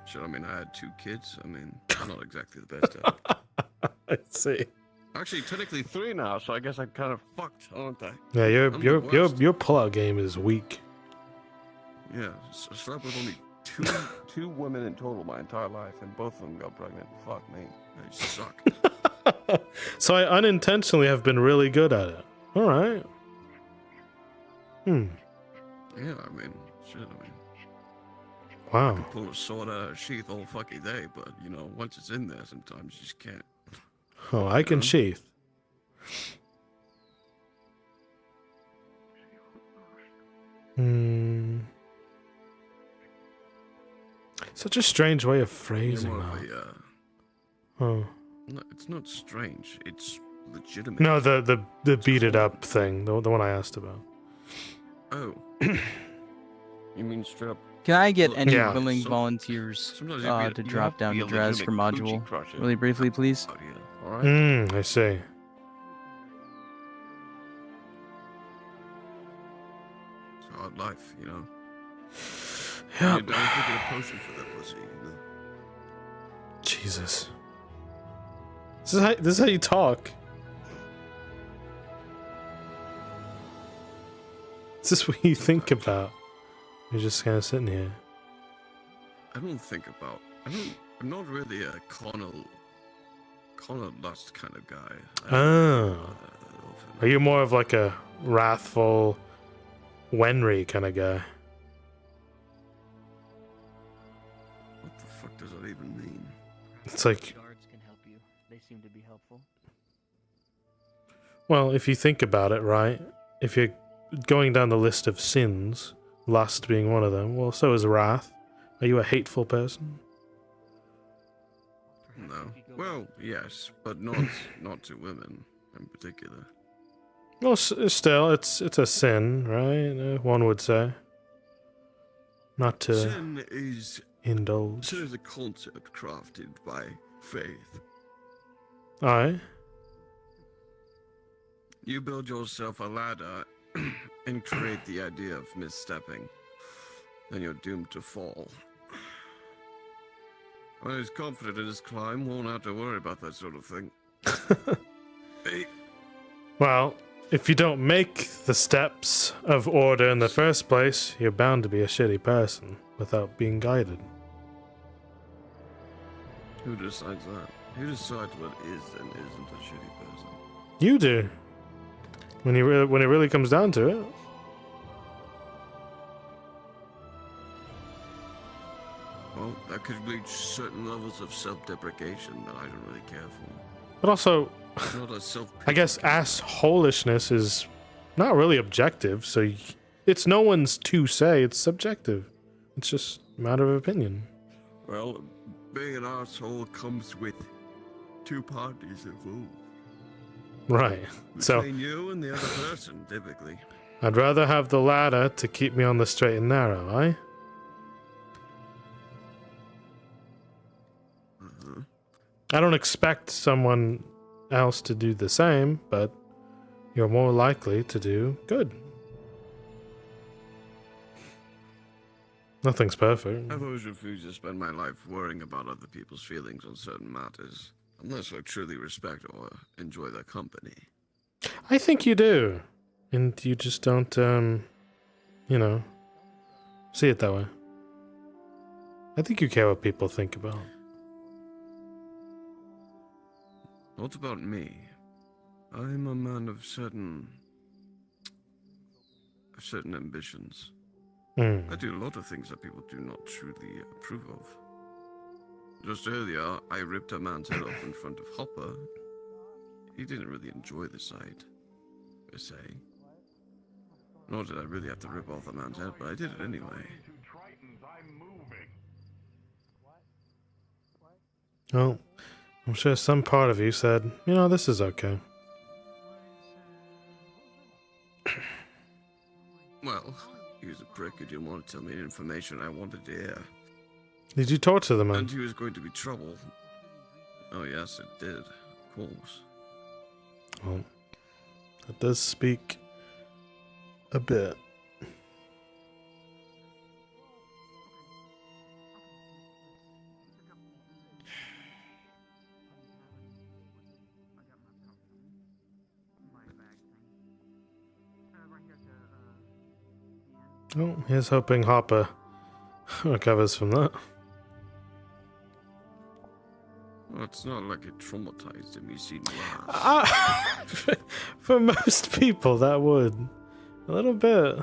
Shit, I mean, I had 2 kids. I mean, I'm not exactly the best at it. I see. Actually, technically 3 now, so I guess I'm kind of fucked, aren't I? Yeah, I'm the worst. your pull-out game is weak. Yeah, I slept with only two women in total my entire life, and both of them got pregnant. Fuck me, I suck. So I unintentionally have been really good at it. Alright. Yeah, I mean, shit, I mean. Wow. I can pull a sword out of a sheath all fucking day, but, you know, once it's in there, sometimes you just can't. Oh, I can sheath. Such a strange way of phrasing You're more that. of Oh. No, it's not strange. It's legitimate. No, the beat it up thing, the one I asked about. Oh. You mean straight up? Can I get any Yeah. willing volunteers Sometimes to drop down to Draz for module? crusher. Really briefly, please. Alright? I see. It's a hard life, you know? Yeah. You don't get a potion for that pussy, you know? Jesus. This is how you talk. Is this what you think about? You're just kind of sitting here. I don't think about. I'm not really a carnal lust kind of guy. Oh. Are you more of like a wrathful Wenry kind of guy? What the fuck does that even mean? It's like, Guards can help you. They seem to be helpful. well, if you think about it, right? If you're going down the list of sins, lust being one of them, well, so is wrath. Are you a hateful person? No. Well, yes, but not to women in particular. Well, still, it's a sin, right? One would say. Not to Sin is indulge. a concept crafted by faith. Aye. You build yourself a ladder and create the idea of misstepping. Then you're doomed to fall. One who's confident in his climb won't have to worry about that sort of thing. Hey. Well, if you don't make the steps of order in the first place, you're bound to be a shitty person without being guided. Who decides that? Who decides what is and isn't a shitty person? You do. When it really comes down to it. Well, that could reach certain levels of self-deprecation that I don't really care for. But also, It's not a self. I guess assholishness is not really objective, so it's no one's to say, it's subjective. It's just a matter of opinion. Well, being an asshole comes with two parties involved. Right. So Between you and the other person, typically. I'd rather have the ladder to keep me on the straight and narrow, eh? I don't expect someone else to do the same, but you're more likely to do good. Nothing's perfect. I've always refused to spend my life worrying about other people's feelings on certain matters, unless I truly respect or enjoy their company. I think you do. And you just don't, see it that way. I think you care what people think about. What about me? I'm a man of certain ambitions. I do a lot of things that people do not truly approve of. Just earlier, I ripped a man's head off in front of Hopper. He didn't really enjoy the sight, per se. Nor did I really have to rip off the man's head, but I did it anyway. Well, I'm sure some part of you said, you know, this is okay. Well, he was a prick who didn't want to tell me the information I wanted to hear. Did you talk to the man? And he was going to be trouble. Oh yes, it did, of course. Well, that does speak a bit. Oh, here's hoping Hopper recovers from that. Well, it's not like it traumatized him. He's seen worse. For most people, that would. A little bit.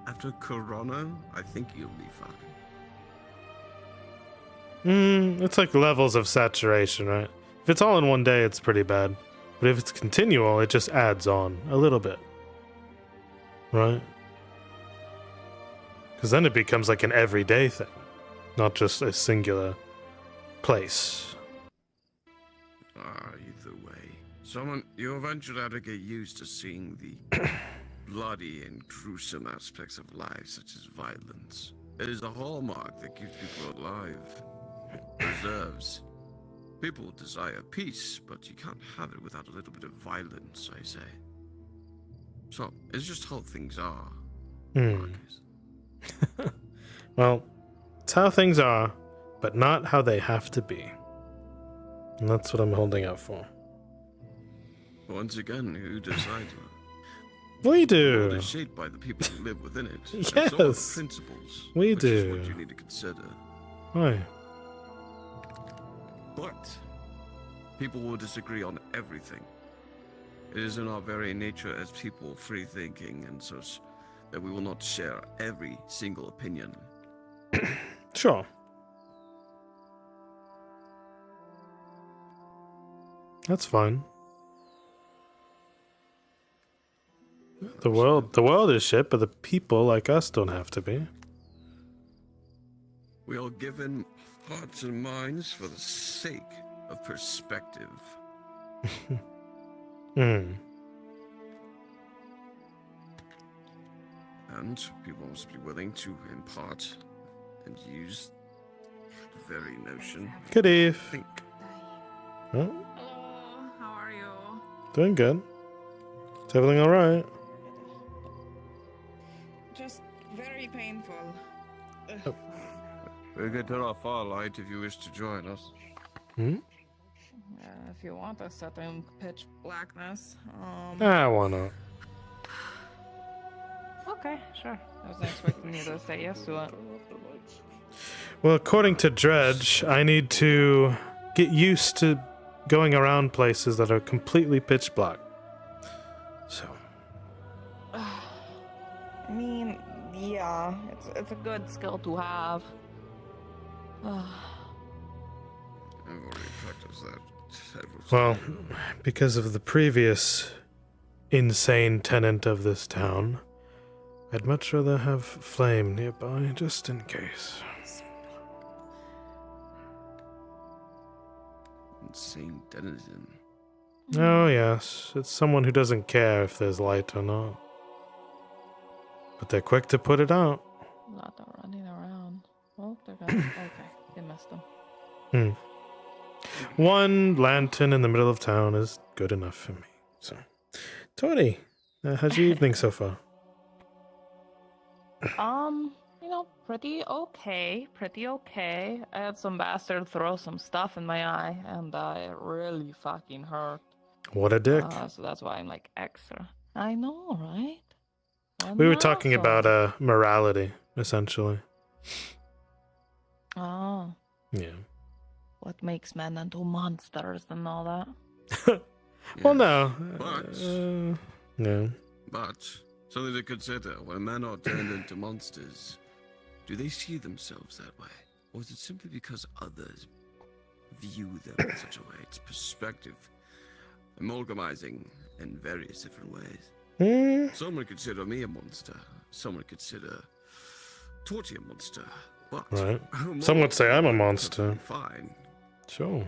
After Corona, I think you'll be fine. It's like levels of saturation, right? If it's all in one day, it's pretty bad. But if it's continual, it just adds on a little bit. Right? Because then it becomes like an everyday thing, not just a singular place. Either way. You eventually have to get used to seeing the bloody and gruesome aspects of life, such as violence. It is a hallmark that keeps people alive. Preserves. People desire peace, but you can't have it without a little bit of violence, I say. So, it's just how things are. Well, it's how things are, but not how they have to be. And that's what I'm holding out for. Once again, who decided? We The do. world is shaped by the people who live within it. And Yes. so are the principles. We which do. Is what you need to consider. Why? But people will disagree on everything. It is in our very nature as people free thinking and such that we will not share every single opinion. Sure. That's fine. The world is shit, but the people like us don't have to be. We are given hearts and minds for the sake of perspective. And people must be willing to impart and use the very notion. Good eve. Think. Well, Hello, how are you? doing good. Is everything alright? Just very painful. We can turn off our light if you wish to join us. If you want to sit in pitch blackness. Why not? Okay, sure. I wasn't expecting you to say yes to it. Well, according to Dredge, I need to get used to going around places that are completely pitch black. So. I mean, yeah, it's a good skill to have. I've already practiced that several Well, times. because of the previous insane tenant of this town, I'd much rather have flame nearby, just in case. Insane denizen. Oh, yes. It's someone who doesn't care if there's light or not. But they're quick to put it out. A lot of running around. Oh, they're gone. Okay, they missed them. One lantern in the middle of town is good enough for me. So, Tori, how's your evening so far? You know, pretty okay. I had some bastard throw some stuff in my eye, and it really fucking hurt. What a dick. So that's why I'm like extra. I know, right? We were talking about morality, essentially. Oh. Yeah. What makes men into monsters and all that? Well, no. But, No. but, something to consider, when men are turned into monsters, do they see themselves that way? Or is it simply because others view them in such a way? It's perspective, amalgamizing in various different ways. Some would consider me a monster. Some would consider Torty a monster. But Right. Some would say I'm a monster. fine. Sure.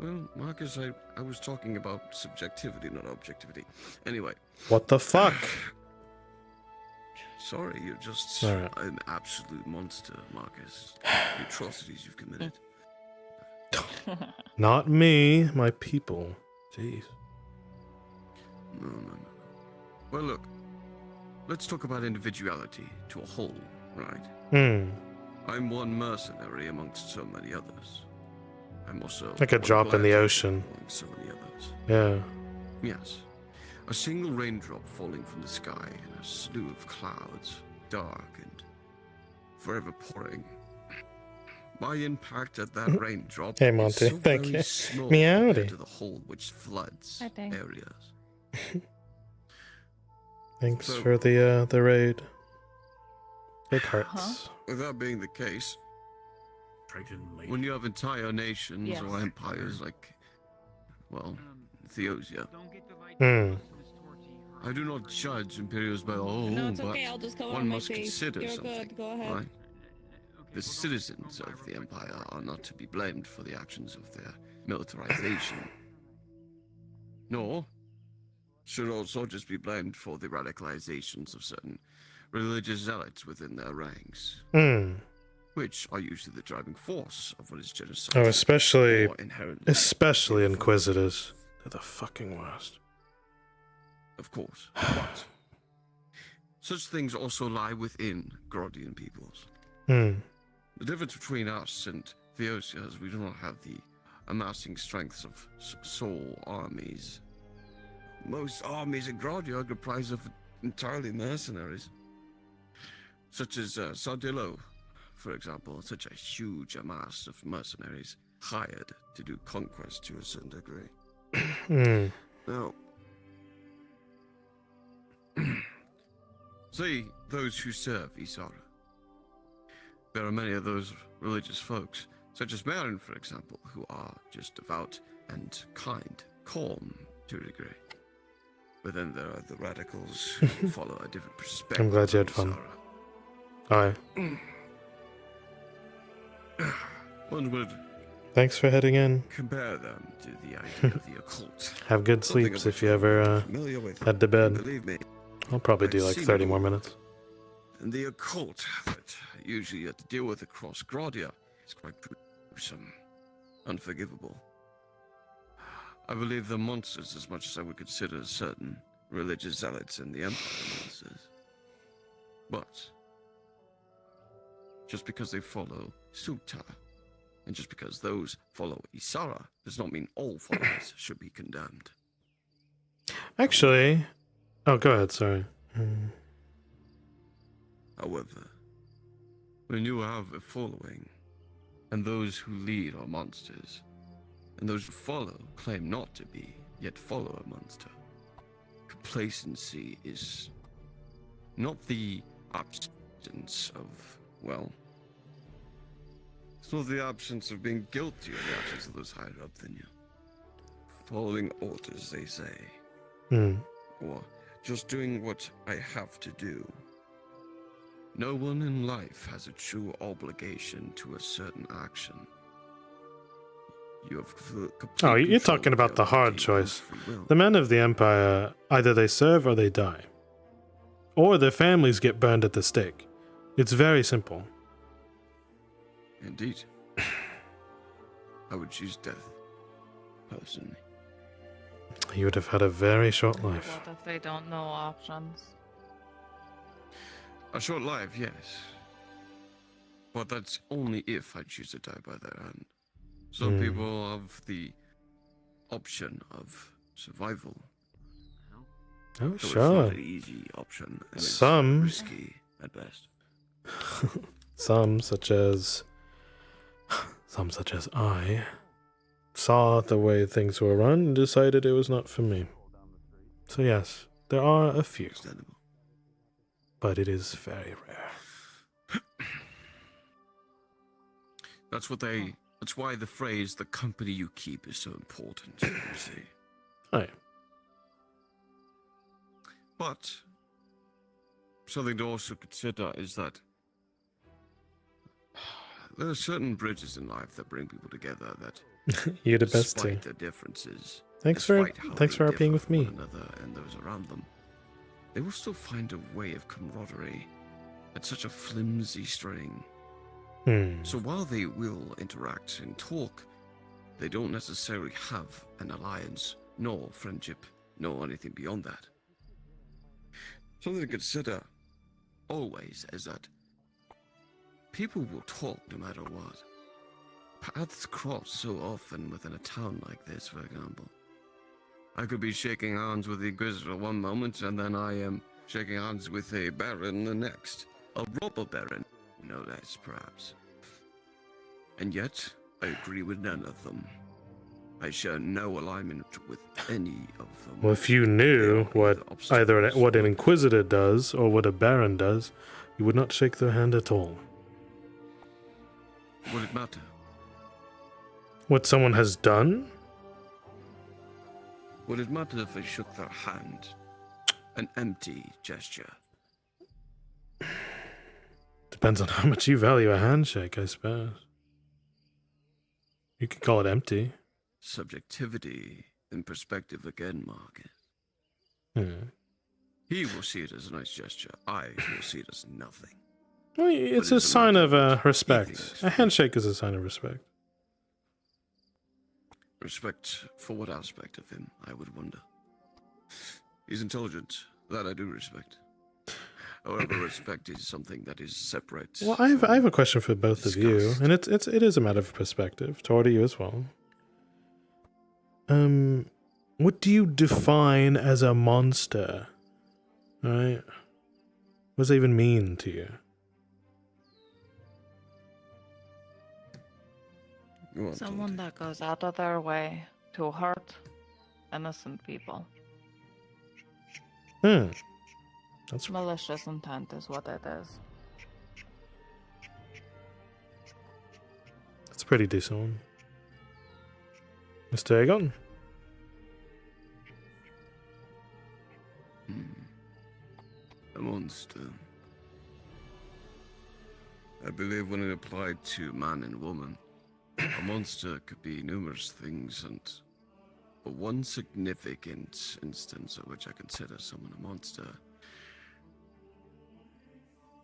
Well, Marcus, I was talking about subjectivity, not objectivity. Anyway. What the fuck? Sorry, you're just All right. an absolute monster, Marcus. The atrocities you've committed. Not me, my people. Jeez. No. Well, look. Let's talk about individuality to a whole, right? I'm one mercenary amongst so many others. I'm also Like a one drop in the gladiator ocean. amongst so many others. Yeah. Yes. A single raindrop falling from the sky in a slew of clouds, dark and forever pouring. My impact at that raindrop Hey, Monty, is so thank very you. small Meowdy. compared to the whole which floods Hi, thank. areas. Thanks So- for the raid. Big hearts. With that being the case, when you have entire nations Yes. or empires like, well, Theosia, I do not judge Imperials by the whole, No, it's but okay, I'll just cover one my must face. consider You're something, good, go ahead. right? The citizens of the Empire are not to be blamed for the actions of their militarization, nor should all soldiers be blamed for the radicalizations of certain religious zealots within their ranks, which are usually the driving force of what is genocide. Oh, especially or inherently Inquisitors. They're the fucking worst. Of course, but such things also lie within Grodian peoples. The difference between us and Theosia is we do not have the amassing strengths of soul armies. Most armies in Grodia are comprised of entirely mercenaries, such as Sardillo, for example, such a huge amass of mercenaries hired to do conquest to a certain degree. Now, say those who serve Isara. There are many of those religious folks, such as Marin, for example, who are just devout and kind, calm to a degree. But then there are the radicals who follow a different perspective. I'm glad you had of fun. Isara. Aye. One would Thanks for heading in. compare them to the idea of the occult. Have good Something sleeps of if which you I'm ever familiar with. head to bed. Believe me, I'll probably do I've like seen 30 it more all. minutes. And the occult that usually you have to deal with across Grodia is quite gruesome, unforgivable. I believe they're monsters as much as I would consider certain religious zealots in the Empire monsters. But just because they follow Sutta, and just because those follow Isara, does not mean all followers should be condemned. Actually, oh, go ahead. Sorry. However, when you have a following, and those who lead are monsters, and those who follow claim not to be, yet follow a monster, complacency is not the absence of, well, it's not the absence of being guilty of the actions of those higher up than you. Following orders, they say. Or just doing what I have to do. No one in life has a true obligation to a certain action. You have complete Oh, you're control talking of about your the hard ability choice. and free will. The men of the Empire, either they serve or they die. Or their families get burned at the stake. It's very simple. Indeed. I would choose death, personally. You would have had a very short life. What if they don't know options? A short life, yes. But that's only if I choose to die by their hand. Some people have the option of survival. Oh, So it's sure. not an easy option. And it's Some. risky at best. Some, such as I. saw the way things were run and decided it was not for me. So yes, there are a few. But it is very rare. That's why the phrase "the company you keep" is so important. You see. Aye. But something to also consider is that there are certain bridges in life that bring people together. That You're the best too. despite their differences, Thanks for despite how they being differ with from me. one another and those around them, they will still find a way of camaraderie at such a flimsy string. So while they will interact and talk, they don't necessarily have an alliance, nor friendship, nor anything beyond that. Something to consider always is that people will talk no matter what. Paths cross so often within a town like this, for example. I could be shaking hands with the Inquisitor one moment, and then I am shaking hands with a Baron the next. A robber Baron, no less, perhaps. And yet, I agree with none of them. I share no alignment with any of them. Well, if you knew what what an Inquisitor does or what a Baron does, you would not shake their hand at all. Would it matter? What someone has done? Would it matter if I shook their hand? An empty gesture. Depends on how much you value a handshake, I suppose. You could call it empty. Subjectivity and perspective again, Marcus. He will see it as a nice gesture. I will see it as nothing. Well, it's a sign of respect. A handshake is a sign of respect. Respect for what aspect of him, I would wonder. He's intelligent. That I do respect. However, respect is something that is separate. Well, I have a question for both of you, and it is a matter of perspective. Toward you as well. What do you define as a monster? Right? What does that even mean to you? Someone that goes out of their way to hurt innocent people. That's malicious intent is what it is. That's a pretty decent one. Mr. Aegon? A monster. I believe when it applied to man and woman, a monster could be numerous things, but one significant instance of which I consider someone a monster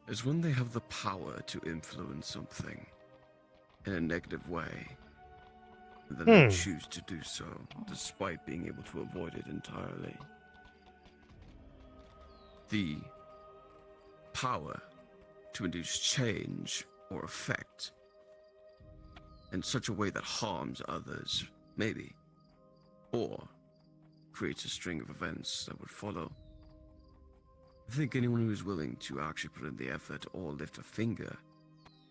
is when they have the power to influence something in a negative way, and then they choose to do so, despite being able to avoid it entirely. The power to induce change or effect in such a way that harms others, maybe, or creates a string of events that would follow. I think anyone who is willing to actually put in the effort or lift a finger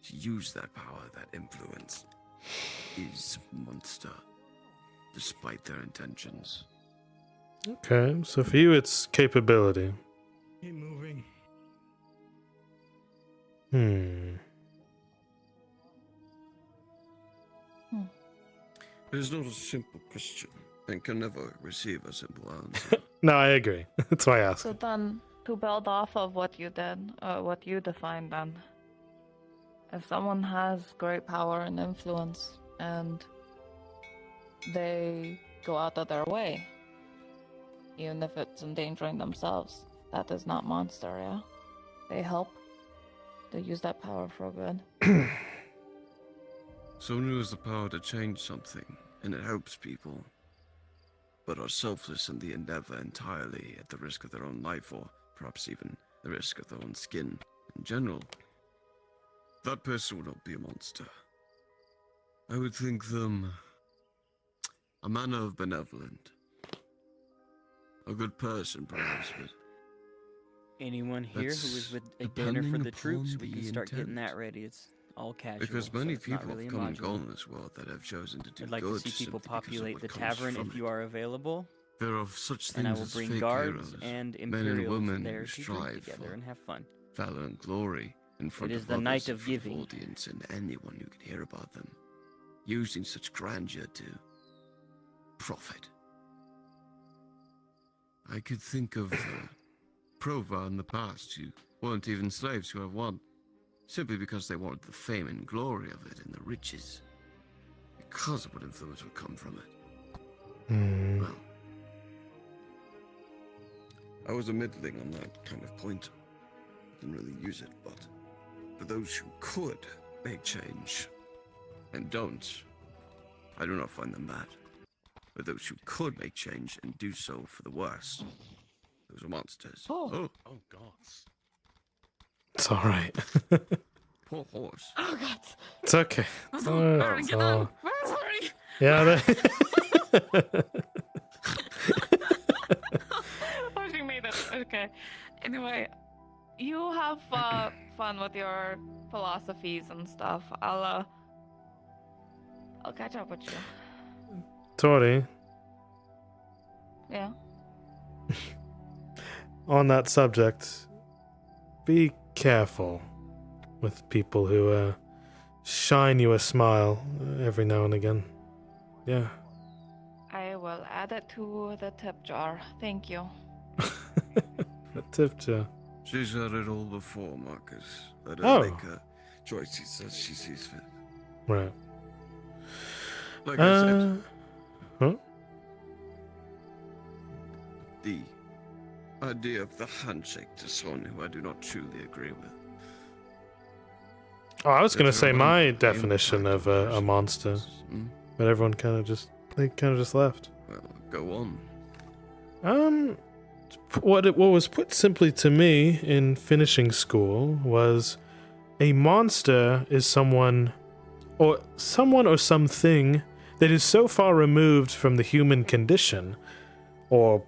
to use that power, that influence, is a monster, despite their intentions. Okay, so for you it's capability. Keep moving. It is not a simple question, and can never receive a simple answer. No, I agree. That's why I asked. So then, to build off of what you did, what you defined then, if someone has great power and influence, and they go out of their way, even if it's endangering themselves, that is not monster, yeah? They help. They use that power for good. Someone who has the power to change something, and it helps people, but are selfless in the endeavor entirely at the risk of their own life, or perhaps even the risk of their own skin in general, that person would not be a monster. I would think them a manner of benevolent. A good person, perhaps, but... Anyone here who is with a dinner depending for the upon troops, we the can start getting intent. that ready. It's all casual. Because so many it's not people really have a come and module. gone in this world that have chosen to do I'd like good to see people simply because of populate what the comes tavern from if you it. are available. There are such And I things will as bring fake guards heroes, and men and Imperials women there who to drink strive together for and have fun. valor and glory in front is of the others night in of front giving. audience and anyone who can hear about them, using such grandeur to profit. I could think of Prova in the past who weren't even slaves who have won, simply because they wanted the fame and glory of it and the riches, because of what influence would come from it. Well, I was a middling on that kind of point. Didn't really use it, but for those who could make change and don't, I do not find them bad. For those who could make change and do so for the worse, those are monsters. Oh. Oh gods. It's alright. Poor horse. Oh god. It's okay. It's alright. It's all... Sorry. Yeah, Oh, she made it. Okay. Anyway, you have fun with your philosophies and stuff. I'll catch up with you. Tori, Yeah. on that subject, be careful with people who shine you a smile every now and again. Yeah. I will add it to the tip jar. Thank you. A tip jar. She's heard it all before, Marcus. Let her Oh. make her choices as she sees fit. Right. Like I said, Huh? the idea of the handshake to someone who I do not truly agree with. Oh, I was going to That's say around my the definition of a monster, but everyone kind of just left. Well, go on. What was put simply to me in finishing school was a monster is someone or something that is so far removed from the human condition or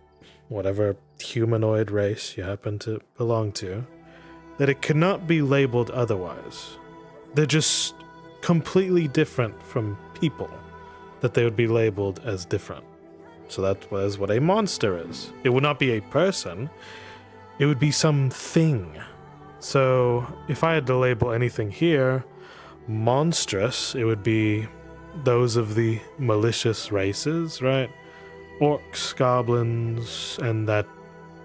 whatever humanoid race you happen to belong to that it cannot be labeled otherwise. They're just completely different from people that they would be labeled as different. So that was what a monster is. It would not be a person. It would be something. So if I had to label anything here monstrous, it would be those of the malicious races, right? Orcs, goblins, and that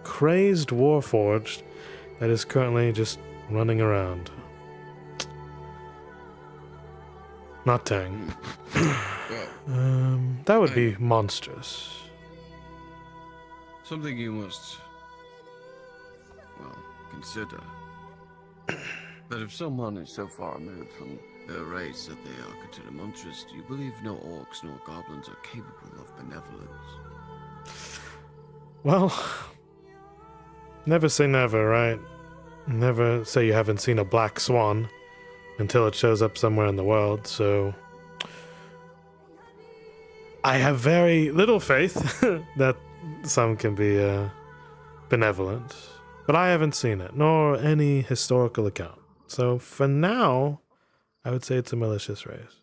crazed warforged that is currently just running around. Not Tang. That would be monstrous. Something you must, well, consider. That if someone is so far removed from their race that they are considered monstrous, do you believe no orcs nor goblins are capable of benevolence? Well, never say never, right? Never say you haven't seen a black swan until it shows up somewhere in the world, so I have very little faith that some can be benevolent, but I haven't seen it, nor any historical account. So for now, I would say it's a malicious race.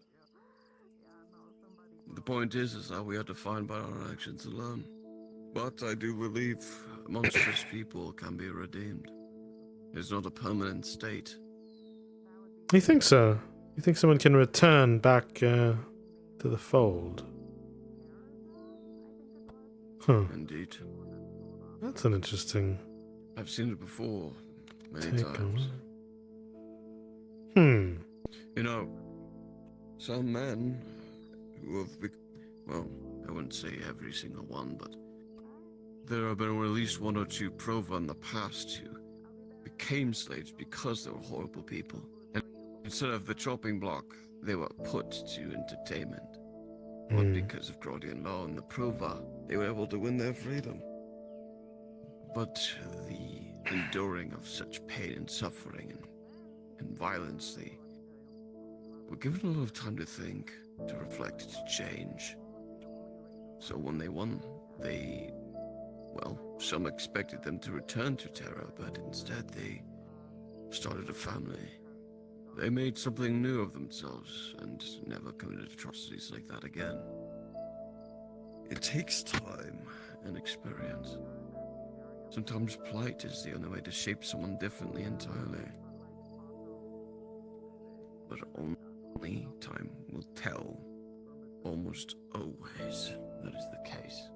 The point is that we are defined by our actions alone. But I do believe monstrous people can be redeemed. It's not a permanent state. You think so? You think someone can return back to the fold? Huh. Indeed. That's an interesting I've seen it before, many take on times. it. You know, some men who have, well, I wouldn't say every single one, but there have been at least one or two Prova in the past who became slaves because they were horrible people. And instead of the chopping block, they were put to entertainment. But because of Grodian law and the Prova, they were able to win their freedom. But the enduring of such pain and suffering and violence, they were given a lot of time to think, to reflect, to change. So when they won, they, well, some expected them to return to Terra, but instead they started a family. They made something new of themselves and never committed atrocities like that again. It takes time and experience. Sometimes plight is the only way to shape someone differently entirely. But only time will tell. Almost always, that is the case.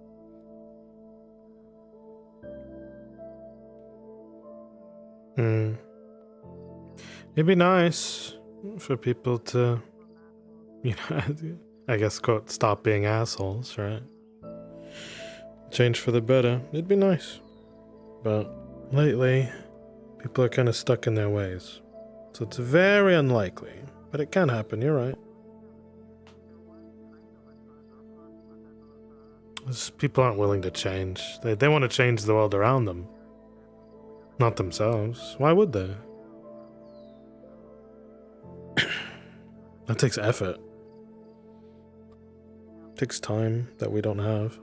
It'd be nice for people to, I guess, quote, stop being assholes, right? Change for the better. It'd be nice. But lately, people are kind of stuck in their ways. So it's very unlikely. But it can happen, you're right. People aren't willing to change. They want to change the world around them. Not themselves. Why would they? That takes effort. It takes time that we don't have.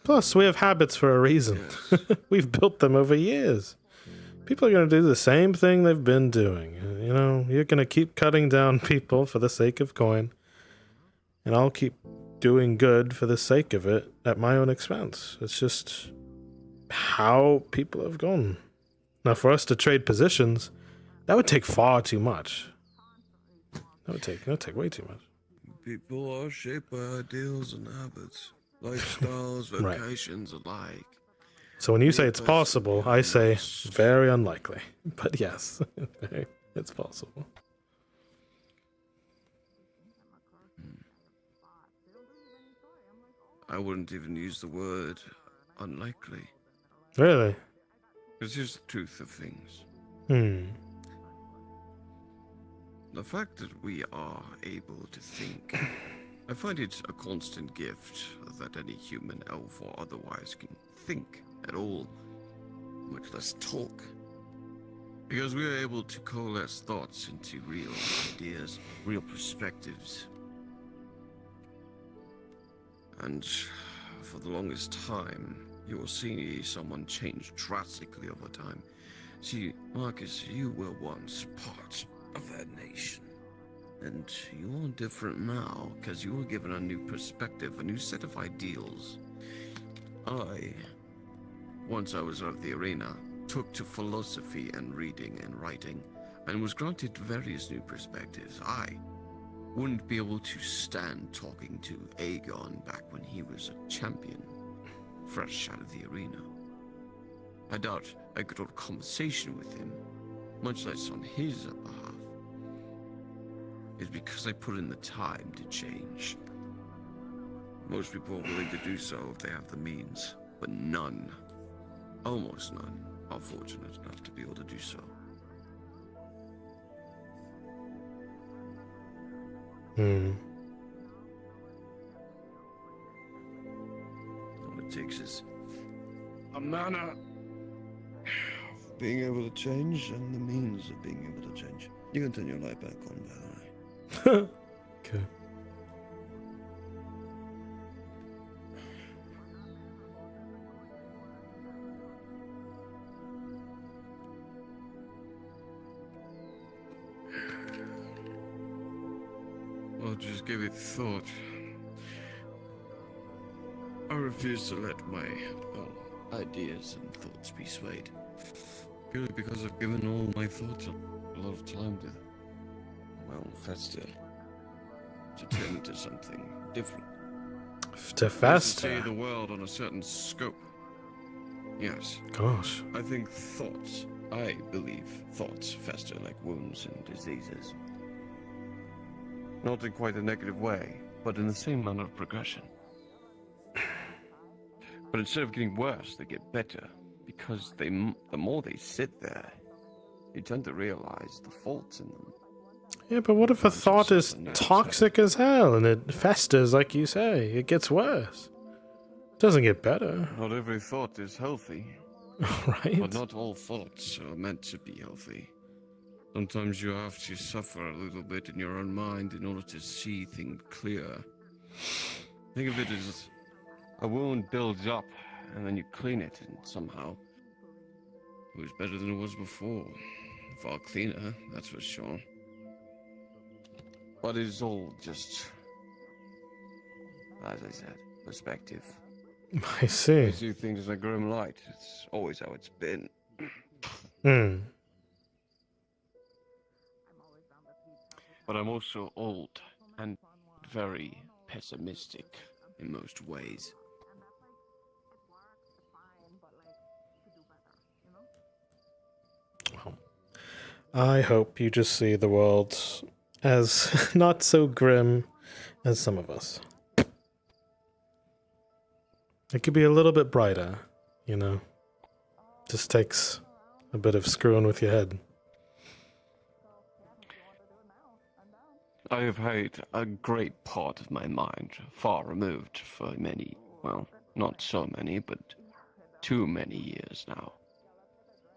Plus, we have habits for a reason. We've built them over years. People are going to do the same thing they've been doing. You know, you're going to keep cutting down people for the sake of coin. And I'll keep doing good for the sake of it at my own expense. It's just how people have gone. Now, for us to trade positions, that would take far too much. That would take way too much. People are shaped by ideals and habits, lifestyles, Right. vocations alike. So when you say it's possible, I say very unlikely. But yes, it's possible. I wouldn't even use the word unlikely. Really? Because here's the truth of things. The fact that we are able to think, I find it a constant gift that any human, elf or otherwise, can think at all, much less talk. Because we are able to coalesce thoughts into real ideas, real perspectives. And for the longest time, you will see someone change drastically over time. See, Marcus, you were once part of that nation. And you're different now, because you were given a new perspective, a new set of ideals. Once I was out of the arena, took to philosophy and reading and writing, and was granted various new perspectives. I wouldn't be able to stand talking to Aegon back when he was a champion, fresh out of the arena. I doubt I could hold a conversation with him, much less on his behalf. It's because I put in the time to change. Most people are willing to do so if they have the means, but none, almost none, are fortunate enough to be able to do so. All it takes is a manner of being able to change and the means of being able to change. You can turn your light back on, by the way. Okay. Well, just give it thought. I refuse to let my ideas and thoughts be swayed. Purely because I've given all my thoughts a lot of time to, Festive. To turn into something different. To Festive? To see the world on a certain scope. Yes. Gosh. I believe thoughts fester like wounds and diseases. Not in quite a negative way, but in the same manner of progression. But instead of getting worse, they get better, because the more they sit there, you tend to realize the faults in them. Yeah, but what if a thought is toxic as hell and it festers like you say? It gets worse. It doesn't get better. Not every thought is healthy. Right? But not all thoughts are meant to be healthy. Sometimes you have to suffer a little bit in your own mind in order to see things clear. Think of it as a wound builds up, and then you clean it, and somehow It was better than it was before. Far cleaner, that's for sure. But it's all just, as I said, perspective. I see. I see things in a grim light. It's always how it's been. Hmm. But I'm also old and very pessimistic in most ways. I hope you just see the world as not so grim as some of us. It could be a little bit brighter, you know. Just takes a bit of screwing with your head. I have had a great part of my mind far removed for many, well, not so many, but too many years now.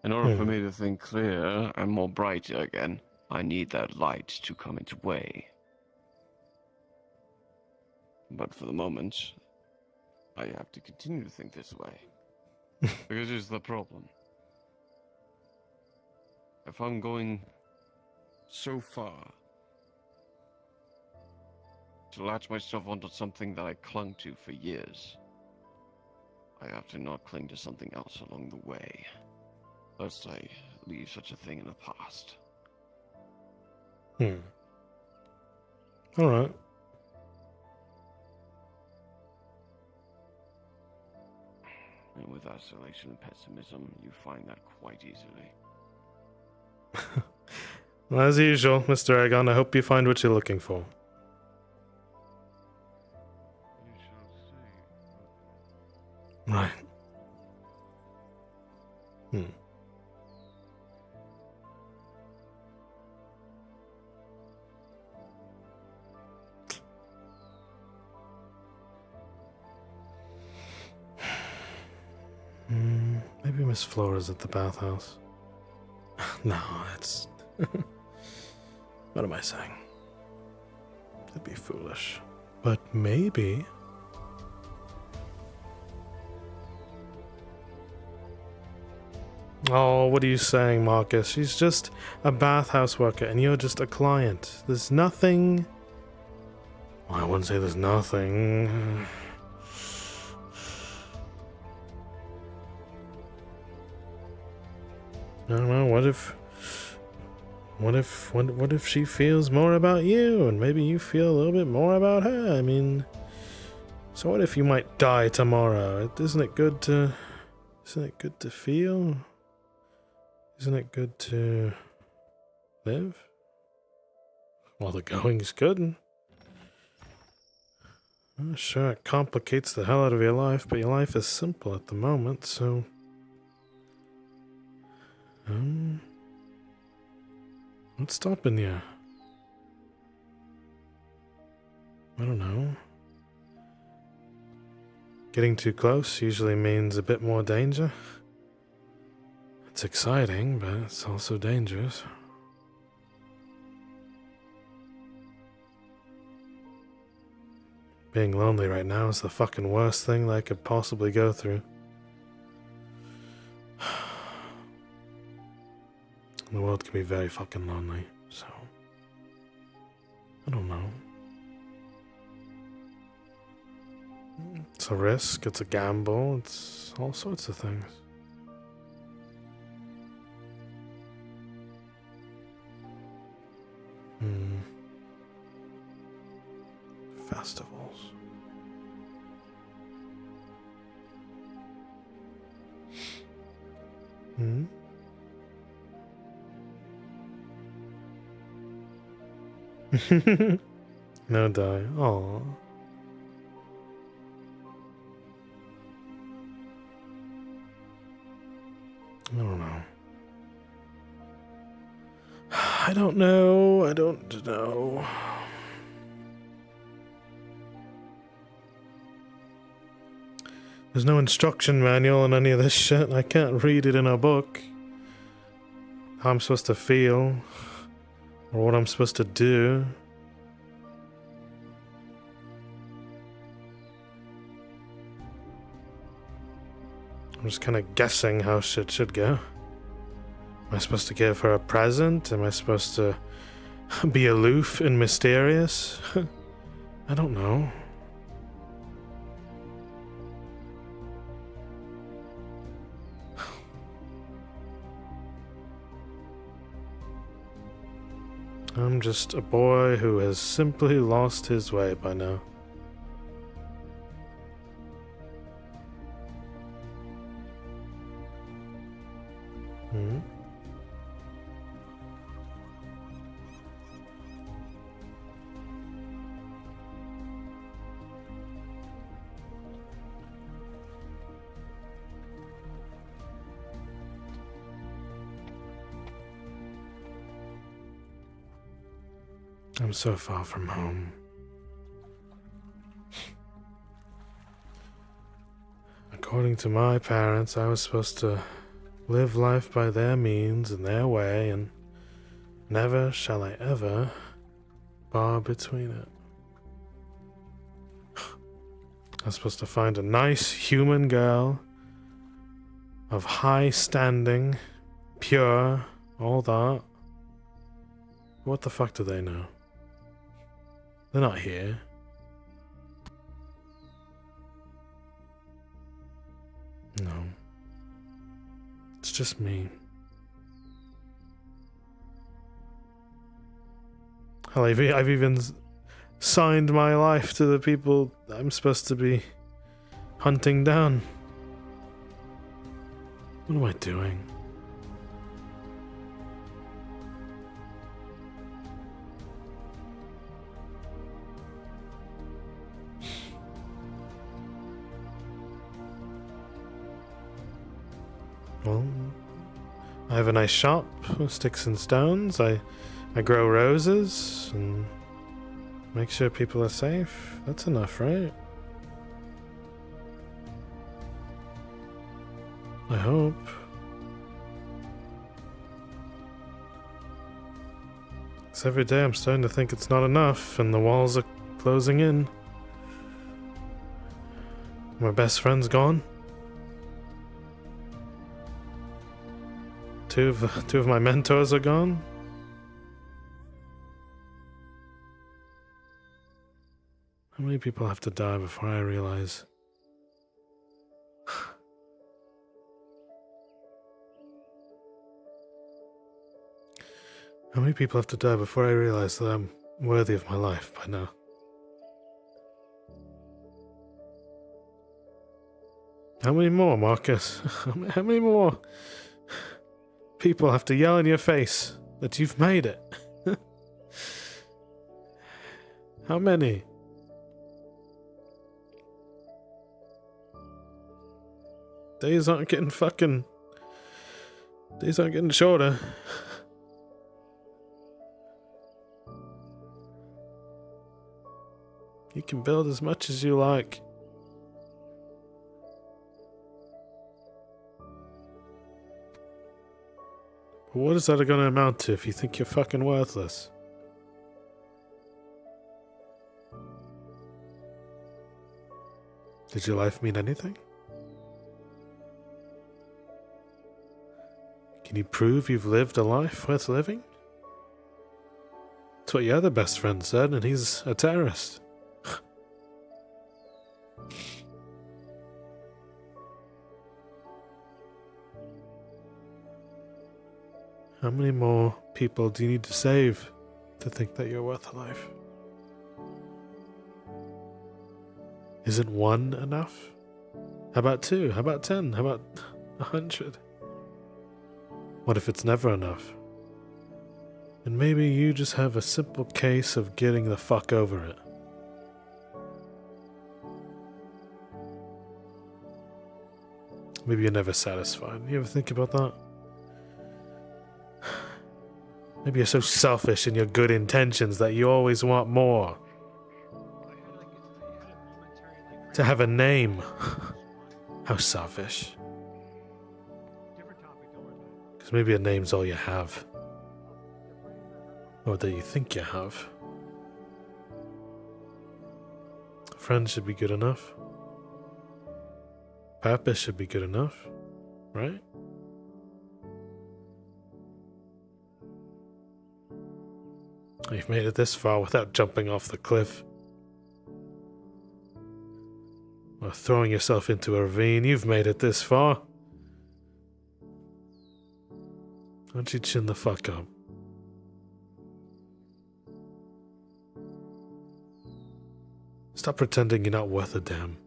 In order for me to think clear and more brighter again, I need that light to come into play. But for the moment, I have to continue to think this way. Because here's the problem. If I'm going so far to latch myself onto something that I clung to for years, I have to not cling to something else along the way, lest I leave such a thing in the past. Alright. And with isolation and pessimism, you find that quite easily. Well, as usual, Mr. Agon, I hope you find what you're looking for. Right. Maybe Miss Flora's at the bathhouse. No, that's... What am I saying? That'd be foolish. But maybe... Oh, what are you saying, Marcus? She's just a bathhouse worker and you're just a client. There's nothing... Well, I wouldn't say there's nothing... I don't know, what if she feels more about you and maybe you feel a little bit more about her? I mean, so what if you might die tomorrow? Isn't it good to feel? Isn't it good to live? Well, the going's good. Well, sure, it complicates the hell out of your life, but your life is simple at the moment, so... What's stopping you? I don't know. Getting too close usually means a bit more danger. It's exciting, but it's also dangerous. Being lonely right now is the fucking worst thing that I could possibly go through. The world can be very fucking lonely, so... I don't know. It's a risk, it's a gamble, it's all sorts of things. Festivals. No die. Aww. I don't know. I don't know. I don't know. There's no instruction manual on any of this shit. I can't read it in a book. How I'm supposed to feel. Or what I'm supposed to do. I'm just kind of guessing how shit should go. Am I supposed to give her a present? Am I supposed to be aloof and mysterious? I don't know. I'm just a boy who has simply lost his way by now. Hmm? I'm so far from home. According to my parents, I was supposed to live life by their means and their way, and never shall I ever bar between it. I was supposed to find a nice human girl of high standing, pure, all that. What the fuck do they know? They're not here. No. It's just me. Hell, I've even signed my life to the people I'm supposed to be hunting down. What am I doing? Well, I have a nice shop with sticks and stones. I grow roses and make sure people are safe. That's enough, right? I hope. Because every day I'm starting to think it's not enough and the walls are closing in. My best friend's gone. Two of my mentors are gone. How many people have to die before I realize? How many people have to die before I realize that I'm worthy of my life by now? How many more, Marcus? How many more people have to yell in your face that you've made it? How many? Days aren't getting shorter. You can build as much as you like. But what is that going to amount to if you think you're fucking worthless? Did your life mean anything? Can you prove you've lived a life worth living? That's what your other best friend said, and he's a terrorist. How many more people do you need to save to think that you're worth a life? Isn't one enough? How about 2? How about 10? How about 100? What if it's never enough? And maybe you just have a simple case of getting the fuck over it. Maybe you're never satisfied. You ever think about that? Maybe you're so selfish in your good intentions that you always want more. To have a name. How selfish. Because maybe a name's all you have. Or that you think you have. Friends should be good enough. Purpose should be good enough. Right? You've made it this far without jumping off the cliff. Or throwing yourself into a ravine. You've made it this far. Why don't you chin the fuck up? Stop pretending you're not worth a damn.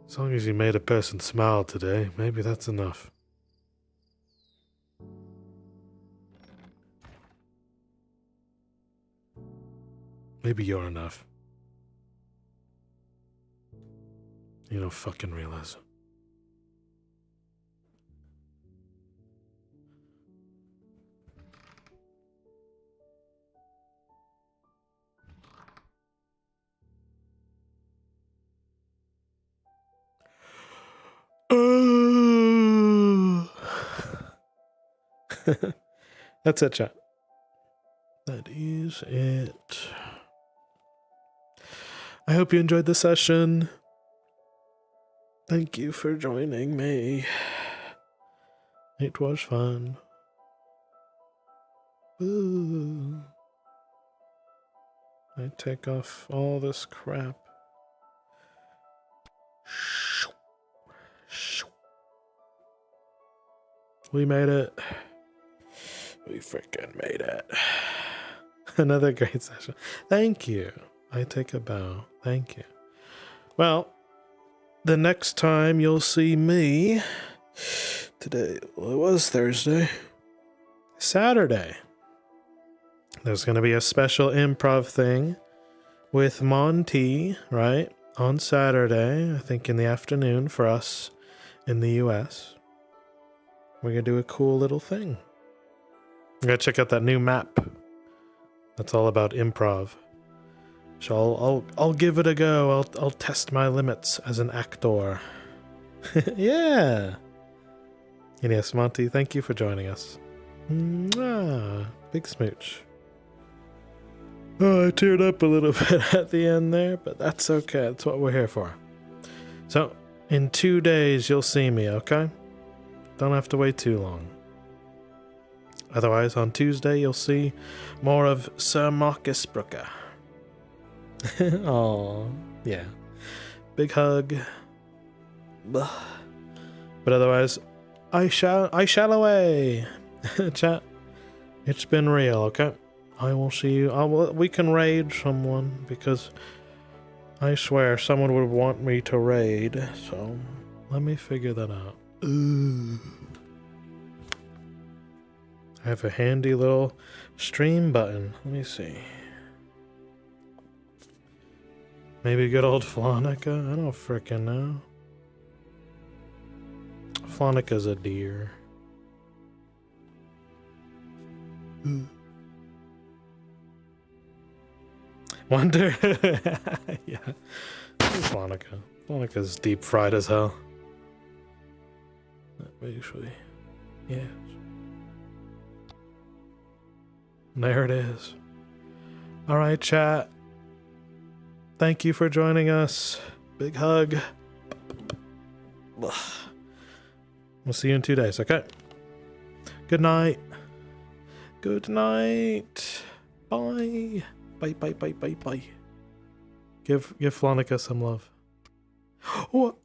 As long as you made a person smile today, maybe that's enough. Maybe you're enough. You don't fucking realize it. That's it, chat. That is it. I hope you enjoyed the session. Thank you for joining me. It was fun. Ooh. I take off all this crap. We made it. We freaking made it. Another great session. Thank you. I take a bow. Thank you. Well, the next time you'll see me, today, well, it was Thursday, Saturday, there's going to be a special improv thing with Monty, right? On Saturday, I think in the afternoon for us in the US. We're going to do a cool little thing. We're going to check out that new map. That's all about improv. So I'll give it a go. I'll test my limits as an actor. Yeah. And yes, Monty, thank you for joining us. Mwah. Big smooch. Oh, I teared up a little bit at the end there, but that's okay. That's what we're here for. So, in 2 days, you'll see me, okay? Don't have to wait too long. Otherwise, on Tuesday, you'll see more of Sir Marcus Brooker. Oh, yeah. Big hug. But otherwise, I shall away. Chat, it's been real, okay? I will see you. We can raid someone, because I swear someone would want me to raid, so let me figure that out. Ooh. I have a handy little stream button. Let me see. Maybe good old Flonica? I don't frickin' know. Flonica's a deer. Wonder. Yeah. Flonica. Flonica's deep fried as hell. Actually, yes. There it is. Alright, chat. Thank you for joining us. Big hug. We'll see you in 2 days, okay? Good night. Good night. Bye. Bye, bye, bye, bye, bye. Give Flonica some love. What?